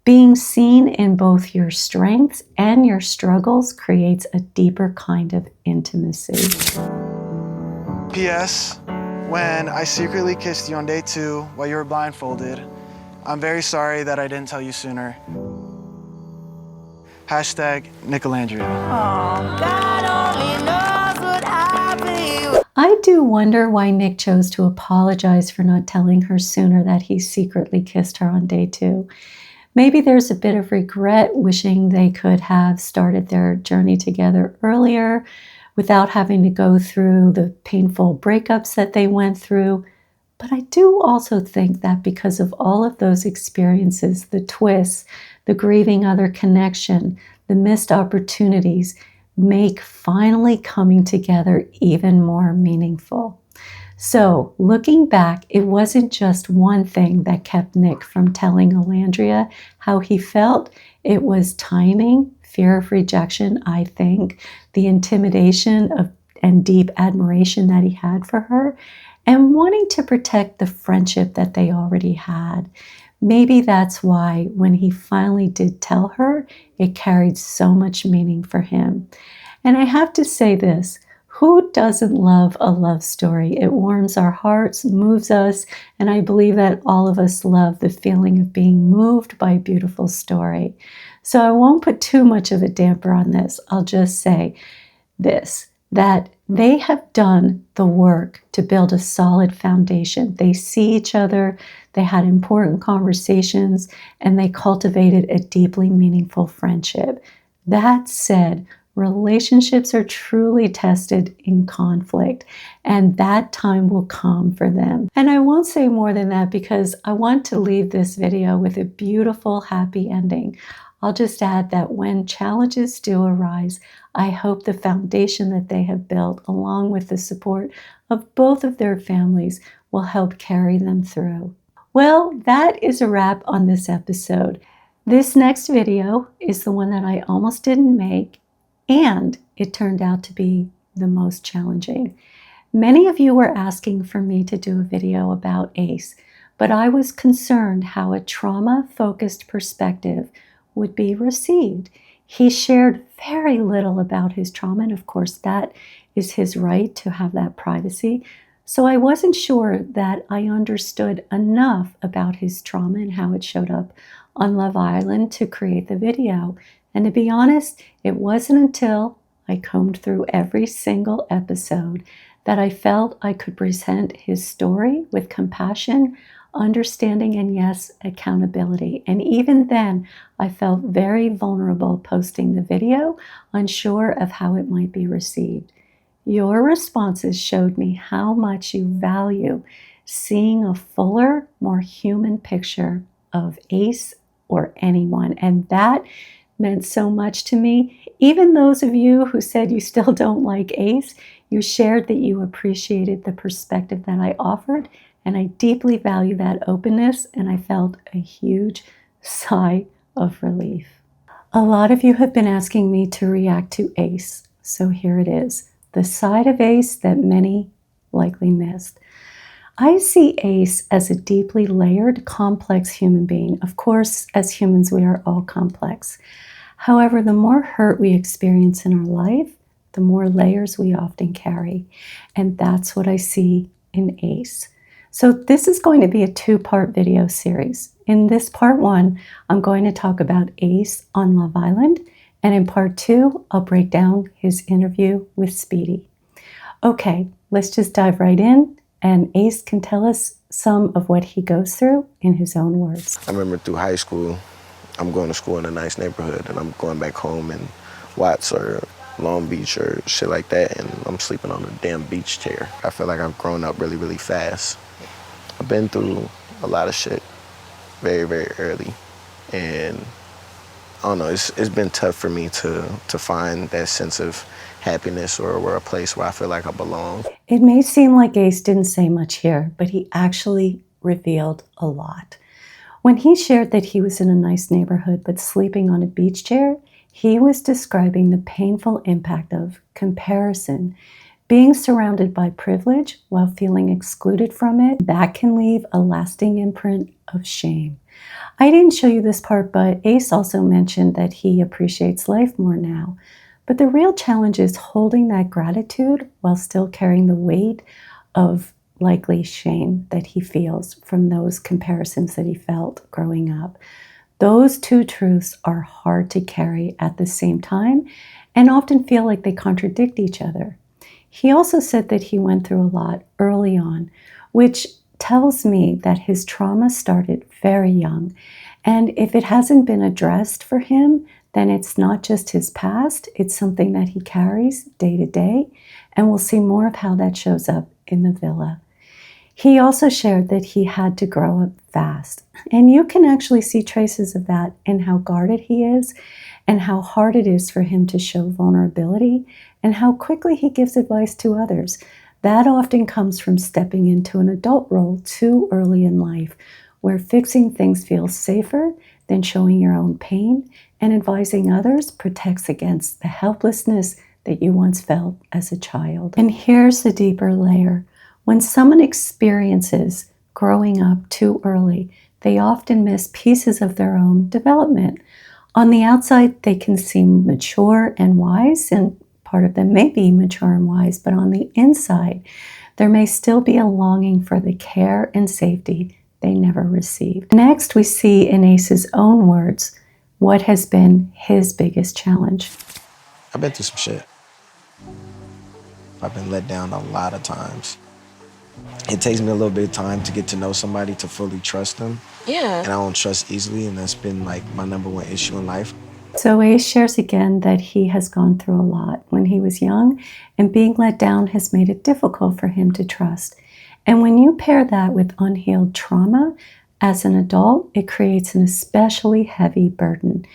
Being seen in both your strengths and your struggles creates a deeper kind of intimacy. P.S. When I secretly kissed you on day 2 while you were blindfolded, I'm very sorry that I didn't tell you sooner. Hashtag Olandria. I do wonder why Nick chose to apologize for not telling her sooner that he secretly kissed her on day 2. Maybe there's a bit of regret, wishing they could have started their journey together earlier without having to go through the painful breakups that they went through. But I do also think that because of all of those experiences, the twists, the grieving other connection, the missed opportunities, make finally coming together even more meaningful. So, looking back, it wasn't just one thing that kept Nick from telling Olandria how he felt. It was timing, fear of rejection, I think, the intimidation of and deep admiration that he had for her, and wanting to protect the friendship that they already had. Maybe that's why when he finally did tell her, it carried so much meaning for him. And I have to say this, who doesn't love a love story? It warms our hearts, moves us, and I believe that all of us love the feeling of being moved by a beautiful story. So I won't put too much of a damper on this. I'll just say this, that they have done the work to build a solid foundation. They see each other, they had important conversations, and they cultivated a deeply meaningful friendship. That said, relationships are truly tested in conflict, and that time will come for them. And I won't say more than that because I want to leave this video with a beautiful, happy ending. I'll just add that when challenges do arise, I hope the foundation that they have built, along with the support of both of their families, will help carry them through. Well, that is a wrap on this episode. This next video is the one that I almost didn't make, and it turned out to be the most challenging. Many of you were asking for me to do a video about Ace, but I was concerned how a trauma-focused perspective would be received. He shared very little about his trauma, and of course that is his right to have that privacy. So I wasn't sure that I understood enough about his trauma and how it showed up on Love Island to create the video. And to be honest, it wasn't until I combed through every single episode that I felt I could present his story with compassion, understanding, and yes, accountability. And even then, I felt very vulnerable posting the video, unsure of how it might be received. Your responses showed me how much you value seeing a fuller, more human picture of Ace or anyone, and that meant so much to me. Even those of you who said you still don't like Ace, you shared that you appreciated the perspective that I offered, and I deeply value that openness, and I felt a huge sigh of relief. A lot of you have been asking me to react to Ace, so here it is, the side of Ace that many likely missed. I see Ace as a deeply layered, complex human being. Of course, as humans, we are all complex. However, the more hurt we experience in our life, the more layers we often carry. And that's what I see in Ace. So this is going to be a two-part video series. In this part one, I'm going to talk about Ace on Love Island, and in part two, I'll break down his interview with Speedy. Okay, let's just dive right in, and Ace can tell us some of what he goes through in his own words. I remember through high school, I'm going to school in a nice neighborhood, and I'm going back home in Watts or Long Beach or shit like that, and I'm sleeping on a damn beach chair. I feel like I've grown up really, really fast. I've been through a lot of shit very, very early, and I don't know, it's been tough for me to find that sense of happiness or a place where I feel like I belong. It may seem like Ace didn't say much here, but he actually revealed a lot. When he shared that he was in a nice neighborhood but sleeping on a beach chair, he was describing the painful impact of comparison. Being surrounded by privilege while feeling excluded from it, that can leave a lasting imprint of shame. I didn't show you this part, but Ace also mentioned that he appreciates life more now. But the real challenge is holding that gratitude while still carrying the weight of likely shame that he feels from those comparisons that he felt growing up. Those two truths are hard to carry at the same time and often feel like they contradict each other. He also said that he went through a lot early on, which tells me that his trauma started very young. And if it hasn't been addressed for him, then it's not just his past, it's something that he carries day to day. And we'll see more of how that shows up in the villa. He also shared that he had to grow up fast. And you can actually see traces of that in how guarded he is and how hard it is for him to show vulnerability and how quickly he gives advice to others. That often comes from stepping into an adult role too early in life, where fixing things feels safer than showing your own pain, and advising others protects against the helplessness that you once felt as a child. And here's the deeper layer. When someone experiences growing up too early, they often miss pieces of their own development. On the outside, they can seem mature and wise, and part of them may be mature and wise, but on the inside, there may still be a longing for the care and safety they never received. Next, we see in Ace's own words what has been his biggest challenge. I've been through some shit. I've been let down a lot of times. It takes me a little bit of time to get to know somebody, to fully trust them. Yeah. And I don't trust easily, and that's been like my #1 issue in life. So Ace shares again that he has gone through a lot when he was young, and being let down has made it difficult for him to trust. And when you pair that with unhealed trauma, as an adult, it creates an especially heavy burden.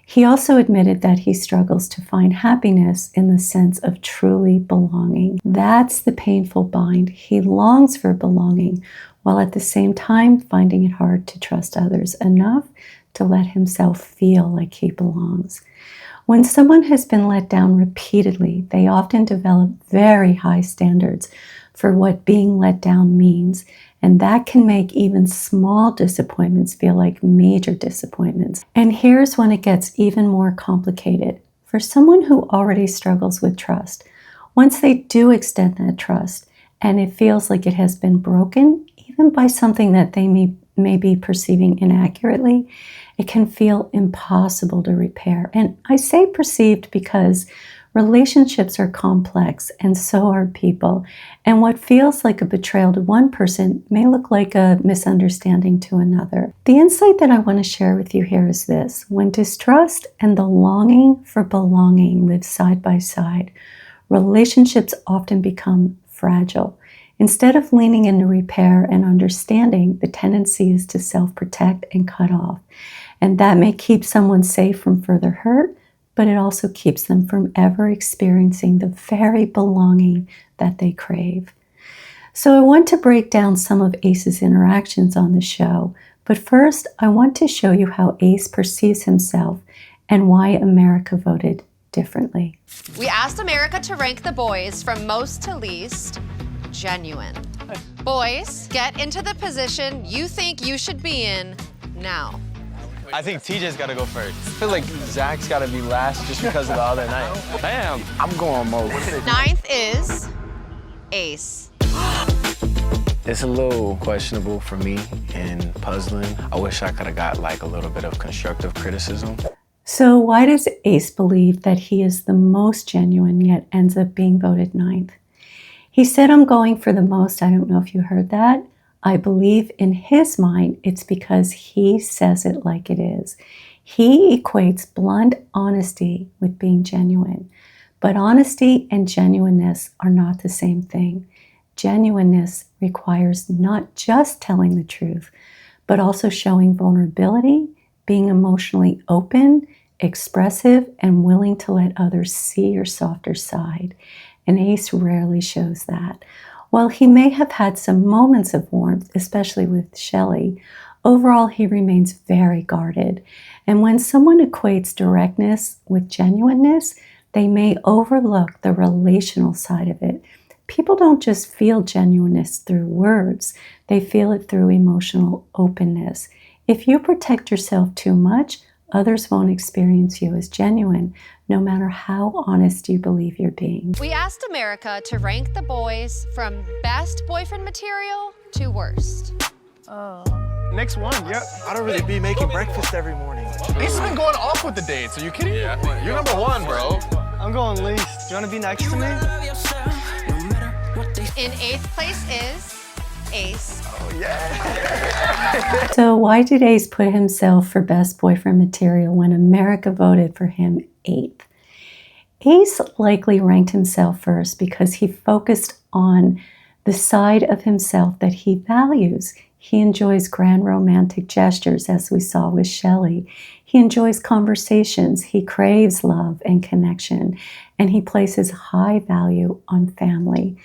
He also admitted that he struggles to find happiness in the sense of truly belonging. That's the painful bind. He longs for belonging, while at the same time finding it hard to trust others enough to let himself feel like he belongs. When someone has been let down repeatedly, they often develop very high standards for what being let down means, and that can make even small disappointments feel like major disappointments. And here's when it gets even more complicated. For someone who already struggles with trust, once they do extend that trust, and it feels like it has been broken, even by something that they may be perceiving inaccurately, it can feel impossible to repair. And I say perceived because relationships are complex, and so are people. And what feels like a betrayal to one person may look like a misunderstanding to another. The insight that I want to share with you here is this. When distrust and the longing for belonging live side by side, relationships often become fragile. Instead of leaning into repair and understanding, the tendency is to self-protect and cut off. And that may keep someone safe from further hurt, but it also keeps them from ever experiencing the very belonging that they crave. So I want to break down some of Ace's interactions on the show, but first I want to show you how Ace perceives himself and why America voted differently. We asked America to rank the boys from most to least. Genuine. Boys, get into the position you think you should be in now. I think TJ's got to go first. I feel like Zach's got to be last just because of the other night. Damn. I'm going most. 9th is Ace. It's a little questionable for me and puzzling. I wish I could have got like a little bit of constructive criticism. So why does Ace believe that he is the most genuine yet ends up being voted 9th? He said, I'm going for the most. I don't know if you heard that. I believe in his mind it's because he says it like it is. He equates blunt honesty with being genuine. But honesty and genuineness are not the same thing. Genuineness requires not just telling the truth, but also showing vulnerability, being emotionally open, expressive, and willing to let others see your softer side. And Ace rarely shows that. While he may have had some moments of warmth, especially with Shelley, overall he remains very guarded. And when someone equates directness with genuineness, they may overlook the relational side of it. People don't just feel genuineness through words, they feel it through emotional openness. If you protect yourself too much, others won't experience you as genuine, no matter how honest you believe you're being. We asked America to rank the boys from best boyfriend material to worst. Next one, yeah. I don't really be making breakfast every morning. Ace has been going off with the dates. Are you kidding me? You're number 1, bro. I'm going least. Do you want to be next to me? In 8th place is Ace. Oh, yeah. So why did Ace put himself for best boyfriend material when America voted for him 8th? Ace likely ranked himself first because he focused on the side of himself that he values. He enjoys grand romantic gestures, as we saw with Shelley. He enjoys conversations. He craves love and connection, and he places high value on family.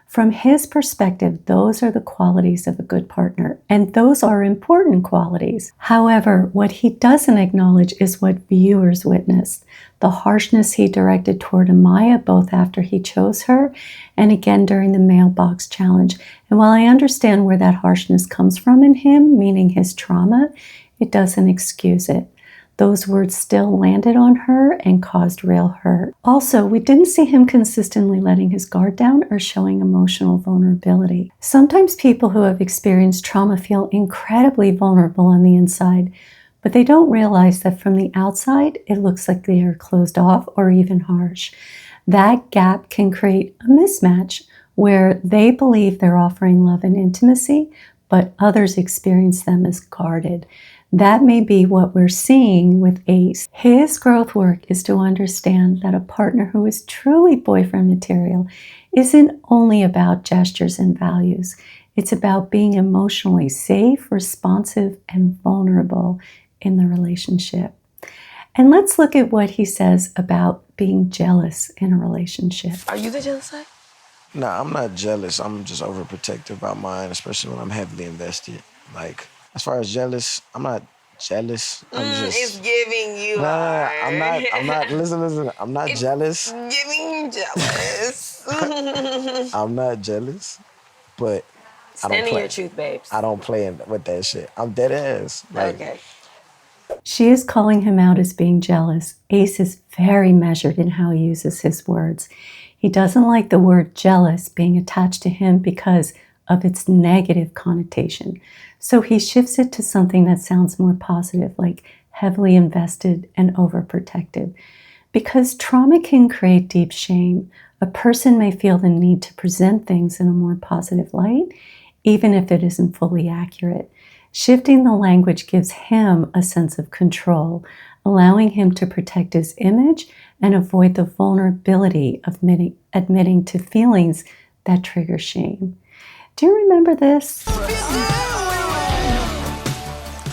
From his perspective, those are the qualities of a good partner, and those are important qualities. However, what he doesn't acknowledge is what viewers witnessed. The harshness he directed toward Amaya, both after he chose her and again during the mailbox challenge. And while I understand where that harshness comes from in him, meaning his trauma, it doesn't excuse it. Those words still landed on her and caused real hurt. Also, we didn't see him consistently letting his guard down or showing emotional vulnerability. Sometimes people who have experienced trauma feel incredibly vulnerable on the inside, but they don't realize that from the outside, it looks like they are closed off or even harsh. That gap can create a mismatch where they believe they're offering love and intimacy, but others experience them as guarded. That may be what we're seeing with Ace. His growth work is to understand that a partner who is truly boyfriend material isn't only about gestures and values. It's about being emotionally safe, responsive, and vulnerable in the relationship. And let's look at what he says about being jealous in a relationship. Are you the jealous side? No, I'm not jealous. I'm just overprotective about mine, especially when I'm heavily invested. Like, as far as jealous, I'm not jealous. I'm just. It's giving you. Nah, I'm not. Listen. I'm not jealous. Giving you jealous. I'm not jealous, but I don't Stand in play. your truth, babes. I don't play with that shit. I'm dead ass. Like, Okay. She is calling him out as being jealous. Ace is very measured in how he uses his words. He doesn't like the word jealous being attached to him because of its negative connotation. So he shifts it to something that sounds more positive, like heavily invested and overprotective. Because trauma can create deep shame, a person may feel the need to present things in a more positive light, even if it isn't fully accurate. Shifting the language gives him a sense of control, allowing him to protect his image and avoid the vulnerability of admitting to feelings that trigger shame. Do you remember this?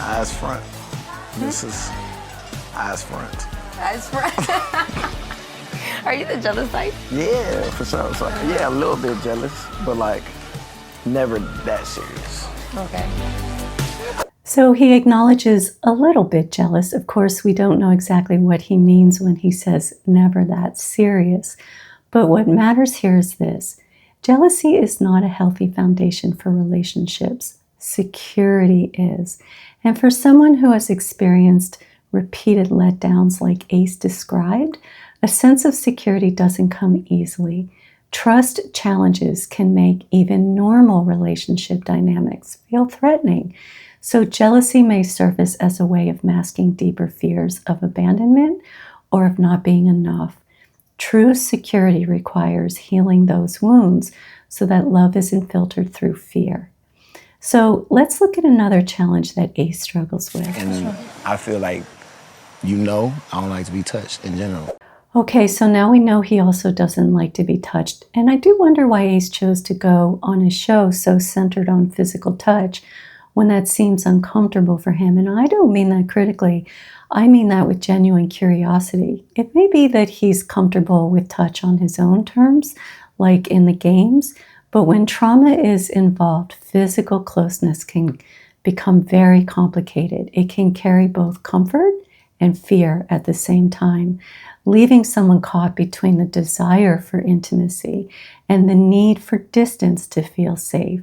eyes front. This is eyes front. Eyes front. Are you the jealous type? Yeah, for sure. So, yeah, a little bit jealous, but like never that serious. Okay. So he acknowledges a little bit jealous. Of course, we don't know exactly what he means when he says never that serious. But what matters here is this. Jealousy is not a healthy foundation for relationships. Security is. And for someone who has experienced repeated letdowns like Ace described, a sense of security doesn't come easily. Trust challenges can make even normal relationship dynamics feel threatening. So jealousy may surface as a way of masking deeper fears of abandonment or of not being enough. True security requires healing those wounds so that love isn't filtered through fear. So let's look at another challenge that Ace struggles with. And I feel like, I don't like to be touched in general. Okay, so now we know he also doesn't like to be touched. And I do wonder why Ace chose to go on his show so centered on physical touch when that seems uncomfortable for him. And I don't mean that critically. I mean that with genuine curiosity. It may be that he's comfortable with touch on his own terms, like in the games, but when trauma is involved, physical closeness can become very complicated. It can carry both comfort and fear at the same time, leaving someone caught between the desire for intimacy and the need for distance to feel safe.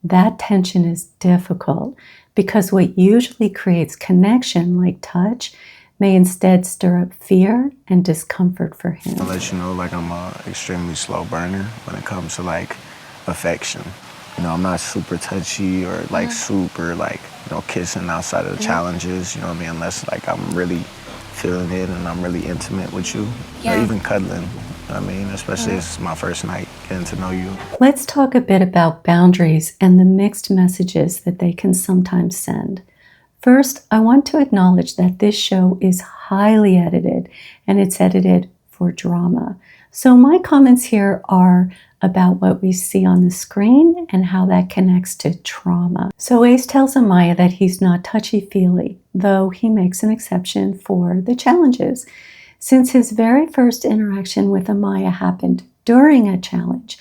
That tension is difficult because what usually creates connection, like touch, may instead stir up fear and discomfort for him. I'll let you know, like, I'm an extremely slow burner when it comes to, like, affection. I'm not super touchy or, like, super, like, kissing outside of the challenges, what I mean, unless, like, I'm really feeling it and I'm really intimate with you. Or even cuddling, I mean, especially if it's my first night getting to know you. Let's talk a bit about boundaries and the mixed messages that they can sometimes send. First, I want to acknowledge that this show is highly edited, and it's edited for drama. So my comments here are about what we see on the screen and how that connects to trauma. So Ace tells Amaya that he's not touchy-feely, though he makes an exception for the challenges. Since his very first interaction with Amaya happened during a challenge,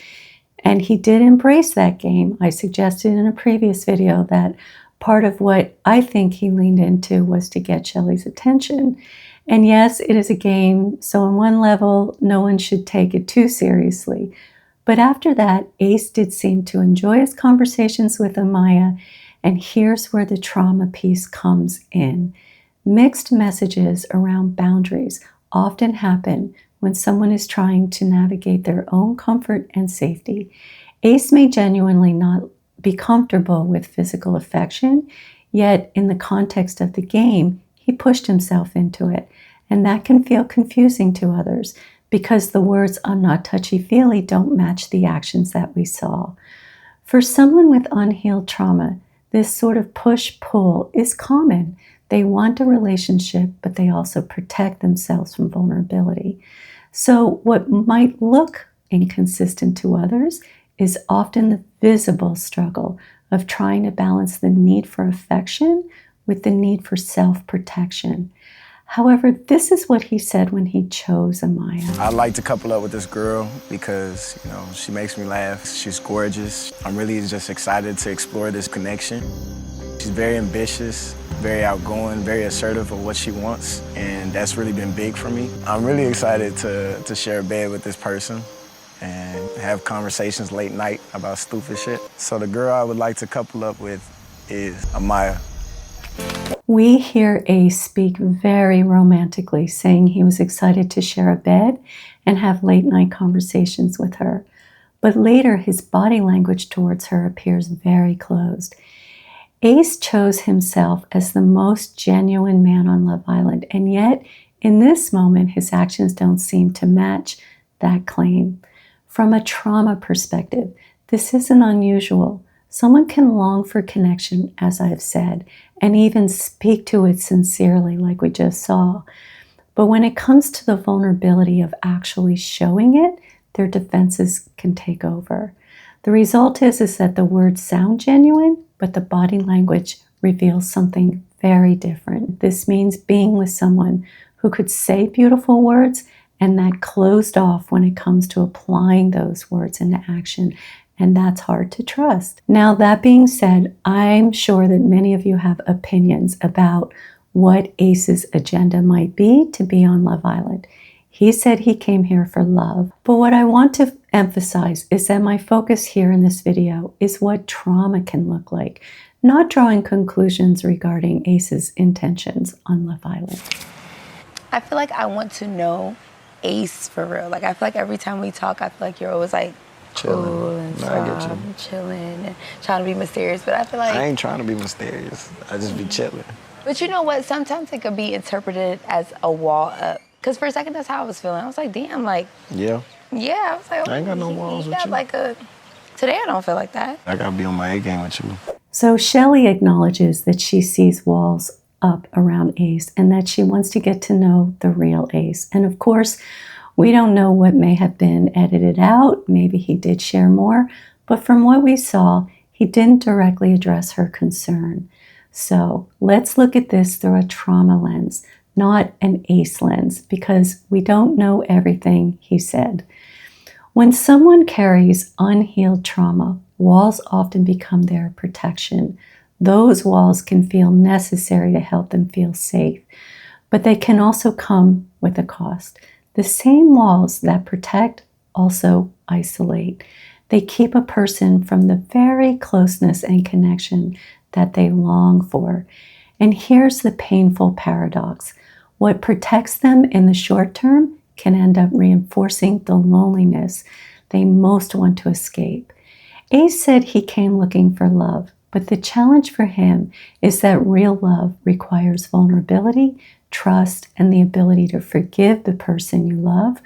and he did embrace that game. I suggested in a previous video that part of what I think he leaned into was to get Shelly's attention. And yes, it is a game, so on one level, no one should take it too seriously. But after that, Ace did seem to enjoy his conversations with Amaya, and here's where the trauma piece comes in. Mixed messages around boundaries often happen when someone is trying to navigate their own comfort and safety. Ace may genuinely not be comfortable with physical affection, yet in the context of the game, he pushed himself into it. And that can feel confusing to others because the words "I'm not touchy-feely" don't match the actions that we saw. For someone with unhealed trauma, this sort of push-pull is common. They want a relationship, but they also protect themselves from vulnerability. So what might look inconsistent to others is often the visible struggle of trying to balance the need for affection with the need for self-protection. However, this is what he said when he chose Amaya. I'd like to couple up with this girl because, she makes me laugh. She's gorgeous. I'm really just excited to explore this connection. She's very ambitious, very outgoing, very assertive of what she wants, and that's really been big for me. I'm really excited to share a bed with this person and have conversations late night about stupid shit. So the girl I would like to couple up with is Amaya. We hear Ace speak very romantically, saying he was excited to share a bed and have late night conversations with her. But later, his body language towards her appears very closed. Ace chose himself as the most genuine man on Love Island, and yet, in this moment, his actions don't seem to match that claim. From a trauma perspective, this isn't unusual. Someone can long for connection, as I've said, and even speak to it sincerely, like we just saw. But when it comes to the vulnerability of actually showing it, their defenses can take over. The result is that the words sound genuine, but the body language reveals something very different. This means being with someone who could say beautiful words and that closed off when it comes to applying those words into action. And that's hard to trust. Now, that being said, I'm sure that many of you have opinions about what Ace's agenda might be to be on Love Island. He said he came here for love. But what I want to emphasize is that my focus here in this video is what trauma can look like, not drawing conclusions regarding Ace's intentions on Love Island. I feel like I want to know Ace for real. Like, I feel like every time we talk, I feel like you're always like cool and calm, chilling and trying to be mysterious. But I feel like I ain't trying to be mysterious. I just be chilling. But you know what? Sometimes it could be interpreted as a wall up. Because for a second, that's how I was feeling. I was like, damn, like, Yeah. I was like, I ain't got no walls with you. like a... Today, I don't feel like that. I gotta be on my A game with you. So Shelley acknowledges that she sees walls up around Ace and that she wants to get to know the real Ace. And of course, we don't know what may have been edited out. Maybe he did share more. But from what we saw, he didn't directly address her concern. So let's look at this through a trauma lens, not an Ace lens, because we don't know everything he said. When someone carries unhealed trauma, walls often become their protection. Those walls can feel necessary to help them feel safe, but they can also come with a cost. The same walls that protect also isolate. They keep a person from the very closeness and connection that they long for. And here's the painful paradox. What protects them in the short term can end up reinforcing the loneliness they most want to escape. Ace said he came looking for love, but the challenge for him is that real love requires vulnerability, trust, and the ability to forgive the person you love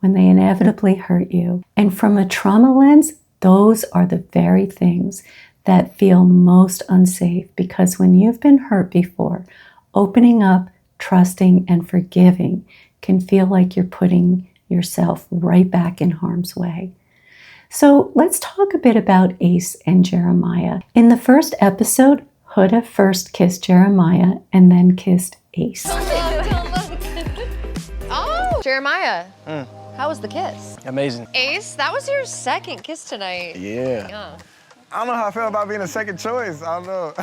when they inevitably hurt you. And from a trauma lens, those are the very things that feel most unsafe, because when you've been hurt before, opening up, trusting, and forgiving can feel like you're putting yourself right back in harm's way. So let's talk a bit about Ace and Jeremiah. In the first episode, Huda first kissed Jeremiah and then kissed Ace. Oh, Jeremiah. How was the kiss? Amazing. Ace, that was your second kiss tonight. Yeah. I don't know how I feel about being a second choice. I don't know.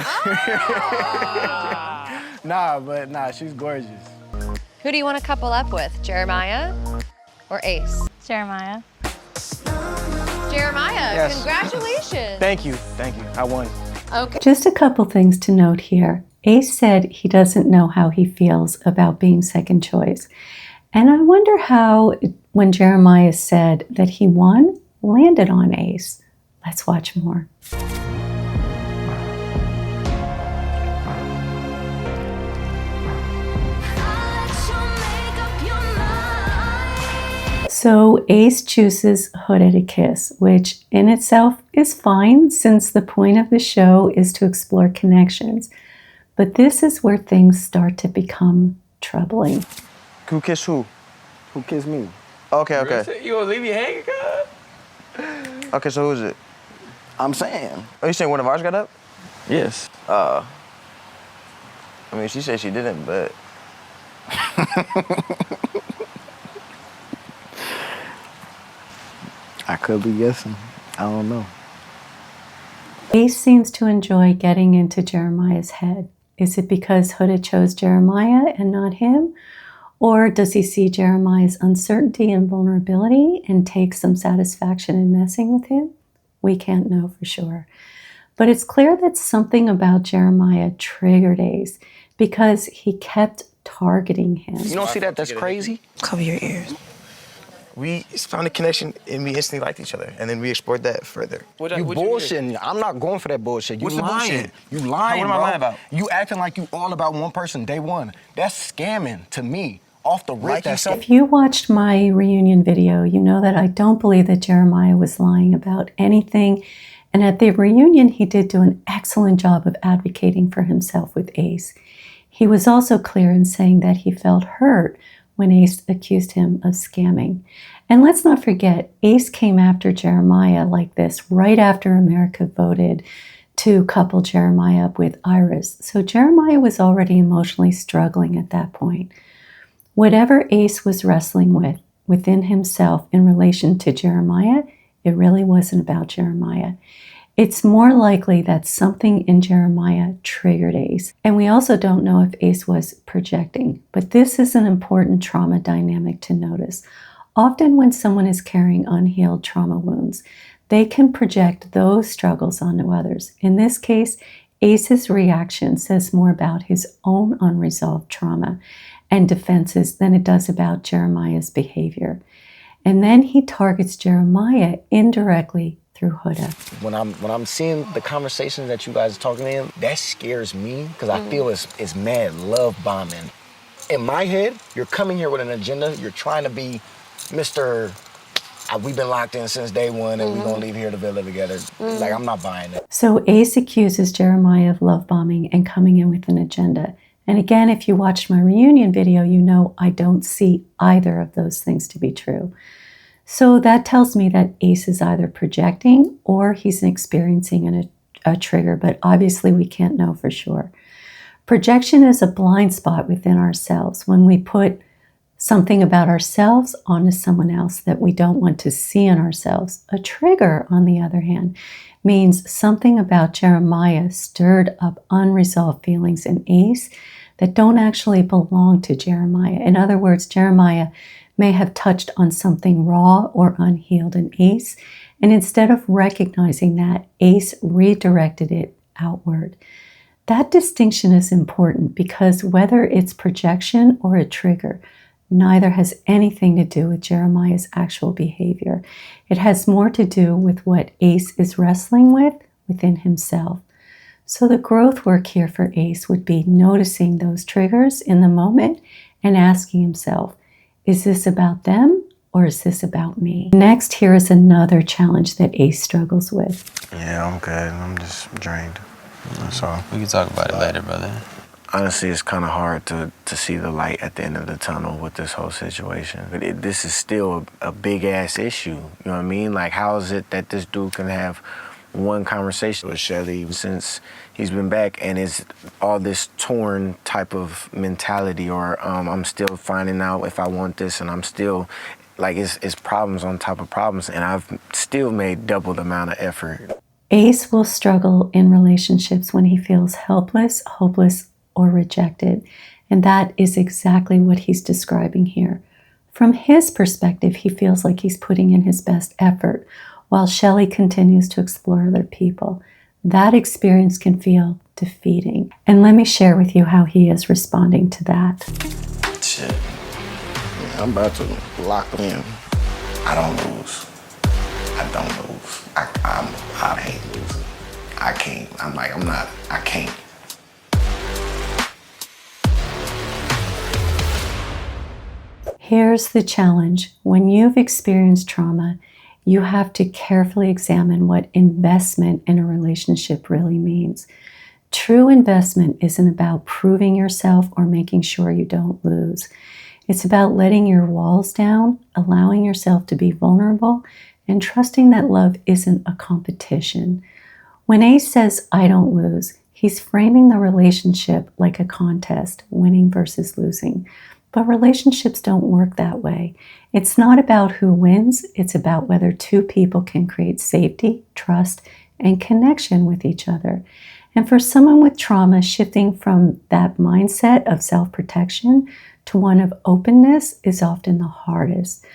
Nah, she's gorgeous. Who do you want to couple up with, Jeremiah or Ace? Jeremiah. Jeremiah, Yes. Congratulations. Thank you. I won. Okay. Just a couple things to note here. Ace said he doesn't know how he feels about being second choice. And I wonder how, when Jeremiah said that he won, landed on Ace. Let's watch more. So Ace chooses Huda to kiss, which in itself is fine since the point of the show is to explore connections. But this is where things start to become troubling. Who kissed who? Who kissed me? Okay. You gonna leave me hanging, cuz? Okay, so who is it? I'm saying. Oh, you saying one of ours got up? Yes. I mean, she said she didn't, but... I could be guessing. I don't know. Ace seems to enjoy getting into Jeremiah's head. Is it because Huda chose Jeremiah and not him? Or does he see Jeremiah's uncertainty and vulnerability and take some satisfaction in messing with him? We can't know for sure. But it's clear that something about Jeremiah triggered Ace because he kept targeting him. You don't see that? That's crazy. Cover your ears. We found a connection and we instantly liked each other, and then we explored that further. You bullshitting. I'm not going for that bullshit. You What's the lying. bullshit? You lying, What am I bro. lying about? You acting like you all about one person day one. That's scamming to me. Off the rip, that's If you watched my reunion video, you know that I don't believe that Jeremiah was lying about anything. And at the reunion, he did do an excellent job of advocating for himself with Ace. He was also clear in saying that he felt hurt when Ace accused him of scamming. And let's not forget, Ace came after Jeremiah like this right after America voted to couple Jeremiah up with Iris. So Jeremiah was already emotionally struggling at that point. Whatever Ace was wrestling with within himself in relation to Jeremiah, it really wasn't about Jeremiah. It's more likely that something in Jeremiah triggered Ace. And we also don't know if Ace was projecting. But this is an important trauma dynamic to notice. Often when someone is carrying unhealed trauma wounds, they can project those struggles onto others. In this case, Ace's reaction says more about his own unresolved trauma. and defenses than it does about Jeremiah's behavior. And then he targets Jeremiah indirectly through Huda. When I'm seeing the conversations that you guys are talking in, that scares me because I feel it's mad love bombing. In my head, you're coming here with an agenda. You're trying to be Mr. We've been locked in since day one and we're gonna leave here to villa together. Like, I'm not buying it. So Ace accuses Jeremiah of love bombing and coming in with an agenda. And again, if you watched my reunion video, you know I don't see either of those things to be true. So that tells me that Ace is either projecting or he's experiencing a trigger, but obviously we can't know for sure. Projection is a blind spot within ourselves when we put something about ourselves onto someone else that we don't want to see in ourselves. A trigger, on the other hand, means something about Jeremiah stirred up unresolved feelings in Ace that don't actually belong to Jeremiah. In other words, Jeremiah may have touched on something raw or unhealed in Ace, and instead of recognizing that, Ace redirected it outward. That distinction is important because whether it's projection or a trigger, neither has anything to do with Jeremiah's actual behavior. It has more to do with what Ace is wrestling with within himself. So the growth work here for Ace would be noticing those triggers in the moment and asking himself, is this about them or is this about me? Next, here is another challenge that Ace struggles with. Yeah, I'm good. I'm just drained. That's all. We can talk about it later, brother. Honestly, it's kind of hard to see the light at the end of the tunnel with this whole situation. But this is still a big-ass issue, you know what I mean? Like, how is it that this dude can have one conversation with Shelly since he's been back and it's all this torn type of mentality, or I'm still finding out if I want this and I'm still, like, it's problems on top of problems, and I've still made double the amount of effort. Ace will struggle in relationships when he feels helpless, hopeless, or rejected. And that is exactly what he's describing here. From his perspective, he feels like he's putting in his best effort while Shelly continues to explore other people. That experience can feel defeating. And let me share with you how he is responding to that. Shit. Yeah, I'm about to lock in. I don't lose. I don't lose. I hate losing. I can't. I can't. Here's the challenge. When you've experienced trauma, you have to carefully examine what investment in a relationship really means. True investment isn't about proving yourself or making sure you don't lose. It's about letting your walls down, allowing yourself to be vulnerable, and trusting that love isn't a competition. When Ace says, I don't lose, he's framing the relationship like a contest, winning versus losing. But relationships don't work that way. It's not about who wins, it's about whether two people can create safety, trust, and connection with each other. And for someone with trauma, shifting from that mindset of self-protection to one of openness is often the hardest,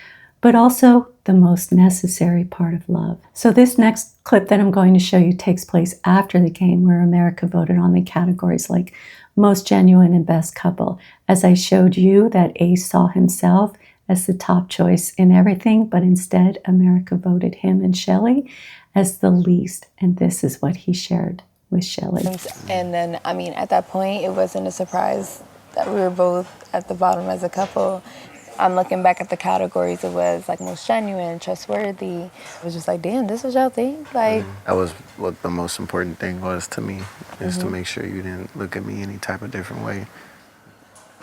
but also the most necessary part of love. So this next clip that I'm going to show you takes place after the game, where America voted on the categories like most genuine and best couple. As I showed you that Ace saw himself as the top choice in everything, but instead America voted him and Shelly as the least. And this is what he shared with Shelly. And then, I mean, at that point, it wasn't a surprise that we were both at the bottom as a couple. I'm looking back at the categories, it was like most genuine, trustworthy. It was just like, damn, this was y'all thing? Like, That was what the most important thing was to me, is to make sure you didn't look at me any type of different way.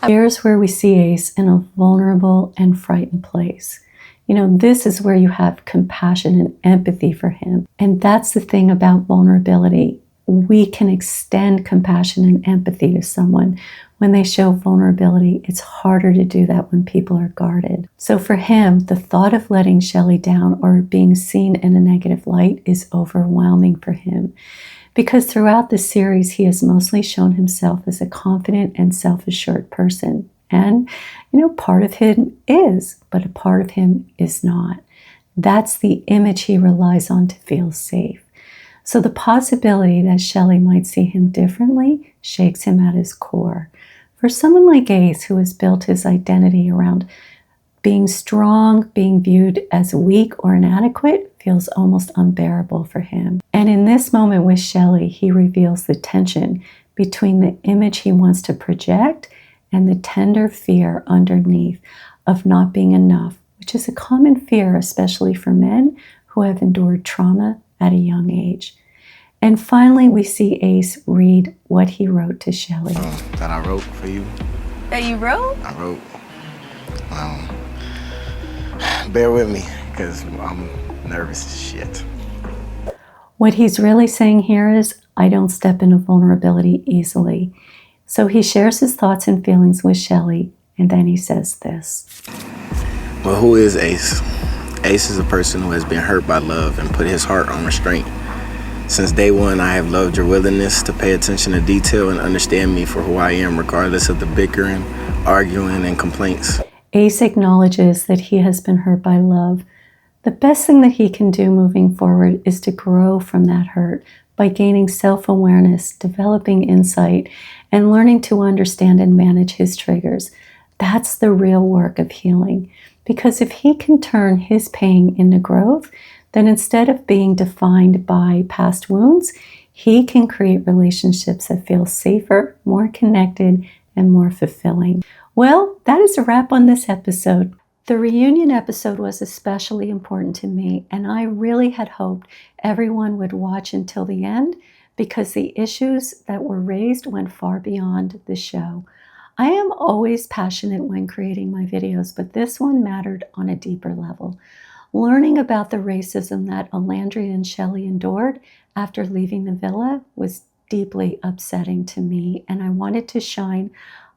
Here's where we see Ace in a vulnerable and frightened place. You know, this is where you have compassion and empathy for him. And that's the thing about vulnerability. We can extend compassion and empathy to someone when they show vulnerability. It's harder to do that when people are guarded. So for him, the thought of letting Shelly down or being seen in a negative light is overwhelming for him. Because throughout the series, he has mostly shown himself as a confident and self-assured person. And, you know, part of him is, but a part of him is not. That's the image he relies on to feel safe. So the possibility that Shelly might see him differently shakes him at his core. For someone like Ace, who has built his identity around being strong, being viewed as weak or inadequate feels almost unbearable for him. And in this moment with Shelley, he reveals the tension between the image he wants to project and the tender fear underneath of not being enough, which is a common fear, especially for men who have endured trauma at a young age. And finally, we see Ace read what he wrote to Shelley. That I wrote for you. That you wrote? I wrote. Bear with me, because I'm nervous as shit. What he's really saying here is, I don't step into vulnerability easily. So he shares his thoughts and feelings with Shelley, and then he says this. Well, who is Ace? Ace is a person who has been hurt by love and put his heart on restraint. Since day one, I have loved your willingness to pay attention to detail and understand me for who I am, regardless of the bickering, arguing, and complaints. Ace acknowledges that he has been hurt by love. The best thing that he can do moving forward is to grow from that hurt by gaining self-awareness, developing insight, and learning to understand and manage his triggers. That's the real work of healing. Because if he can turn his pain into growth, then instead of being defined by past wounds, he can create relationships that feel safer, more connected, and more fulfilling. Well, that is a wrap on this episode. The reunion episode was especially important to me, and I really had hoped everyone would watch until the end because the issues that were raised went far beyond the show. I am always passionate when creating my videos, but this one mattered on a deeper level. Learning about the racism that Olandria and Shelley endured after leaving the villa was deeply upsetting to me, and I wanted to shine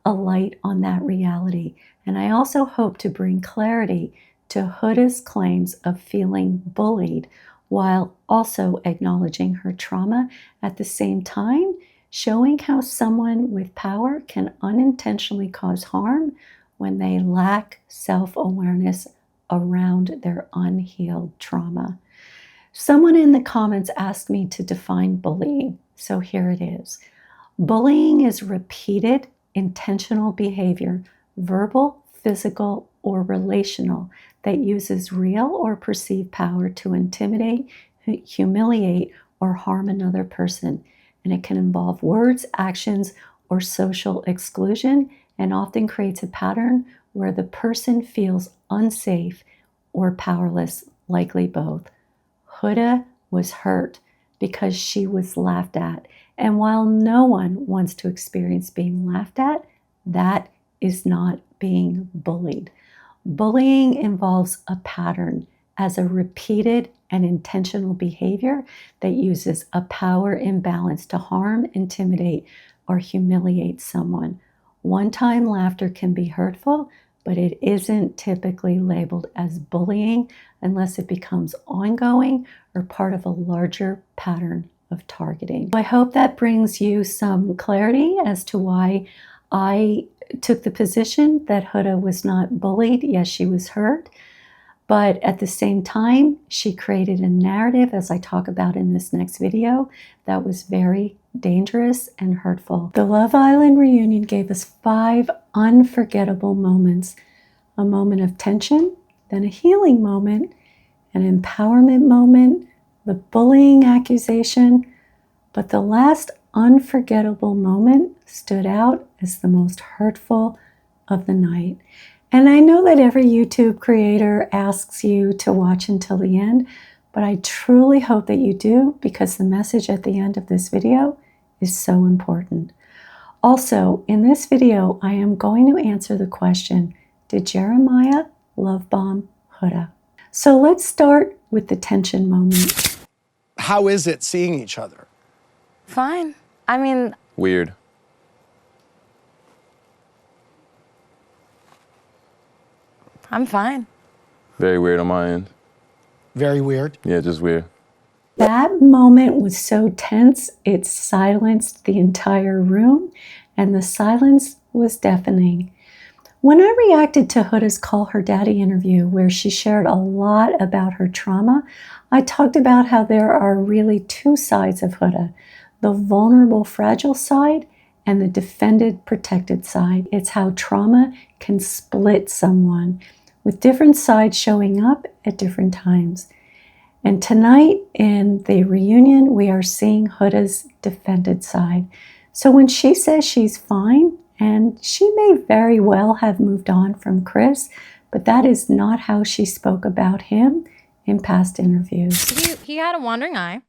a light on that reality. And I also hope to bring clarity to Huda's claims of feeling bullied while also acknowledging her trauma at the same time, showing how someone with power can unintentionally cause harm when they lack self-awareness around their unhealed trauma. Someone in the comments asked me to define bullying, so here it is. Bullying is repeated, intentional behavior, verbal, physical, or relational, that uses real or perceived power to intimidate, humiliate, or harm another person. And it can involve words, actions, or social exclusion, and often creates a pattern where the person feels unsafe or powerless, likely both. Huda was hurt because she was laughed at. And while no one wants to experience being laughed at, that is not being bullied. Bullying involves a pattern as a repeated and intentional behavior that uses a power imbalance to harm, intimidate, or humiliate someone. One-time laughter can be hurtful, but it isn't typically labeled as bullying unless it becomes ongoing or part of a larger pattern of targeting. I hope that brings you some clarity as to why I took the position that Huda was not bullied. Yes, she was hurt, but at the same time, she created a narrative, as I talk about in this next video, that was very dangerous and hurtful. The Love Island reunion gave us 5 unforgettable moments. A moment of tension, then a healing moment, an empowerment moment, the bullying accusation, but the last unforgettable moment stood out as the most hurtful of the night. And I know that every YouTube creator asks you to watch until the end, but I truly hope that you do because the message at the end of this video is so important. Also, in this video, I am going to answer the question, did Jeremiah love bomb Huda? So let's start with the tension moment. How is it seeing each other? Fine. I mean, Weird. I'm fine. Very weird on my end. Very weird. Yeah, just weird. That moment was so tense, it silenced the entire room, and the silence was deafening. When I reacted to Huda's Call Her Daddy interview, where she shared a lot about her trauma, I talked about how there are really 2 sides of Huda, the vulnerable, fragile side and the defended, protected side. It's how trauma can split someone, with different sides showing up at different times. And tonight in the reunion, we are seeing Huda's defended side. So when she says she's fine, and she may very well have moved on from Chris, but that is not how she spoke about him in past interviews. He had a wandering eye.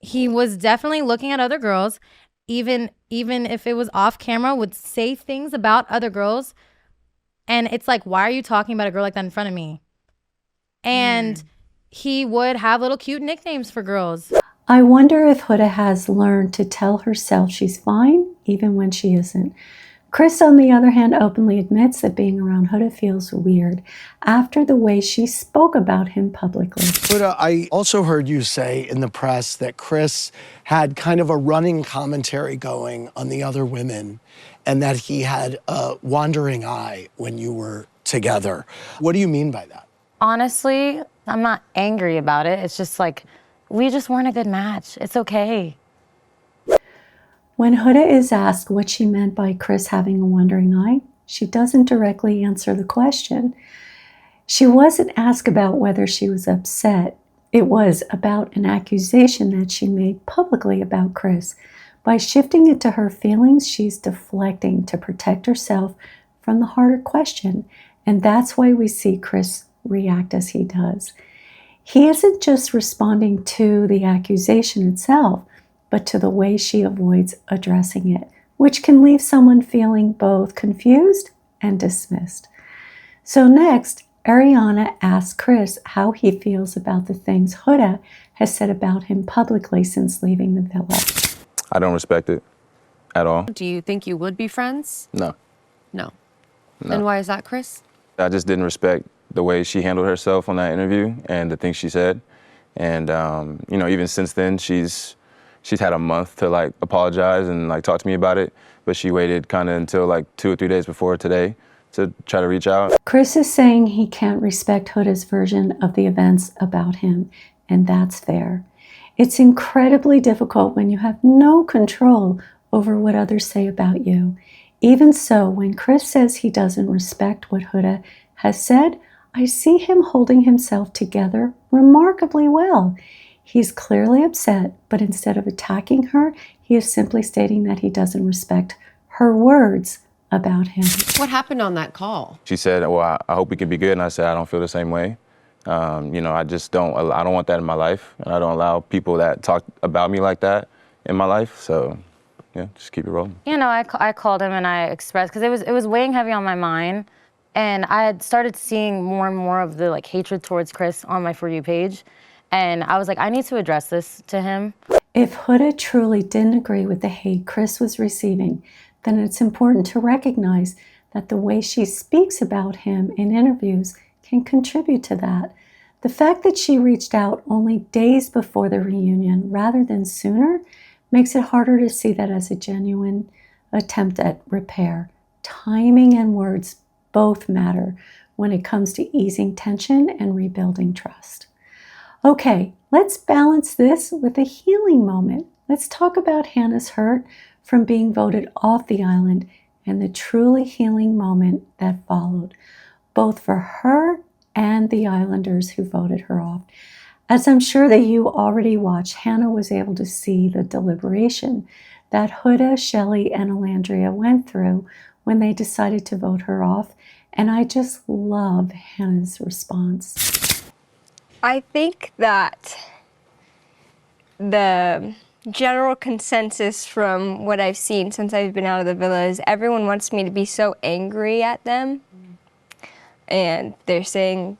He was definitely looking at other girls, even if it was off camera, would say things about other girls. And it's like, why are you talking about a girl like that in front of me? And he would have little cute nicknames for girls. I wonder if Huda has learned to tell herself she's fine, even when she isn't. Chris, on the other hand, openly admits that being around Huda feels weird after the way she spoke about him publicly. Huda, I also heard you say in the press that Chris had kind of a running commentary going on the other women and that he had a wandering eye when you were together. What do you mean by that? Honestly, I'm not angry about it. It's just like, we just weren't a good match. It's okay. When Huda is asked what she meant by Chris having a wandering eye, she doesn't directly answer the question. She wasn't asked about whether she was upset. It was about an accusation that she made publicly about Chris. By shifting it to her feelings, she's deflecting to protect herself from the harder question. And that's why we see Chris react as he does. He isn't just responding to the accusation itself, but to the way she avoids addressing it, which can leave someone feeling both confused and dismissed. So next, Ariana asks Chris how he feels about the things Huda has said about him publicly since leaving the villa. I don't respect it at all. Do you think you would be friends? No. No. No. And why is that, Chris? I just didn't respect the way she handled herself on that interview and the things she said. And, you know, even since then, she's had a month to like apologize and like talk to me about it. But she waited kind of until like 2 or 3 days before today to try to reach out. Chris is saying he can't respect Huda's version of the events about him, and that's fair. It's incredibly difficult when you have no control over what others say about you. Even so, when Chris says he doesn't respect what Huda has said, I see him holding himself together remarkably well. He's clearly upset, but instead of attacking her, he is simply stating that he doesn't respect her words about him. What happened on that call? She said, well, I hope we can be good. And I said, I don't feel the same way. You know, I don't want that in my life. And I don't allow people that talk about me like that in my life. So, yeah, just keep it rolling. You know, I called him and I expressed, because it was weighing heavy on my mind. And I had started seeing more and more of the like hatred towards Chris on my For You page. And I was like, I need to address this to him. If Huda truly didn't agree with the hate Chris was receiving, then it's important to recognize that the way she speaks about him in interviews can contribute to that. The fact that she reached out only days before the reunion rather than sooner makes it harder to see that as a genuine attempt at repair. Timing and words both matter when it comes to easing tension and rebuilding trust. Okay, let's balance this with a healing moment. Let's talk about Hannah's hurt from being voted off the island and the truly healing moment that followed, both for her and the islanders who voted her off. As I'm sure that you already watched, Hannah was able to see the deliberation that Huda, Shelley, and Olandria went through when they decided to vote her off, and I just love Hannah's response. I think that the general consensus from what I've seen since I've been out of the villa is everyone wants me to be so angry at them. And they're saying,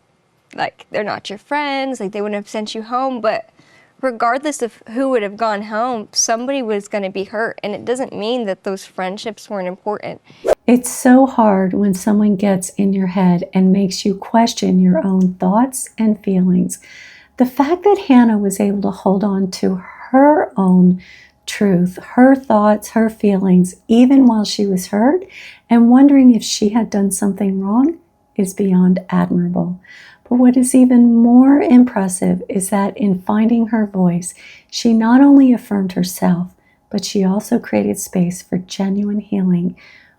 like, they're not your friends, like they wouldn't have sent you home, but regardless of who would have gone home, somebody was going to be hurt, and it doesn't mean that those friendships weren't important. It's so hard when someone gets in your head and makes you question your own thoughts and feelings. The fact that Hannah was able to hold on to her own truth, her thoughts, her feelings, even while she was hurt and wondering if she had done something wrong, is beyond admirable. But what is even more impressive is that in finding her voice, she not only affirmed herself, but she also created space for genuine healing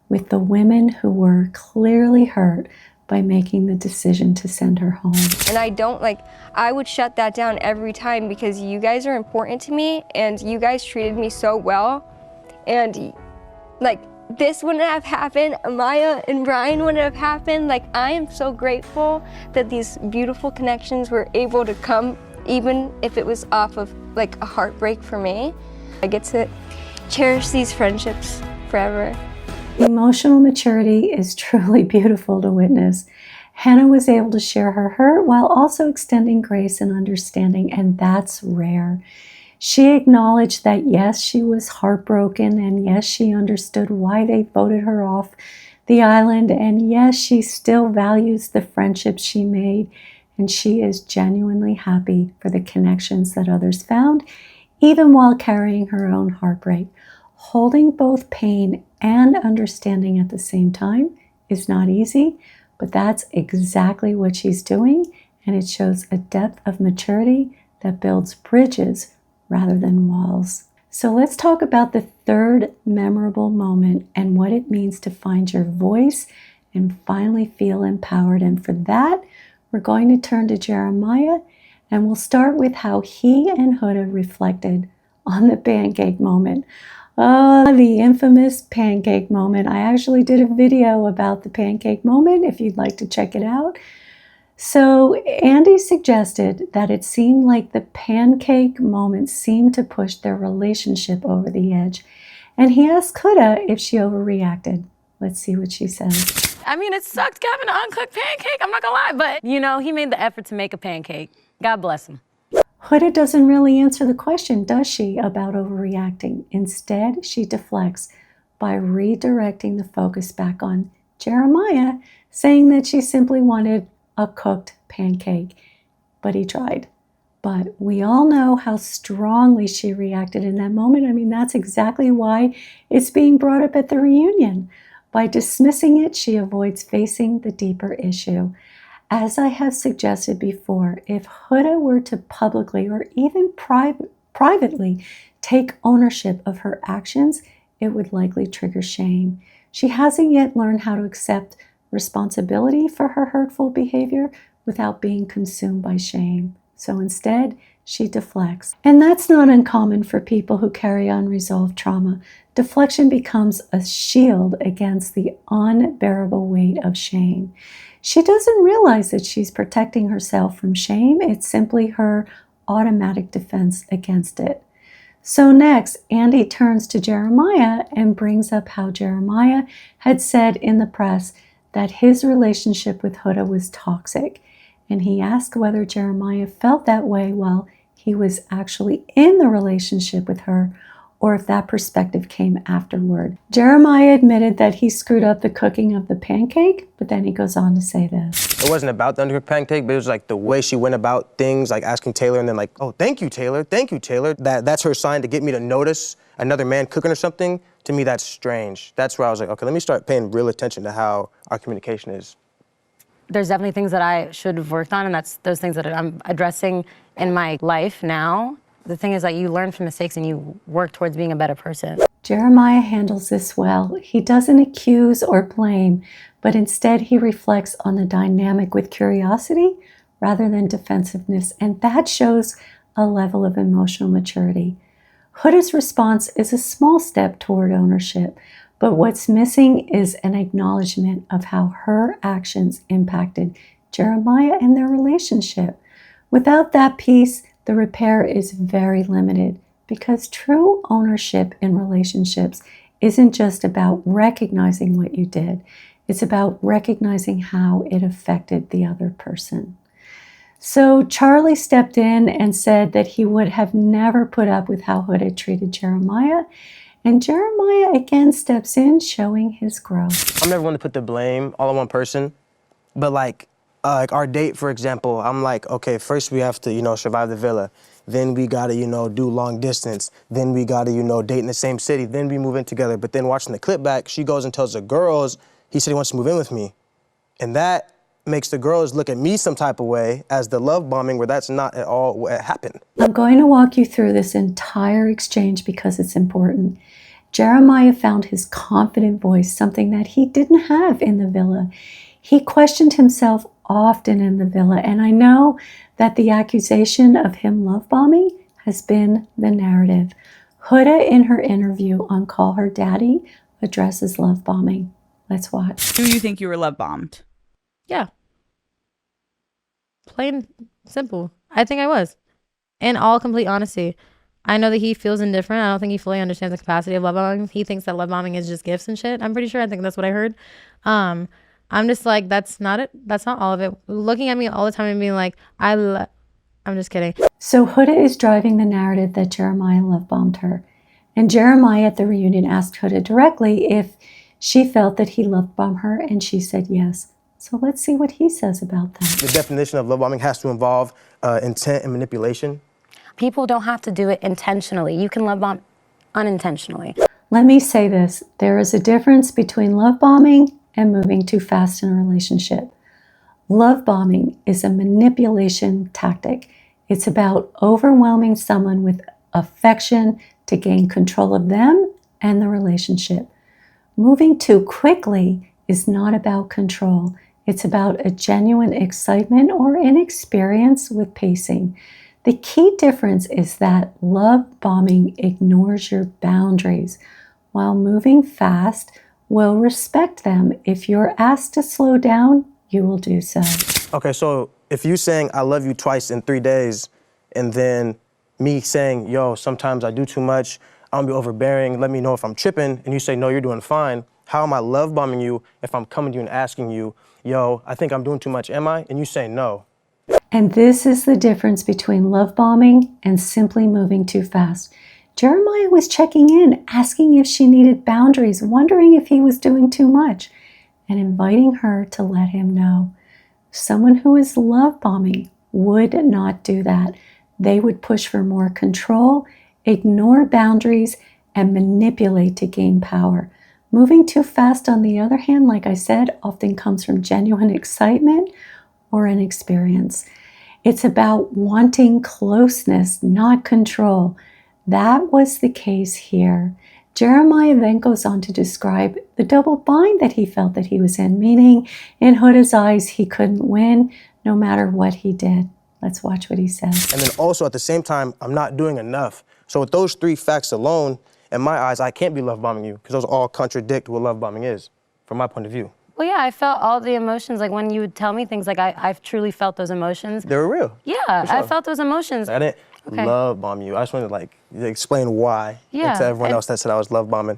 with the women who were clearly hurt by making the decision to send her home. And I would shut that down every time because you guys are important to me and you guys treated me so well. And this wouldn't have happened, Amaya and Brian wouldn't have happened. I am so grateful that these beautiful connections were able to come, even if it was off of a heartbreak for me. I get to cherish these friendships forever. Emotional maturity is truly beautiful to witness. Hannah was able to share her hurt while also extending grace and understanding, and that's rare. She acknowledged that yes, she was heartbroken, and yes, she understood why they voted her off the island, and yes, she still values the friendships she made, and she is genuinely happy for the connections that others found, even while carrying her own heartbreak. Holding both pain and understanding at the same time is not easy, but that's exactly what she's doing, and it shows a depth of maturity that builds bridges rather than walls. So let's talk about the third memorable moment and what it means to find your voice and finally feel empowered. And for that, we're going to turn to Jeremiah, and we'll start with how he and Huda reflected on the pancake moment. Oh, the infamous pancake moment. I actually did a video about the pancake moment if you'd like to check it out. So Andy suggested that it seemed like the pancake moment seemed to push their relationship over the edge. And he asked Huda if she overreacted. Let's see what she says. I mean, it sucked having an uncooked pancake, I'm not gonna lie, but he made the effort to make a pancake. God bless him. Huda doesn't really answer the question, does she, about overreacting? Instead, she deflects by redirecting the focus back on Jeremiah, saying that she simply wanted a cooked pancake, but he tried. But we all know how strongly she reacted in that moment. I mean, that's exactly why it's being brought up at the reunion. By dismissing it, she avoids facing the deeper issue. As I have suggested before, if Huda were to publicly or even privately take ownership of her actions, it would likely trigger shame. She hasn't yet learned how to accept responsibility for her hurtful behavior without being consumed by shame. So instead, she deflects. And that's not uncommon for people who carry unresolved trauma. Deflection becomes a shield against the unbearable weight of shame. She doesn't realize that she's protecting herself from shame. It's simply her automatic defense against it. So next, Andy turns to Jeremiah and brings up how Jeremiah had said in the press that his relationship with Huda was toxic. And he asked whether Jeremiah felt that way while he was actually in the relationship with her, or if that perspective came afterward. Jeremiah admitted that he screwed up the cooking of the pancake, but then he goes on to say this. It wasn't about the undercooked pancake, but it was like the way she went about things, like asking Taylor and then like, oh, thank you, Taylor, thank you, Taylor. That's her sign to get me to notice another man cooking or something. To me, that's strange. That's where I was like, okay, let me start paying real attention to how our communication is. There's definitely things that I should have worked on, and that's those things that I'm addressing in my life now. The thing is that you learn from mistakes and you work towards being a better person. Jeremiah handles this well. He doesn't accuse or blame, but instead he reflects on the dynamic with curiosity rather than defensiveness, and that shows a level of emotional maturity. Huda's response is a small step toward ownership, but what's missing is an acknowledgement of how her actions impacted Jeremiah and their relationship. Without that piece, the repair is very limited, because true ownership in relationships isn't just about recognizing what you did. It's about recognizing how it affected the other person. So Charlie stepped in and said that he would have never put up with how Huda treated Jeremiah. And Jeremiah again steps in, showing his growth. I'm never going to put the blame all on one person, but like our date, for example, I'm like, okay, first we have to, survive the villa. Then we gotta, do long distance. Then we gotta, date in the same city. Then we move in together. But then watching the clip back, she goes and tells the girls, he said he wants to move in with me. And that makes the girls look at me some type of way as the love bombing where that's not at all what happened. I'm going to walk you through this entire exchange because it's important. Jeremiah found his confident voice, something that he didn't have in the villa. He questioned himself often in the villa, and I know that the accusation of him love bombing has been the narrative. Huda, in her interview on Call Her Daddy, addresses love bombing. Let's watch. Do you think you were love bombed? Yeah. Plain simple. I think I was. In all complete honesty. I know that he feels indifferent. I don't think he fully understands the capacity of love bombing. He thinks that love bombing is just gifts and shit. I'm pretty sure. I think that's what I heard. I'm just like, that's not it. That's not all of it. Looking at me all the time and being like, I'm just kidding. So Huda is driving the narrative that Jeremiah love bombed her. And Jeremiah at the reunion asked Huda directly if she felt that he love bombed her, and she said yes. So let's see what he says about that. The definition of love bombing has to involve intent and manipulation. People don't have to do it intentionally. You can love bomb unintentionally. Let me say this. There is a difference between love bombing and moving too fast in a relationship. Love bombing is a manipulation tactic. It's about overwhelming someone with affection to gain control of them and the relationship. Moving too quickly is not about control. It's about a genuine excitement or inexperience with pacing. The key difference is that love bombing ignores your boundaries, while moving fast will respect them. If you're asked to slow down, you will do so. Okay, so if you saying I love you twice in 3 days, and then me saying, yo, sometimes I do too much, I'm gonna be overbearing, let me know if I'm tripping, and you say, no, you're doing fine, how am I love bombing you if I'm coming to you and asking you, yo, I think I'm doing too much, am I? And you say no. And this is the difference between love bombing and simply moving too fast. Jeremiah was checking in, asking if she needed boundaries, wondering if he was doing too much, and inviting her to let him know. Someone who is love bombing would not do that. They would push for more control, ignore boundaries, and manipulate to gain power. Moving too fast, on the other hand, like I said, often comes from genuine excitement or inexperience. It's about wanting closeness, not control. That was the case here. Jeremiah then goes on to describe the double bind that he felt that he was in, meaning in Huda's eyes, he couldn't win no matter what he did. Let's watch what he says. And then also at the same time, I'm not doing enough. So with those 3 facts alone, in my eyes, I can't be love bombing you because those all contradict what love bombing is, from my point of view. Well, yeah, I felt all the emotions. Like when you would tell me things, like I've truly felt those emotions. They were real. Yeah, sure. I felt those emotions. I didn't love bomb you. I just wanted to like explain why to everyone else that said I was love bombing.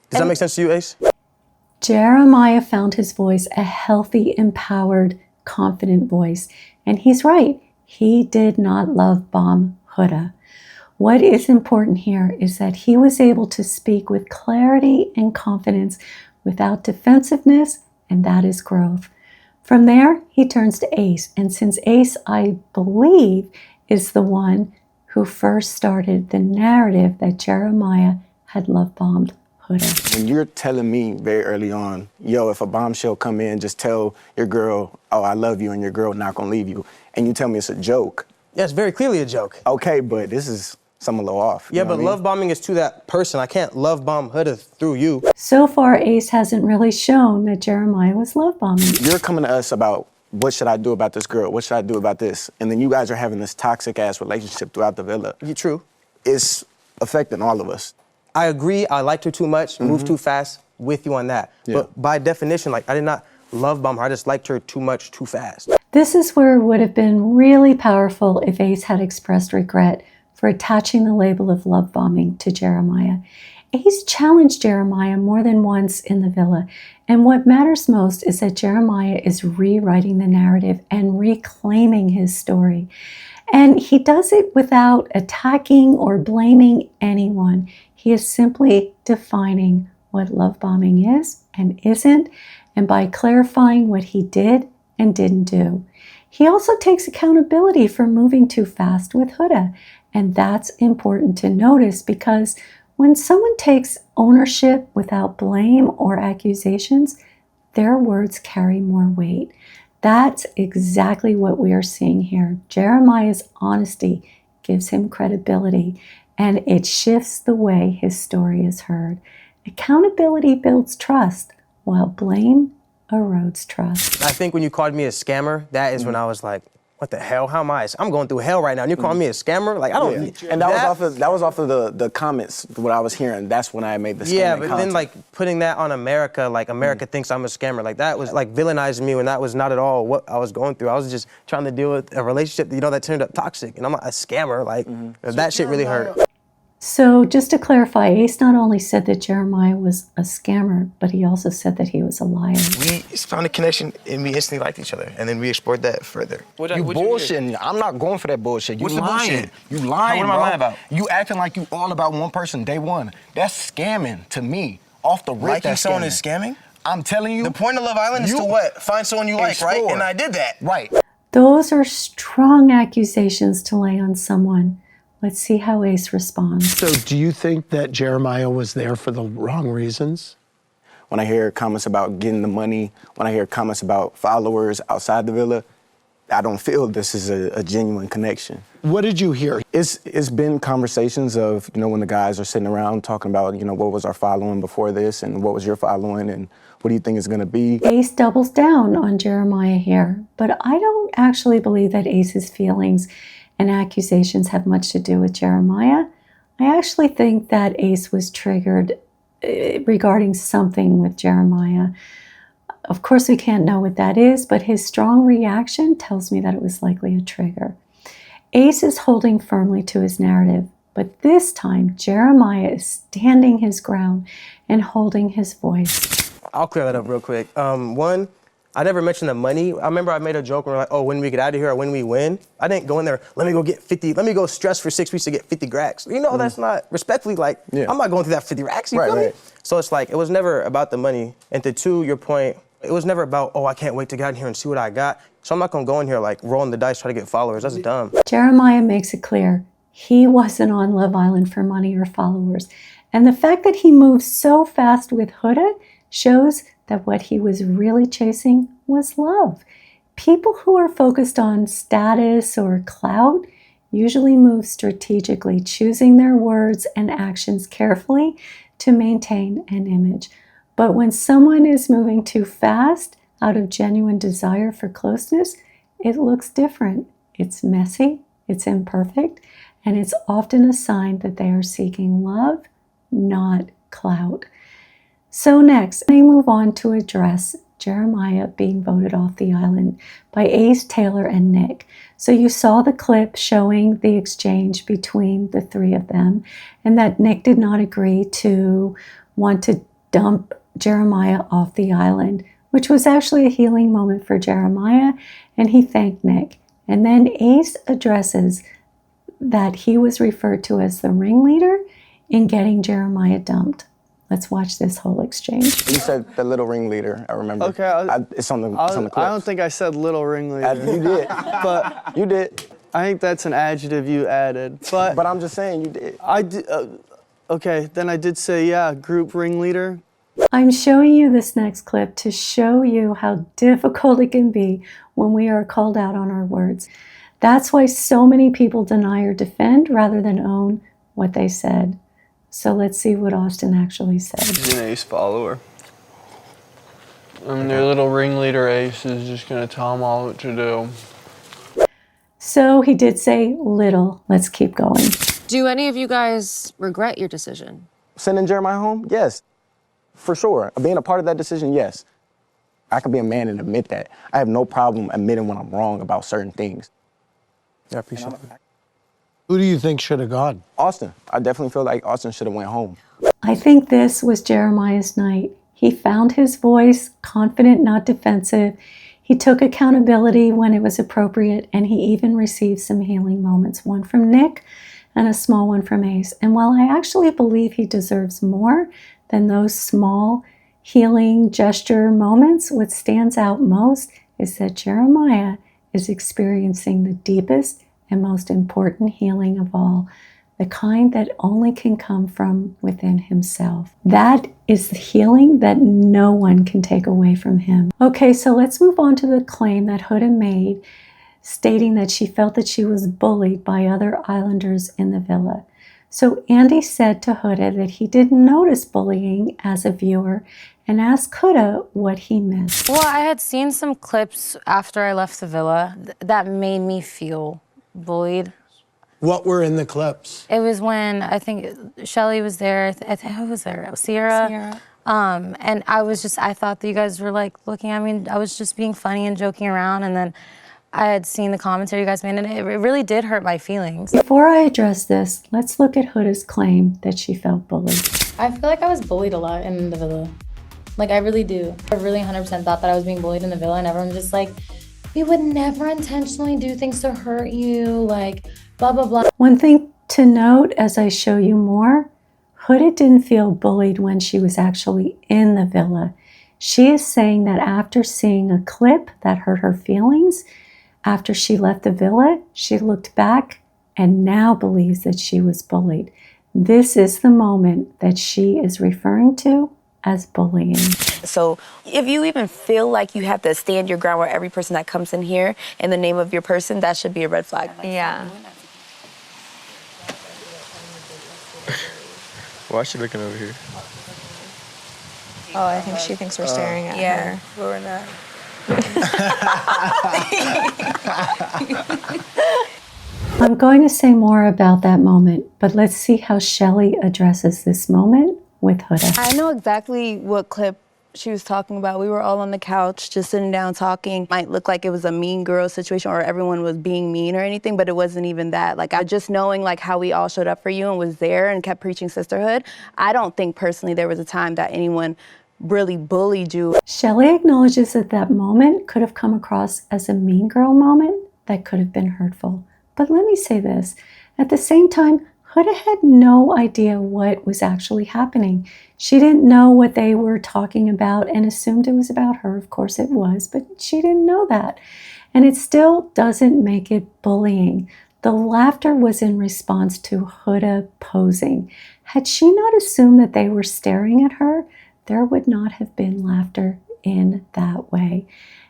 Does that make sense to you, Ace? Jeremiah found his voice a healthy, empowered, confident voice. And he's right. He did not love bomb Huda. What is important here is that he was able to speak with clarity and confidence without defensiveness, and that is growth. From there, he turns to Ace. And since Ace, I believe, is the one who first started the narrative that Jeremiah had love bombed Huda. When you're telling me very early on, yo, if a bombshell come in, just tell your girl, oh, I love you, and your girl not gonna leave you, and you tell me it's a joke. Yeah, it's very clearly a joke. Okay, but this is something a little off. Yeah, but love bombing is to that person. I can't love bomb Huda through you. So far, Ace hasn't really shown that Jeremiah was love bombing. You're coming to us about what should I do about this girl? What should I do about this? And then you guys are having this toxic ass relationship throughout the villa. True. It's affecting all of us. I agree. I liked her too much, moved too fast, with you on that. Yeah. But by definition, like I did not love bomb her. I just liked her too much, too fast. This is where it would have been really powerful if Ace had expressed regret for attaching the label of love bombing to Jeremiah. Ace challenged Jeremiah more than once in the villa, and what matters most is that Jeremiah is rewriting the narrative and reclaiming his story. And he does it without attacking or blaming anyone. He is simply defining what love bombing is and isn't, and by clarifying what he did and didn't do. He also takes accountability for moving too fast with Huda. And that's important to notice because when someone takes ownership without blame or accusations, their words carry more weight. That's exactly what we are seeing here. Jeremiah's honesty gives him credibility, and it shifts the way his story is heard. Accountability builds trust, while blame erodes trust. I think when you called me a scammer, that is when I was like, what the hell? How am I? I'm going through hell right now. And you calling me a scammer? Like, I don't. And that was off of the comments. What I was hearing. That's when I made the Yeah, scamming but content. then like putting that on America, like America thinks I'm a scammer. Like that was like villainizing me when that was not at all what I was going through. I was just trying to deal with a relationship, that turned up toxic, and I'm not a scammer. Like that shit really hurt. So just to clarify, Ace not only said that Jeremiah was a scammer, but he also said that he was a liar. We found a connection and we instantly liked each other, and then we explored that further. You bullshitting. I'm not going for that bullshit. You What's the lying. bullshit? You lying, What am I bro. lying about? You acting like you all about one person day one. That's scamming to me. Off the rip, Liking that's someone scamming. is scamming? I'm telling you. The point of Love Island is to what? Find someone you like, right? And I did that. Right. Those are strong accusations to lay on someone. Let's see how Ace responds. So do you think that Jeremiah was there for the wrong reasons? When I hear comments about getting the money, when I hear comments about followers outside the villa, I don't feel this is a genuine connection. What did you hear? It's been conversations of, when the guys are sitting around talking about, what was our following before this and what was your following and what do you think it's gonna be? Ace doubles down on Jeremiah here, but I don't actually believe that Ace's feelings and accusations have much to do with Jeremiah. I actually think that Ace was triggered regarding something with Jeremiah. Of course, we can't know what that is, but his strong reaction tells me that it was likely a trigger. Ace is holding firmly to his narrative, but this time Jeremiah is standing his ground and holding his voice. I'll clear that up real quick. One, I never mentioned the money. I remember I made a joke where like, oh, when we get out of here or when we win. I didn't go in there, let me go stress for 6 weeks to get 50 racks. That's not, respectfully, I'm not going through that 50 racks, you feel me? So it's like, it was never about the money. And to two, your point, it was never about, oh, I can't wait to get out in here and see what I got. So I'm not gonna go in here like rolling the dice, try to get followers. That's dumb. Jeremiah makes it clear he wasn't on Love Island for money or followers. And the fact that he moved so fast with Huda shows that what he was really chasing was love. People who are focused on status or clout usually move strategically, choosing their words and actions carefully to maintain an image. But when someone is moving too fast out of genuine desire for closeness, it looks different. It's messy, it's imperfect, and it's often a sign that they are seeking love, not clout. So next, they move on to address Jeremiah being voted off the island by Ace, Taylor, and Nick. So you saw the clip showing the exchange between the three of them, and that Nick did not agree to want to dump Jeremiah off the island, which was actually a healing moment for Jeremiah, and he thanked Nick. And then Ace addresses that he was referred to as the ringleader in getting Jeremiah dumped. Let's watch this whole exchange. You said the little ringleader, I remember. Okay. It's on the clips. I don't think I said little ringleader. You did. But you did. I think that's an adjective you added. But I'm just saying you did. I did. Okay, then I did say, yeah, group ringleader. I'm showing you this next clip to show you how difficult it can be when we are called out on our words. That's why so many people deny or defend rather than own what they said. So let's see what Austin actually said. He's an Ace follower. Their little ringleader Ace is just gonna tell them all what to do. So he did say little. Let's keep going. Do any of you guys regret your decision? Sending Jeremiah home? Yes, for sure. Being a part of that decision, yes. I can be a man and admit that. I have no problem admitting when I'm wrong about certain things. Yeah, I appreciate it. Who do you think should have gone? Austin. I definitely feel like Austin should have went home. I think this was Jeremiah's night. He found his voice, confident, not defensive. He took accountability when it was appropriate, and he even received some healing moments, one from Nick and a small one from Ace. And while I actually believe he deserves more than those small healing gesture moments, what stands out most is that Jeremiah is experiencing the deepest and most important healing of all, the kind that only can come from within himself. That is the healing that no one can take away from him. Okay, so let's move on to the claim that Huda made, stating that she felt that she was bullied by other islanders in the villa. So Andy said to Huda that he didn't notice bullying as a viewer and asked Huda what he missed. Well, I had seen some clips after I left the villa that made me feel bullied. What were in the clips? It was when I think Shelly was there. I think who was there? Sierra. And I thought that you guys were like looking at me. I was just being funny and joking around, and then I had seen the commentary you guys made, and it really did hurt my feelings. Before I address this, let's look at Huda's claim that she felt bullied. I feel like I was bullied a lot in the villa. Like, I really do. I really 100% thought that I was being bullied in the villa, and everyone's just like, we would never intentionally do things to hurt you, like, blah, blah, blah. One thing to note as I show you more, Huda didn't feel bullied when she was actually in the villa. She is saying that after seeing a clip that hurt her feelings, after she left the villa, she looked back and now believes that she was bullied. This is the moment that she is referring to as bullying. So if you even feel like you have to stand your ground with every person that comes in here in the name of your person, that should be a red flag. Yeah. Why is she looking over here? Oh, I think she thinks we're staring at her. We're not. I'm going to say more about that moment, but let's see how Shelly addresses this moment with Huda. I know exactly what clip she was talking about. We were all on the couch just sitting down talking. Might look like it was a mean girl situation or everyone was being mean or anything, but it wasn't even that. Like, I just knowing like how we all showed up for you and was there and kept preaching sisterhood. I don't think personally there was a time that anyone really bullied you. Shelly acknowledges that that moment could have come across as a mean girl moment that could have been hurtful. But let me say this, at the same time, Huda had no idea what was actually happening. She didn't know what they were talking about and assumed it was about her. Of course it was, but she didn't know that. And it still doesn't make it bullying. The laughter was in response to Huda posing. Had she not assumed that they were staring at her, there would not have been laughter in that way.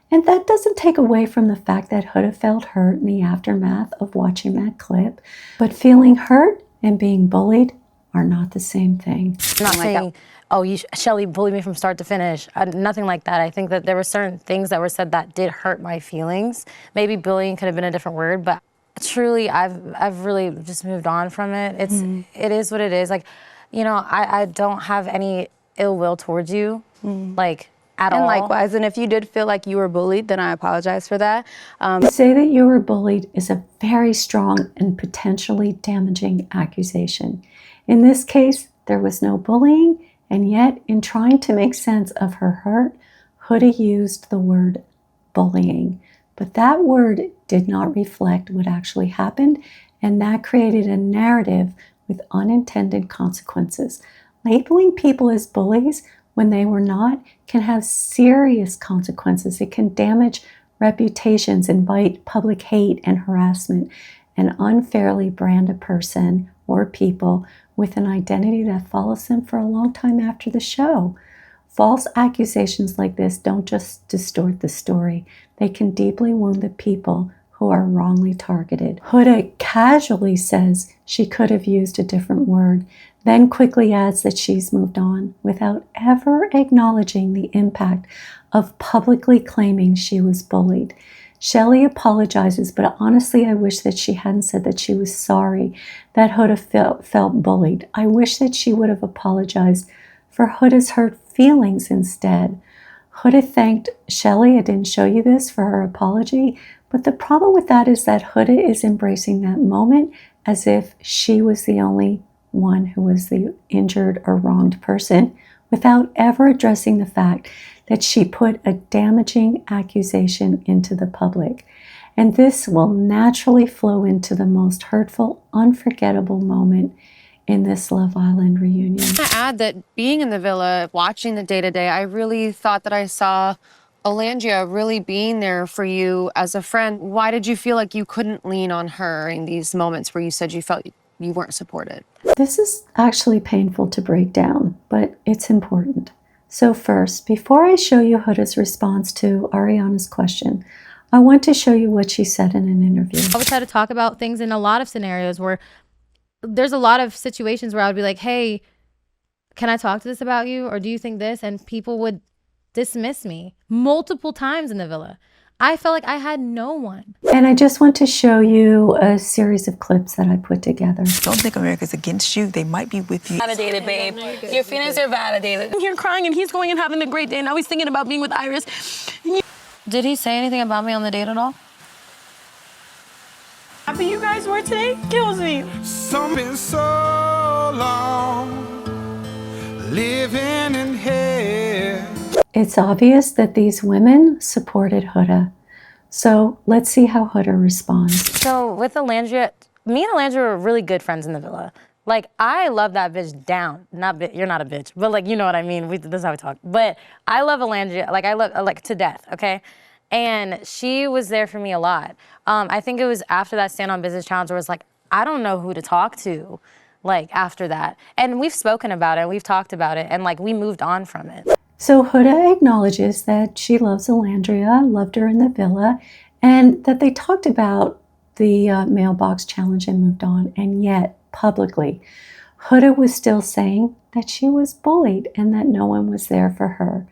And that doesn't take away from the fact that Huda felt hurt in the aftermath of watching that clip. But feeling hurt and being bullied are not the same thing. I'm not saying, oh, Shelly bullied me from start to finish. Nothing like that. I think that there were certain things that were said that did hurt my feelings. Maybe bullying could have been a different word, but truly, I've really just moved on from it. It is what it is. Like, you know, I don't have any ill will towards you, like, at all. And likewise, and if you did feel like you were bullied, then I apologize for that. To say that you were bullied is a very strong and potentially damaging accusation. In this case, there was no bullying, and yet in trying to make sense of her hurt, Huda used the word bullying. But that word did not reflect what actually happened, and that created a narrative with unintended consequences. Labeling people as bullies when they were not can have serious consequences. It can damage reputations, invite public hate and harassment, and unfairly brand a person or people with an identity that follows them for a long time after the show. False accusations like this don't just distort the story. They can deeply wound the people who are wrongly targeted. Huda casually says she could have used a different word, then quickly adds that she's moved on without ever acknowledging the impact of publicly claiming she was bullied. Shelly apologizes, but honestly, I wish that she hadn't said that she was sorry that Huda felt bullied. I wish that she would have apologized for Huda's hurt feelings instead. Huda thanked Shelly, I didn't show you this, for her apology, but the problem with that is that Huda is embracing that moment as if she was the only one who was the injured or wronged person, without ever addressing the fact that she put a damaging accusation into the public. And this will naturally flow into the most hurtful, unforgettable moment in this Love Island reunion. I add that being in the villa, watching the day-to-day, I really thought that I saw Olandria really being there for you as a friend. Why did you feel like you couldn't lean on her in these moments where you said you felt you weren't supported? This is actually painful to break down, but it's important. So first, before I show you Huda's response to Ariana's question, I want to show you what she said in an interview. I would try to talk about things in a lot of scenarios where there's a lot of situations where I would be like, hey, can I talk to this about you? Or do you think this? And people would dismiss me multiple times in the villa. I felt like I had no one. And I just want to show you a series of clips that I put together. Don't think America's against you. They might be with you. Validated, babe. Your feelings are validated. You're crying and he's going and having a great day. Now he's thinking about being with Iris. Did he say anything about me on the date at all? Happy you guys were today kills me. Something so long, living in hell. It's obvious that these women supported Huda. So let's see how Huda responds. So with Olandria, me and Olandria were really good friends in the villa. Like, I love that bitch down. You're not a bitch, but like, you know what I mean? This is how we talk. But I love Olandria, like I love, like to death, okay? And she was there for me a lot. I think it was after that Stand on Business challenge where it was like, I don't know who to talk to, like after that. And we've spoken about it, we've talked about it, and like we moved on from it. So Huda acknowledges that she loves Olandria, loved her in the villa, and that they talked about the mailbox challenge and moved on. And yet, publicly, Huda was still saying that she was bullied and that no one was there for her.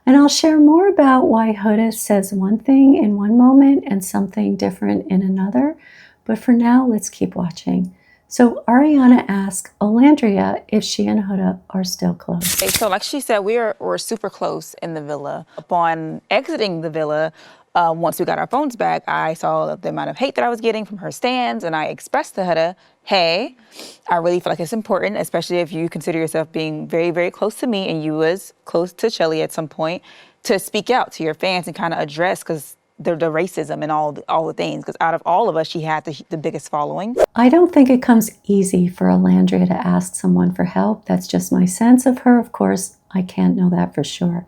And I'll share more about why Huda says one thing in one moment and something different in another. But for now, let's keep watching. So Ariana asked Olandria if she and Huda are still close. So like she said, we're super close in the villa. Upon exiting the villa, once we got our phones back, I saw the amount of hate that I was getting from her stands, and I expressed to Huda, hey, I really feel like it's important, especially if you consider yourself being very, very close to me, and you was close to Shelly at some point, to speak out to your fans and kind of address, because the racism and all the things, because out of all of us, she had the biggest following. I don't think it comes easy for Olandria to ask someone for help. That's just my sense of her. Of course, I can't know that for sure.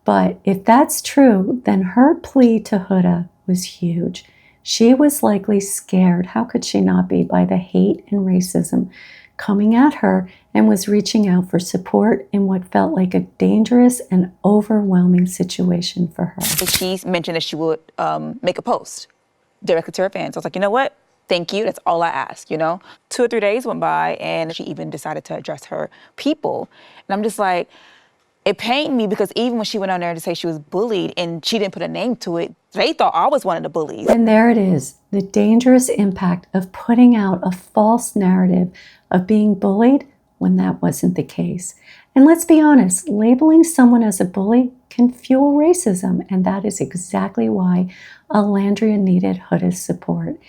But if that's true, then her plea to Huda was huge. She was likely scared, how could she not be, by the hate and racism coming at her, and was reaching out for support in what felt like a dangerous and overwhelming situation for her. She mentioned that she would make a post directly to her fans. I was like, you know what? Thank you. That's all I ask, you know? 2 or 3 days went by, and she even decided to address her people. And I'm just like, it pained me, because even when she went on there to say she was bullied and she didn't put a name to it, they thought I was one of the bullies. And there it is, the dangerous impact of putting out a false narrative of being bullied when that wasn't the case. And let's be honest, labeling someone as a bully can fuel racism, and that is exactly why Olandria needed Huda's support.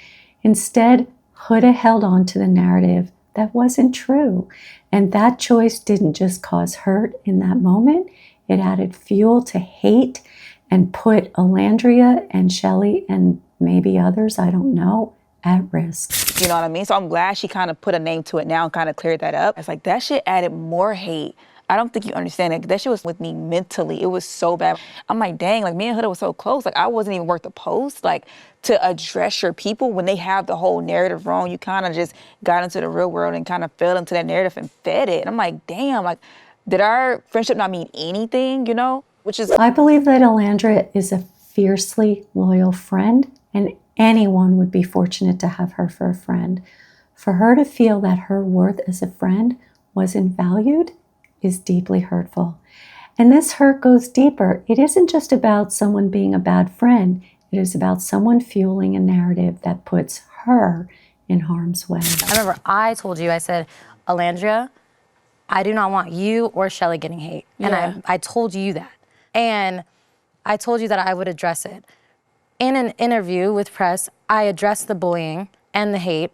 Instead, Huda held on to the narrative that wasn't true. And that choice didn't just cause hurt in that moment, it added fuel to hate and put Olandria and Shelly and maybe others, I don't know, at risk. You know what I mean? So I'm glad she kind of put a name to it now and kind of cleared that up. It's like, that shit added more hate. I don't think you understand it. That shit was with me mentally. It was so bad. I'm like, dang, like me and Huda was so close. Like I wasn't even worth the post. Like to address your people when they have the whole narrative wrong, you kind of just got into the real world and kind of fell into that narrative and fed it. And I'm like, damn, like did our friendship not mean anything, you know? Which is... I believe that Olandria is a fiercely loyal friend, and anyone would be fortunate to have her for a friend. For her to feel that her worth as a friend wasn't valued is deeply hurtful. And this hurt goes deeper. It isn't just about someone being a bad friend. It is about someone fueling a narrative that puts her in harm's way. I remember I told you, I said, Olandria, I do not want you or Shelly getting hate. Yeah. And I told you that. And I told you that I would address it. In an interview with press, I addressed the bullying and the hate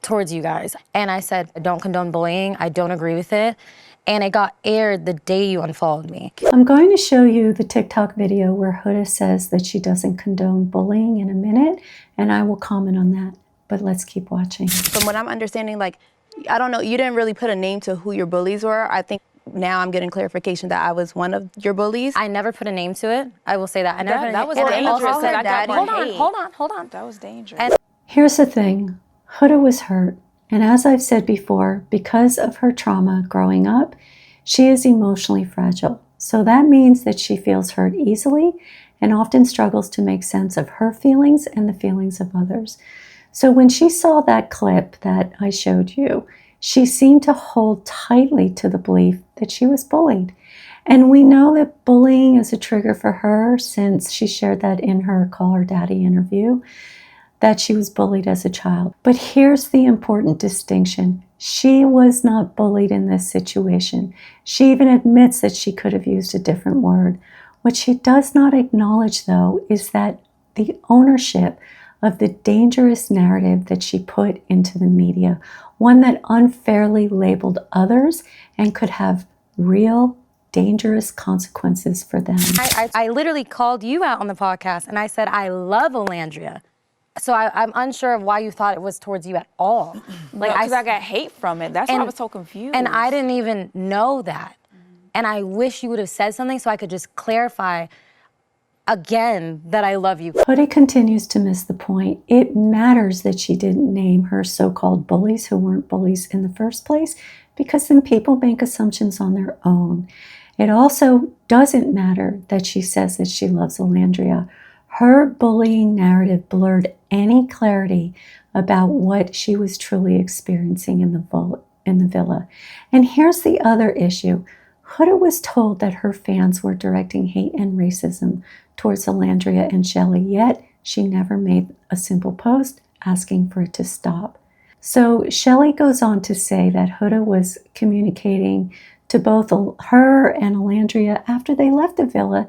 towards you guys. And I said, I don't condone bullying, I don't agree with it. And it got aired the day you unfollowed me. I'm going to show you the TikTok video where Huda says that she doesn't condone bullying in a minute, and I will comment on that. But let's keep watching. From what I'm understanding, like, I don't know, you didn't really put a name to who your bullies were. I think now I'm getting clarification that I was one of your bullies. I never put a name to it. I will say that. I never. That was dangerous. Said, I got more hate. Hold on. That was dangerous. Here's the thing. Huda was hurt. And as I've said before, because of her trauma growing up, she is emotionally fragile. So that means that she feels hurt easily, and often struggles to make sense of her feelings and the feelings of others. So when she saw that clip that I showed you, she seemed to hold tightly to the belief that she was bullied. And we know that bullying is a trigger for her since she shared that in her Call Her Daddy interview, that she was bullied as a child. But here's the important distinction. She was not bullied in this situation. She even admits that she could have used a different word. What she does not acknowledge, though, is that the ownership of the dangerous narrative that she put into the media, one that unfairly labeled others and could have real dangerous consequences for them. I literally called you out on the podcast and I said, I love Olandria. So I'm unsure of why you thought it was towards you at all. Like, because I got hate from it. That's why I was so confused. And I didn't even know that. And I wish you would have said something so I could just clarify again that I love you. Huda continues to miss the point. It matters that she didn't name her so-called bullies who weren't bullies in the first place, because then people make assumptions on their own. It also doesn't matter that she says that she loves Olandria. Her bullying narrative blurred any clarity about what she was truly experiencing in the villa. And here's the other issue. Huda was told that her fans were directing hate and racism towards Olandria and Shelley, yet she never made a simple post asking for it to stop. So Shelley goes on to say that Huda was communicating to both her and Olandria after they left the villa,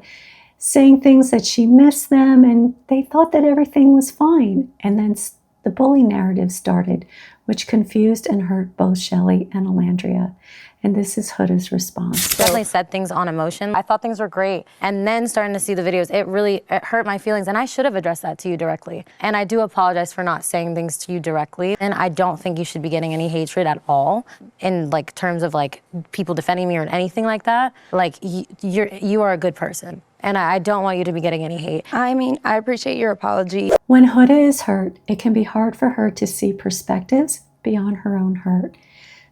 saying things that she missed them and they thought that everything was fine. And then the bully narrative started, which confused and hurt both Shelley and Olandria. And this is Huda's response. Definitely said things on emotion. I thought things were great. And then starting to see the videos, it hurt my feelings. And I should have addressed that to you directly. And I do apologize for not saying things to you directly. And I don't think you should be getting any hatred at all in like terms of like people defending me or anything like that. Like you are a good person. And I don't want you to be getting any hate. I mean, I appreciate your apology. When Huda is hurt, it can be hard for her to see perspectives beyond her own hurt.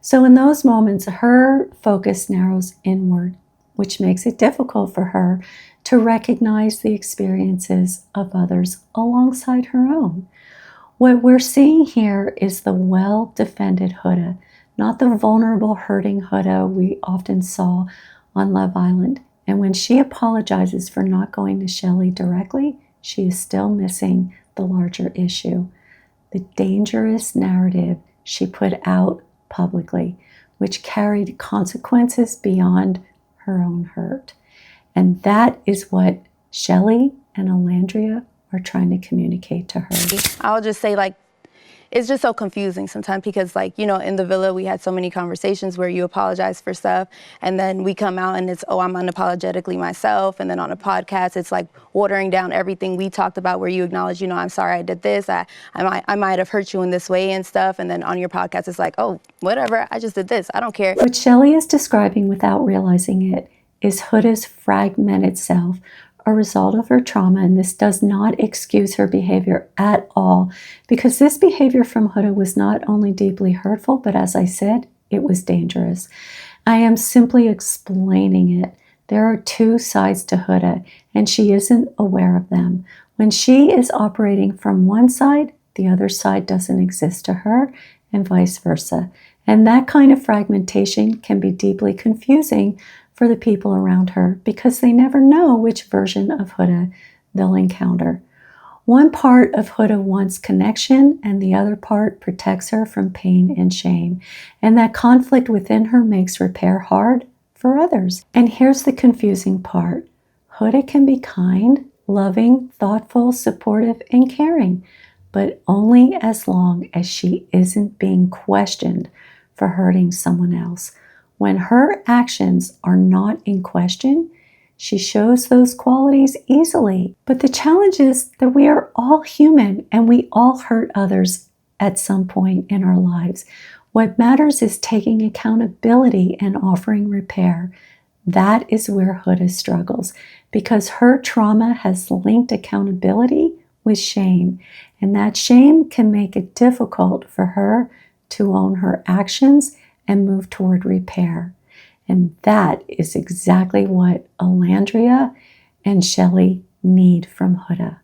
So in those moments, her focus narrows inward, which makes it difficult for her to recognize the experiences of others alongside her own. What we're seeing here is the well-defended Huda, not the vulnerable, hurting Huda we often saw on Love Island. And when she apologizes for not going to Shelley directly, she is still missing the larger issue, the dangerous narrative she put out publicly, which carried consequences beyond her own hurt. And that is what Shelley and Olandria are trying to communicate to her. I'll just say, like, it's just so confusing sometimes because, like, you know, in the villa, we had so many conversations where you apologize for stuff, and then we come out and it's, oh, I'm unapologetically myself. And then on a podcast, it's like watering down everything we talked about where you acknowledge, you know, I'm sorry I did this. I might have hurt you in this way and stuff. And then on your podcast, it's like, oh, whatever, I just did this. I don't care. What Shelley is describing without realizing it is Huda's fragmented self, a result of her trauma, and this does not excuse her behavior at all, because this behavior from Huda was not only deeply hurtful, but as I said, it was dangerous. I am simply explaining it. There are two sides to Huda, and she isn't aware of them. When she is operating from one side, the other side doesn't exist to her, and vice versa. And that kind of fragmentation can be deeply confusing for the people around her because they never know which version of Huda they'll encounter. One part of Huda wants connection and the other part protects her from pain and shame. And that conflict within her makes repair hard for others. And here's the confusing part. Huda can be kind, loving, thoughtful, supportive, and caring, but only as long as she isn't being questioned for hurting someone else. When her actions are not in question, she shows those qualities easily. But the challenge is that we are all human and we all hurt others at some point in our lives. What matters is taking accountability and offering repair. That is where Huda struggles because her trauma has linked accountability with shame. And that shame can make it difficult for her to own her actions and move toward repair. And that is exactly what Olandria and Shelley need from Huda.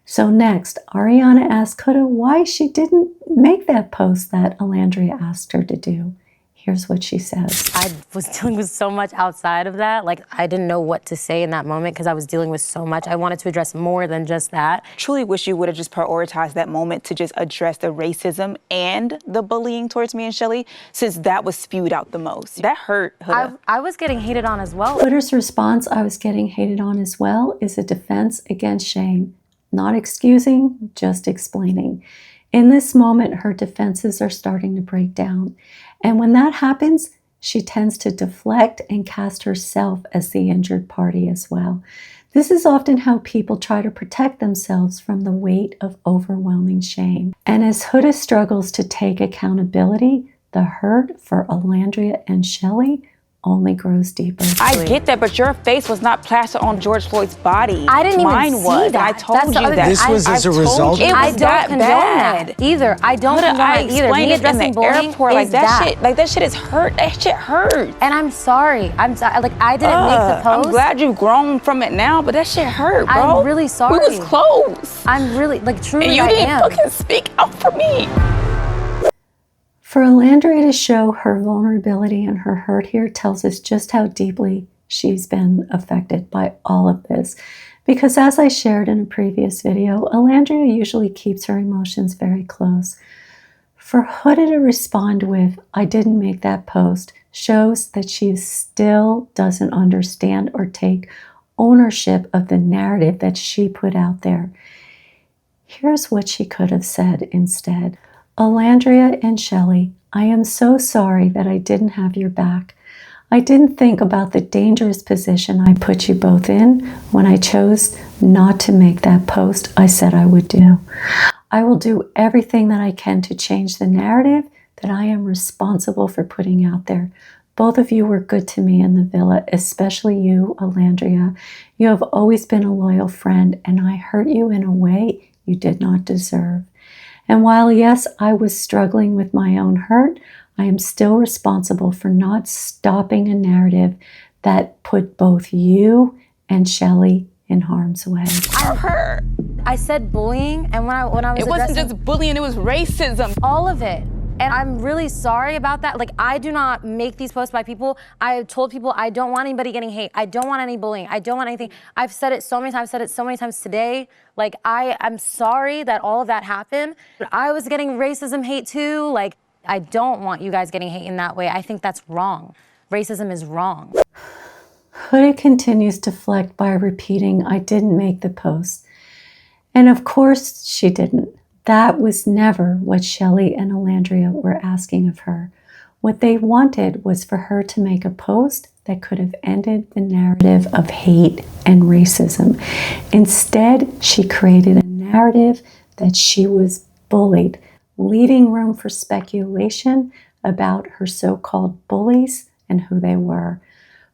So next, Ariana asked Huda why she didn't make that post that Olandria asked her to do. Here's what she says. I was dealing with so much outside of that. Like, I didn't know what to say in that moment because I was dealing with so much. I wanted to address more than just that. Truly wish you would have just prioritized that moment to just address the racism and the bullying towards me and Shelly, since that was spewed out the most. That hurt, Huda. I was getting hated on as well. Huda's response, I was getting hated on as well, is a defense against shame. Not excusing, just explaining. In this moment, her defenses are starting to break down. And when that happens, she tends to deflect and cast herself as the injured party as well. This is often how people try to protect themselves from the weight of overwhelming shame. And as Huda struggles to take accountability, the hurt for Olandria and Shelly only grows deeper. I get that, but your face was not plastered on George Floyd's body. I didn't Mine even see was. that. I told That's the you other that. thing. This was as a result. I don't condone that either. I don't condone I it either. explained Me it in addressing the bullying airport, is like that shit is hurt. That shit hurt. And I'm sorry. I'm sorry. Like, I didn't make the post. I'm glad you've grown from it now, but that shit hurt, bro. I'm really sorry. We was close. I'm really, like, truly, And you I didn't am. fucking speak out for me. For Olandria to show her vulnerability and her hurt here tells us just how deeply she's been affected by all of this. Because as I shared in a previous video, Olandria usually keeps her emotions very close. For Huda to respond with, I didn't make that post, shows that she still doesn't understand or take ownership of the narrative that she put out there. Here's what she could have said instead. Olandria and Shelly, I am so sorry that I didn't have your back. I didn't think about the dangerous position I put you both in when I chose not to make that post I said I would do. I will do everything that I can to change the narrative that I am responsible for putting out there. Both of you were good to me in the villa, especially you, Olandria. You have always been a loyal friend, and I hurt you in a way you did not deserve. And while, yes, I was struggling with my own hurt, I am still responsible for not stopping a narrative that put both you and Shelly in harm's way. I'm hurt. I said bullying, and when I was It wasn't just bullying, it was racism. All of it. And I'm really sorry about that. Like, I do not make these posts by people. I told people I don't want anybody getting hate. I don't want any bullying. I don't want anything. I've said it so many times, said it so many times today. Like, I'm sorry that all of that happened. But I was getting racism hate too. Like, I don't want you guys getting hate in that way. I think that's wrong. Racism is wrong. Huda continues to deflect by repeating, I didn't make the post. And of course she didn't. That was never what Shelly and Olandria were asking of her. What they wanted was for her to make a post that could have ended the narrative of hate and racism. Instead, she created a narrative that she was bullied, leaving room for speculation about her so-called bullies and who they were.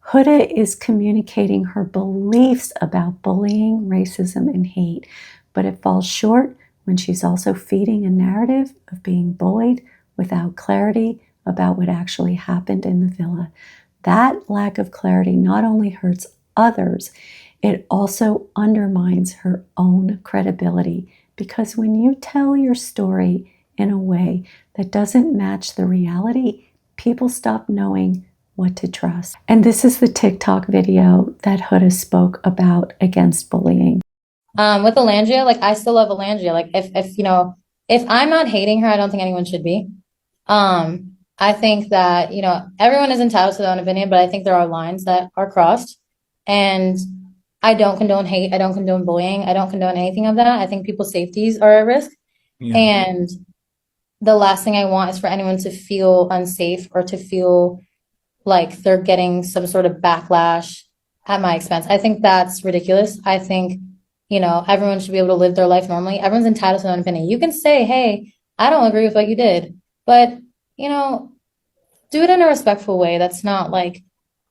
Huda is communicating her beliefs about bullying, racism, and hate, but it falls short when she's also feeding a narrative of being bullied without clarity about what actually happened in the villa. That lack of clarity not only hurts others, it also undermines her own credibility, because when you tell your story in a way that doesn't match the reality, people stop knowing what to trust. And this is the TikTok video that Huda spoke about against bullying. With Olandria, like, I still love Olandria. Like, if I'm not hating her, I don't think anyone should be. I think that, everyone is entitled to their own opinion, but I think there are lines that are crossed. And I don't condone hate. I don't condone bullying. I don't condone anything of that. I think people's safeties are at risk. Yeah. And the last thing I want is for anyone to feel unsafe or to feel like they're getting some sort of backlash at my expense. I think that's ridiculous. I think, everyone should be able to live their life normally. Everyone's entitled to their own opinion. You can say, hey, I don't agree with what you did, but, do it in a respectful way that's not like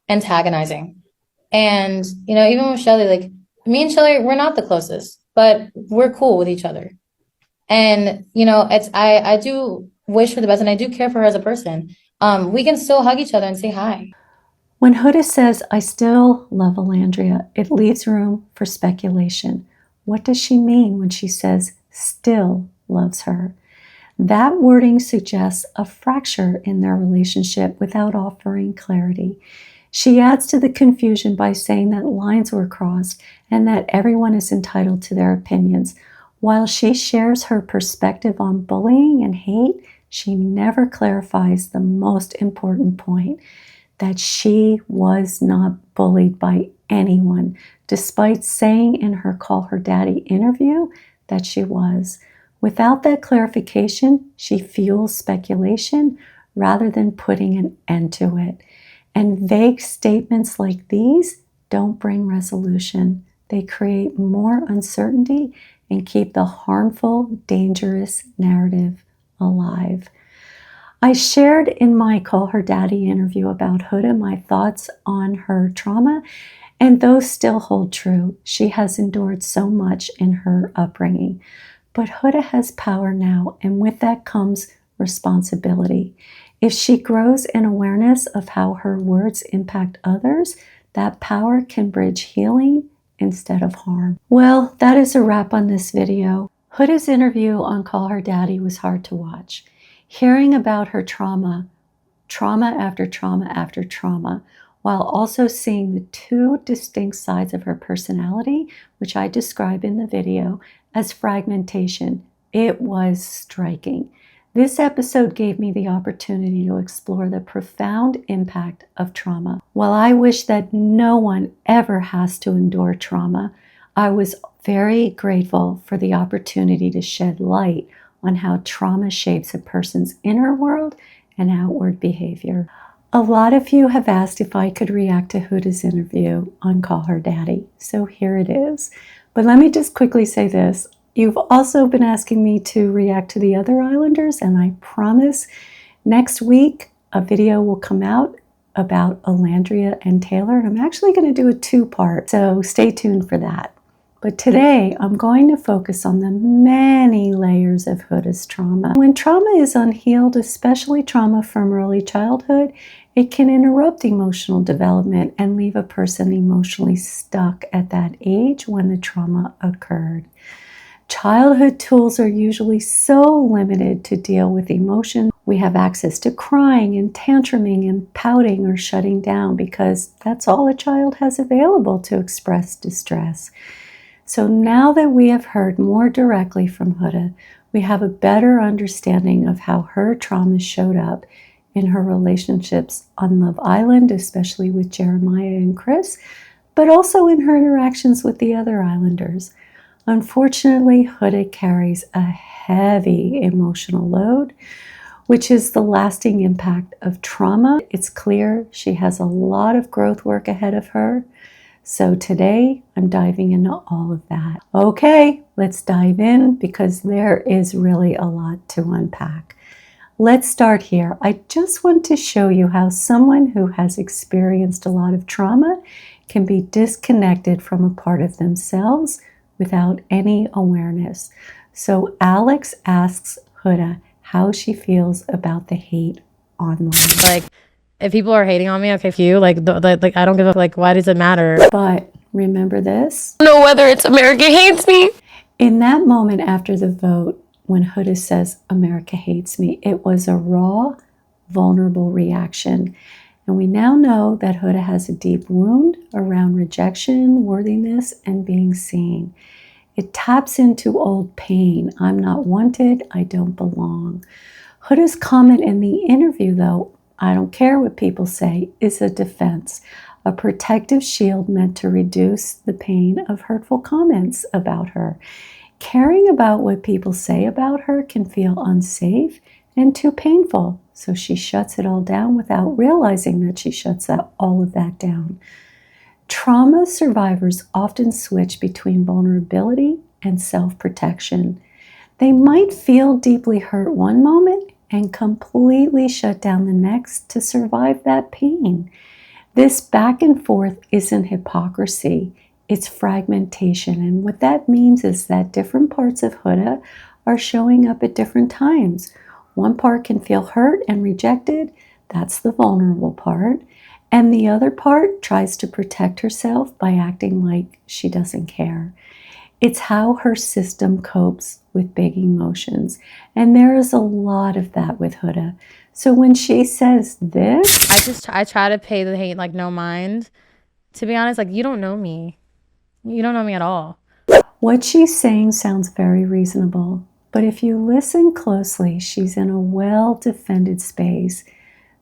antagonizing. And, even with Shelly, like, me and Shelly, we're not the closest, but we're cool with each other. And, I do wish for the best, and I do care for her as a person. We can still hug each other and say hi. When Huda says, I still love Olandria, it leaves room for speculation. What does she mean when she says still loves her? That wording suggests a fracture in their relationship without offering clarity. She adds to the confusion by saying that lines were crossed and that everyone is entitled to their opinions. While she shares her perspective on bullying and hate, she never clarifies the most important point, that she was not bullied by anyone, despite saying in her Call Her Daddy interview that she was. Without that clarification, she fuels speculation rather than putting an end to it. And vague statements like these don't bring resolution. They create more uncertainty and keep the harmful, dangerous narrative alive. I shared in my Call Her Daddy interview about Huda my thoughts on her trauma, and those still hold true. She has endured so much in her upbringing. But Huda has power now, and with that comes responsibility. If she grows in awareness of how her words impact others, that power can bridge healing instead of harm. Well, that is a wrap on this video. Huda's interview on Call Her Daddy was hard to watch. Hearing about her trauma after trauma after trauma, while also seeing the two distinct sides of her personality, which I describe in the video as fragmentation, it was striking. This episode gave me the opportunity to explore the profound impact of trauma. While I wish that no one ever has to endure trauma, I was very grateful for the opportunity to shed light on how trauma shapes a person's inner world and outward behavior. A lot of you have asked if I could react to Huda's interview on Call Her Daddy, so here it is. But let me just quickly say this. You've also been asking me to react to the other Islanders, and I promise next week a video will come out about Olandria and Taylor, and I'm actually going to do a two-part, so stay tuned for that. But today, I'm going to focus on the many layers of Huda's trauma. When trauma is unhealed, especially trauma from early childhood, it can interrupt emotional development and leave a person emotionally stuck at that age when the trauma occurred. Childhood tools are usually so limited to deal with emotion. We have access to crying and tantruming and pouting or shutting down because that's all a child has available to express distress. So now that we have heard more directly from Huda, we have a better understanding of how her trauma showed up in her relationships on Love Island, especially with Jeremiah and Chris, but also in her interactions with the other Islanders. Unfortunately, Huda carries a heavy emotional load, which is the lasting impact of trauma. It's clear she has a lot of growth work ahead of her. So today, I'm diving into all of that. Okay, let's dive in because there is really a lot to unpack. Let's start here. I just want to show you how someone who has experienced a lot of trauma can be disconnected from a part of themselves without any awareness. So Alex asks Huda how she feels about the hate online. Like, if people are hating on me, okay, for you, like I don't give a, like, why does it matter? But remember this? I don't know whether it's America hates me. In that moment after the vote, when Huda says America hates me, it was a raw, vulnerable reaction. And we now know that Huda has a deep wound around rejection, worthiness, and being seen. It taps into old pain. I'm not wanted. I don't belong. Huda's comment in the interview, though, I don't care what people say, is a defense, a protective shield meant to reduce the pain of hurtful comments about her. Caring about what people say about her can feel unsafe and too painful, so she shuts it all down without realizing that she shuts all of that down. Trauma survivors often switch between vulnerability and self-protection. They might feel deeply hurt one moment and completely shut down the next to survive that pain. This back and forth isn't hypocrisy, it's fragmentation. And what that means is that different parts of Huda are showing up at different times. One part can feel hurt and rejected, that's the vulnerable part. And the other part tries to protect herself by acting like she doesn't care. It's how her system copes with big emotions. And there is a lot of that with Huda. So when she says this, I try to pay the hate like no mind. To be honest, like, you don't know me. You don't know me at all. what she's saying sounds very reasonable. But if you listen closely, she's in a well-defended space.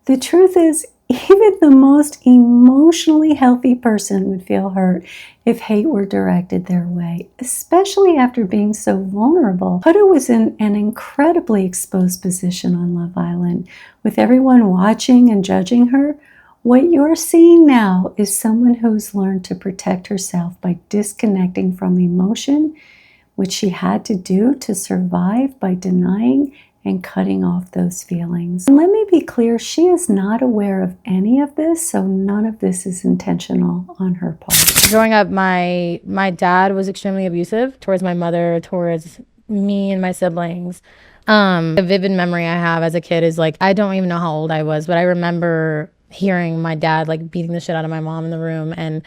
The truth is, even the most emotionally healthy person would feel hurt if hate were directed their way, especially after being so vulnerable. Huda was in an incredibly exposed position on Love Island. With everyone watching and judging her, what you're seeing now is someone who's learned to protect herself by disconnecting from emotion, which she had to do to survive by denying and cutting off those feelings. And let me be clear, she is not aware of any of this, so none of this is intentional on her part. Growing up, my dad was extremely abusive towards my mother, towards me and my siblings. A vivid memory I have as a kid is like, I don't even know how old I was, but I remember hearing my dad like beating the shit out of my mom in the room. And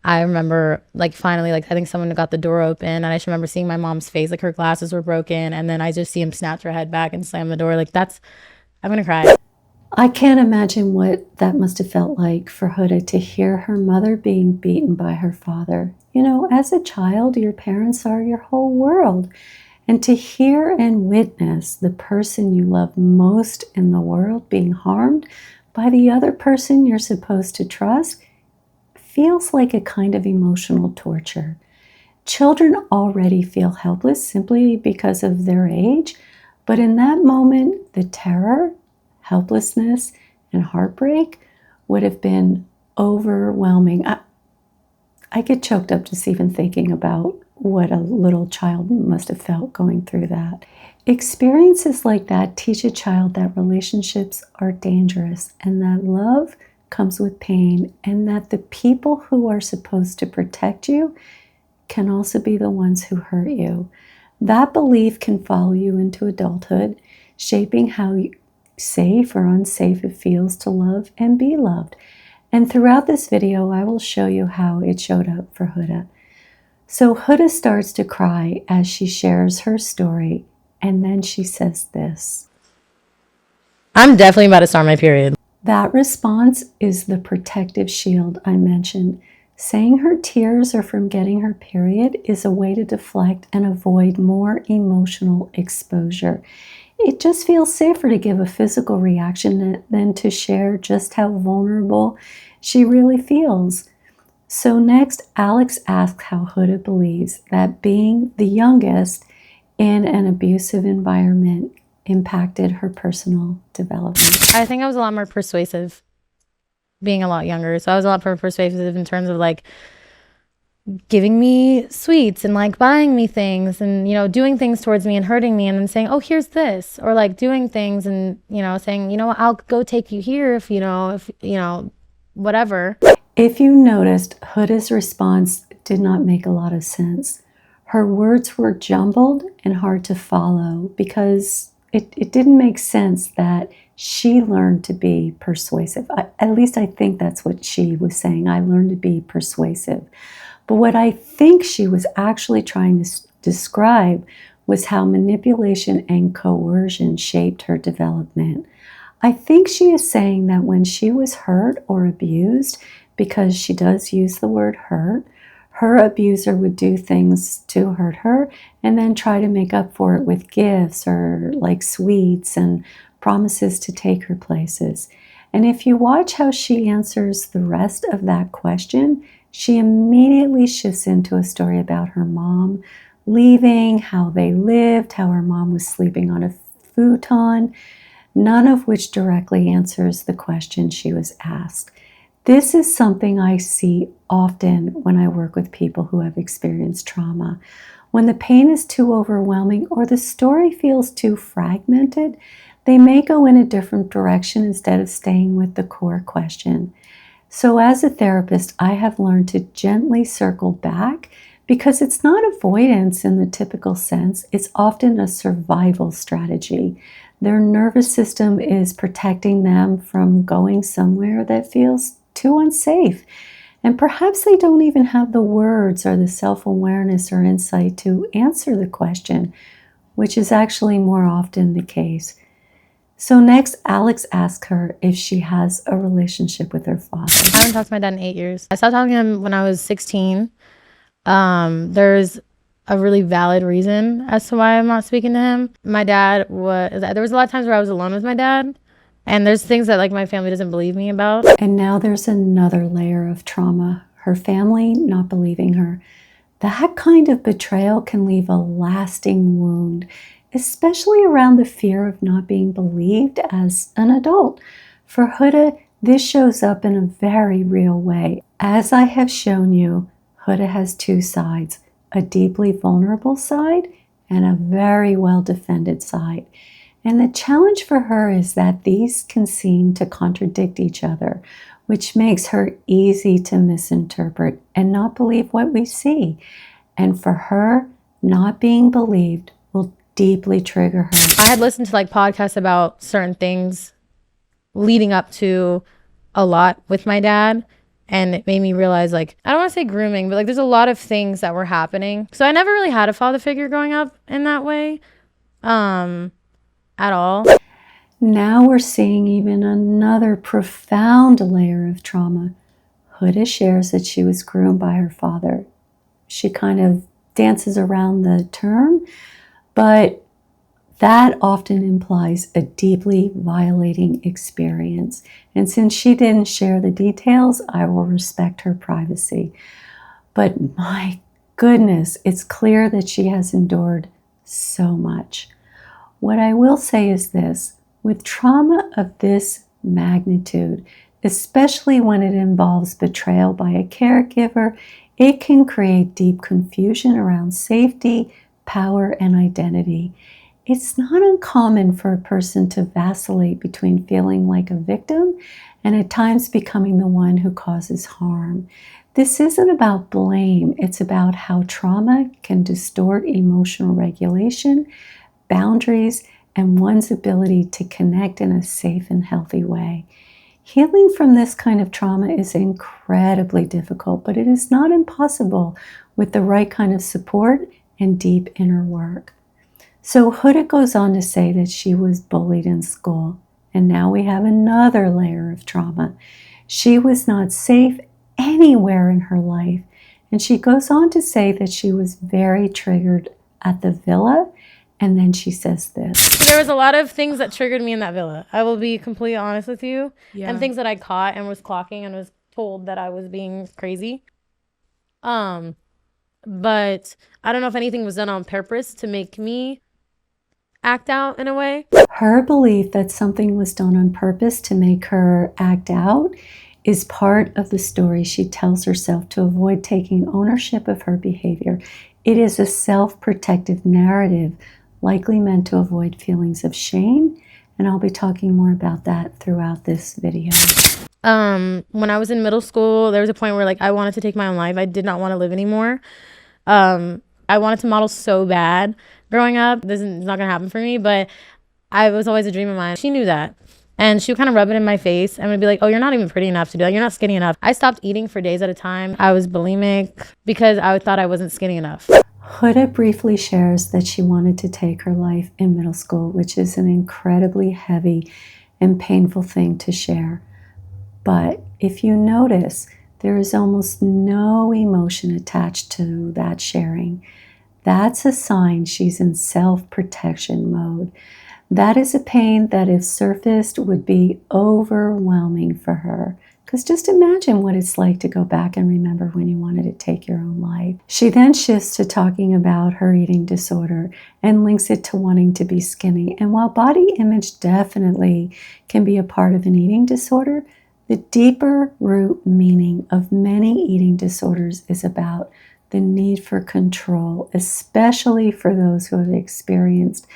I remember like finally, like I think someone got the door open, and I just remember seeing my mom's face, like her glasses were broken, and then I just see him snatch her head back and slam the door. Like I'm gonna cry. I can't imagine what that must have felt like for Huda to hear her mother being beaten by her father. You know, as a child, your parents are your whole world. And to hear and witness the person you love most in the world being harmed by the other person you're supposed to trust feels like a kind of emotional torture. Children already feel helpless simply because of their age, but in that moment, the terror, helplessness, and heartbreak would have been overwhelming. I get choked up just even thinking about what a little child must have felt going through that. Experiences like that teach a child that relationships are dangerous and that love comes with pain, and that the people who are supposed to protect you can also be the ones who hurt you. That belief can follow you into adulthood, shaping how safe or unsafe it feels to love and be loved. And throughout this video, I will show you how it showed up for Huda. So Huda starts to cry as she shares her story, and then she says this. I'm definitely about to start my period. That response is the protective shield I mentioned. Saying her tears are from getting her period is a way to deflect and avoid more emotional exposure. It just feels safer to give a physical reaction than to share just how vulnerable she really feels. So next, Alex asks how Huda believes that being the youngest in an abusive environment impacted her personal development. I think I was a lot more persuasive being a lot younger. So I was a lot more persuasive in terms of like giving me sweets and like buying me things and, you know, doing things towards me and hurting me and then saying, oh, here's this, or like doing things and, you know, saying, you know, I'll go take you here if, you know, whatever. If you noticed, Huda's response did not make a lot of sense. Her words were jumbled and hard to follow because it didn't make sense that she learned to be persuasive. At least I think that's what she was saying. I learned to be persuasive. But what I think she was actually trying to describe was how manipulation and coercion shaped her development. I think she is saying that when she was hurt or abused, because she does use the word hurt, her abuser would do things to hurt her and then try to make up for it with gifts or like sweets and promises to take her places. And if you watch how she answers the rest of that question, she immediately shifts into a story about her mom leaving, how they lived, how her mom was sleeping on a futon, none of which directly answers the question she was asked. This is something I see often when I work with people who have experienced trauma. When the pain is too overwhelming or the story feels too fragmented, they may go in a different direction instead of staying with the core question. So as a therapist, I have learned to gently circle back because it's not avoidance in the typical sense. It's often a survival strategy. Their nervous system is protecting them from going somewhere that feels too unsafe. And perhaps they don't even have the words or the self-awareness or insight to answer the question, which is actually more often the case. So next, Alex asks her if she has a relationship with her father. I haven't talked to my dad in 8 years. I stopped talking to him when I was 16. There's a really valid reason as to why I'm not speaking to him. My dad there was a lot of times where I was alone with my dad, and there's things that like my family doesn't believe me about. And now there's another layer of trauma, her family not believing her. That kind of betrayal can leave a lasting wound, especially around the fear of not being believed as an adult. For Huda, this shows up in a very real way. As I have shown you, Huda has two sides, a deeply vulnerable side and a very well-defended side. And the challenge for her is that these can seem to contradict each other, which makes her easy to misinterpret and not believe what we see. And for her, not being believed will deeply trigger her. I had listened to like podcasts about certain things leading up to a lot with my dad, and it made me realize, like, I don't want to say grooming, but like there's a lot of things that were happening. So I never really had a father figure growing up in that way at all. Now we're seeing even another profound layer of trauma. Huda shares that she was groomed by her father. She kind of dances around the term, but that often implies a deeply violating experience. And since she didn't share the details, I will respect her privacy. But my goodness, it's clear that she has endured so much. What I will say is this, with trauma of this magnitude, especially when it involves betrayal by a caregiver, it can create deep confusion around safety, power, and identity. It's not uncommon for a person to vacillate between feeling like a victim and at times becoming the one who causes harm. This isn't about blame, it's about how trauma can distort emotional regulation, boundaries, and one's ability to connect in a safe and healthy way. Healing from this kind of trauma is incredibly difficult, but it is not impossible with the right kind of support and deep inner work. So Huda goes on to say that she was bullied in school, and now we have another layer of trauma. She was not safe anywhere in her life, and she goes on to say that she was very triggered at the villa, and then she says this. There was a lot of things that triggered me in that villa. I will be completely honest with you. Yeah. And things that I caught and was clocking and was told that I was being crazy. But I don't know if anything was done on purpose to make me act out in a way. Her belief that something was done on purpose to make her act out is part of the story she tells herself to avoid taking ownership of her behavior. It is a self-protective narrative, likely meant to avoid feelings of shame, and I'll be talking more about that throughout this video. When I was in middle school, there was a point where like I wanted to take my own life. I did not want to live anymore. I wanted to model so bad growing up. This is not gonna happen for me, but I was always a dream of mine. She knew that. And she would kind of rub it in my face and would be like, oh, you're not even pretty enough to do that. You're not skinny enough. I stopped eating for days at a time. I was bulimic because I thought I wasn't skinny enough. Huda briefly shares that she wanted to take her life in middle school, which is an incredibly heavy and painful thing to share. But if you notice, there is almost no emotion attached to that sharing. That's a sign she's in self-protection mode. That is a pain that, if surfaced, would be overwhelming for her. Because just imagine what it's like to go back and remember when you wanted to take your own life. She then shifts to talking about her eating disorder and links it to wanting to be skinny. And while body image definitely can be a part of an eating disorder, the deeper root meaning of many eating disorders is about the need for control, especially for those who have experienced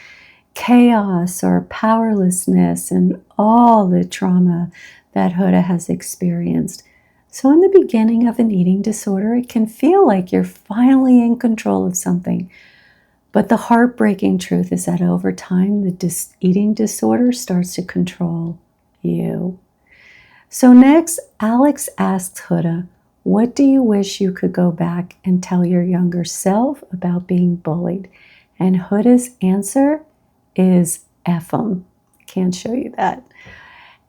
chaos or powerlessness and all the trauma that Huda has experienced. So in the beginning of an eating disorder, it can feel like you're finally in control of something. But the heartbreaking truth is that over time, the eating disorder starts to control you. So next, Alex asks Huda, what do you wish you could go back and tell your younger self about being bullied? And Huda's answer is F 'em. Can't show you that.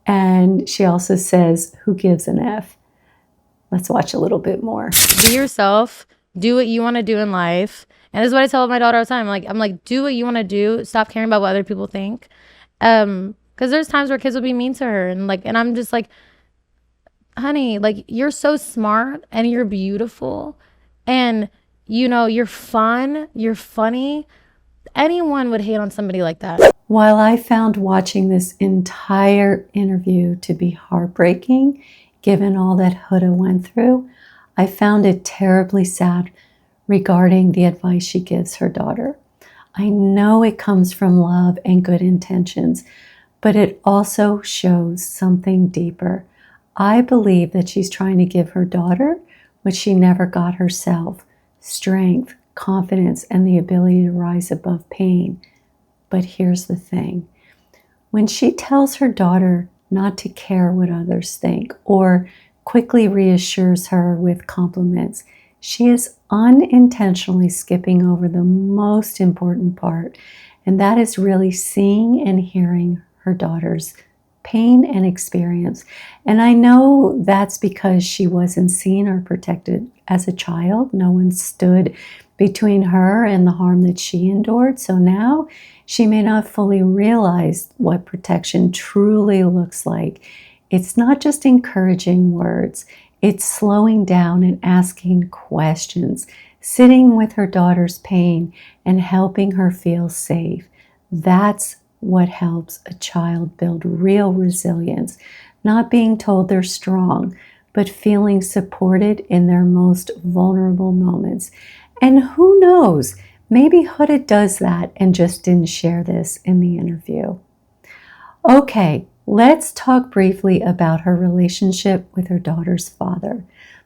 And she also says, who gives an F? Let's watch a little bit more. Be yourself. Do what you want to do in life. And this is what I tell my daughter all the time. I'm like, do what you want to do. Stop caring about what other people think. Because there's times where kids will be mean to her. And I'm just like, honey, like, you're so smart and you're beautiful. And, you know, you're fun. You're funny. Anyone would hate on somebody like that. While I found watching this entire interview to be heartbreaking, given all that Huda went through, I found it terribly sad regarding the advice she gives her daughter. I know it comes from love and good intentions, but it also shows something deeper. I believe that she's trying to give her daughter what she never got herself: strength, confidence, and the ability to rise above pain. But here's the thing. When she tells her daughter not to care what others think or quickly reassures her with compliments, she is unintentionally skipping over the most important part, and that is really seeing and hearing her daughter's pain and experience. And I know that's because she wasn't seen or protected as a child. No one stood between her and the harm that she endured. So now she may not fully realize what protection truly looks like. It's not just encouraging words. It's slowing down and asking questions, sitting with her daughter's pain and helping her feel safe. That's what helps a child build real resilience, not being told they're strong, but feeling supported in their most vulnerable moments. And who knows, maybe Huda does that and just didn't share this in the interview. Okay, let's talk briefly about her relationship with her daughter's father.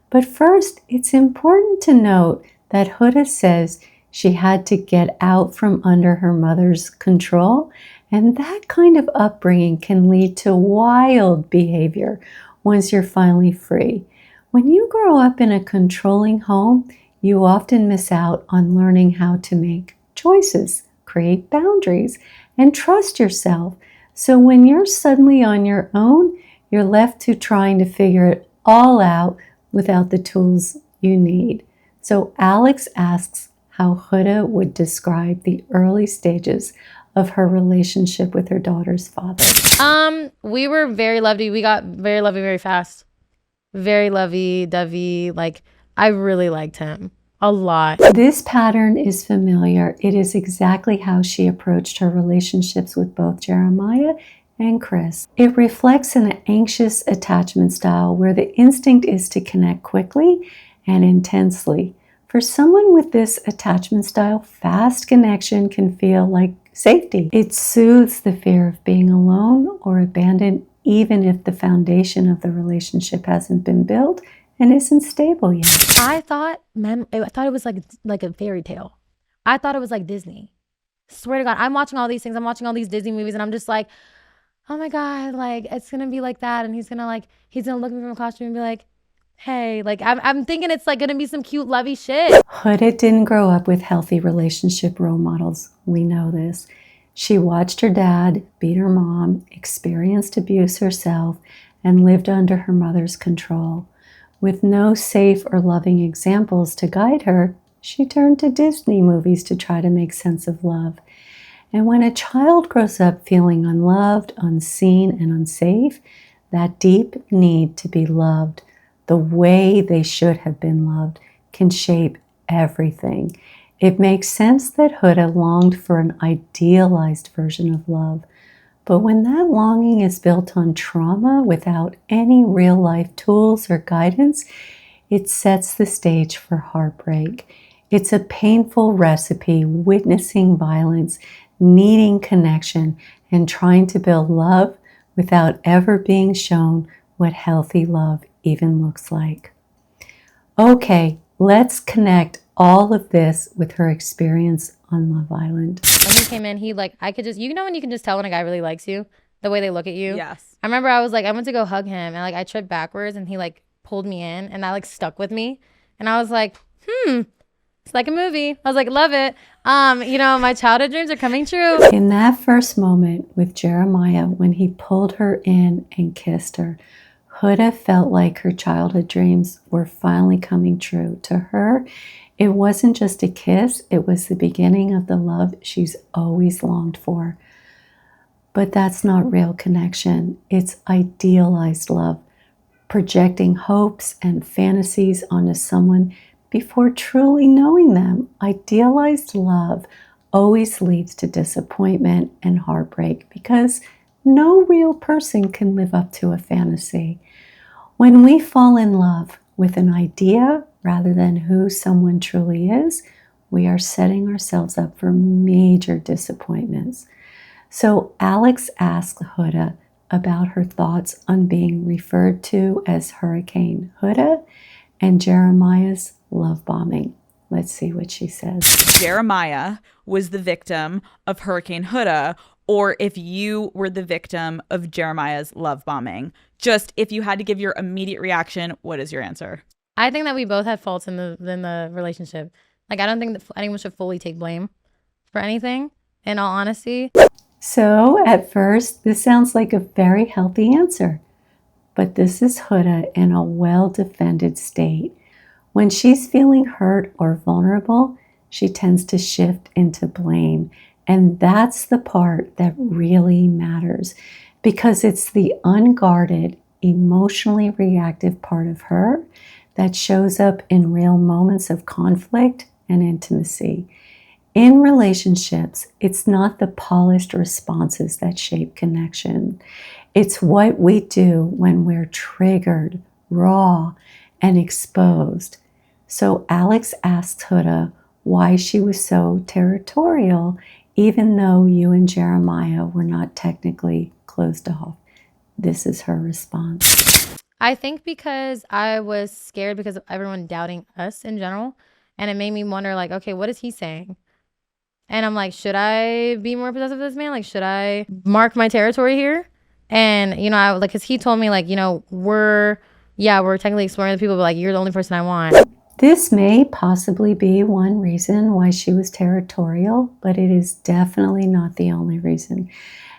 But first, it's important to note that Huda says she had to get out from under her mother's control, and that kind of upbringing can lead to wild behavior once you're finally free. When you grow up in a controlling home, you often miss out on learning how to make choices, create boundaries, and trust yourself. So when you're suddenly on your own, you're left to trying to figure it all out without the tools you need. So Alex asks how Huda would describe the early stages of her relationship with her daughter's father. We were very lovey. We got very lovey very fast. Very lovey-dovey. Like, I really liked him a lot. This pattern is familiar. It is exactly how she approached her relationships with both Jeremiah and Chris. It reflects an anxious attachment style where the instinct is to connect quickly and intensely. For someone with this attachment style, fast connection can feel like safety. It soothes the fear of being alone or abandoned, even if the foundation of the relationship hasn't been built and isn't stable yet. I thought it was like a fairy tale. I thought it was like Disney. Swear to God, I'm watching all these things. I'm watching all these Disney movies, and I'm just like, oh my God, like, it's gonna be like that, and he's gonna look at me from across the room and be like, hey, like, I'm thinking it's like gonna be some cute lovey shit. Huda didn't grow up with healthy relationship role models. We know this. She watched her dad beat her mom, experienced abuse herself, and lived under her mother's control. With no safe or loving examples to guide her, she turned to Disney movies to try to make sense of love. And when a child grows up feeling unloved, unseen, and unsafe, that deep need to be loved the way they should have been loved can shape everything. It makes sense that Huda longed for an idealized version of love. But when that longing is built on trauma without any real-life tools or guidance, it sets the stage for heartbreak. It's a painful recipe, witnessing violence, needing connection, and trying to build love without ever being shown what healthy love even looks like. Okay, let's connect all of this with her experience on Love Island. When he came in, he like, I could just, you know when you can just tell when a guy really likes you? the way they look at you. Yes. I remember I was like, I went to go hug him and like I tripped backwards and he like pulled me in and that like stuck with me. And I was like, it's like a movie. I was like, love it. You know, my childhood dreams are coming true. In that first moment with Jeremiah, when he pulled her in and kissed her, Huda felt like her childhood dreams were finally coming true. To her, it wasn't just a kiss, it was the beginning of the love she's always longed for. But that's not real connection. It's idealized love, projecting hopes and fantasies onto someone before truly knowing them. Idealized love always leads to disappointment and heartbreak because no real person can live up to a fantasy. When we fall in love with an idea rather than who someone truly is, we are setting ourselves up for major disappointments. So Alex asked Huda about her thoughts on being referred to as Hurricane Huda and Jeremiah's love bombing. Let's see what she says. Jeremiah was the victim of Hurricane Huda, or if you were the victim of Jeremiah's love bombing. Just if you had to give your immediate reaction, what is your answer? I think that we both had faults in the relationship. Like, I don't think that anyone should fully take blame for anything, in all honesty. So at first, this sounds like a very healthy answer. But this is Huda in a well-defended state. When she's feeling hurt or vulnerable, she tends to shift into blame. And that's the part that really matters because it's the unguarded, emotionally reactive part of her that shows up in real moments of conflict and intimacy. In relationships, it's not the polished responses that shape connection. It's what we do when we're triggered, raw, and exposed. So Alex asked Huda why she was so territorial, even though you and Jeremiah were not technically closed off. This is her response. I think because I was scared because of everyone doubting us in general. And it made me wonder, like, okay, what is he saying? And I'm like, should I be more possessive of this man? Like, should I mark my territory here? And, you know, I like, cause he told me like, you know, we're technically exploring the people, but like, you're the only person I want. This may possibly be one reason why she was territorial, but it is definitely not the only reason.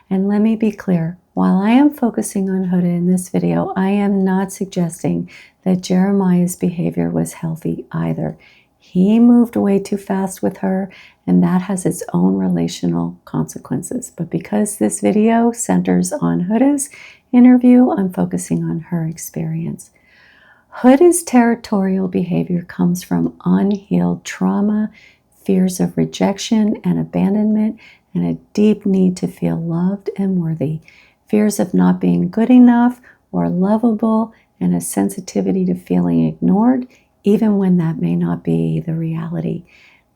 And let me be clear, while I am focusing on Huda in this video, I am not suggesting that Jeremiah's behavior was healthy either. He moved way too fast with her, and that has its own relational consequences. But because this video centers on Huda's interview, I'm focusing on her experience. Huda's territorial behavior comes from unhealed trauma, fears of rejection and abandonment, and a deep need to feel loved and worthy, fears of not being good enough or lovable, and a sensitivity to feeling ignored, even when that may not be the reality.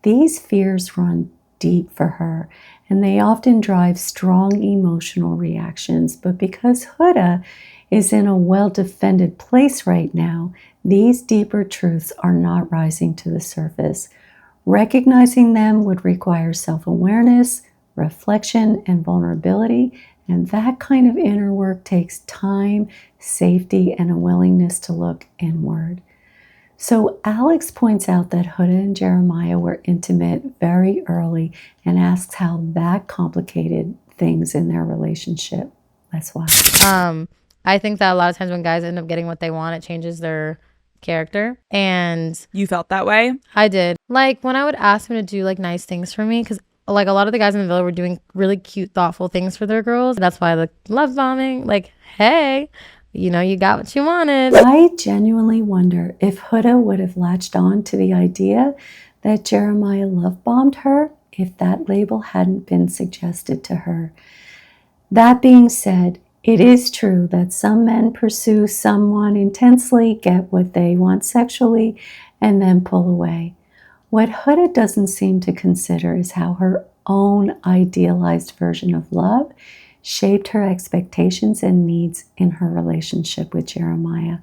These fears run deep for her, and they often drive strong emotional reactions. But because Huda is in a well-defended place right now, these deeper truths are not rising to the surface. Recognizing them would require self-awareness, reflection, and vulnerability, and that kind of inner work takes time, safety, and a willingness to look inward. So Alex points out that Huda and Jeremiah were intimate very early and asks how that complicated things in their relationship. That's why. I think that a lot of times when guys end up getting what they want, it changes their character. And you felt that way? I did. Like when I would ask him to do like nice things for me, because like a lot of the guys in the villa were doing really cute, thoughtful things for their girls. That's why the love bombing, like, hey, you know, you got what you wanted. I genuinely wonder if Huda would have latched on to the idea that Jeremiah love bombed her if that label hadn't been suggested to her. That being said, it is true that some men pursue someone intensely, get what they want sexually, and then pull away. What Huda doesn't seem to consider is how her own idealized version of love shaped her expectations and needs in her relationship with Jeremiah.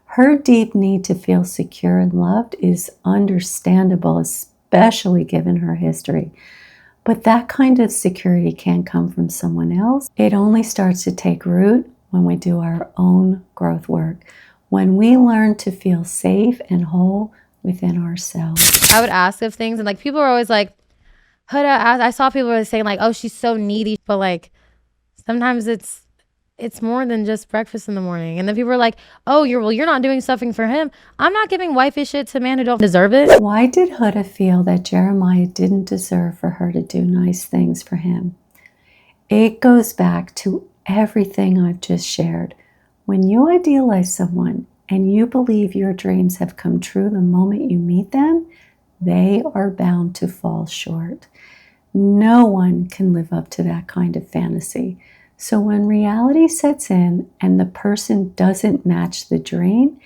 Her deep need to feel secure and loved is understandable, especially given her history. But that kind of security can't come from someone else. It only starts to take root when we do our own growth work, when we learn to feel safe and whole within ourselves. I would ask of things, and like people were always like, Huda, I saw people were saying like, oh, she's so needy, but like sometimes it's more than just breakfast in the morning. And then people are like, oh, you're not doing something for him. I'm not giving wifey shit to men who don't deserve it. Why did Huda feel that Jeremiah didn't deserve for her to do nice things for him? It goes back to everything I've just shared. When you idealize someone and you believe your dreams have come true the moment you meet them, they are bound to fall short. No one can live up to that kind of fantasy. So when reality sets in and the person doesn't match the dream,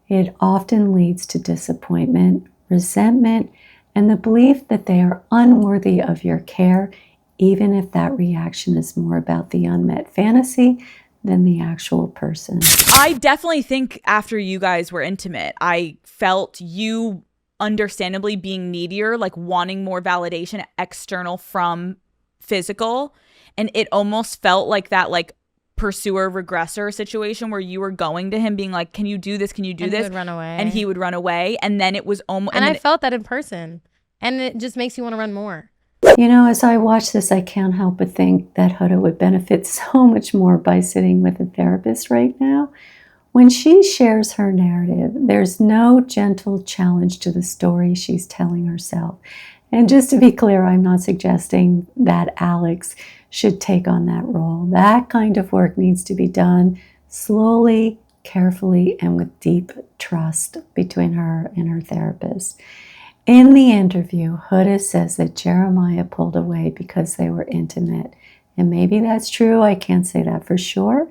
it often leads to disappointment, resentment, and the belief that they are unworthy of your care, even if that reaction is more about the unmet fantasy than the actual person. I definitely think after you guys were intimate, I felt you understandably being needier, like wanting more validation external from physical. And it almost felt like that like pursuer regressor situation where you were going to him being like, can you do this? Can you do this? He would run away. And he would run away. And then it was almost... And I felt that in person. And it just makes you want to run more. You know, as I watch this, I can't help but think that Huda would benefit so much more by sitting with a therapist right now. When she shares her narrative, there's no gentle challenge to the story she's telling herself. And just to be clear, I'm not suggesting that Alex should take on that role. That kind of work needs to be done slowly, carefully, and with deep trust between her and her therapist. In the interview, Huda says that Jeremiah pulled away because they were intimate. And maybe that's true. I can't say that for sure.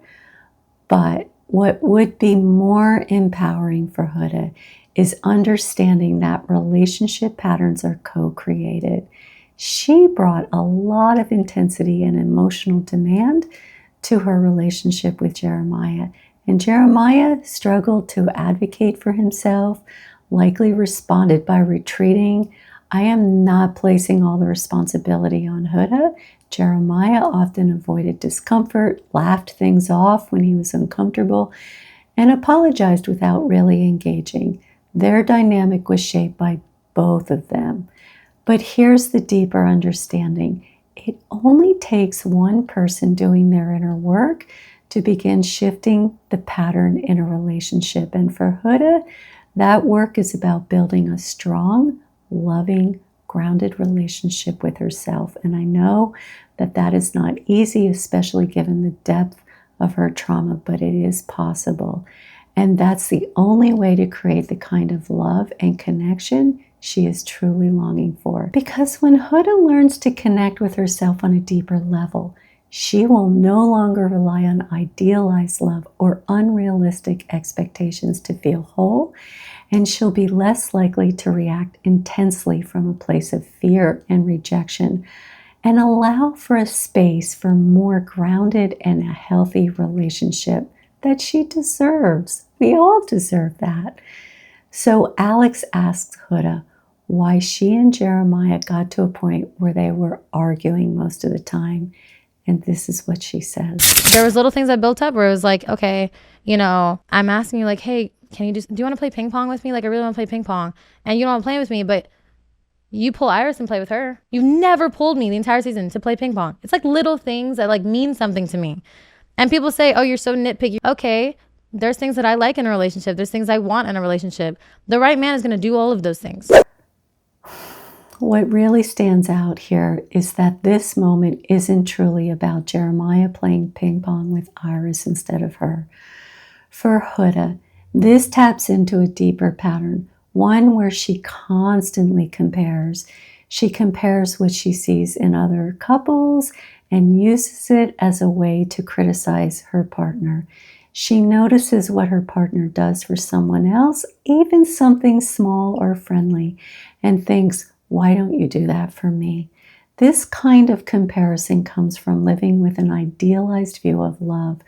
But what would be more empowering for Huda is understanding that relationship patterns are co-created. She brought a lot of intensity and emotional demand to her relationship with Jeremiah. And Jeremiah struggled to advocate for himself, likely responded by retreating. I am not placing all the responsibility on Huda. Jeremiah often avoided discomfort, laughed things off when he was uncomfortable, and apologized without really engaging. Their dynamic was shaped by both of them. But here's the deeper understanding. It only takes one person doing their inner work to begin shifting the pattern in a relationship. And for Huda, that work is about building a strong, loving, grounded relationship with herself. And I know that that is not easy, especially given the depth of her trauma, but it is possible. And that's the only way to create the kind of love and connection she is truly longing for. Because when Huda learns to connect with herself on a deeper level, she will no longer rely on idealized love or unrealistic expectations to feel whole, and she'll be less likely to react intensely from a place of fear and rejection, and allow for a space for more grounded and a healthy relationship that she deserves. We all deserve that. So Alex asks Huda why she and Jeremiah got to a point where they were arguing most of the time. And this is what she says. There was little things that built up where it was like, okay, you know, I'm asking you like, hey, do you want to play ping pong with me? Like, I really want to play ping pong. And you don't want to play with me, but you pull Iris and play with her. You've never pulled me the entire season to play ping pong. It's like little things that like mean something to me. And people say, oh, you're so nitpicky. Okay, there's things that I like in a relationship. There's things I want in a relationship. The right man is going to do all of those things. What really stands out here is that this moment isn't truly about Jeremiah playing ping pong with Iris instead of her. For Huda, this taps into a deeper pattern, one where she constantly compares. She compares what she sees in other couples and uses it as a way to criticize her partner. She notices what her partner does for someone else, even something small or friendly, and thinks, why don't you do that for me? This kind of comparison comes from living with an idealized view of love,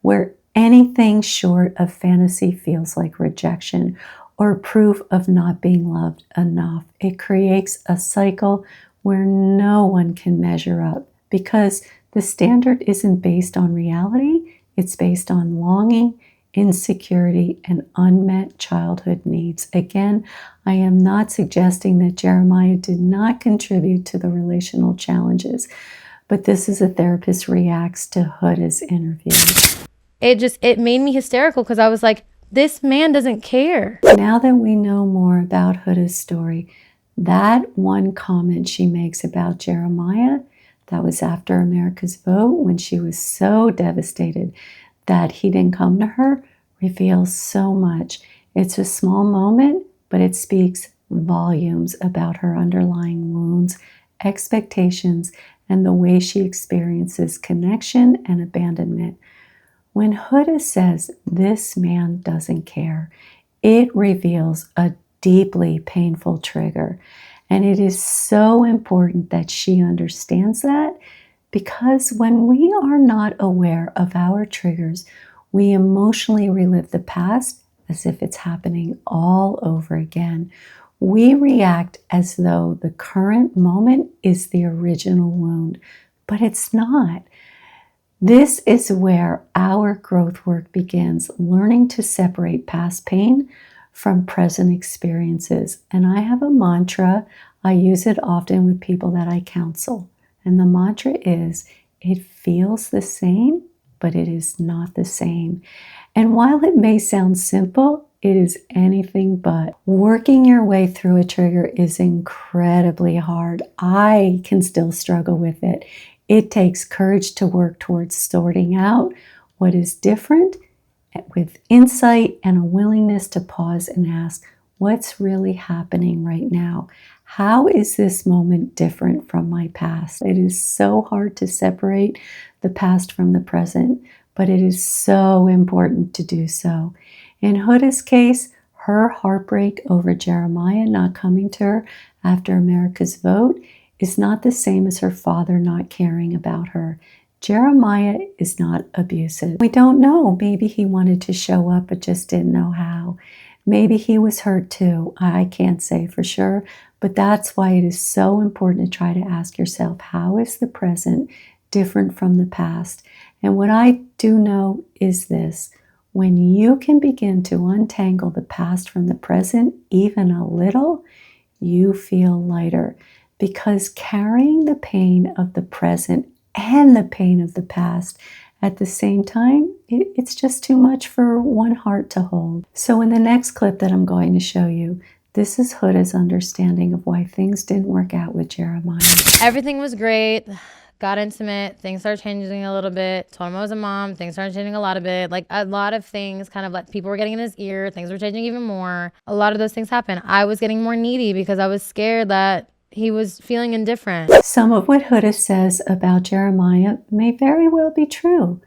where anything short of fantasy feels like rejection or proof of not being loved enough. It creates a cycle where no one can measure up because the standard isn't based on reality, it's based on longing, insecurity, and unmet childhood needs. Again, I am not suggesting that Jeremiah did not contribute to the relational challenges, but this is a therapist reacts to Huda's interview. It made me hysterical because I was like, this man doesn't care. Now that we know more about Huda's story, that one comment she makes about Jeremiah, that was after America's vote when she was so devastated that he didn't come to her, reveals so much. It's a small moment, but it speaks volumes about her underlying wounds, expectations, and the way she experiences connection and abandonment. When Huda says this man doesn't care, it reveals a deeply painful trigger. And it is so important that she understands that, because when we are not aware of our triggers, we emotionally relive the past as if it's happening all over again. We react as though the current moment is the original wound, but it's not. This is where our growth work begins, learning to separate past pain from present experiences. And I have a mantra. I use it often with people that I counsel. And the mantra is, it feels the same, but it is not the same. And while it may sound simple, it is anything but. Working your way through a trigger is incredibly hard. I can still struggle with it. It takes courage to work towards sorting out what is different with insight and a willingness to pause and ask, what's really happening right now? How is this moment different from my past? It is so hard to separate the past from the present, but it is so important to do so. In Huda's case, her heartbreak over Jeremiah not coming to her after America's vote is not the same as her father not caring about her. Jeremiah is not abusive. We don't know. Maybe he wanted to show up but just didn't know how. Maybe he was hurt too. I can't say for sure, but that's why it is so important to try to ask yourself, how is the present different from the past? And what I do know is this: when you can begin to untangle the past from the present even a little, you feel lighter. Because carrying the pain of the present and the pain of the past at the same time, it's just too much for one heart to hold. So in the next clip that I'm going to show you, this is Huda's understanding of why things didn't work out with Jeremiah. Everything was great. Got intimate. Things started changing a little bit. Told him I was a mom. Things started changing a lot of bit. Like a lot of things, kind of like people were getting in his ear. Things were changing even more. A lot of those things happened. I was getting more needy because I was scared that he was feeling indifferent. Some of what Huda says about Jeremiah may very well be true,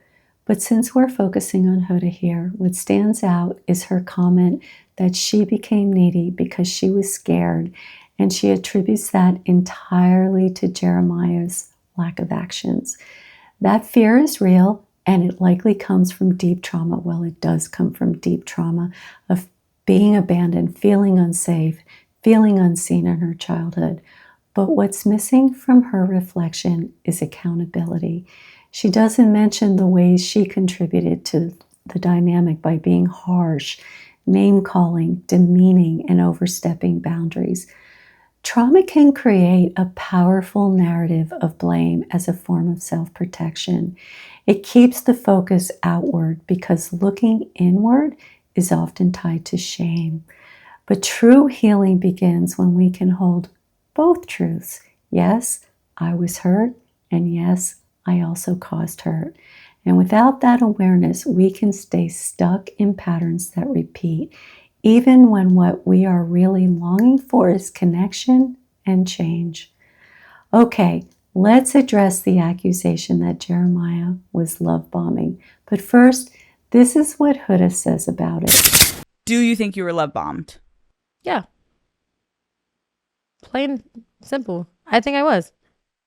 but since we're focusing on Huda here, what stands out is her comment that she became needy because she was scared, and she attributes that entirely to Jeremiah's lack of actions. That fear is real, and it likely comes from deep trauma. Well, it does come from deep trauma of being abandoned, feeling unsafe, feeling unseen in her childhood. But what's missing from her reflection is accountability. She doesn't mention the ways she contributed to the dynamic by being harsh, name-calling, demeaning, and overstepping boundaries. Trauma can create a powerful narrative of blame as a form of self-protection. It keeps the focus outward because looking inward is often tied to shame. But true healing begins when we can hold both truths. Yes, I was hurt, and yes, I also caused hurt. And without that awareness, we can stay stuck in patterns that repeat, even when what we are really longing for is connection and change. Okay, let's address the accusation that Jeremiah was love bombing. But first, this is what Huda says about it. Do you think you were love bombed? Yeah. Plain simple. I think I was.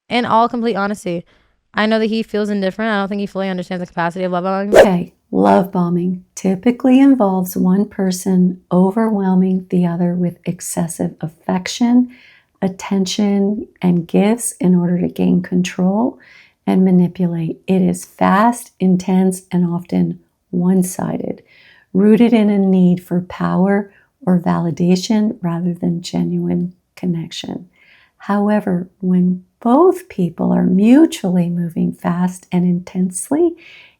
In all complete honesty. I know that he feels indifferent. I don't think he fully understands the capacity of love bombing. Okay, love bombing typically involves one person overwhelming the other with excessive affection, attention and gifts in order to gain control and manipulate. It is fast, intense, and often one-sided, rooted in a need for power or validation rather than genuine connection. However, when both people are mutually moving fast and intensely,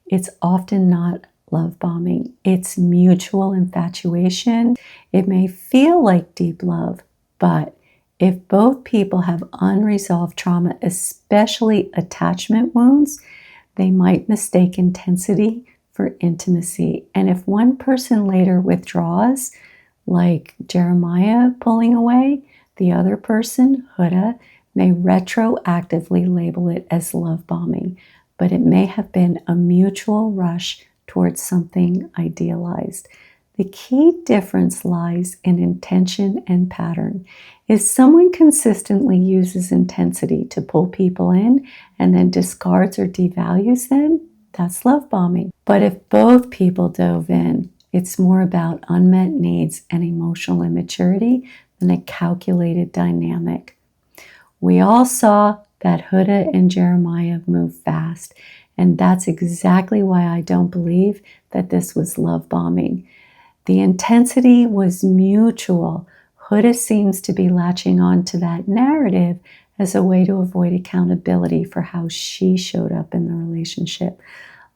it's often not love bombing. It's mutual infatuation. It may feel like deep love, but if both people have unresolved trauma, especially attachment wounds, they might mistake intensity for intimacy. And if one person later withdraws, like Jeremiah pulling away, the other person, Huda, may retroactively label it as love bombing, but it may have been a mutual rush towards something idealized. The key difference lies in intention and pattern. If someone consistently uses intensity to pull people in and then discards or devalues them, that's love bombing. But if both people dove in, it's more about unmet needs and emotional immaturity than a calculated dynamic. We all saw that Huda and Jeremiah move fast, and that's exactly why I don't believe that this was love bombing. The intensity was mutual. Huda seems to be latching on to that narrative as a way to avoid accountability for how she showed up in the relationship.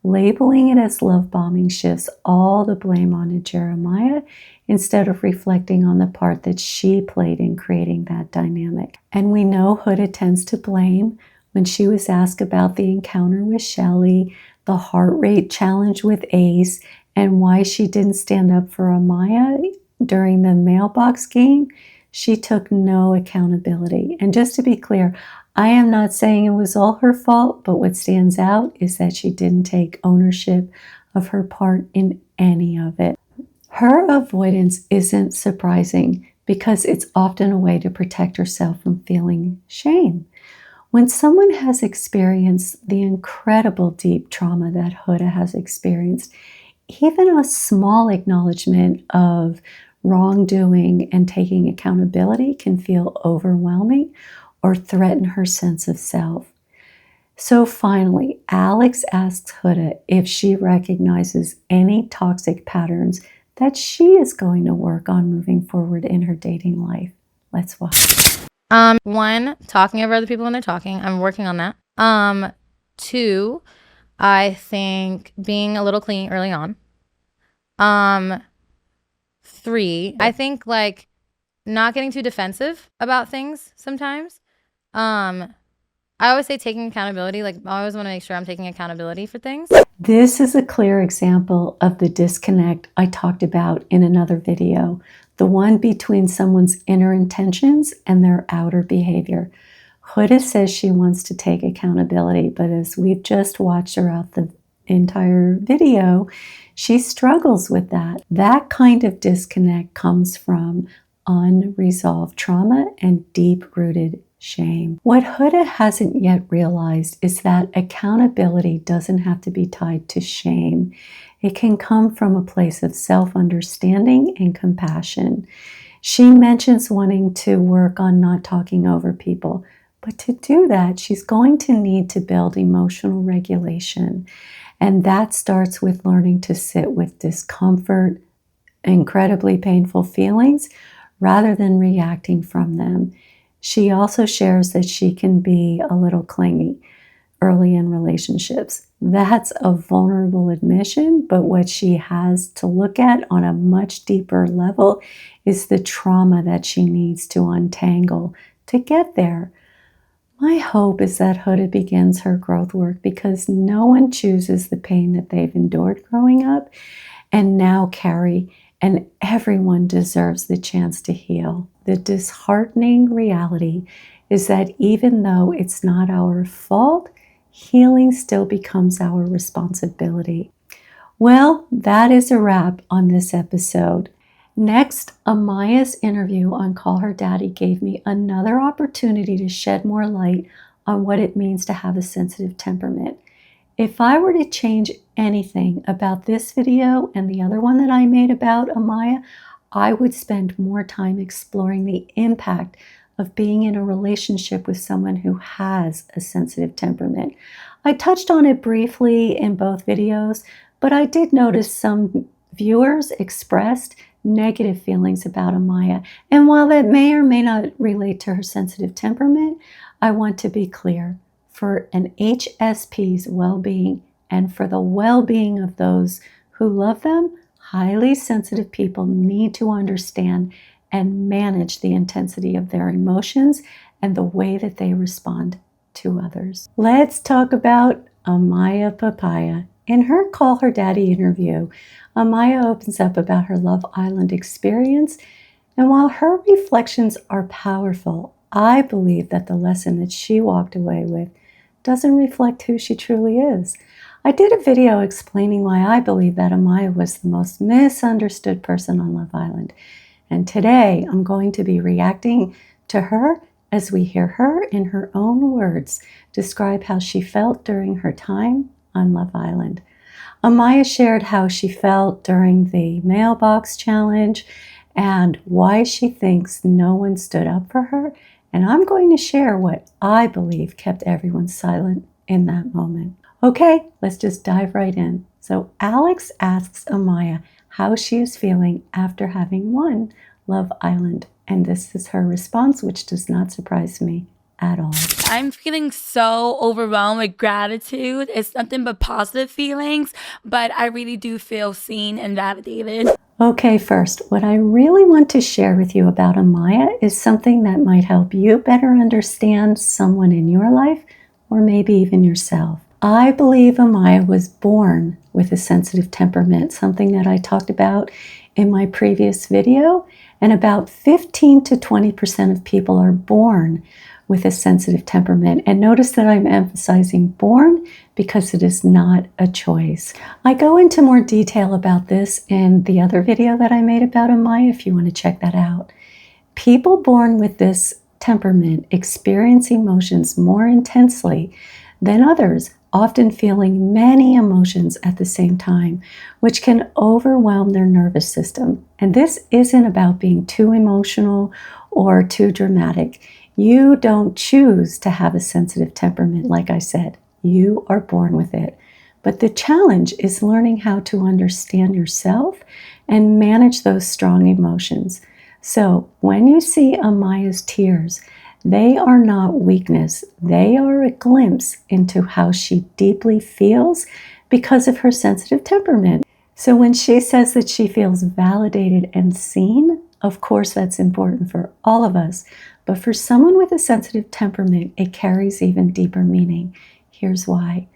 Labeling it as love bombing shifts all the blame onto Jeremiah instead of reflecting on the part that she played in creating that dynamic. And we know Huda tends to blame when she was asked about the encounter with Shelley, the heart rate challenge with Ace, and why she didn't stand up for Amaya during the mailbox game. She took no accountability. And just to be clear, I am not saying it was all her fault, but what stands out is that she didn't take ownership of her part in any of it. Her avoidance isn't surprising because it's often a way to protect herself from feeling shame. When someone has experienced the incredible deep trauma that Huda has experienced, even a small acknowledgement of wrongdoing and taking accountability can feel overwhelming or threaten her sense of self. So finally, Alex asks Huda if she recognizes any toxic patterns that she is going to work on moving forward in her dating life. Let's watch. One, talking over other people when they're talking. I'm working on that. Two, I think being a little clingy early on. Three, I think like not getting too defensive about things sometimes. I always say taking accountability. Like I always want to make sure I'm taking accountability for things. This is a clear example of the disconnect I talked about in another video, the one between someone's inner intentions and their outer behavior. Huda says she wants to take accountability, but as we've just watched throughout the entire video, she struggles with that. That kind of disconnect comes from unresolved trauma and deep-rooted shame. What Huda hasn't yet realized is that accountability doesn't have to be tied to shame. It can come from a place of self-understanding and compassion. She mentions wanting to work on not talking over people, but to do that, she's going to need to build emotional regulation. And that starts with learning to sit with discomfort, incredibly painful feelings, rather than reacting from them. She also shares that she can be a little clingy early in relationships. That's a vulnerable admission, but what she has to look at on a much deeper level is the trauma that she needs to untangle to get there. My hope is that Huda begins her growth work because no one chooses the pain that they've endured growing up and now carry, and everyone deserves the chance to heal. The disheartening reality is that even though it's not our fault, healing still becomes our responsibility. Well, that is a wrap on this episode. Next, Amaya's interview on Call Her Daddy gave me another opportunity to shed more light on what it means to have a sensitive temperament. If I were to change anything about this video and the other one that I made about Amaya, I would spend more time exploring the impact of being in a relationship with someone who has a sensitive temperament. I touched on it briefly in both videos, but I did notice some viewers expressed negative feelings about Amaya. And while that may or may not relate to her sensitive temperament, I want to be clear. For an HSP's well-being and for the well-being of those who love them, highly sensitive people need to understand and manage the intensity of their emotions and the way that they respond to others. Let's talk about Amaya Papaya. In her Call Her Daddy interview, Amaya opens up about her Love Island experience, and while her reflections are powerful, I believe that the lesson that she walked away with doesn't reflect who she truly is. I did a video explaining why I believe that Amaya was the most misunderstood person on Love Island. And today I'm going to be reacting to her as we hear her in her own words describe how she felt during her time on Love Island. Amaya shared how she felt during the mailbox challenge and why she thinks no one stood up for her. And I'm going to share what I believe kept everyone silent in that moment. Okay, let's just dive right in. So Alex asks Amaya how she is feeling after having won Love Island. And this is her response, which does not surprise me at all. I'm feeling so overwhelmed with gratitude. It's nothing but positive feelings, but I really do feel seen and validated. Okay, first, what I really want to share with you about Amaya is something that might help you better understand someone in your life or maybe even yourself. I believe Amaya was born with a sensitive temperament, something that I talked about in my previous video, and about 15 to 20% of people are born with a sensitive temperament. And notice that I'm emphasizing born because it is not a choice. I go into more detail about this in the other video that I made about Amaya if you want to check that out. People born with this temperament experience emotions more intensely than others, often feeling many emotions at the same time, which can overwhelm their nervous system. And this isn't about being too emotional or too dramatic. You don't choose to have a sensitive temperament, like I said. You are born with it. But the challenge is learning how to understand yourself and manage those strong emotions. So when you see Amaya's tears, they are not weakness. They are a glimpse into how she deeply feels because of her sensitive temperament. So when she says that she feels validated and seen, of course that's important for all of us. But for someone with a sensitive temperament, it carries even deeper meaning. Here's why.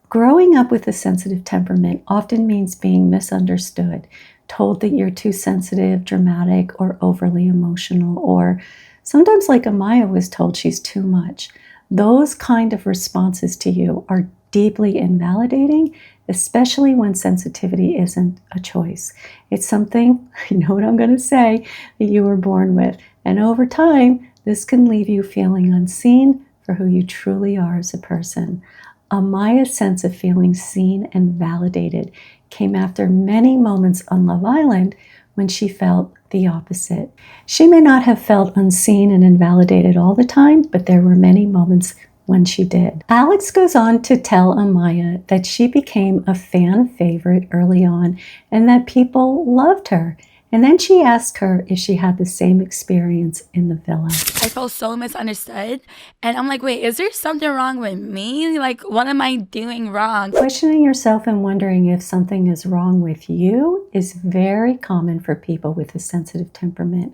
Growing up with a sensitive temperament often means being misunderstood, told that you're too sensitive, dramatic, or overly emotional, or sometimes, like Amaya was told, she's too much. Those kind of responses to you are deeply invalidating, especially when sensitivity isn't a choice. It's something, you know what I'm going to say, that you were born with. And over time, this can leave you feeling unseen for who you truly are as a person. Amaya's sense of feeling seen and validated came after many moments on Love Island when she felt the opposite. She may not have felt unseen and invalidated all the time, but there were many moments when she did. Alex goes on to tell Amaya that she became a fan favorite early on and that people loved her. And then she asked her if she had the same experience in the villa. I felt so misunderstood. And I'm like, wait, is there something wrong with me? Like, what am I doing wrong? Questioning yourself and wondering if something is wrong with you is very common for people with a sensitive temperament.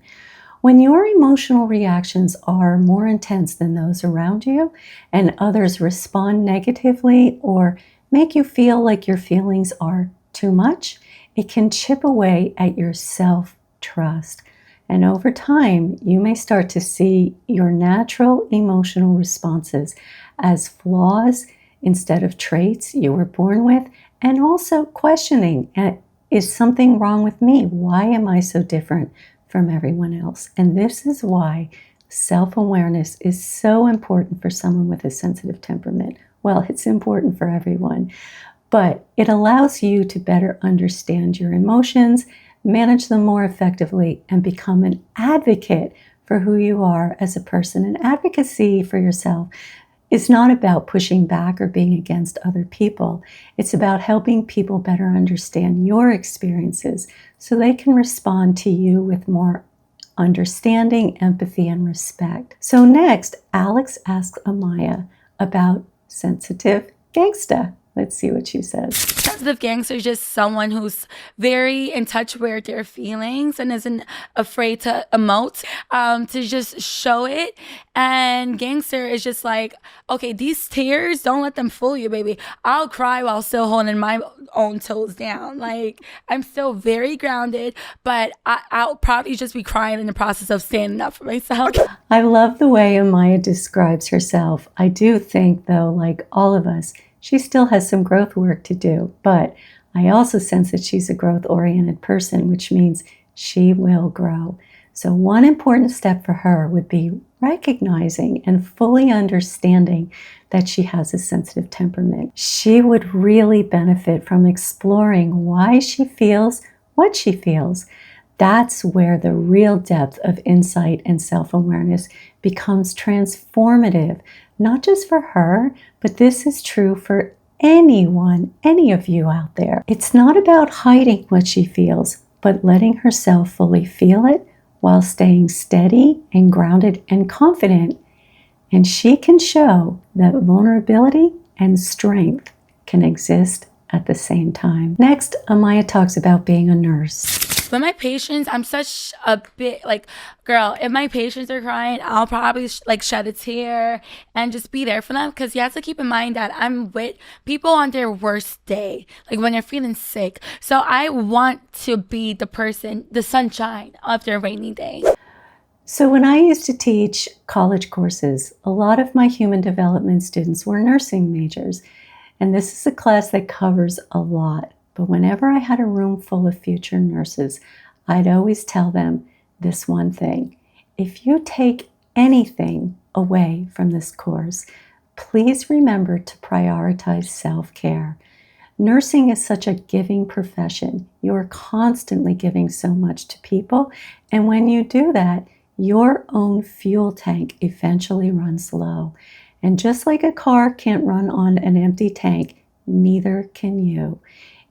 When your emotional reactions are more intense than those around you and others respond negatively or make you feel like your feelings are too much, it can chip away at your self-trust. And over time, you may start to see your natural emotional responses as flaws instead of traits you were born with, and also questioning, is something wrong with me? Why am I so different from everyone else? And this is why self-awareness is so important for someone with a sensitive temperament. Well, it's important for everyone, but it allows you to better understand your emotions, manage them more effectively, and become an advocate for who you are as a person. And advocacy for yourself is not about pushing back or being against other people. It's about helping people better understand your experiences so they can respond to you with more understanding, empathy, and respect. So next, Alex asks Amaya about sensitive gangsta. Let's see what she says. Sensitive gangster is just someone who's very in touch with their feelings and isn't afraid to emote, to just show it. And gangster is just like, okay, these tears, don't let them fool you, baby. I'll cry while still holding my own toes down. Like, I'm still very grounded, but I'll probably just be crying in the process of standing up for myself. I love the way Amaya describes herself. I do think, though, like all of us, she still has some growth work to do, but I also sense that she's a growth-oriented person, which means she will grow. So one important step for her would be recognizing and fully understanding that she has a sensitive temperament. She would really benefit from exploring why she feels what she feels. That's where the real depth of insight and self-awareness becomes transformative, not just for her, but this is true for anyone, any of you out there. It's not about hiding what she feels, but letting herself fully feel it while staying steady and grounded and confident. And she can show that vulnerability and strength can exist at the same time. Next, Amaya talks about being a nurse. With my patients, I'm such a bit like, girl, if my patients are crying, I'll probably like shed a tear and just be there for them, because you have to keep in mind that I'm with people on their worst day, like when they're feeling sick. So I want to be the person, the sunshine of their rainy day. So when I used to teach college courses, a lot of my human development students were nursing majors. And this is a class that covers a lot. But whenever I had a room full of future nurses, I'd always tell them this one thing. If you take anything away from this course, please remember to prioritize self-care. Nursing is such a giving profession. You're constantly giving so much to people. And when you do that, your own fuel tank eventually runs low. And just like a car can't run on an empty tank, neither can you.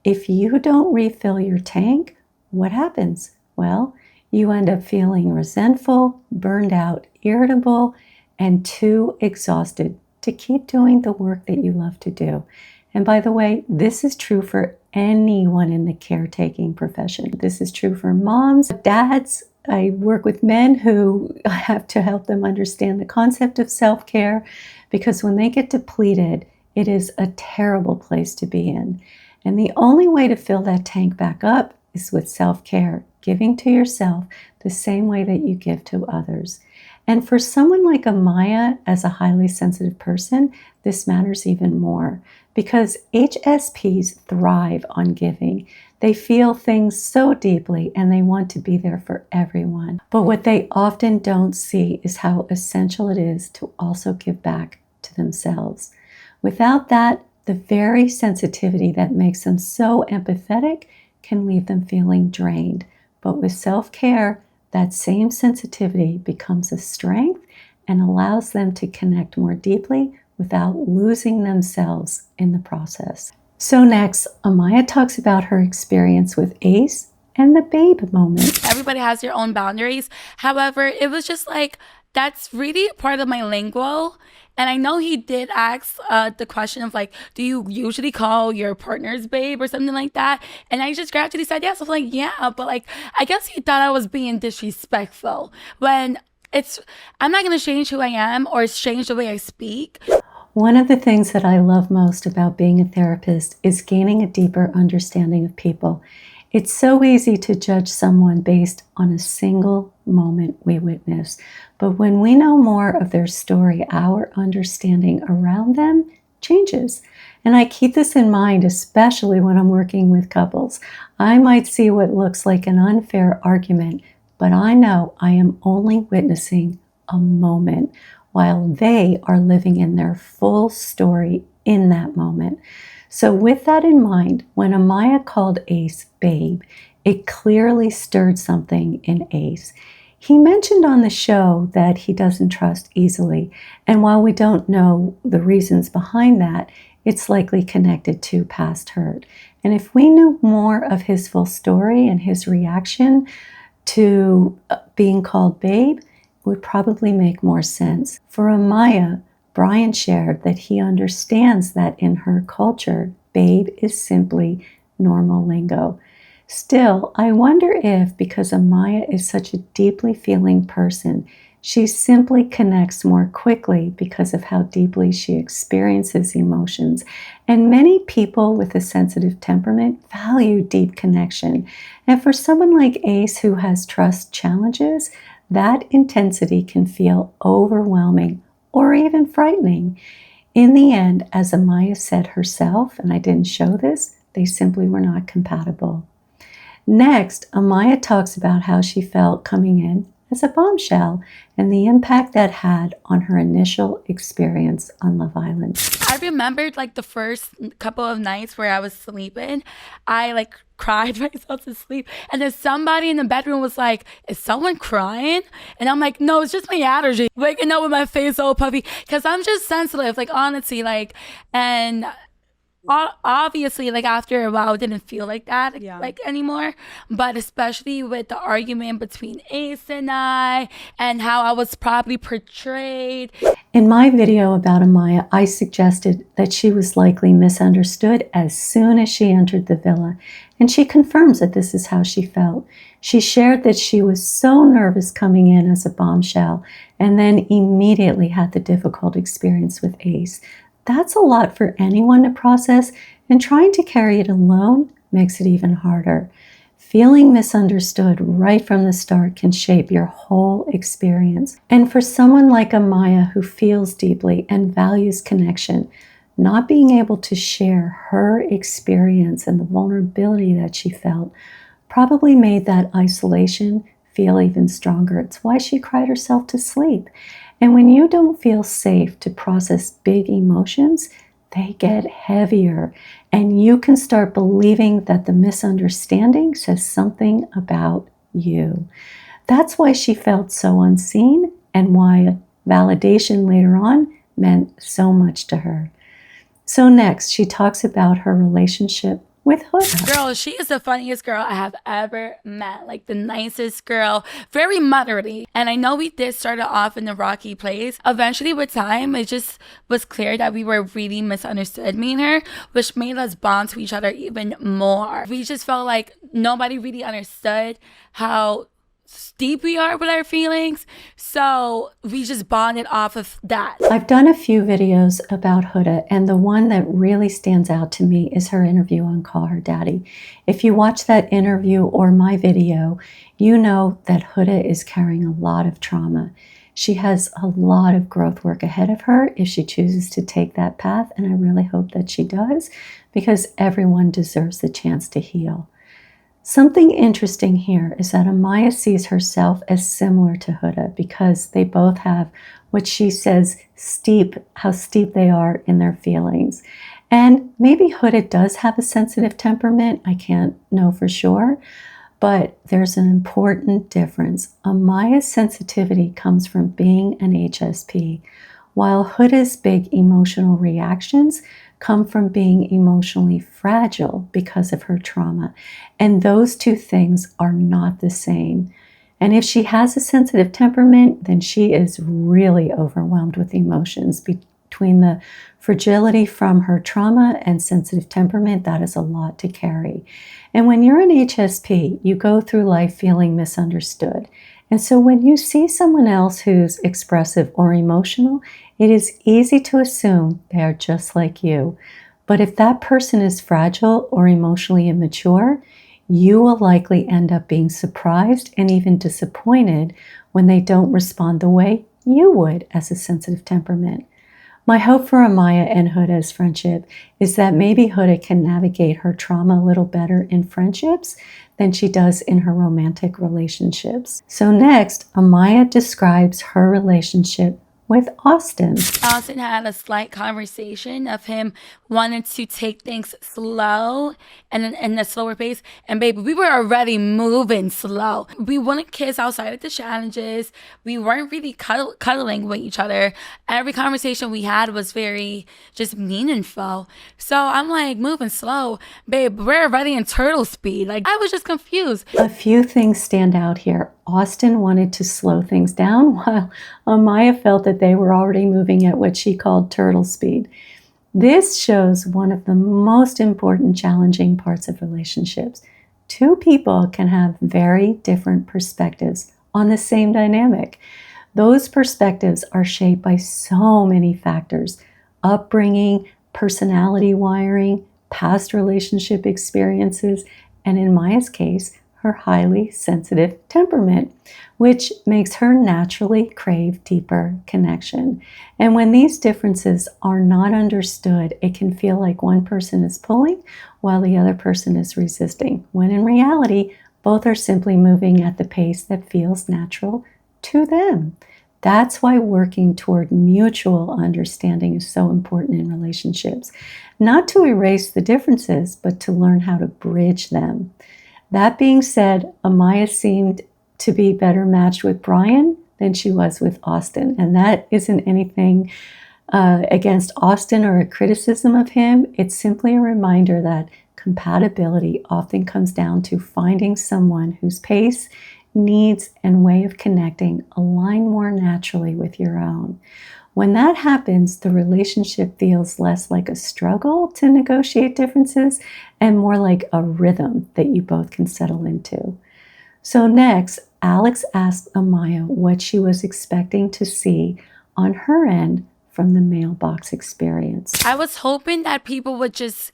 If you don't refill your tank, what happens? Well, you end up feeling resentful, burned out, irritable, and too exhausted to keep doing the work that you love to do. And by the way, this is true for anyone in the caretaking profession. This is true for moms, dads. I work with men who have to help them understand the concept of self-care, because when they get depleted, it is a terrible place to be in. And the only way to fill that tank back up is with self-care, giving to yourself the same way that you give to others. And for someone like Amaya, as a highly sensitive person, this matters even more, because HSPs thrive on giving. They feel things so deeply and they want to be there for everyone. But what they often don't see is how essential it is to also give back to themselves. Without that, the very sensitivity that makes them so empathetic can leave them feeling drained. But with self-care, that same sensitivity becomes a strength and allows them to connect more deeply without losing themselves in the process. So next, Amaya talks about her experience with Ace and the babe moment. Everybody has their own boundaries. However, it was just like, that's really part of my lingo. And I know he did ask the question of like, do you usually call your partner's babe or something like that? And I just gradually said yes. I was like, yeah, but like, I guess he thought I was being disrespectful when I'm not going to change who I am or change the way I speak. One of the things that I love most about being a therapist is gaining a deeper understanding of people. It's so easy to judge someone based on a single moment we witness. But when we know more of their story, our understanding around them changes. And I keep this in mind, especially when I'm working with couples. I might see what looks like an unfair argument, but I know I am only witnessing a moment while they are living in their full story in that moment. So with that in mind, when Amaya called Ace babe, it clearly stirred something in Ace. He mentioned on the show that he doesn't trust easily, and while we don't know the reasons behind that, it's likely connected to past hurt. And if we knew more of his full story and his reaction to being called babe, it would probably make more sense. For Amaya, Brian shared that he understands that in her culture, babe is simply normal lingo. Still, I wonder if, because Amaya is such a deeply feeling person, she simply connects more quickly because of how deeply she experiences emotions. And many people with a sensitive temperament value deep connection. And for someone like Ace who has trust challenges, that intensity can feel overwhelming or even frightening. In the end, as Amaya said herself, and I didn't show this, they simply were not compatible. Next, Amaya talks about how she felt coming in as a bombshell and the impact that had on her initial experience on Love Island. I remembered like the first couple of nights where I was sleeping, I like cried myself to sleep. And then somebody in the bedroom was like, is someone crying? And I'm like, no, it's just my allergy. Waking up with my face all puffy. Cause I'm just sensitive, like honestly, like, and obviously like after a while it didn't feel like that like anymore, but especially with the argument between Ace and I and how I was probably portrayed. In my video about Amaya, I suggested that she was likely misunderstood as soon as she entered the villa, and she confirms that this is how she felt. She shared that she was so nervous coming in as a bombshell and then immediately had the difficult experience with Ace. That's a lot for anyone to process, and trying to carry it alone makes it even harder. Feeling misunderstood right from the start can shape your whole experience. And for someone like Amaya who feels deeply and values connection, not being able to share her experience and the vulnerability that she felt probably made that isolation feel even stronger. It's why she cried herself to sleep. And when you don't feel safe to process big emotions, they get heavier, and you can start believing that the misunderstanding says something about you. That's why she felt so unseen and why validation later on meant so much to her. So next, she talks about her relationship with Huda. Girl, she is the funniest girl I have ever met. Like the nicest girl, very motherly. And I know we did start off in a rocky place. Eventually with time, it just was clear that we were really misunderstood, me and her, which made us bond to each other even more. We just felt like nobody really understood how deep we are with our feelings, so we just bonded off of that. I've done a few videos about Huda, and the one that really stands out to me is her interview on Call Her Daddy. If you watch that interview or my video, you know that Huda is carrying a lot of trauma. She has a lot of growth work ahead of her if she chooses to take that path, and I really hope that she does, because everyone deserves the chance to heal. Something interesting here is that Amaya sees herself as similar to Huda because they both have what she says how steep they are in their feelings. And maybe Huda does have a sensitive temperament, I can't know for sure, but there's an important difference. Amaya's sensitivity comes from being an HSP, while Huda's big emotional reactions come from being emotionally fragile because of her trauma. And those two things are not the same. And if she has a sensitive temperament, then she is really overwhelmed with emotions. Between the fragility from her trauma and sensitive temperament, that is a lot to carry. And when you're an HSP, you go through life feeling misunderstood. And so when you see someone else who's expressive or emotional, it is easy to assume they are just like you. But if that person is fragile or emotionally immature, you will likely end up being surprised and even disappointed when they don't respond the way you would as a sensitive temperament. My hope for Amaya and Huda's friendship is that maybe Huda can navigate her trauma a little better in friendships than she does in her romantic relationships. So next, Amaya describes her relationship with Austin. Austin had a slight conversation of him wanting to take things slow and in a slower pace. And baby, we were already moving slow. We wouldn't kiss outside of the challenges. We weren't really cuddling with each other. Every conversation we had was very just meaningful. So I'm like, moving slow. Babe, we're already in turtle speed. Like, I was just confused. A few things stand out here. Austin wanted to slow things down while Amaya felt that they were already moving at what she called turtle speed. This shows one of the most important challenging parts of relationships. Two people can have very different perspectives on the same dynamic. Those perspectives are shaped by so many factors: upbringing, personality wiring, past relationship experiences, and in Maya's case, her highly sensitive temperament, which makes her naturally crave deeper connection. And when these differences are not understood, it can feel like one person is pulling while the other person is resisting, when in reality, both are simply moving at the pace that feels natural to them. That's why working toward mutual understanding is so important in relationships. Not to erase the differences, but to learn how to bridge them. That being said, Amaya seemed to be better matched with Brian than she was with Austin. And that isn't anything against Austin or a criticism of him. It's simply a reminder that compatibility often comes down to finding someone whose pace, needs, and way of connecting align more naturally with your own. When that happens, the relationship feels less like a struggle to negotiate differences and more like a rhythm that you both can settle into. So next, Alex asked Amaya what she was expecting to see on her end from the mailbox experience. I was hoping that people would just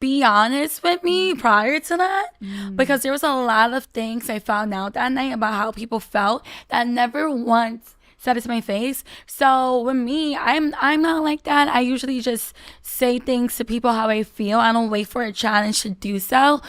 be honest with me prior to that, because there was a lot of things I found out that night about how people felt that never once said it to my face. So with me, I'm not like that. I usually just say things to people how I feel. I don't wait for a challenge to do so.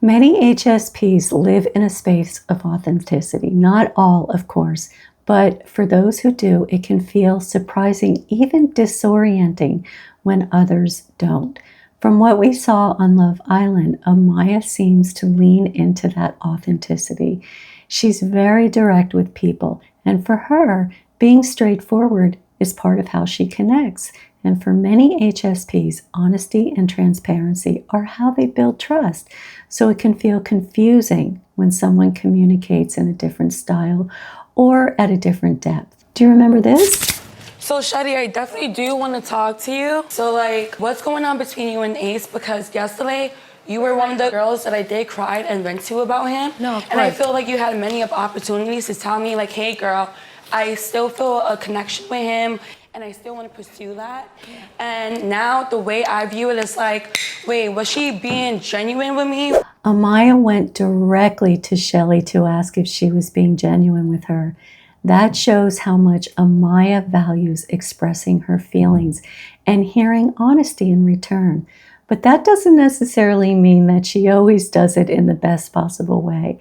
Many HSPs live in a space of authenticity. Not all, of course, but for those who do, it can feel surprising, even disorienting when others don't. From what we saw on Love Island, Amaya seems to lean into that authenticity. She's very direct with people, and for her, being straightforward is part of how she connects. And for many HSPs, honesty and transparency are how they build trust. So it can feel confusing when someone communicates in a different style or at a different depth. Do you remember this? So Shadi, I definitely do want to talk to you. So like, what's going on between you and Ace? Because yesterday, you were one of the girls that I did cry and vent to about him. No, and I feel like you had many opportunities to tell me like, hey girl, I still feel a connection with him and I still want to pursue that. Yeah. And now the way I view it is like, wait, was she being genuine with me? Amaya went directly to Shelly to ask if she was being genuine with her. That shows how much Amaya values expressing her feelings and hearing honesty in return. But that doesn't necessarily mean that she always does it in the best possible way.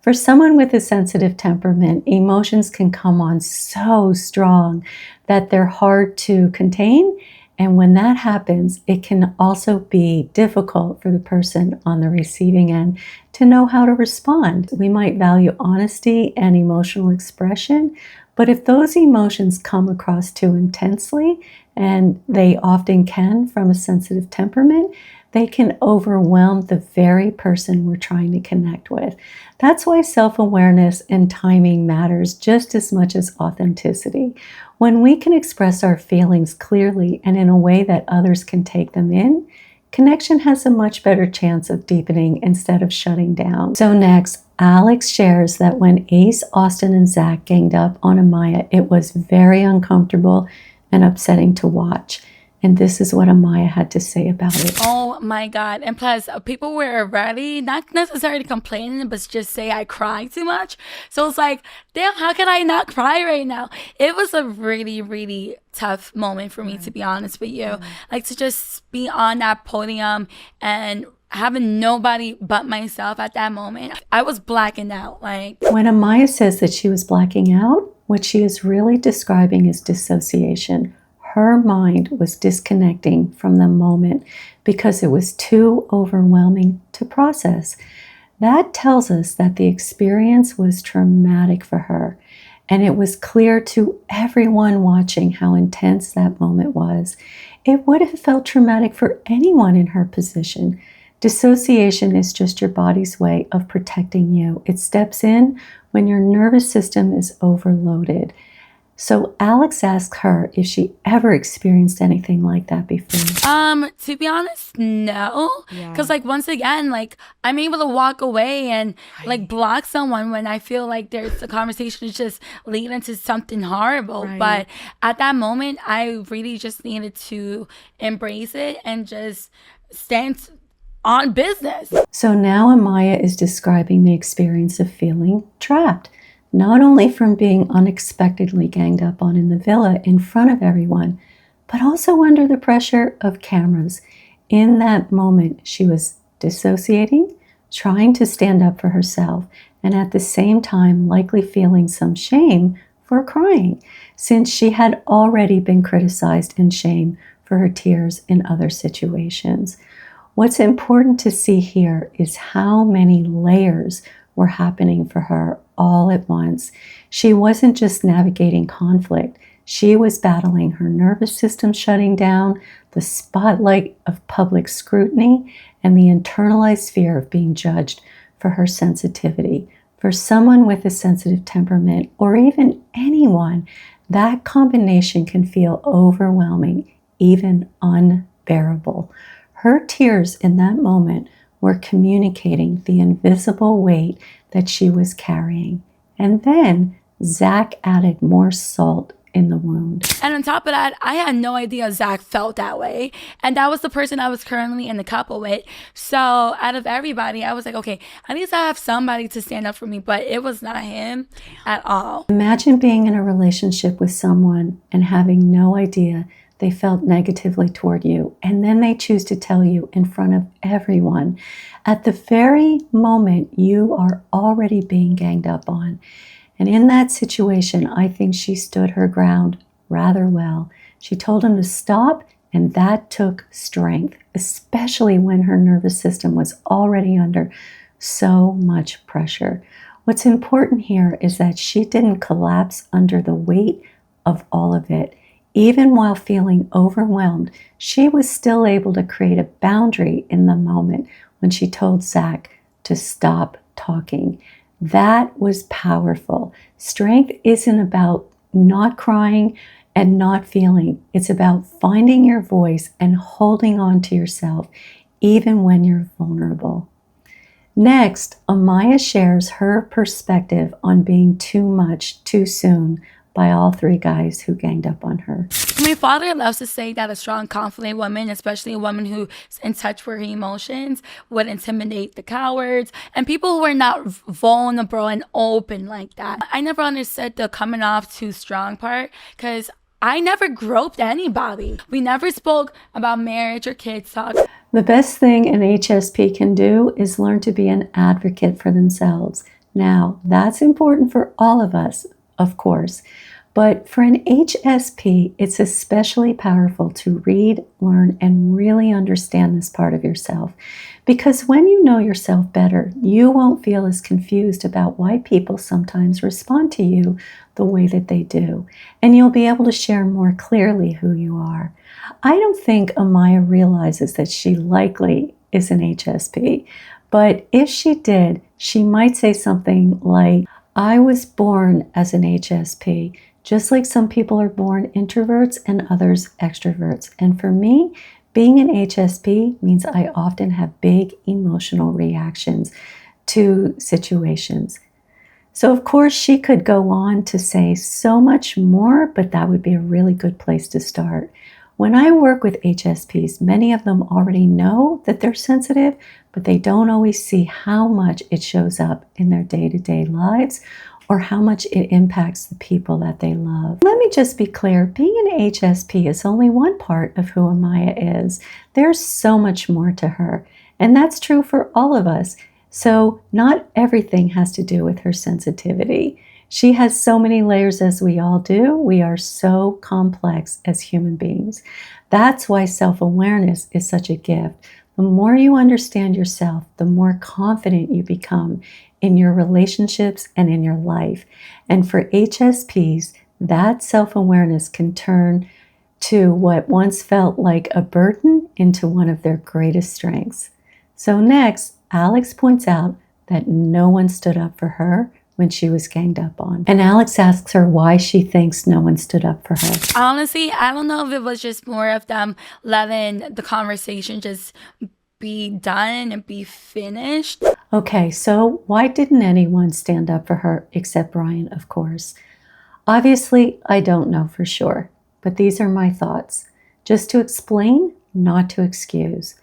For someone with a sensitive temperament, emotions can come on so strong that they're hard to contain. And when that happens, it can also be difficult for the person on the receiving end to know how to respond. We might value honesty and emotional expression, but if those emotions come across too intensely, and they often can from a sensitive temperament, they can overwhelm the very person we're trying to connect with. That's why self-awareness and timing matters just as much as authenticity. When we can express our feelings clearly and in a way that others can take them in, connection has a much better chance of deepening instead of shutting down. So next, Alex shares that when Ace, Austin, and Zach ganged up on Amaya, it was very uncomfortable and upsetting to watch. And this is what Amaya had to say about it. Oh my God. And plus, people were already not necessarily complaining, but just say I cry too much. So it's like, damn, how can I not cry right now? It was a really, really tough moment for me, to be honest with you. Like to just be on that podium and having nobody but myself at that moment. I was blacking out. Like when Amaya says that she was blacking out, What she is really describing is dissociation. Her mind was disconnecting from the moment because it was too overwhelming to process. That tells us that the experience was traumatic for her, and it was clear to everyone watching how intense that moment was. It would have felt traumatic for anyone in her position. Dissociation is just your body's way of protecting you. It steps in when your nervous system is overloaded. So Alex asked her if she ever experienced anything like that before. To be honest, no. Because like once again, like I'm able to walk away and like block someone when I feel like there's a conversation is just leading to something horrible. Right. But at that moment, I really just needed to embrace it and just stand on business. So now Amaya is describing the experience of feeling trapped. Not only from being unexpectedly ganged up on in the villa in front of everyone, but also under the pressure of cameras. In that moment, she was dissociating, trying to stand up for herself, and at the same time likely feeling some shame for crying, since she had already been criticized and shamed for her tears in other situations. What's important to see here is how many layers were happening for her all at once. She wasn't just navigating conflict. She was battling her nervous system shutting down, the spotlight of public scrutiny, and the internalized fear of being judged for her sensitivity. For someone with a sensitive temperament, or even anyone, that combination can feel overwhelming, even unbearable. Her tears in that moment were communicating the invisible weight that she was carrying. And then Zach added more salt in the wound. And on top of that, I had no idea Zach felt that way. And that was the person I was currently in the couple with. So out of everybody, I was like, okay, at least I have somebody to stand up for me. But it was not him at all. Imagine being in a relationship with someone and having no idea they felt negatively toward you, and then they choose to tell you in front of everyone at the very moment you are already being ganged up on. And in that situation, I think she stood her ground rather well. She told him to stop, and that took strength, especially when her nervous system was already under so much pressure. What's important here is that she didn't collapse under the weight of all of it. Even while feeling overwhelmed, she was still able to create a boundary in the moment when she told Zach to stop talking. That was powerful. Strength isn't about not crying and not feeling. It's about finding your voice and holding on to yourself, even when you're vulnerable. Next, Amaya shares her perspective on being too much too soon by all three guys who ganged up on her. My father loves to say that a strong, confident woman, especially a woman who's in touch with her emotions, would intimidate the cowards and people who are not vulnerable and open like that. I never understood the coming off too strong part because I never groped anybody. We never spoke about marriage or kids talk. The best thing an HSP can do is learn to be an advocate for themselves. Now, that's important for all of us, of course. But for an HSP, it's especially powerful to read, learn, and really understand this part of yourself. Because when you know yourself better, you won't feel as confused about why people sometimes respond to you the way that they do. And you'll be able to share more clearly who you are. I don't think Amaya realizes that she likely is an HSP. But if she did, she might say something like, I was born as an HSP, just like some people are born introverts and others extroverts. And for me, being an HSP means I often have big emotional reactions to situations. So of course she could go on to say so much more, but that would be a really good place to start. When I work with HSPs, many of them already know that they're sensitive, but they don't always see how much it shows up in their day-to-day lives or how much it impacts the people that they love. Let me just be clear, being an HSP is only one part of who Amaya is. There's so much more to her, and that's true for all of us. So not everything has to do with her sensitivity. She has so many layers, as we all do. We are so complex as human beings. That's why self-awareness is such a gift. The more you understand yourself, the more confident you become in your relationships and in your life. And for HSPs, that self-awareness can turn to what once felt like a burden into one of their greatest strengths. So next, Alex points out that no one stood up for her when she was ganged up on. And Alex asks her why she thinks no one stood up for her. Honestly, I don't know if it was just more of them letting the conversation just be done and be finished. Okay, so why didn't anyone stand up for her except Brian, of course? Obviously, I don't know for sure, but these are my thoughts. Just to explain, not to excuse.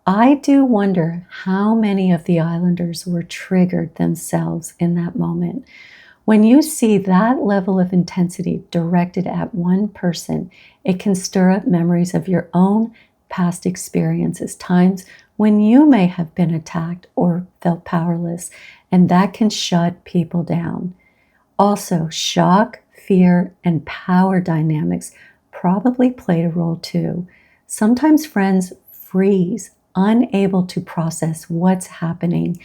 I do wonder how many of the Islanders were triggered themselves in that moment. When you see that level of intensity directed at one person, it can stir up memories of your own past experiences, times when you may have been attacked or felt powerless, and that can shut people down. Also, shock, fear, and power dynamics probably played a role too. Sometimes friends freeze, unable to process what's happening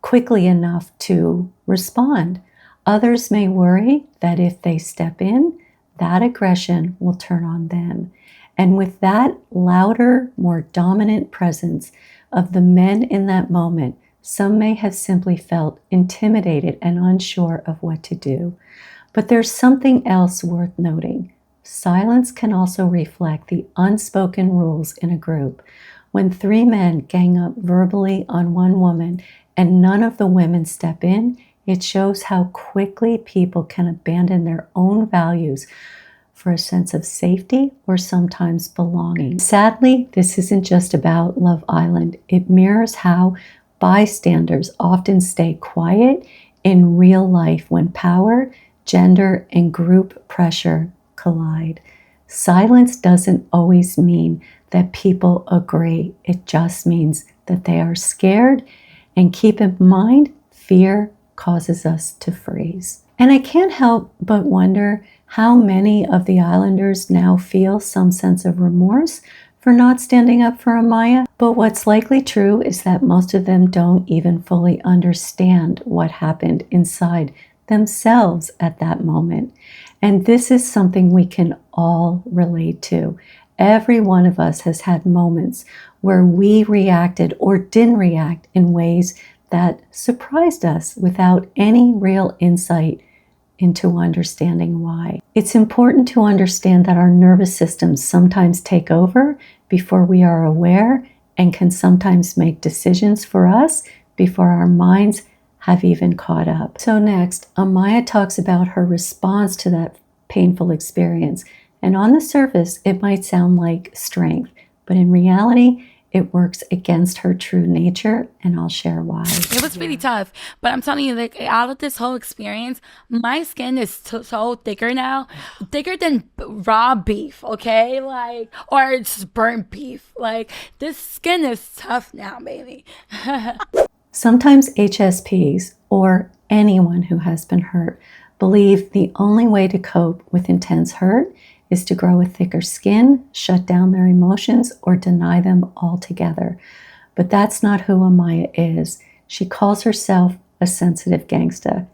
quickly enough to respond. Others may worry that if they step in, that aggression will turn on them. And with that louder, more dominant presence of the men in that moment, some may have simply felt intimidated and unsure of what to do. But there's something else worth noting. Silence can also reflect the unspoken rules in a group. When 3 men gang up verbally on one woman and none of the women step in, it shows how quickly people can abandon their own values for a sense of safety or sometimes belonging. Sadly, this isn't just about Love Island. It mirrors how bystanders often stay quiet in real life when power, gender, and group pressure collide. Silence doesn't always mean that people agree. It just means that they are scared. And keep in mind, fear causes us to freeze. And I can't help but wonder how many of the Islanders now feel some sense of remorse for not standing up for Amaya. But what's likely true is that most of them don't even fully understand what happened inside themselves at that moment. And this is something we can all relate to. Every one of us has had moments where we reacted or didn't react in ways that surprised us without any real insight into understanding why. It's important to understand that our nervous systems sometimes take over before we are aware and can sometimes make decisions for us before our minds have even caught up. So next, Amaya talks about her response to that painful experience. And on the surface, it might sound like strength, but in reality, it works against her true nature, and I'll share why. It was pretty tough, but I'm telling you, like, out of this whole experience, my skin is so thicker now, thicker than raw beef, okay? Like, or it's burnt beef. Like, this skin is tough now, baby. Sometimes HSPs, or anyone who has been hurt, believe the only way to cope with intense hurt is to grow a thicker skin, shut down their emotions, or deny them altogether. But that's not who Amaya is. She calls herself a sensitive gangsta,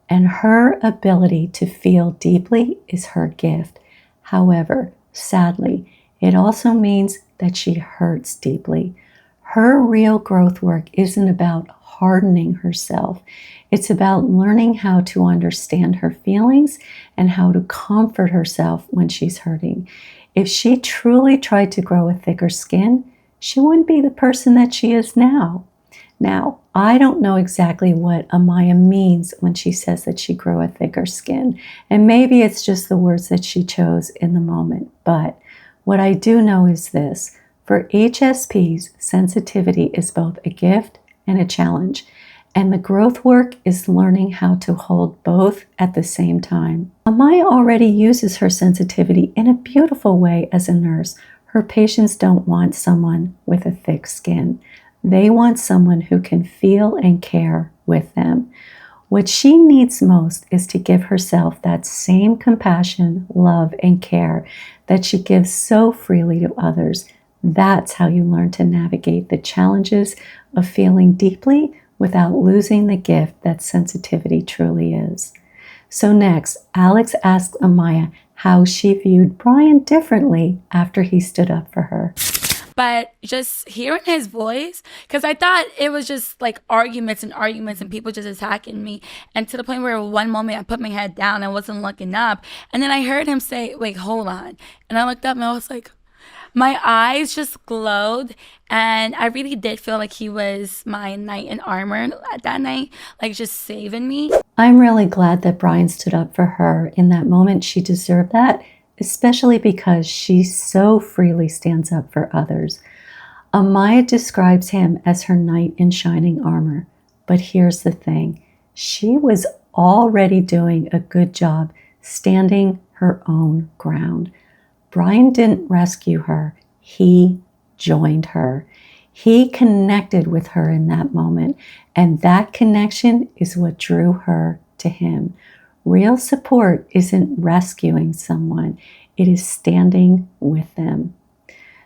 and her ability to feel deeply is her gift. However, sadly, it also means that she hurts deeply. Her real growth work isn't about hardening herself. It's about learning how to understand her feelings and how to comfort herself when she's hurting. If she truly tried to grow a thicker skin, she wouldn't be the person that she is now. Now, I don't know exactly what Amaya means when she says that she grew a thicker skin, and maybe it's just the words that she chose in the moment. But what I do know is this: for HSPs, sensitivity is both a gift and a challenge. And the growth work is learning how to hold both at the same time. Amaya already uses her sensitivity in a beautiful way as a nurse. Her patients don't want someone with a thick skin. They want someone who can feel and care with them. What she needs most is to give herself that same compassion, love, and care that she gives so freely to others. That's how you learn to navigate the challenges of feeling deeply without losing the gift that sensitivity truly is. So next, Alex asked Amaya how she viewed Brian differently after he stood up for her. But just hearing his voice, because I thought it was just like arguments and people just attacking me. And to the point where one moment I put my head down and wasn't looking up. And then I heard him say, wait, hold on. And I looked up and I was like, my eyes just glowed. And I really did feel like he was my knight in armor that night, like just saving me. I'm really glad that Brian stood up for her in that moment. She deserved that, especially because she so freely stands up for others. Amaya describes him as her knight in shining armor. But here's the thing. She was already doing a good job standing her own ground. Brian didn't rescue her. He joined her. He connected with her in that moment. And that connection is what drew her to him. Real support isn't rescuing someone, it is standing with them.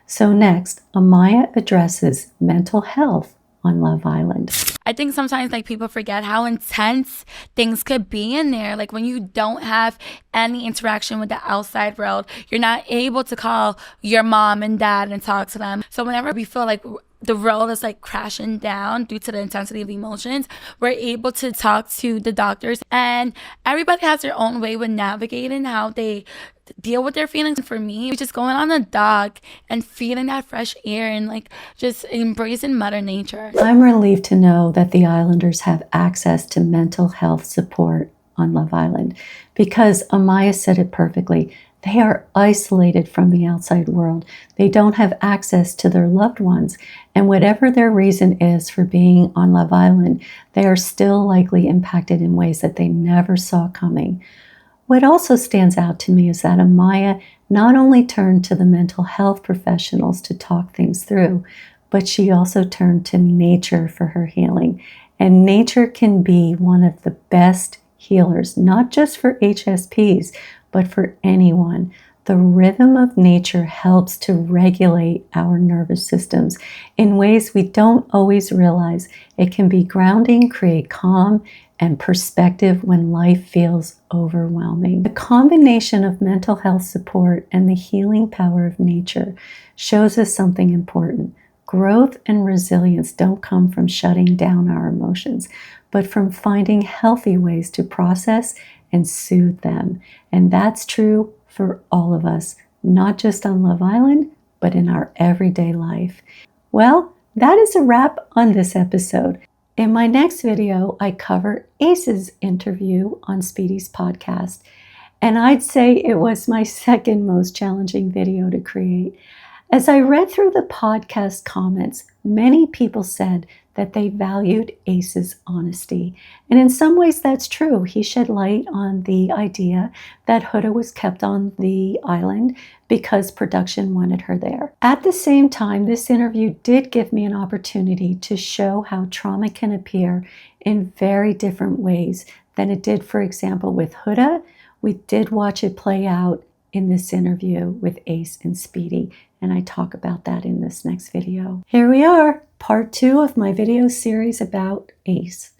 So next, Amaya addresses mental health on Love Island. I think sometimes like people forget how intense things could be in there. Like when you don't have any interaction with the outside world, you're not able to call your mom and dad and talk to them. So whenever we feel like the world is like crashing down due to the intensity of emotions, we're able to talk to the doctors, and everybody has their own way with navigating how they deal with their feelings. For me, just going on a dock and feeling that fresh air and like just embracing Mother Nature. I'm relieved to know that the Islanders have access to mental health support on Love Island because Amaya said it perfectly. They are isolated from the outside world. They don't have access to their loved ones. And whatever their reason is for being on Love Island, they are still likely impacted in ways that they never saw coming. What also stands out to me is that Amaya not only turned to the mental health professionals to talk things through, but she also turned to nature for her healing. And nature can be one of the best healers, not just for HSPs, but for anyone. The rhythm of nature helps to regulate our nervous systems in ways we don't always realize. It can be grounding, create calm, and perspective when life feels overwhelming. The combination of mental health support and the healing power of nature shows us something important. Growth and resilience don't come from shutting down our emotions, but from finding healthy ways to process and soothe them. And that's true for all of us, not just on Love Island, but in our everyday life. Well, that is a wrap on this episode. In my next video, I cover Ace's interview on Speedy's podcast, and I'd say it was my second most challenging video to create. As I read through the podcast comments, many people said that they valued Ace's honesty. And in some ways that's true. He shed light on the idea that Huda was kept on the island because production wanted her there. At the same time, this interview did give me an opportunity to show how trauma can appear in very different ways than it did, for example, with Huda. We did watch it play out in this interview with Ace and Speedy, and I talk about that in this next video. Here we are, part 2 of my video series about Ace.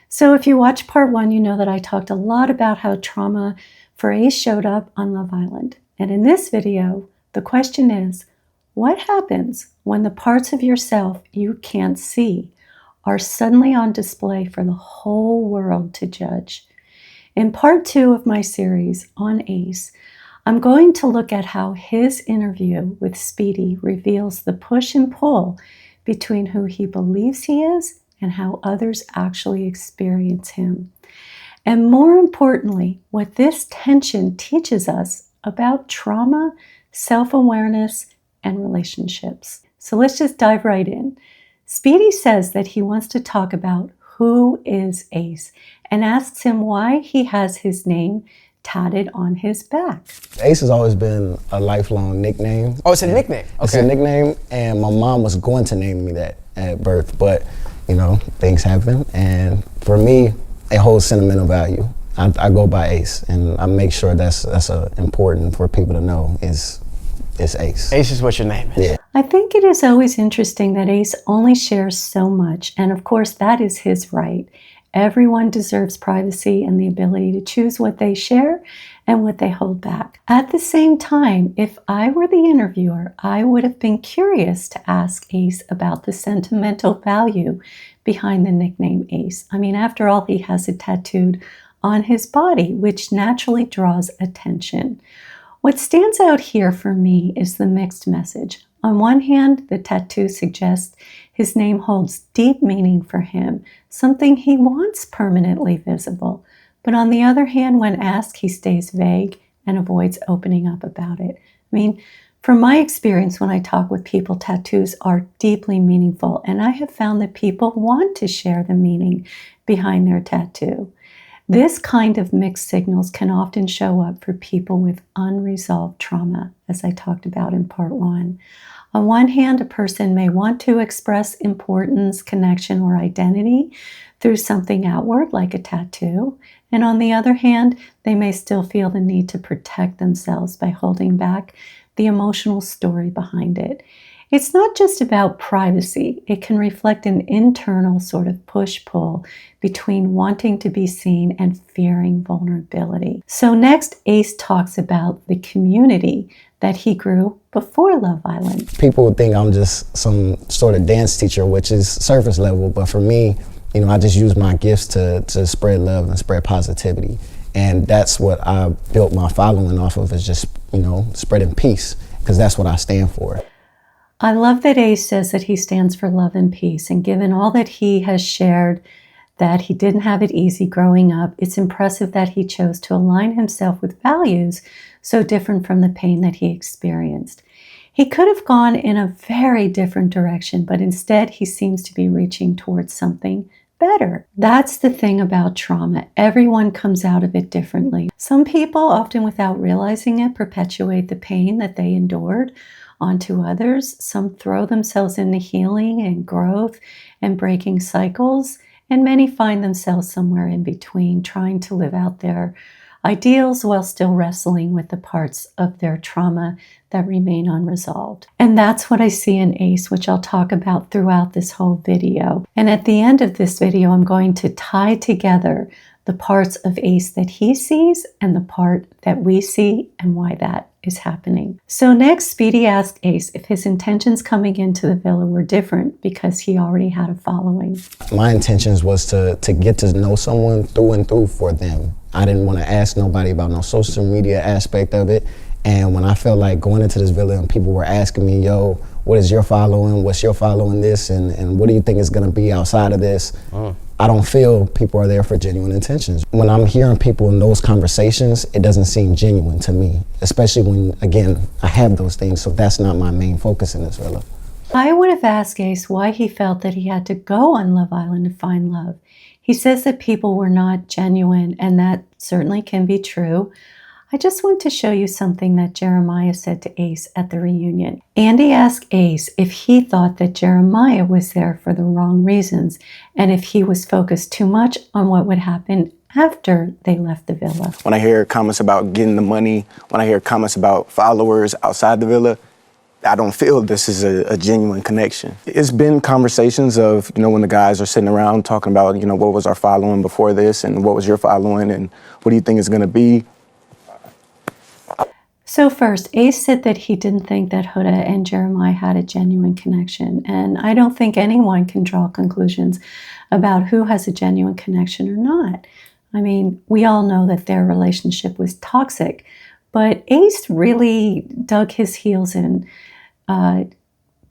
So if you watch part 1, you know that I talked a lot about how trauma for Ace showed up on Love Island. And in this video, the question is, what happens when the parts of yourself you can't see are suddenly on display for the whole world to judge? In part 2 of my series on Ace, I'm going to look at how his interview with Speedy reveals the push and pull between who he believes he is and how others actually experience him. And more importantly, what this tension teaches us about trauma, self-awareness, and relationships. So let's just dive right in. Speedy says that he wants to talk about who is Ace and asks him why he has his name tatted on his back. Ace has always been a lifelong nickname. Oh, it's a nickname? It's a nickname, and my mom was going to name me that at birth, but you know, things happen, and for me, it holds sentimental value. I go by Ace, and I make sure that's important for people to know is Ace. Ace is what your name is. Yeah. I think it is always interesting that Ace only shares so much, and of course that is his right. Everyone deserves privacy and the ability to choose what they share and what they hold back. At the same time, if I were the interviewer, I would have been curious to ask Ace about the sentimental value behind the nickname Ace. I mean, after all, he has it tattooed on his body, which naturally draws attention. What stands out here for me is the mixed message. On one hand, the tattoo suggests his name holds deep meaning for him, something he wants permanently visible. But on the other hand, when asked, he stays vague and avoids opening up about it. I mean, from my experience when I talk with people, tattoos are deeply meaningful, and I have found that people want to share the meaning behind their tattoo. This kind of mixed signals can often show up for people with unresolved trauma, as I talked about in part 1. On one hand, a person may want to express importance, connection, or identity through something outward, like a tattoo. And on the other hand, they may still feel the need to protect themselves by holding back the emotional story behind it. It's not just about privacy. It can reflect an internal sort of push-pull between wanting to be seen and fearing vulnerability. So next, Ace talks about the community that he grew before Love Island. People would think I'm just some sort of dance teacher, which is surface level, but for me, you know, I just use my gifts to spread love and spread positivity. And that's what I built my following off of, is just, you know, spreading peace, because that's what I stand for. I love that Ace says that he stands for love and peace, and given all that he has shared, that he didn't have it easy growing up, it's impressive that he chose to align himself with values so different from the pain that he experienced. He could have gone in a very different direction, but instead he seems to be reaching towards something better. That's the thing about trauma. Everyone comes out of it differently. Some people, often without realizing it, perpetuate the pain that they endured onto others. Some throw themselves into healing and growth and breaking cycles, and many find themselves somewhere in between, trying to live out their ideals while still wrestling with the parts of their trauma that remain unresolved. And that's what I see in Ace, which I'll talk about throughout this whole video. And at the end of this video, I'm going to tie together the parts of Ace that he sees and the part that we see and why that is happening. So next, Speedy asked Ace if his intentions coming into the villa were different because he already had a following. My intentions was to get to know someone through and through for them. I didn't want to ask nobody about no social media aspect of it. And when I felt like going into this villa and people were asking me, yo, what is your following? What's your following this? And what do you think is gonna be outside of this? I don't feel people are there for genuine intentions. When I'm hearing people in those conversations, it doesn't seem genuine to me, especially when, again, I have those things, so that's not my main focus in this villa. I would have asked Ace why he felt that he had to go on Love Island to find love. He says that people were not genuine, and that certainly can be true. I just want to show you something that Jeremiah said to Ace at the reunion. Andy asked Ace if he thought that Jeremiah was there for the wrong reasons, and if he was focused too much on what would happen after they left the villa. When I hear comments about getting the money, when I hear comments about followers outside the villa, I don't feel this is a genuine connection. It's been conversations of, you know, when the guys are sitting around talking about, you know, what was our following before this and what was your following and what do you think it's gonna be? So first, Ace said that he didn't think that Huda and Jeremiah had a genuine connection, and I don't think anyone can draw conclusions about who has a genuine connection or not. I mean, we all know that their relationship was toxic, but Ace really dug his heels in,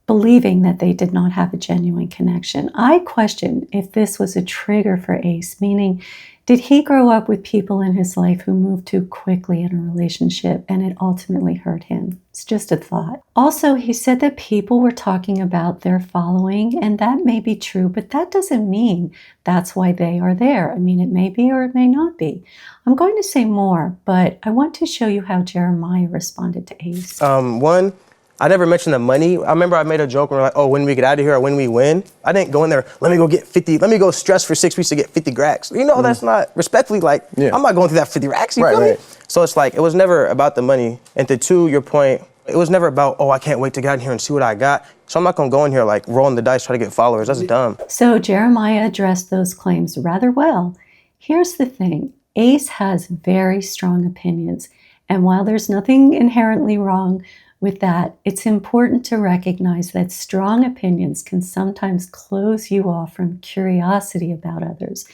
believing that they did not have a genuine connection. I question if this was a trigger for Ace, meaning, did he grow up with people in his life who moved too quickly in a relationship and it ultimately hurt him? It's just a thought. Also, he said that people were talking about their following, and that may be true, but that doesn't mean that's why they are there. I mean, it may be or it may not be. I'm going to say more, but I want to show you how Jeremiah responded to Ace. One, I never mentioned the money. I remember I made a joke where like, oh, when we get out of here or when we win. I didn't go in there, let me go stress for 6 weeks to get 50 racks. You know, that's not, respectfully, like, I'm not going through that 50 racks, you feel me? So it's like, it was never about the money. And to your point, it was never about, oh, I can't wait to get in here and see what I got. So I'm not gonna go in here like rolling the dice, try to get followers. That's dumb. So Jeremiah addressed those claims rather well. Here's the thing, Ace has very strong opinions. And while there's nothing inherently wrong with that, it's important to recognize that strong opinions can sometimes close you off from curiosity about others.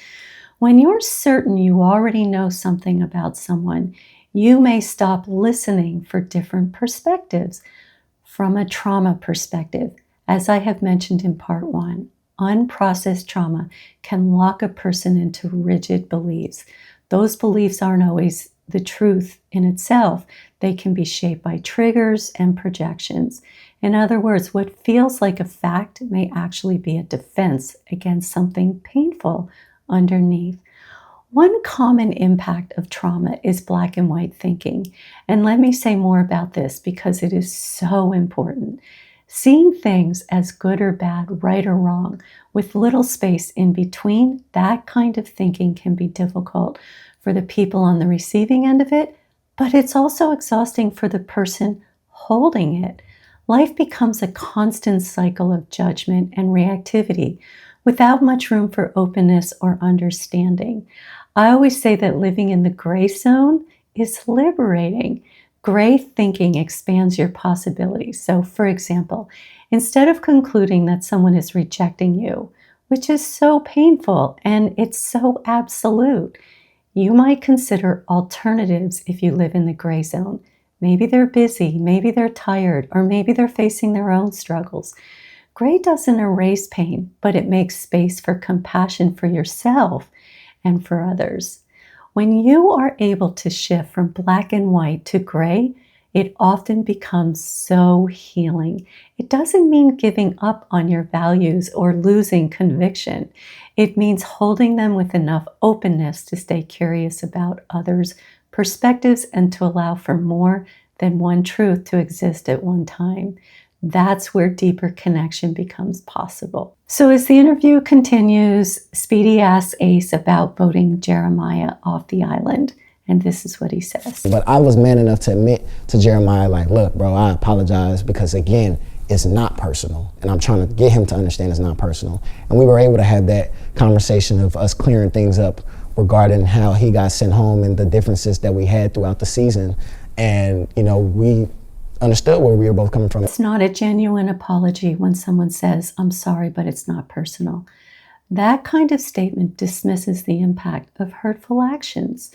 When you're certain you already know something about someone, you may stop listening for different perspectives. From a trauma perspective, as I have mentioned in part 1, unprocessed trauma can lock a person into rigid beliefs. Those beliefs aren't always the truth in itself. They can be shaped by triggers and projections. In other words, what feels like a fact may actually be a defense against something painful underneath. One common impact of trauma is black and white thinking. And let me say more about this because it is so important. Seeing things as good or bad, right or wrong, with little space in between, that kind of thinking can be difficult for the people on the receiving end of it, but it's also exhausting for the person holding it. Life becomes a constant cycle of judgment and reactivity without much room for openness or understanding. I always say that living in the gray zone is liberating. Gray thinking expands your possibilities. So, for example, instead of concluding that someone is rejecting you, which is so painful and it's so absolute, you might consider alternatives if you live in the gray zone. Maybe they're busy, maybe they're tired, or maybe they're facing their own struggles. Gray doesn't erase pain, but it makes space for compassion for yourself and for others. When you are able to shift from black and white to gray, it often becomes so healing. It doesn't mean giving up on your values or losing conviction. It means holding them with enough openness to stay curious about others' perspectives and to allow for more than one truth to exist at one time. That's where deeper connection becomes possible. So as the interview continues, Speedy asks Ace about voting Jeremiah off the island. And this is what he says. But I was man enough to admit to Jeremiah, like, look, bro, I apologize because, again, it's not personal. And I'm trying to get him to understand it's not personal. And we were able to have that conversation of us clearing things up regarding how he got sent home and the differences that we had throughout the season. And, you know, we understood where we were both coming from. It's not a genuine apology when someone says, I'm sorry, but it's not personal. That kind of statement dismisses the impact of hurtful actions.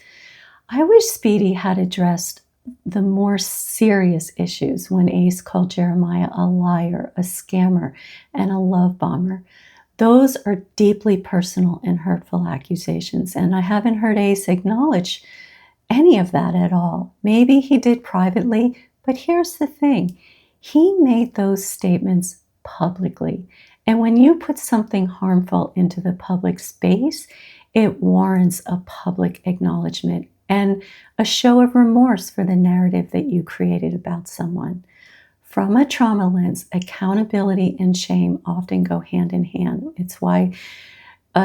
I wish Speedy had addressed the more serious issues when Ace called Jeremiah a liar, a scammer, and a love bomber. Those are deeply personal and hurtful accusations, and I haven't heard Ace acknowledge any of that at all. Maybe he did privately, but here's the thing. He made those statements publicly. And when you put something harmful into the public space, it warrants a public acknowledgement and a show of remorse for the narrative that you created about someone. From a trauma lens, accountability and shame often go hand in hand. It's why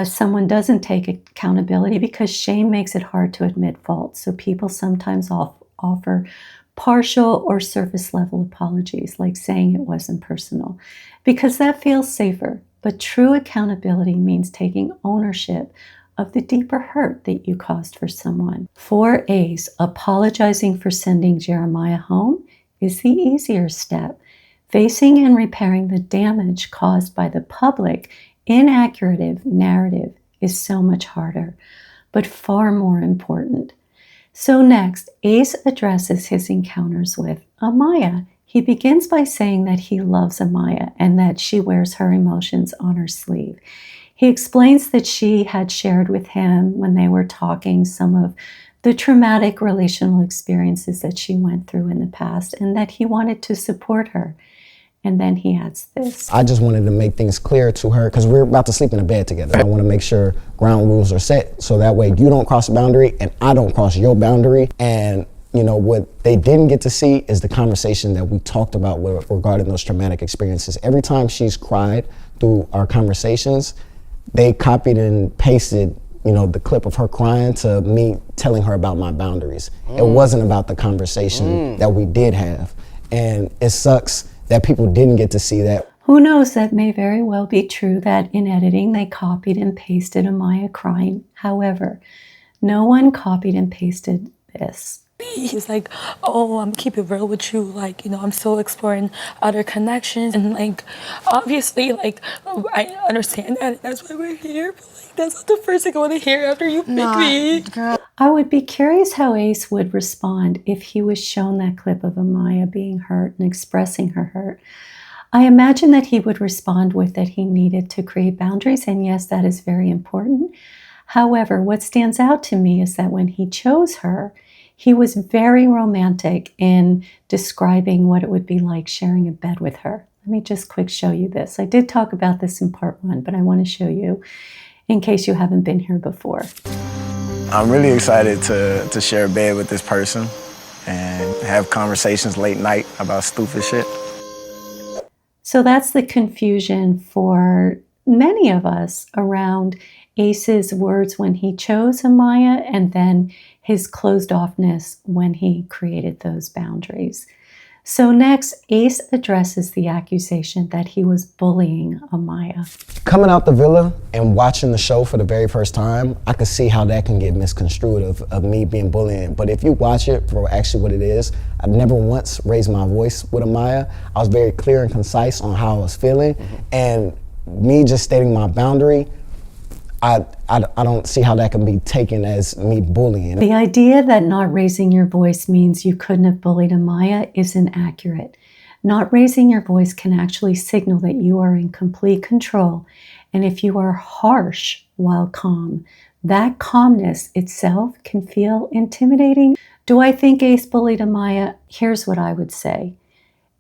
someone doesn't take accountability, because shame makes it hard to admit fault. So people sometimes offer partial or surface level apologies, like saying it wasn't personal, because that feels safer. But true accountability means taking ownership of the deeper hurt that you caused for someone. For Ace, apologizing for sending Jeremiah home is the easier step. Facing and repairing the damage caused by the public inaccurate narrative is so much harder, but far more important. So next, Ace addresses his encounters with Amaya. He begins by saying that he loves Amaya and that she wears her emotions on her sleeve. He explains that she had shared with him, when they were talking, some of the traumatic relational experiences that she went through in the past, and that he wanted to support her. And then he adds this. I just wanted to make things clear to her, because we're about to sleep in a bed together. I want to make sure ground rules are set, so that way you don't cross the boundary and I don't cross your boundary. And what they didn't get to see is the conversation that we talked about regarding those traumatic experiences. Every time she's cried through our conversations, they copied and pasted, the clip of her crying to me telling her about my boundaries. It wasn't about the conversation that we did have. And it sucks that people didn't get to see that. Who knows, that may very well be true that in editing they copied and pasted Amaya crying. However, no one copied and pasted this. He's like, oh, I'm keep it real with you. Like, I'm still exploring other connections. And like, obviously, like, I understand that. That's why we're here. But like, that's not the first thing I want to hear after you pick me. Girl. I would be curious how Ace would respond if he was shown that clip of Amaya being hurt and expressing her hurt. I imagine that he would respond with that he needed to create boundaries. And yes, that is very important. However, what stands out to me is that when he chose her, he was very romantic in describing what it would be like sharing a bed with her. Let me just quick show you this. I did talk about this in part 1, but I want to show you in case you haven't been here before. I'm really excited to share a bed with this person and have conversations late night about stupid shit. So that's the confusion for many of us around Ace's words when he chose Amaya and then his closed offness when he created those boundaries. So next, Ace addresses the accusation that he was bullying Amaya. Coming out the villa and watching the show for the very first time, I could see how that can get misconstrued of me being bullying. But if you watch it for actually what it is, I never once raised my voice with Amaya. I was very clear and concise on how I was feeling. And me just stating my boundary, I don't see how that can be taken as me bullying. The idea that not raising your voice means you couldn't have bullied Amaya isn't accurate. Not raising your voice can actually signal that you are in complete control. And if you are harsh while calm, that calmness itself can feel intimidating. Do I think Ace bullied Amaya? Here's what I would say.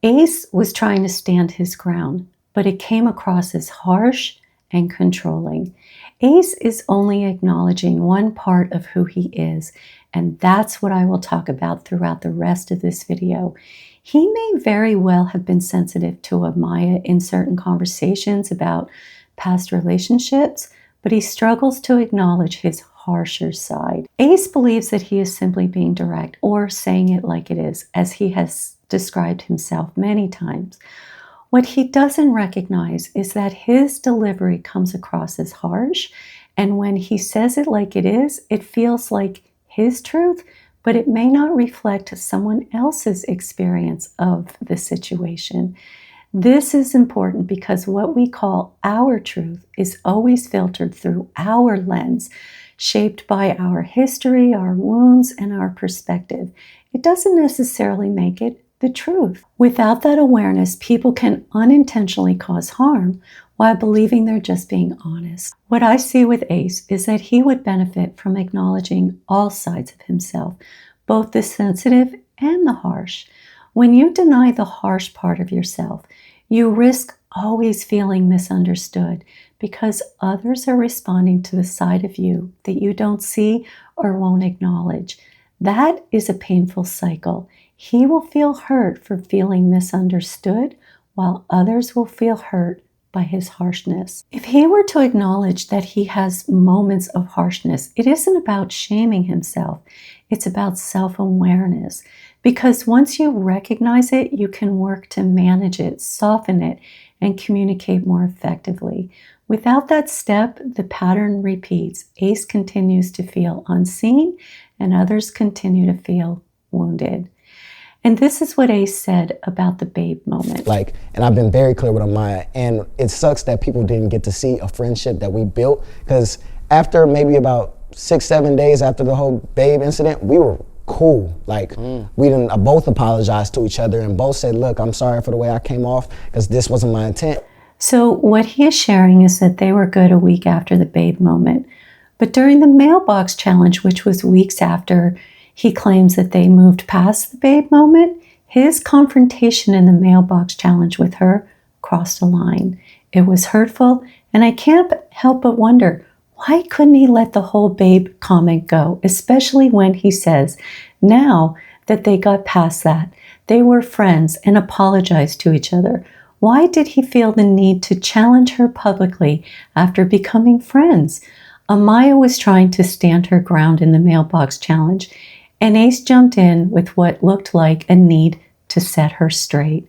Ace was trying to stand his ground, but it came across as harsh and controlling. Ace is only acknowledging one part of who he is, and that's what I will talk about throughout the rest of this video. He may very well have been sensitive to Amaya in certain conversations about past relationships, but he struggles to acknowledge his harsher side. Ace believes that he is simply being direct or saying it like it is, as he has described himself many times. What he doesn't recognize is that his delivery comes across as harsh, and when he says it like it is, it feels like his truth, but it may not reflect someone else's experience of the situation. This is important because what we call our truth is always filtered through our lens, shaped by our history, our wounds, and our perspective. It doesn't necessarily make it the truth. Without that awareness, people can unintentionally cause harm while believing they're just being honest. What I see with Ace is that he would benefit from acknowledging all sides of himself, both the sensitive and the harsh. When you deny the harsh part of yourself, you risk always feeling misunderstood because others are responding to the side of you that you don't see or won't acknowledge. That is a painful cycle. He will feel hurt for feeling misunderstood, while others will feel hurt by his harshness. If he were to acknowledge that he has moments of harshness, it isn't about shaming himself. It's about self-awareness. Because once you recognize it, you can work to manage it, soften it, and communicate more effectively. Without that step, the pattern repeats. Ace continues to feel unseen, and others continue to feel wounded. And this is what Ace said about the babe moment. And I've been very clear with Amaya, and it sucks that people didn't get to see a friendship that we built, because after maybe about 6-7 days after the whole babe incident, we were cool. We didn't both apologized to each other and both said, look, I'm sorry for the way I came off, because this wasn't my intent. So what he is sharing is that they were good a week after the babe moment. But during the mailbox challenge, which was weeks after he claims that they moved past the babe moment, his confrontation in the mailbox challenge with her crossed a line. It was hurtful, and I can't help but wonder, why couldn't he let the whole babe comment go, especially when he says now that they got past that. They were friends and apologized to each other. Why did he feel the need to challenge her publicly after becoming friends? Amaya was trying to stand her ground in the mailbox challenge, and Ace jumped in with what looked like a need to set her straight.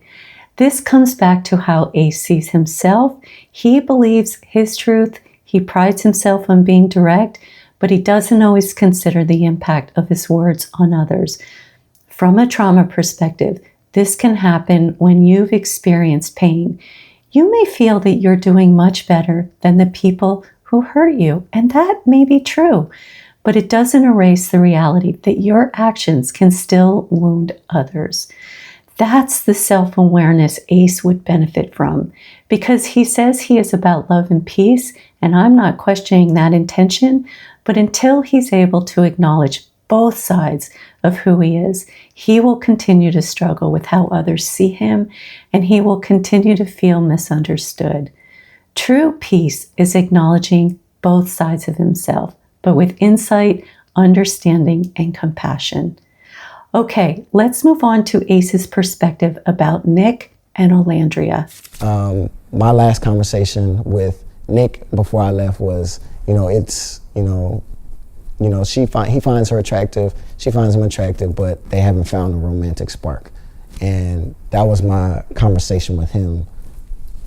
This comes back to how Ace sees himself. He believes his truth. He prides himself on being direct, but he doesn't always consider the impact of his words on others. From a trauma perspective, this can happen when you've experienced pain. You may feel that you're doing much better than the people who hurt you, and that may be true, but it doesn't erase the reality that your actions can still wound others. That's the self-awareness Ace would benefit from, because he says he is about love and peace, and I'm not questioning that intention, but until he's able to acknowledge both sides of who he is, he will continue to struggle with how others see him, and he will continue to feel misunderstood. True peace is acknowledging both sides of himself, but with insight, understanding, and compassion. Okay, let's move on to Ace's perspective about Nick and Olandria. My last conversation with Nick before I left was, he finds her attractive, she finds him attractive, but they haven't found a romantic spark. And that was my conversation with him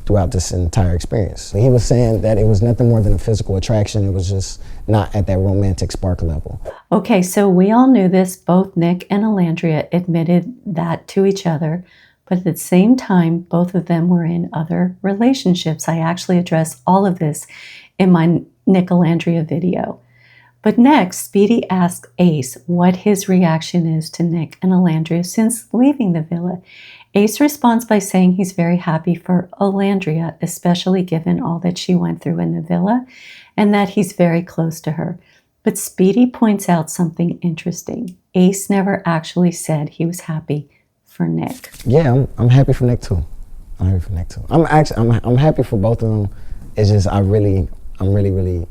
throughout this entire experience. He was saying that it was nothing more than a physical attraction. It was just not at that romantic spark level. Okay, so we all knew this. Both Nick and Olandria admitted that to each other, but at the same time, both of them were in other relationships. I actually addressed all of this in my Nick Olandria video. But next, Speedy asks Ace what his reaction is to Nick and Olandria since leaving the villa. Ace responds by saying he's very happy for Olandria, especially given all that she went through in the villa, and that he's very close to her. But Speedy points out something interesting. Ace never actually said he was happy for Nick. Yeah, I'm happy for Nick too. I'm happy for Nick too. I'm happy for both of them. It's just I'm really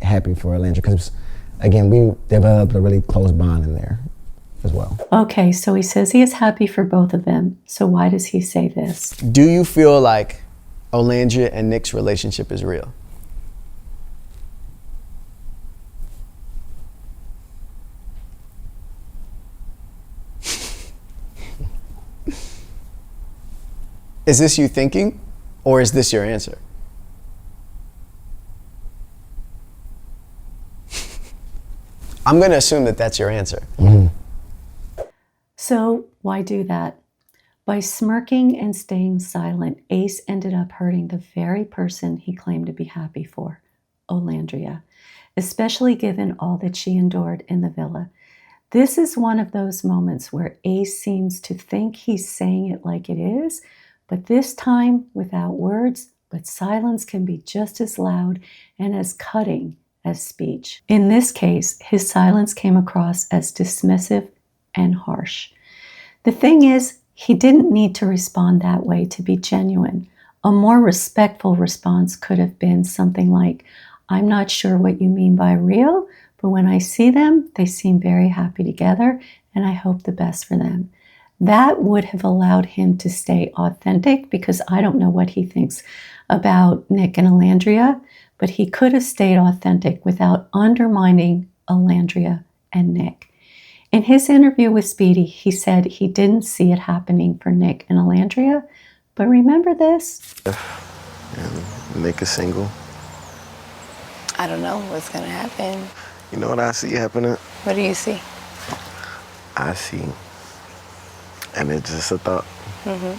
happy for Olandria because, again, we developed a really close bond in there as well. Okay, so he says he is happy for both of them. So why does he say this? Do you feel like Olandria and Nick's relationship is real? Is this you thinking, or is this your answer? I'm going to assume that that's your answer. Mm-hmm. So why do that? By smirking and staying silent, Ace ended up hurting the very person he claimed to be happy for, Olandria, especially given all that she endured in the villa. This is one of those moments where Ace seems to think he's saying it like it is, but this time without words, but silence can be just as loud and as cutting as speech. In this case, his silence came across as dismissive and harsh. The thing is, he didn't need to respond that way to be genuine. A more respectful response could have been something like, I'm not sure what you mean by real, but when I see them, they seem very happy together, and I hope the best for them. That would have allowed him to stay authentic, because I don't know what he thinks about Nick and Olandria, but he could have stayed authentic without undermining Olandria and Nick. In his interview with Speedy, he said he didn't see it happening for Nick and Olandria, but remember this? Nick is single. I don't know what's gonna happen. You know what I see happening? What do you see? I see, and it's just a thought. Mm-hmm.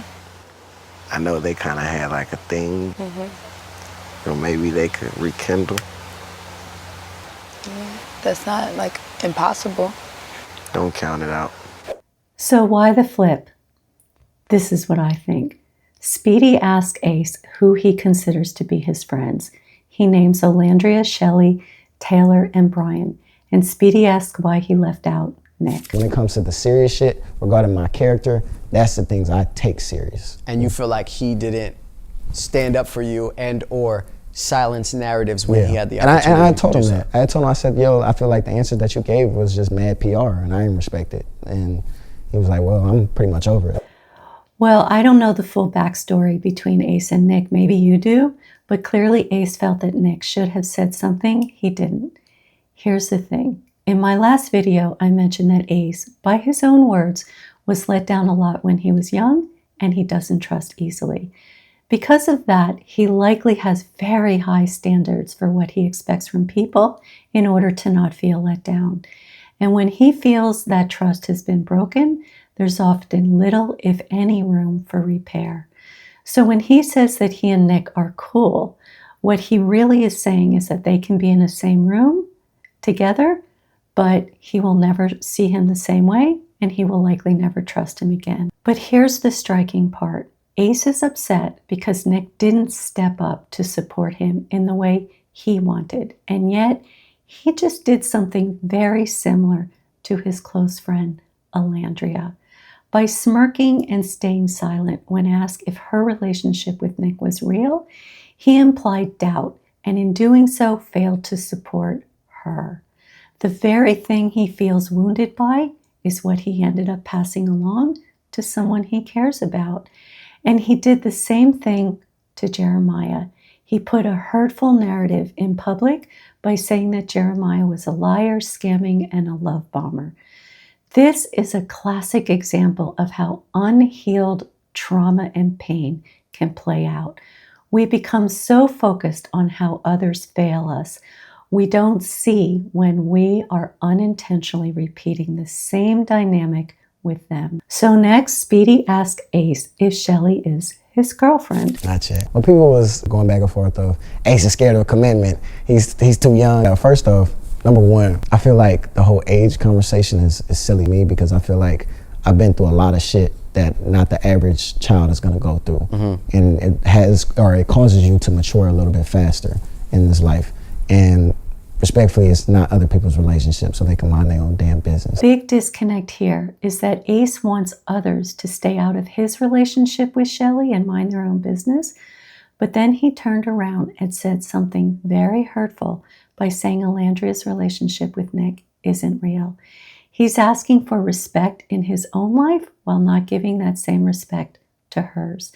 I know they kind of had like a thing, Mm-hmm. or maybe they could rekindle. That's not like impossible. Don't count it out. So why the flip? This is what I think. Speedy asks Ace who he considers to be his friends. He names Olandria, Shelley, Taylor, and Brian. And Speedy asks why he left out Nick. When it comes to the serious shit regarding my character, that's the things I take serious. And you feel like he didn't stand up for you and or silence narratives when he had the opportunity. And I told him that. I said, yo, I feel like the answer that you gave was just mad PR, and I didn't respect it. And He was like, well, I'm pretty much over it. Well, I don't know the full backstory between Ace and Nick. Maybe you do, but clearly Ace felt that Nick should have said something. He didn't. Here's the thing. In my last video, I mentioned that Ace, by his own words, was let down a lot when he was young, and he doesn't trust easily. Because of that, he likely has very high standards for what he expects from people in order to not feel let down. And when he feels that trust has been broken, there's often little, if any, room for repair. So when he says that he and Nick are cool, what he really is saying is that they can be in the same room together, but he will never see him the same way, and he will likely never trust him again. But here's the striking part. Ace is upset because Nick didn't step up to support him in the way he wanted, and yet he just did something very similar to his close friend, Olandria. By smirking and staying silent when asked if her relationship with Nick was real, he implied doubt, and in doing so failed to support her. The very thing he feels wounded by is what he ended up passing along to someone he cares about. And he did the same thing to Jeremiah. He put a hurtful narrative in public by saying that Jeremiah was a liar, scamming, and a love bomber. This is a classic example of how unhealed trauma and pain can play out. We become so focused on how others fail us, we don't see when we are unintentionally repeating the same dynamic with them. So next, Speedy asked Ace if Shelly is his girlfriend. Not yet. Well, people was going back and forth of Ace is scared of commitment. He's too young. First off, number one, I feel like the whole age conversation is silly to me because I feel like I've been through a lot of shit that not the average child is gonna go through. And it causes you to mature a little bit faster in this life. And respectfully, it's not other people's relationships, so they can mind their own damn business. Big disconnect here is that Ace wants others to stay out of his relationship with Shelly and mind their own business, but then he turned around and said something very hurtful by saying Olandria's relationship with Nick isn't real. He's asking for respect in his own life while not giving that same respect to hers.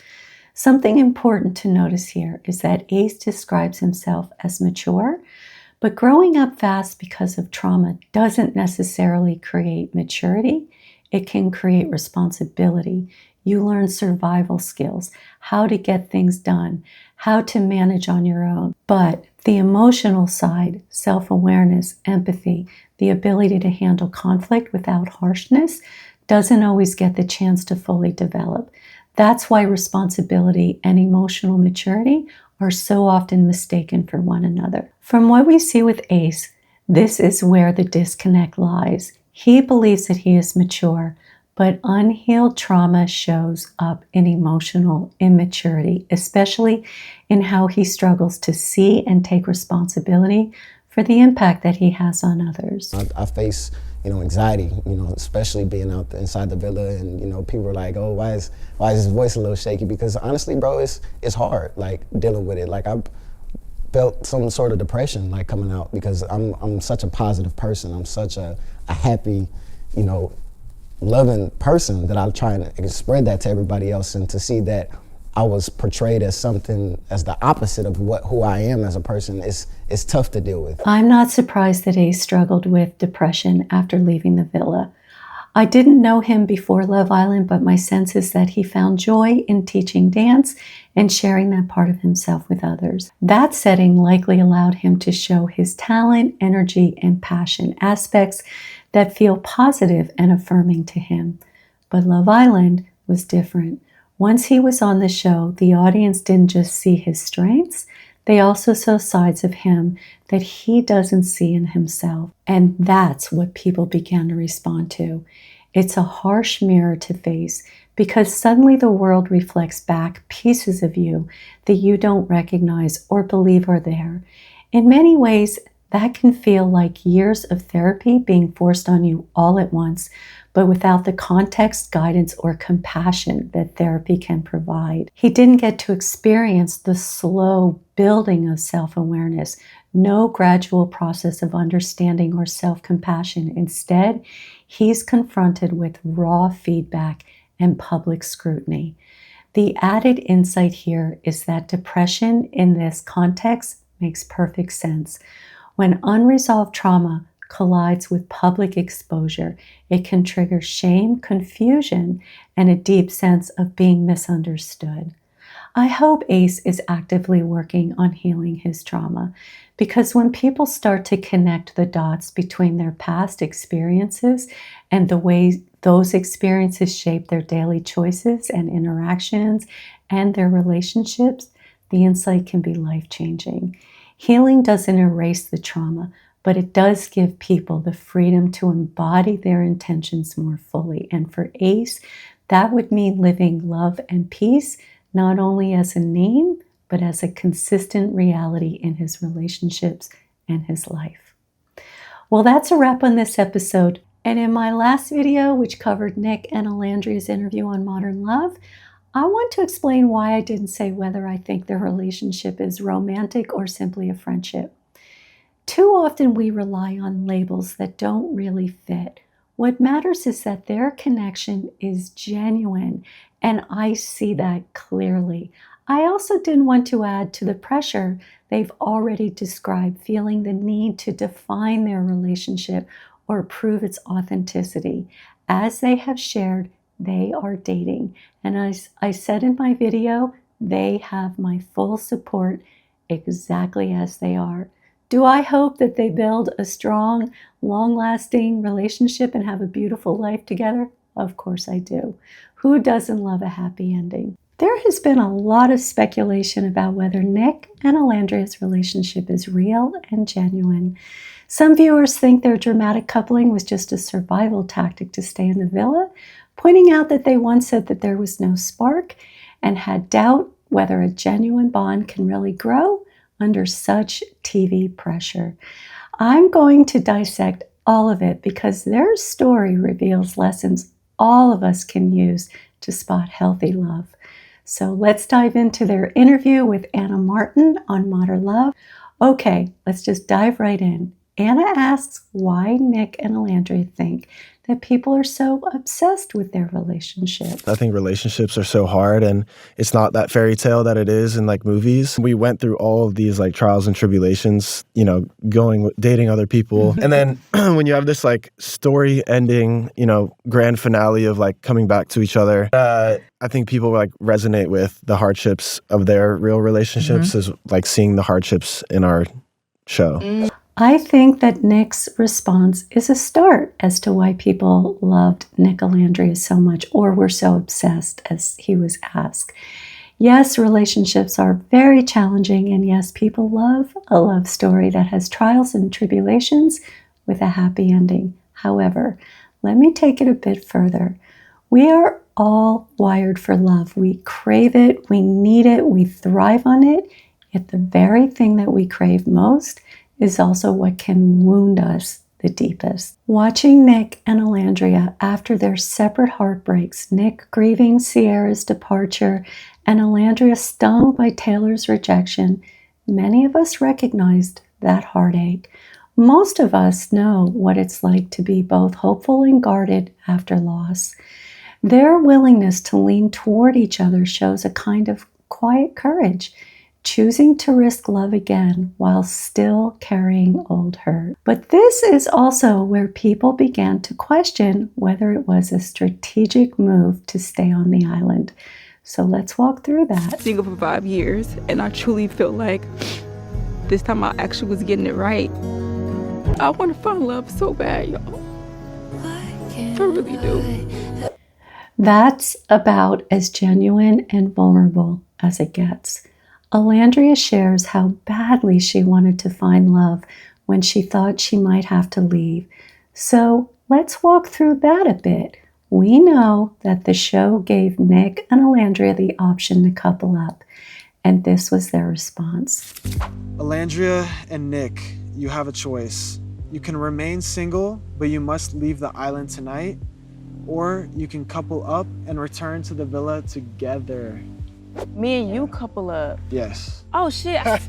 Something important to notice here is that Ace describes himself as mature, but growing up fast because of trauma doesn't necessarily create maturity. It can create responsibility. You learn survival skills, how to get things done, how to manage on your own. But the emotional side, self-awareness, empathy, the ability to handle conflict without harshness, doesn't always get the chance to fully develop. That's why responsibility and emotional maturity are so often mistaken for one another. From what we see with Ace, this is where the disconnect lies. He believes that he is mature, but unhealed trauma shows up in emotional immaturity, especially in how he struggles to see and take responsibility for the impact that he has on others. I face, anxiety, especially being out inside the villa, and people are like, oh, why is his voice a little shaky? Because honestly, bro, it's hard, like dealing with it. Like I felt some sort of depression, like coming out, because I'm such a positive person. I'm such a happy, loving person that I'm trying to spread that to everybody else, and to see that I was portrayed as something as the opposite of who I am as a person is tough to deal with. I'm not surprised that Ace struggled with depression after leaving the villa. I didn't know him before Love Island, but my sense is that he found joy in teaching dance and sharing that part of himself with others. That setting likely allowed him to show his talent, energy, and passion, aspects that feel positive and affirming to him. But Love Island was different. Once he was on the show, the audience didn't just see his strengths, they also saw sides of him that he doesn't see in himself. And that's what people began to respond to. It's a harsh mirror to face because suddenly the world reflects back pieces of you that you don't recognize or believe are there. In many ways, that can feel like years of therapy being forced on you all at once. but without the context, guidance, or compassion that therapy can provide. He didn't get to experience the slow building of self-awareness, no gradual process of understanding or self-compassion. Instead, he's confronted with raw feedback and public scrutiny. The added insight here is that depression in this context makes perfect sense. When unresolved trauma collides with public exposure, it can trigger shame, confusion, and a deep sense of being misunderstood. I hope Ace is actively working on healing his trauma, because when people start to connect the dots between their past experiences and the way those experiences shape their daily choices and interactions and their relationships, the insight can be life-changing. Healing doesn't erase the trauma, but it does give people the freedom to embody their intentions more fully. And for Ace, that would mean living love and peace, not only as a name, but as a consistent reality in his relationships and his life. Well, that's a wrap on this episode. And in my last video, which covered Nick and Olandria's interview on modern love, I want to explain why I didn't say whether I think their relationship is romantic or simply a friendship. Too often we rely on labels that don't really fit. What matters is that their connection is genuine, and I see that clearly. I also didn't want to add to the pressure they've already described, feeling the need to define their relationship or prove its authenticity. As they have shared, they are dating. And as I said in my video, they have my full support exactly as they are. Do I hope that they build a strong, long-lasting relationship and have a beautiful life together? Of course I do. Who doesn't love a happy ending? There has been a lot of speculation about whether Nick and Olandria's relationship is real and genuine. Some viewers think their dramatic coupling was just a survival tactic to stay in the villa, pointing out that they once said that there was no spark and had doubt whether a genuine bond can really grow under such TV pressure. I'm going to dissect all of it because their story reveals lessons all of us can use to spot healthy love. So let's dive into their interview with Anna Martin on Modern Love. Okay, let's just dive right in. Anna asks why Nick and Olandria think that people are so obsessed with their relationship. I think relationships are so hard, and it's not that fairy tale that it is in like movies. We went through all of these like trials and tribulations, you know, dating other people. And then when you have this like story ending, you know, grand finale of like coming back to each other, I think people like resonate with the hardships of their real relationships as like seeing the hardships in our show. I think that Nick's response is a start as to why people loved Nick Olandria so much or were so obsessed, as he was asked. Yes, relationships are very challenging, and yes, people love a love story that has trials and tribulations with a happy ending. However, let me take it a bit further. We are all wired for love. We crave it, we need it, we thrive on it, yet the very thing that we crave most is also what can wound us the deepest. Watching Nick and Olandria after their separate heartbreaks, Nick grieving Sierra's departure and Olandria stung by Taylor's rejection, many of us recognized that heartache. Most of us know what it's like to be both hopeful and guarded after loss. Their willingness to lean toward each other shows a kind of quiet courage, choosing to risk love again while still carrying old hurt. But this is also where people began to question whether it was a strategic move to stay on the island. So let's walk through that. Single for 5 years, and I truly felt like this time I actually was getting it right. I want to find love so bad, y'all. I really do. That's about as genuine and vulnerable as it gets. Olandria shares how badly she wanted to find love when she thought she might have to leave. So let's walk through that a bit. We know that the show gave Nick and Olandria the option to couple up, and this was their response. Olandria and Nick, you have a choice. You can remain single, but you must leave the island tonight, or you can couple up and return to the villa together. Me and you couple up. Yes. Oh shit. Oh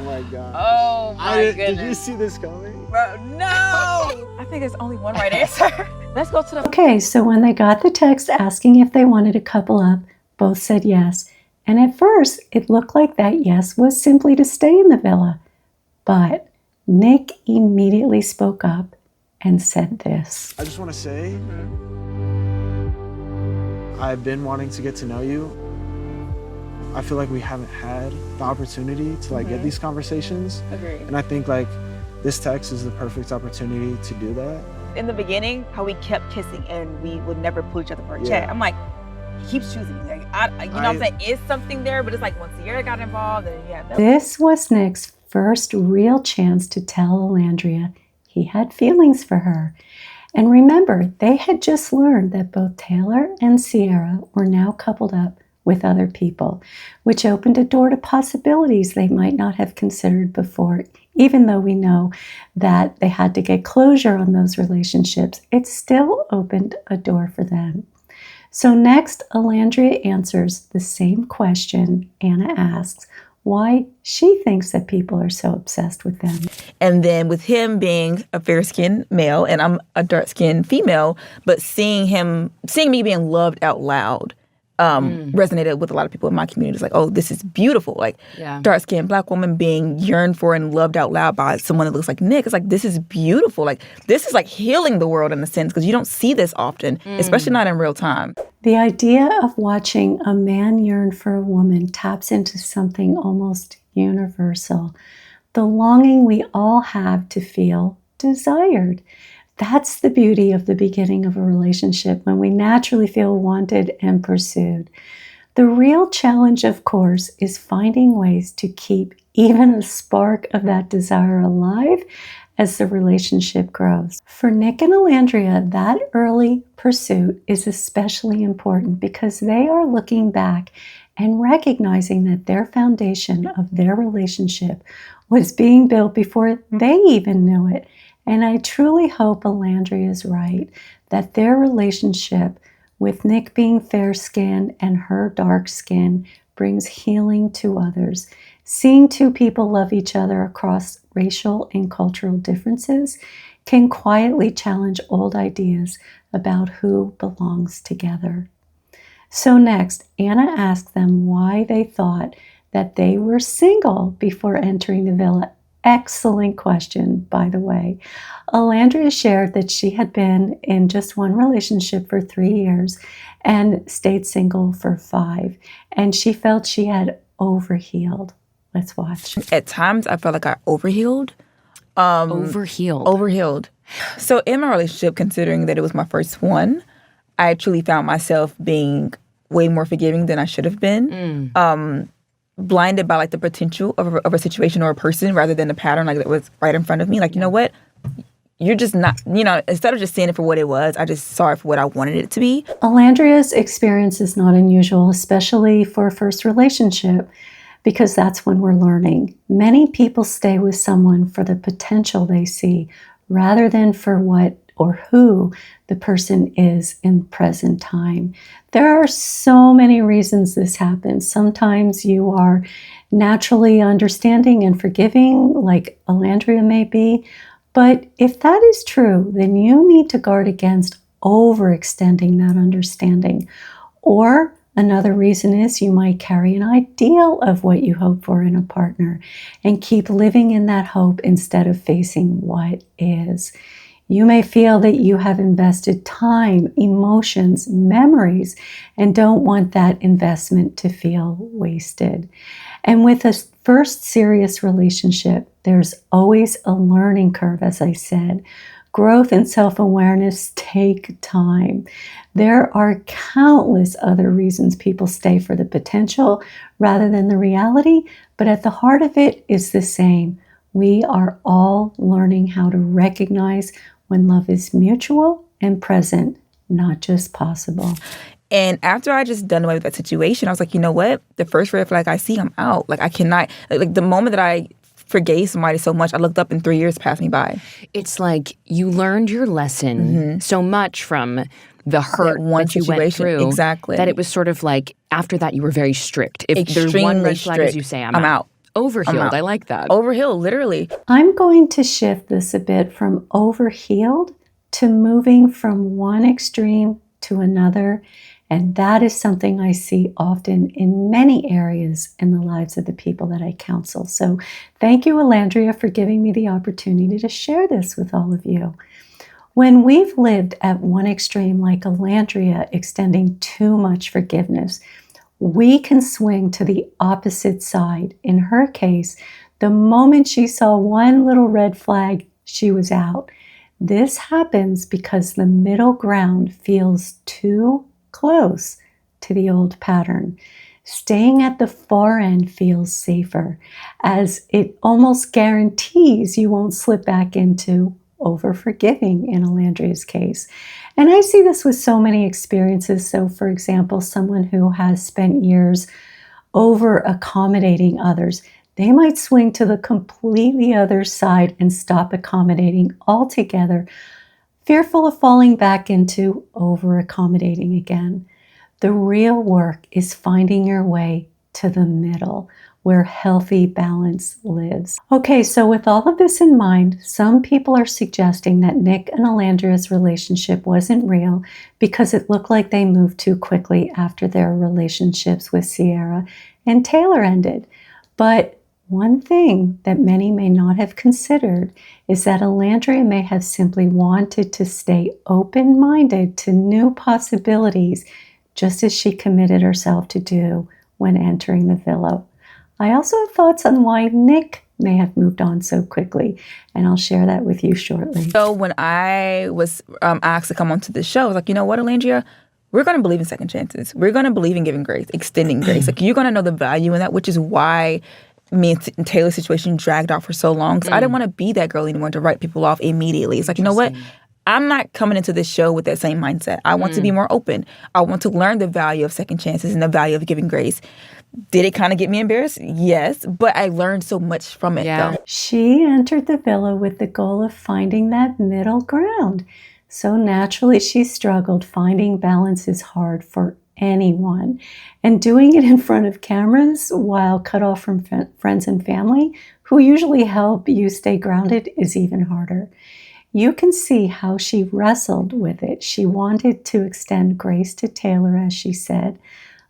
my god. Oh my goodness. Did you see this coming? Bro, no! I think there's only one right answer. Let's go to the... Okay, so when they got the text asking if they wanted to couple up, both said yes. And at first, it looked like that yes was simply to stay in the villa. But Nick immediately spoke up and said this. I just want to say, I've been wanting to get to know you. I feel like we haven't had the opportunity to like get these conversations. Agreed. And I think like this text is the perfect opportunity to do that. In the beginning, how we kept kissing and we would never pull each other for a Yeah. chat. I'm like, he keeps choosing me. Like, you know what I'm saying? Is something there, but it's like once Sierra got involved, and yeah. This was Nick's first real chance to tell Olandria he had feelings for her. And remember, they had just learned that both Taylor and Sierra were now coupled up with other people, which opened a door to possibilities they might not have considered before. Even though we know that they had to get closure on those relationships, it still opened a door for them. So next, Olandria answers the same question Anna asks, why she thinks that people are so obsessed with them. And then with him being a fair-skinned male and I'm a dark-skinned female, but seeing me being loved out loud resonated with a lot of people in my community. It's like, oh, this is beautiful. Like dark-skinned Black woman being yearned for and loved out loud by someone that looks like Nick. It's like, this is beautiful. Like, this is like healing the world in a sense, because you don't see this often, especially not in real time. The idea of watching a man yearn for a woman taps into something almost universal. The longing we all have to feel desired. That's the beauty of the beginning of a relationship, when we naturally feel wanted and pursued. The real challenge, of course, is finding ways to keep even a spark of that desire alive as the relationship grows. For Nick and Olandria, that early pursuit is especially important because they are looking back and recognizing that their foundation of their relationship was being built before they even knew it. And I truly hope Olandria is right, that their relationship with Nick being fair-skinned and her dark skin brings healing to others. Seeing two people love each other across racial and cultural differences can quietly challenge old ideas about who belongs together. So next, Anna asked them why they thought that they were single before entering the villa. Excellent question, by the way. Olandria shared that she had been in just one relationship for 3 years and stayed single for 5. And she felt she had overhealed. Let's watch. At times, I felt like I overhealed. Overhealed. So in my relationship, considering that it was my first one, I truly found myself being way more forgiving than I should have been. Blinded by like the potential of a situation or a person rather than the pattern like that was right in front of me. Like, you know what? You're just not, instead of just seeing it for what it was, I just saw it for what I wanted it to be. Olandria's experience is not unusual, especially for a first relationship, because that's when we're learning. Many people stay with someone for the potential they see rather than for what or who the person is in present time. There are so many reasons this happens. Sometimes you are naturally understanding and forgiving, like Olandria may be. But if that is true, then you need to guard against overextending that understanding. Or another reason is you might carry an ideal of what you hope for in a partner and keep living in that hope instead of facing what is. You may feel that you have invested time, emotions, memories, and don't want that investment to feel wasted. And with a first serious relationship, there's always a learning curve, as I said. Growth and self-awareness take time. There are countless other reasons people stay for the potential rather than the reality, but at the heart of it is the same. We are all learning how to recognize when love is mutual and present, not just possible. And after I just done away with that situation, I was like, you know what? The first red flag I see, I'm out. Like, I cannot, like the moment that I forgave somebody so much, I looked up and 3 years passed me by. It's like you learned your lesson so much from the hurt that you went through. Exactly. That it was sort of like, after that, you were very strict. If there's one Extremely red flag, as strict. you say, I'm out. Overhealed. I'm out. I like that. Overhealed, literally. I'm going to shift this a bit from overhealed to moving from one extreme to another. And that is something I see often in many areas in the lives of the people that I counsel. So thank you, Olandria, for giving me the opportunity to share this with all of you. When we've lived at one extreme, like Olandria extending too much forgiveness, we can swing to the opposite side. In her case, the moment she saw one little red flag, she was out. This happens because the middle ground feels too close to the old pattern. Staying at the far end feels safer, as it almost guarantees you won't slip back into over-forgiving in Olandria's case. And I see this with so many experiences. So, for example, someone who has spent years over-accommodating others, they might swing to the completely other side and stop accommodating altogether, fearful of falling back into over-accommodating again. The real work is finding your way to the middle, where healthy balance lives. Okay, so with all of this in mind, some people are suggesting that Nick and Olandria's relationship wasn't real because it looked like they moved too quickly after their relationships with Sierra and Taylor ended. But one thing that many may not have considered is that Olandria may have simply wanted to stay open-minded to new possibilities, just as she committed herself to do when entering the villa. I also have thoughts on why Nick may have moved on so quickly, and I'll share that with you shortly. So when I was asked to come onto the show, I was like, you know what, Olandria? We're going to believe in second chances. We're going to believe in giving grace, extending grace. Like, you're going to know the value in that, which is why me and Taylor's situation dragged out for so long. Because I didn't want to be that girl anymore to write people off immediately. It's like, you know what? I'm not coming into this show with that same mindset. I want to be more open. I want to learn the value of second chances and the value of giving grace. Did it kind of get me embarrassed? Yes, but I learned so much from it, though. She entered the villa with the goal of finding that middle ground. So naturally, she struggled. Finding balance is hard for anyone. And doing it in front of cameras while cut off from friends and family, who usually help you stay grounded, is even harder. You can see how she wrestled with it. She wanted to extend grace to Taylor, as she said,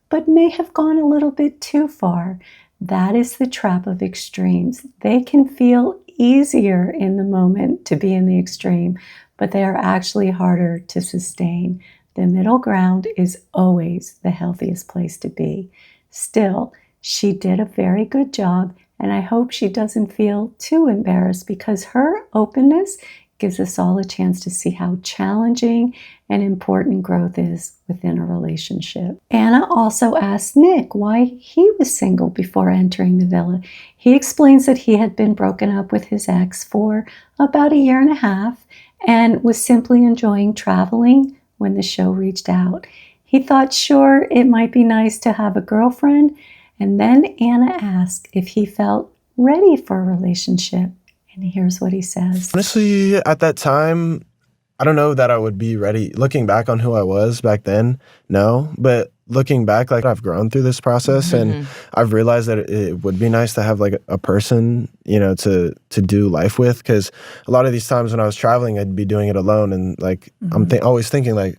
but may have gone a little bit too far. That is the trap of extremes. They can feel easier in the moment to be in the extreme, but they are actually harder to sustain. The middle ground is always the healthiest place to be. Still, she did a very good job, and I hope she doesn't feel too embarrassed, because her openness gives us all a chance to see how challenging and important growth is within a relationship. Anna also asked Nick why he was single before entering the villa. He explains that he had been broken up with his ex for about 1.5 years and was simply enjoying traveling when the show reached out. He thought, sure, it might be nice to have a girlfriend. And then Anna asked if he felt ready for a relationship. And here's what he says. Honestly, at that time, I don't know that I would be ready. Looking back on who I was back then, no. But looking back, like, I've grown through this process, and I've realized that it would be nice to have like a person, you know, to do life with. Because a lot of these times when I was traveling, I'd be doing it alone, and like I'm always thinking like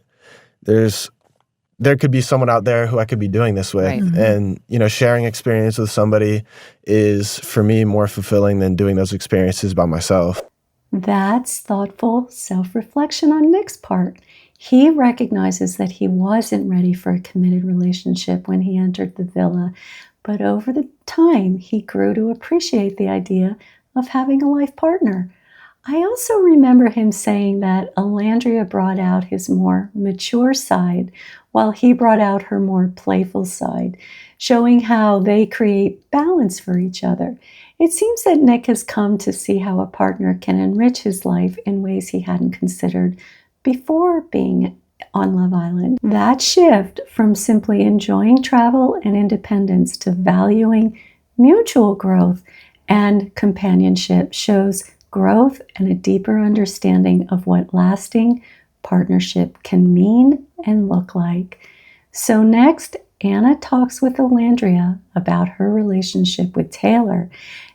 there could be someone out there who I could be doing this with. Right. And, you know, sharing experience with somebody is, for me, more fulfilling than doing those experiences by myself. That's thoughtful self-reflection on Nick's part. He recognizes that he wasn't ready for a committed relationship when he entered the villa, but over the time, he grew to appreciate the idea of having a life partner. I also remember him saying that Olandria brought out his more mature side, while he brought out her more playful side, showing how they create balance for each other. It seems that Nick has come to see how a partner can enrich his life in ways he hadn't considered before being on Love Island. That shift from simply enjoying travel and independence to valuing mutual growth and companionship shows growth and a deeper understanding of what lasting partnership can mean and look like. So next, Anna talks with Olandria about her relationship with Taylor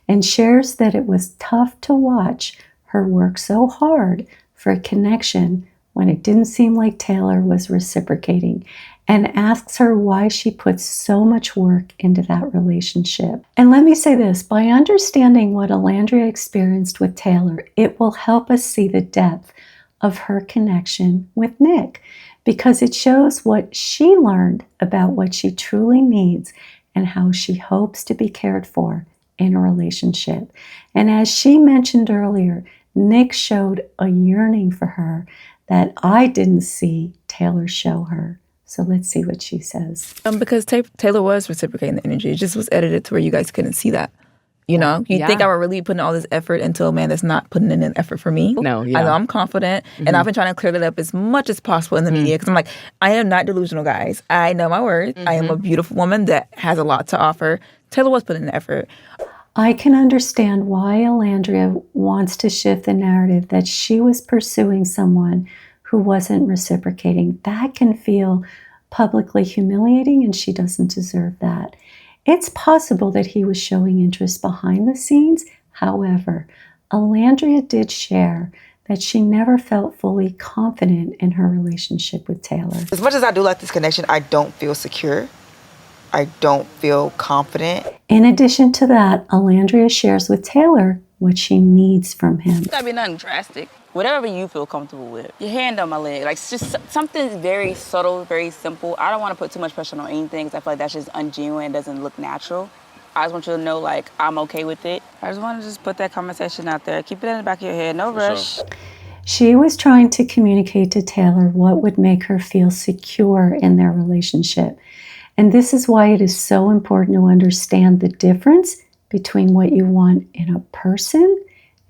and shares that it was tough to watch her work so hard for a connection when it didn't seem like Taylor was reciprocating, and asks her why she puts so much work into that relationship. And let me say this, by understanding what Olandria experienced with Taylor, it will help us see the depth of her connection with Nick, because it shows what she learned about what she truly needs and how she hopes to be cared for in a relationship. And as she mentioned earlier, Nick showed a yearning for her that I didn't see Taylor show her. So let's see what she says. Because Taylor was reciprocating the energy. It just was edited to where you guys couldn't see that. You know, you think I would really put in all this effort into a man that's not putting in an effort for me. No, yeah. I know I'm confident, and I've been trying to clear that up as much as possible in the media, because I'm like, I am not delusional, guys. I know my worth. I am a beautiful woman that has a lot to offer. Taylor was putting in the effort. I can understand why Olandria wants to shift the narrative that she was pursuing someone who wasn't reciprocating. That can feel publicly humiliating, and she doesn't deserve that. It's possible that he was showing interest behind the scenes. However, Olandria did share that she never felt fully confident in her relationship with Taylor. As much as I do like this connection, I don't feel secure. I don't feel confident. In addition to that, Olandria shares with Taylor what she needs from him. It's gotta be nothing drastic. Whatever you feel comfortable with. Your hand on my leg. Like, it's just something very subtle, very simple. I don't want to put too much pressure on anything, because I feel like that's just ungenuine. It doesn't look natural. I just want you to know, like, I'm okay with it. I just want to just put that conversation out there. Keep it in the back of your head. No rush. Sure. She was trying to communicate to Taylor what would make her feel secure in their relationship. And this is why it is so important to understand the difference between what you want in a person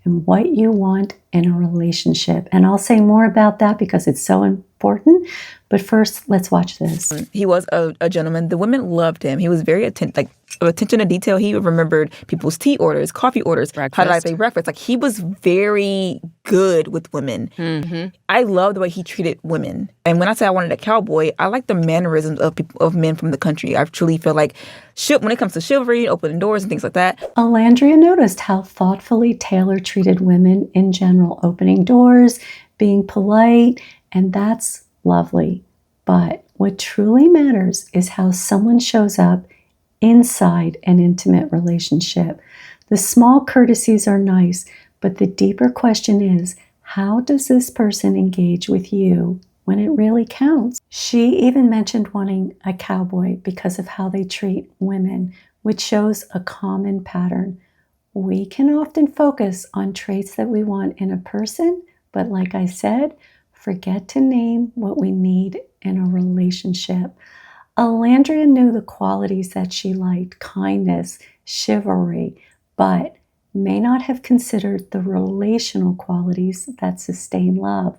and what you want in a relationship. And I'll say more about that because it's so important. But first, let's watch this. He was a gentleman. The women loved him. He was very attention to detail. He remembered people's tea orders, coffee orders, breakfast. How did I say breakfast? Like, he was very good with women. I love the way he treated women. And when I say I wanted a cowboy, I like the mannerisms of men from the country. I truly feel like when it comes to chivalry, opening doors and things like that. Olandria noticed how thoughtfully Taylor treated women in general, opening doors, being polite, and that's lovely. But what truly matters is how someone shows up inside an intimate relationship. The small courtesies are nice, but the deeper question is, how does this person engage with you when it really counts? She even mentioned wanting a cowboy because of how they treat women, which shows a common pattern. We can often focus on traits that we want in a person, but like I said, forget to name what we need in a relationship. Olandria knew the qualities that she liked, kindness, chivalry, but may not have considered the relational qualities that sustain love,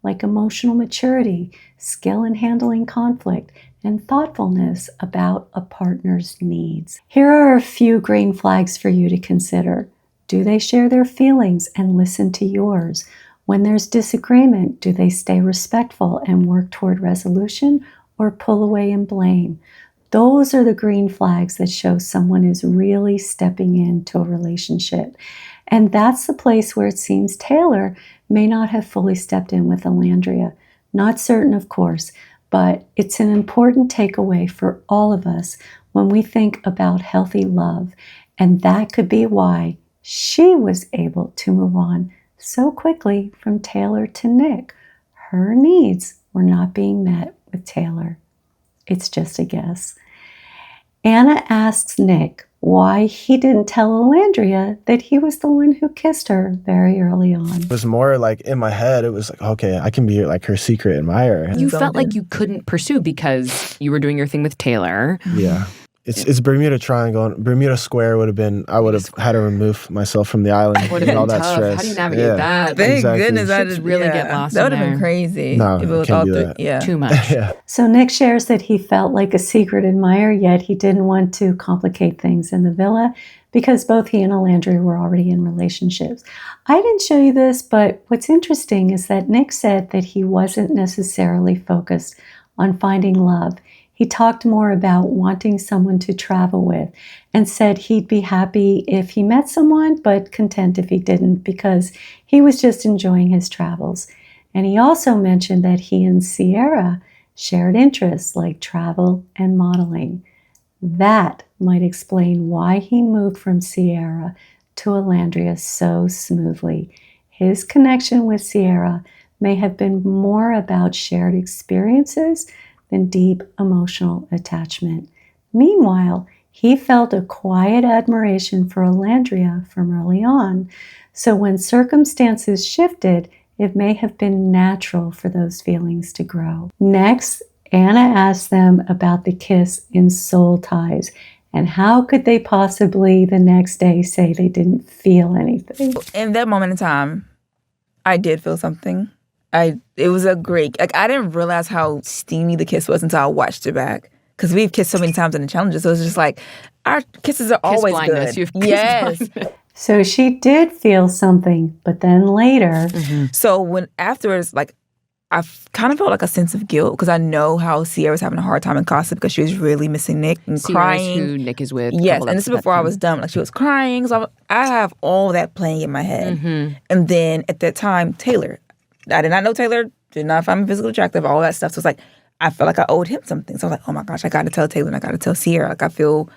like emotional maturity, skill in handling conflict, and thoughtfulness about a partner's needs. Here are a few green flags for you to consider. Do they share their feelings and listen to yours? When there's disagreement, do they stay respectful and work toward resolution, or pull away and blame? Those are the green flags that show someone is really stepping into a relationship. And that's the place where it seems Taylor may not have fully stepped in with Olandria. Not certain, of course, but it's an important takeaway for all of us when we think about healthy love. And that could be why she was able to move on so quickly from Taylor to Nick. Her needs were not being met with Taylor. It's just a guess. Anna asks Nick why he didn't tell Olandria that he was the one who kissed her very early on. It was more like in my head, it was like, okay, I can be like her secret admirer. You felt like you couldn't pursue because you were doing your thing with Taylor. Yeah. It's Bermuda Triangle. Bermuda Square would have been. I would have had to remove myself from the island. Would have and all been that tough. stress. How do you navigate that? Thank Exactly. goodness I Ships did really get lost That in would have been there. crazy. No, if it was can't all do three. that. Yeah. Too much. Yeah. So Nick shares that he felt like a secret admirer, yet he didn't want to complicate things in the villa because both he and Olandria were already in relationships. I didn't show you this, but what's interesting is that Nick said that he wasn't necessarily focused on finding love. He talked more about wanting someone to travel with and said he'd be happy if he met someone, but content if he didn't because he was just enjoying his travels. And he also mentioned that he and Sierra shared interests like travel and modeling. That might explain why he moved from Sierra to Olandria so smoothly. His connection with Sierra may have been more about shared experiences than deep emotional attachment. Meanwhile, he felt a quiet admiration for Olandria from early on. So when circumstances shifted, it may have been natural for those feelings to grow. Next, Anna asked them about the kiss in Soul Ties and how could they possibly the next day say they didn't feel anything. In that moment in time, I did feel something. It was a great, like I didn't realize how steamy the kiss was until I watched it back. Because we've kissed so many times in the challenges, so it's just like, our kisses are always blindness. good. You've kiss Yes. blindness. So she did feel something, but then later, So when afterwards, like, I kind of felt like a sense of guilt because I know how Sierra was having a hard time in Casa because she was really missing Nick and Sierra's crying. who Nick is with. Yes, coupled and up this is to that before I time. was done. Like she was crying, so I have all that playing in my head. And then at that time, Taylor, I did not know Taylor, did not find me physically attractive, all that stuff. So it's like I felt like I owed him something. So I was like, oh my gosh, I got to tell Taylor and I got to tell Sierra. Like I feel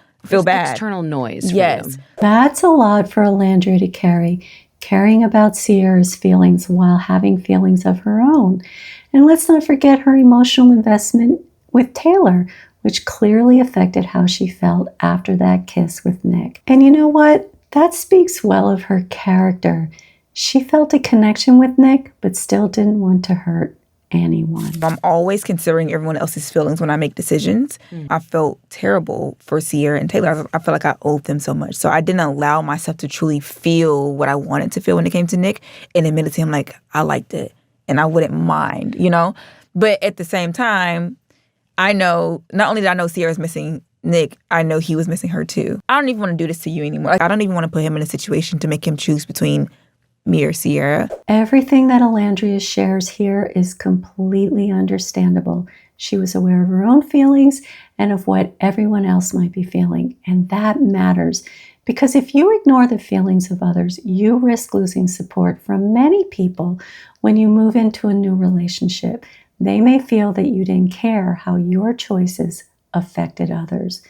bad. External noise. Yes. For you. that's a lot for Olandria to carry, caring about Sierra's feelings while having feelings of her own. And let's not forget her emotional investment with Taylor, which clearly affected how she felt after that kiss with Nick. And you know what? That speaks well of her character. She felt a connection with Nick, but still didn't want to hurt anyone. I'm always considering everyone else's feelings when I make decisions. I felt terrible for Sierra and Taylor. I felt like I owed them so much. So I didn't allow myself to truly feel what I wanted to feel when it came to Nick and admit it to him like, I liked it and I wouldn't mind, you know? But at the same time, I know, not only did I know Sierra's missing Nick, I know he was missing her too. I don't even want to do this to you anymore. Like, I don't even want to put him in a situation to make him choose between me or Sierra. Everything that Olandria shares here is completely understandable. She was aware of her own feelings and of what everyone else might be feeling. And that matters because if you ignore the feelings of others, you risk losing support from many people when you move into a new relationship. They may feel that you didn't care how your choices affected others.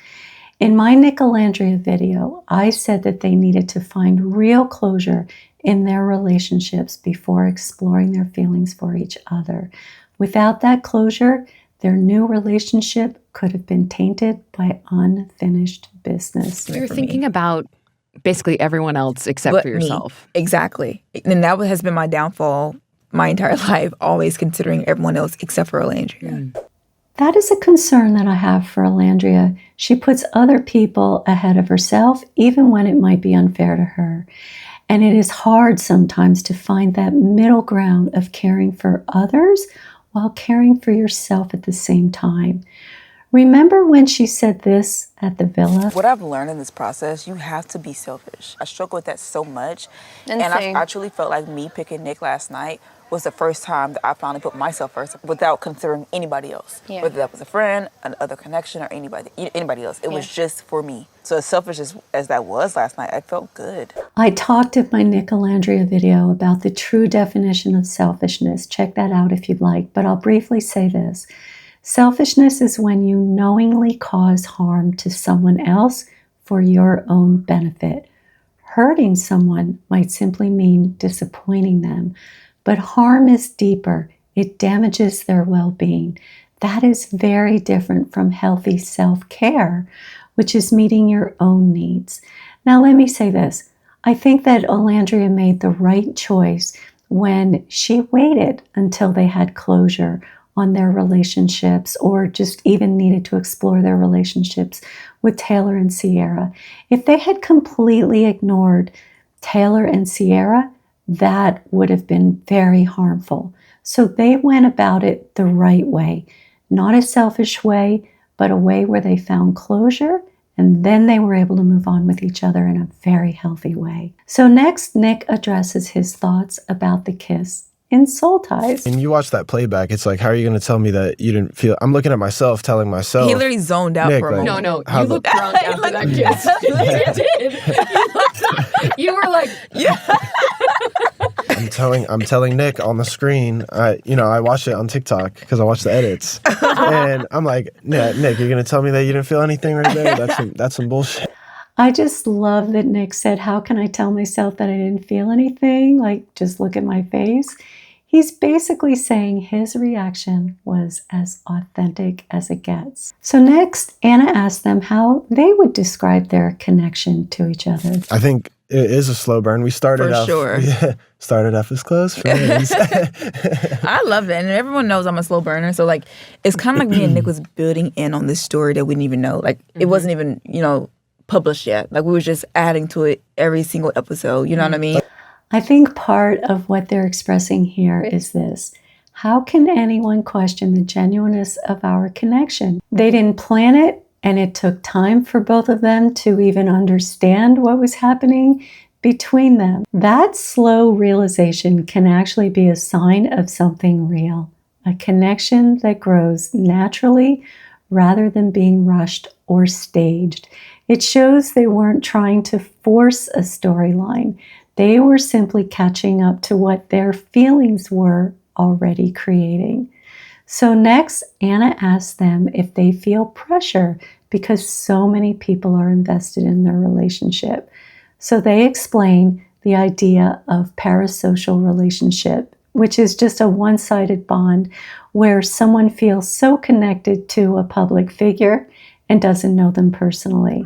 In my Nick Olandria video, I said that they needed to find real closure in their relationships before exploring their feelings for each other. Without that closure, their new relationship could have been tainted by unfinished business. You're thinking about basically everyone else except But for me. yourself. Exactly. And that has been my downfall my entire life, always considering everyone else except for Olandria. That is a concern that I have for Olandria. She puts other people ahead of herself, even when it might be unfair to her. And it is hard sometimes to find that middle ground of caring for others while caring for yourself at the same time. Remember when she said this at the villa? What I've learned in this process, you have to be selfish. I struggle with that so much. And Insane. I truly felt like me picking Nick last night was the first time that I finally put myself first without considering anybody else. Yeah. Whether that was a friend, another connection, or anybody else. It was just for me. So as selfish as that was last night, I felt good. I talked in my Nick Olandria video about the true definition of selfishness. Check that out if you'd like, but I'll briefly say this. Selfishness is when you knowingly cause harm to someone else for your own benefit. Hurting someone might simply mean disappointing them, but harm is deeper. It damages their well-being. That is very different from healthy self-care, which is meeting your own needs. Now, let me say this. I think that Olandria made the right choice when she waited until they had closure on their relationships or just even needed to explore their relationships with Taylor and Sierra. If they had completely ignored Taylor and Sierra, that would have been very harmful. So they went about it the right way, not a selfish way, but a way where they found closure, and then they were able to move on with each other in a very healthy way. So next, Nick addresses his thoughts about the kiss in Soul Ties. And you watch that playback, it's like, how are you going to tell me that you didn't feel? I'm looking at myself, telling myself. He literally zoned out Nick, for a like, moment. No, you look drunk after that kiss. You were like, yeah. I'm telling Nick on the screen. I watched it on TikTok because I watched the edits, and I'm like, Nick, you're gonna tell me that you didn't feel anything right there? That's some bullshit. I just love that Nick said, how can I tell myself that I didn't feel anything? Like, just look at my face. He's basically saying his reaction was as authentic as it gets. So next, Anna asked them how they would describe their connection to each other. I think it is a slow burn. We started off as close friends. I love it. And everyone knows I'm a slow burner. So, like, it's kind of like me and Nick was building in on this story that we didn't even know. Like, it wasn't even, published yet. Like, we were just adding to it every single episode. You know what I mean? I think part of what they're expressing here is this. How can anyone question the genuineness of our connection? They didn't plan it, and it took time for both of them to even understand what was happening between them. That slow realization can actually be a sign of something real, a connection that grows naturally rather than being rushed or staged. It shows they weren't trying to force a storyline. They were simply catching up to what their feelings were already creating. So next, Anna asked them if they feel pressure because so many people are invested in their relationship. So they explain the idea of parasocial relationship, which is just a one-sided bond where someone feels so connected to a public figure and doesn't know them personally.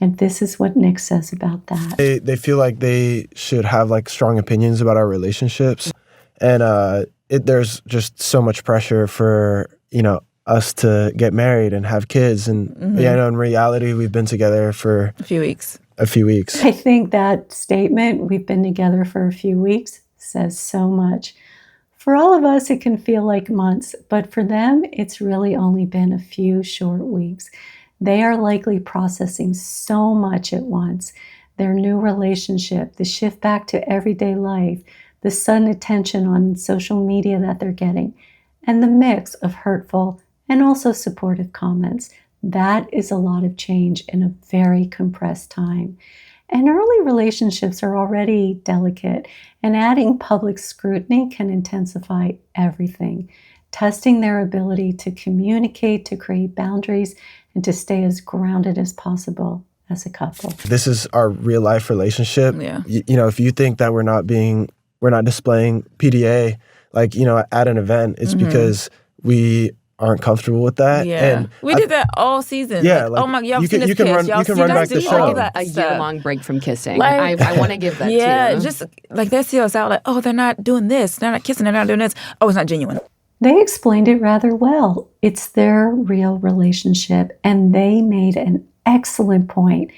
And this is what Nick says about that. They feel like they should have like strong opinions about our relationships. And there's just so much pressure for, us to get married and have kids. And in reality, we've been together for a few weeks. I think that statement, we've been together for a few weeks, says so much. For all of us, it can feel like months, but for them, it's really only been a few short weeks. They are likely processing so much at once. Their new relationship, the shift back to everyday life, the sudden attention on social media that they're getting, and the mix of hurtful and also supportive comments. That is a lot of change in a very compressed time. And early relationships are already delicate, and adding public scrutiny can intensify everything. Testing their ability to communicate, to create boundaries, and to stay as grounded as possible as a couple. This is our real life relationship. Yeah. If you think that we're not displaying PDA, at an event, it's because we aren't comfortable with that. Yeah. And we did that all season. Yeah. Oh my, y'all seen this you can kiss. run, Y'all you can seen run back that the do show. all that a stuff. year-long break from kissing. Like, I want to give that yeah, too. just like they see us out like, oh, they're not doing this. They're not kissing. They're not doing this. Oh, it's not genuine. They explained it rather well. It's their real relationship, and they made an excellent point.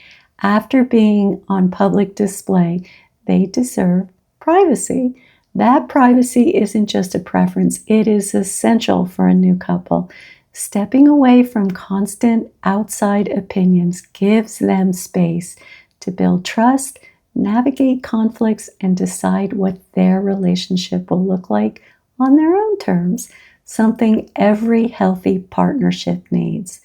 After being on public display, they deserve privacy. That privacy isn't just a preference, it is essential for a new couple. Stepping away from constant outside opinions gives them space to build trust, navigate conflicts, and decide what their relationship will look like on their own terms, something every healthy partnership needs.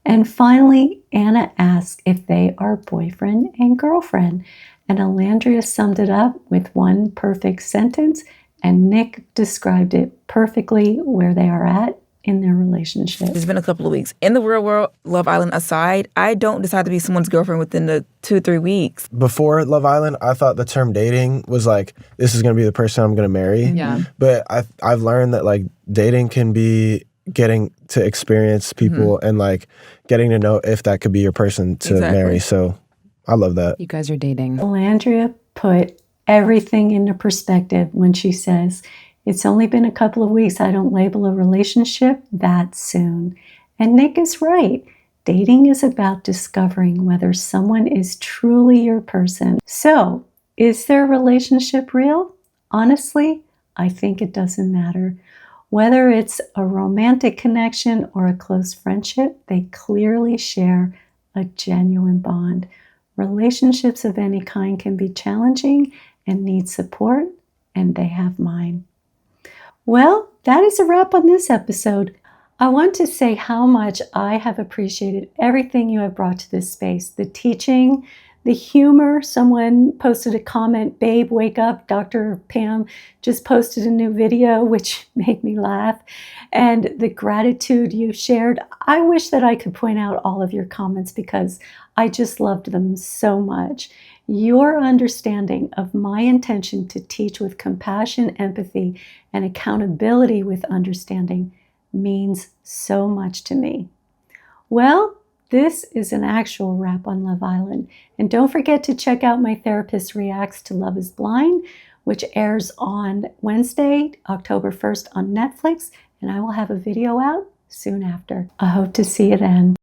And finally, Anna asked if they are boyfriend and girlfriend, and Olandria summed it up with one perfect sentence, and Nick described it perfectly where they are at in their relationship. It's been a couple of weeks. In the real world, Love Island aside, I don't decide to be someone's girlfriend within the 2-3 weeks. Before Love Island, I thought the term dating was like, this is going to be the person I'm going to marry. Yeah. But I've learned that like dating can be getting to experience people and like getting to know if that could be your person to marry. So I love that. You guys are dating. Olandria put everything into perspective when she says, it's only been a couple of weeks. I don't label a relationship that soon. And Nick is right. Dating is about discovering whether someone is truly your person. So, is their relationship real? Honestly, I think it doesn't matter. Whether it's a romantic connection or a close friendship, they clearly share a genuine bond. Relationships of any kind can be challenging and need support, and they have mine. Well, that is a wrap on this episode. I want to say how much I have appreciated everything you have brought to this space. The teaching, the humor. Someone posted a comment, "Babe, wake up." Dr. Pam just posted a new video, which made me laugh. And the gratitude you shared. I wish that I could point out all of your comments because I just loved them so much. Your understanding of my intention to teach with compassion, empathy, and accountability with understanding means so much to me. Well, this is an actual wrap on Love Island. And don't forget to check out my therapist reacts to Love is Blind, which airs on Wednesday, October 1st on Netflix. And I will have a video out soon after. I hope to see you then.